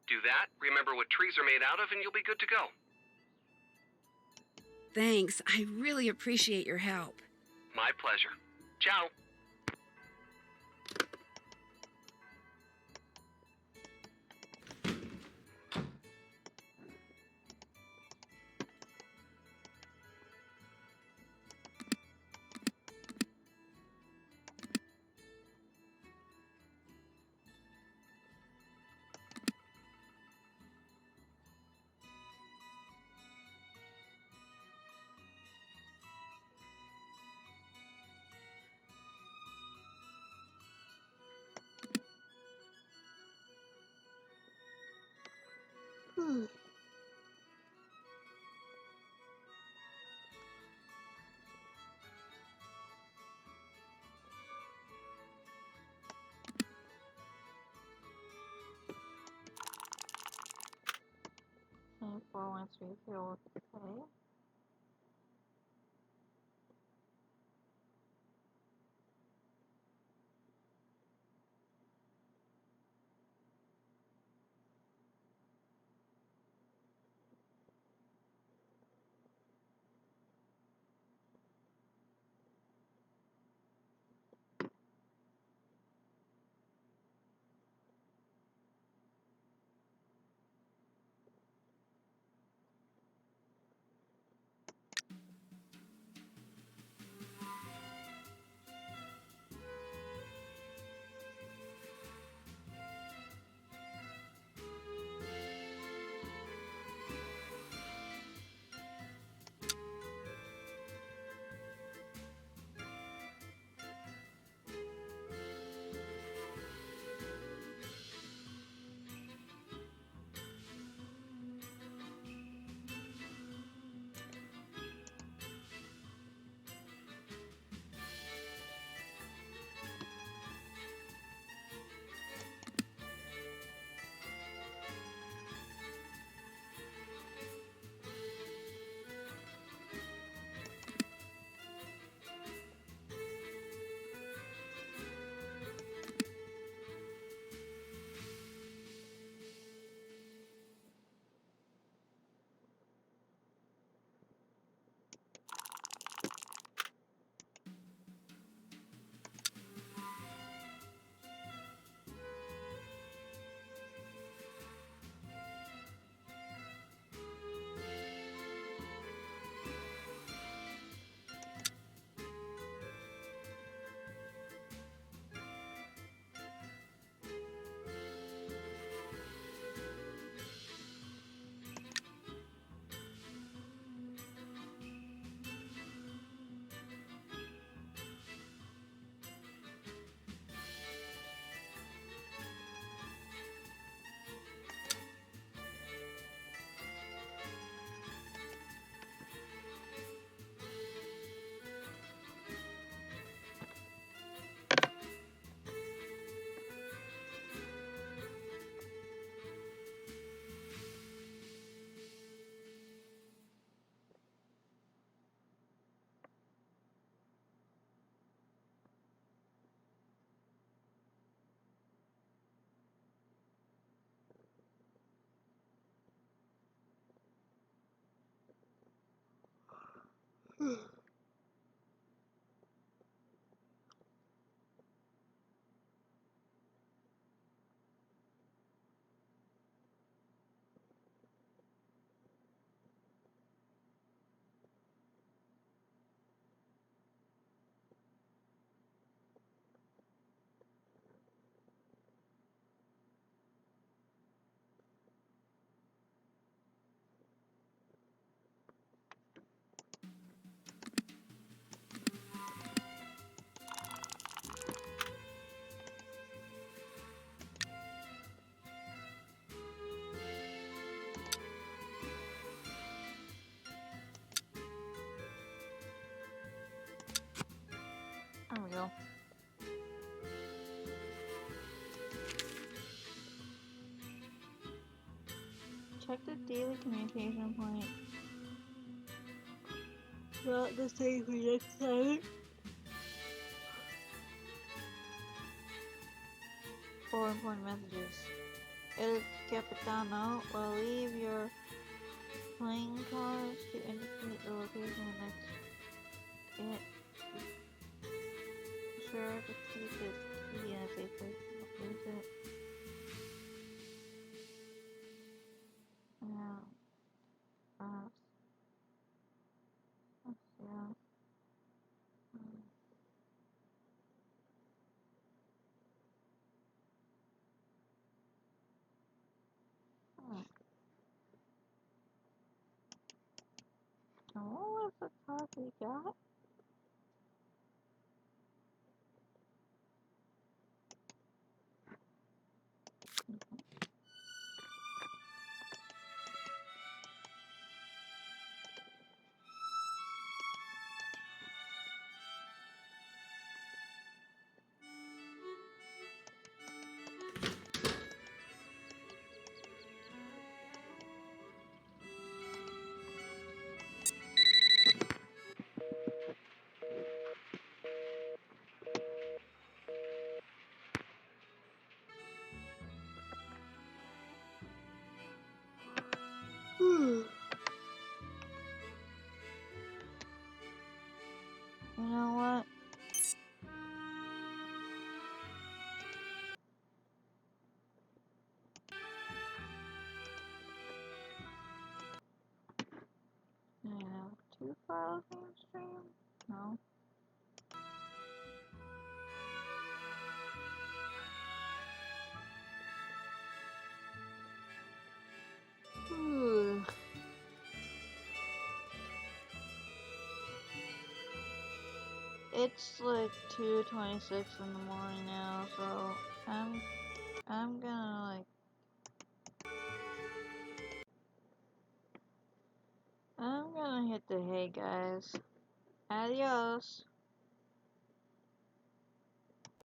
S7: Do that, remember what trees are made out of, and you'll be good to go.
S2: Thanks. I really appreciate your help.
S7: My pleasure. Ciao.
S1: Four one three zero. Okay. check the daily communication point. Not the same for next time. Or important messages. El Capitano will leave your playing cards to indicate the location next. It sure to keep his key in a safe place. Don't lose it. Yeah. Yeah. What was the card we got? You know what? I have 2 files in stream? No. It's like 2:26 in the morning now, so I'm gonna hit the hay, guys. Adios.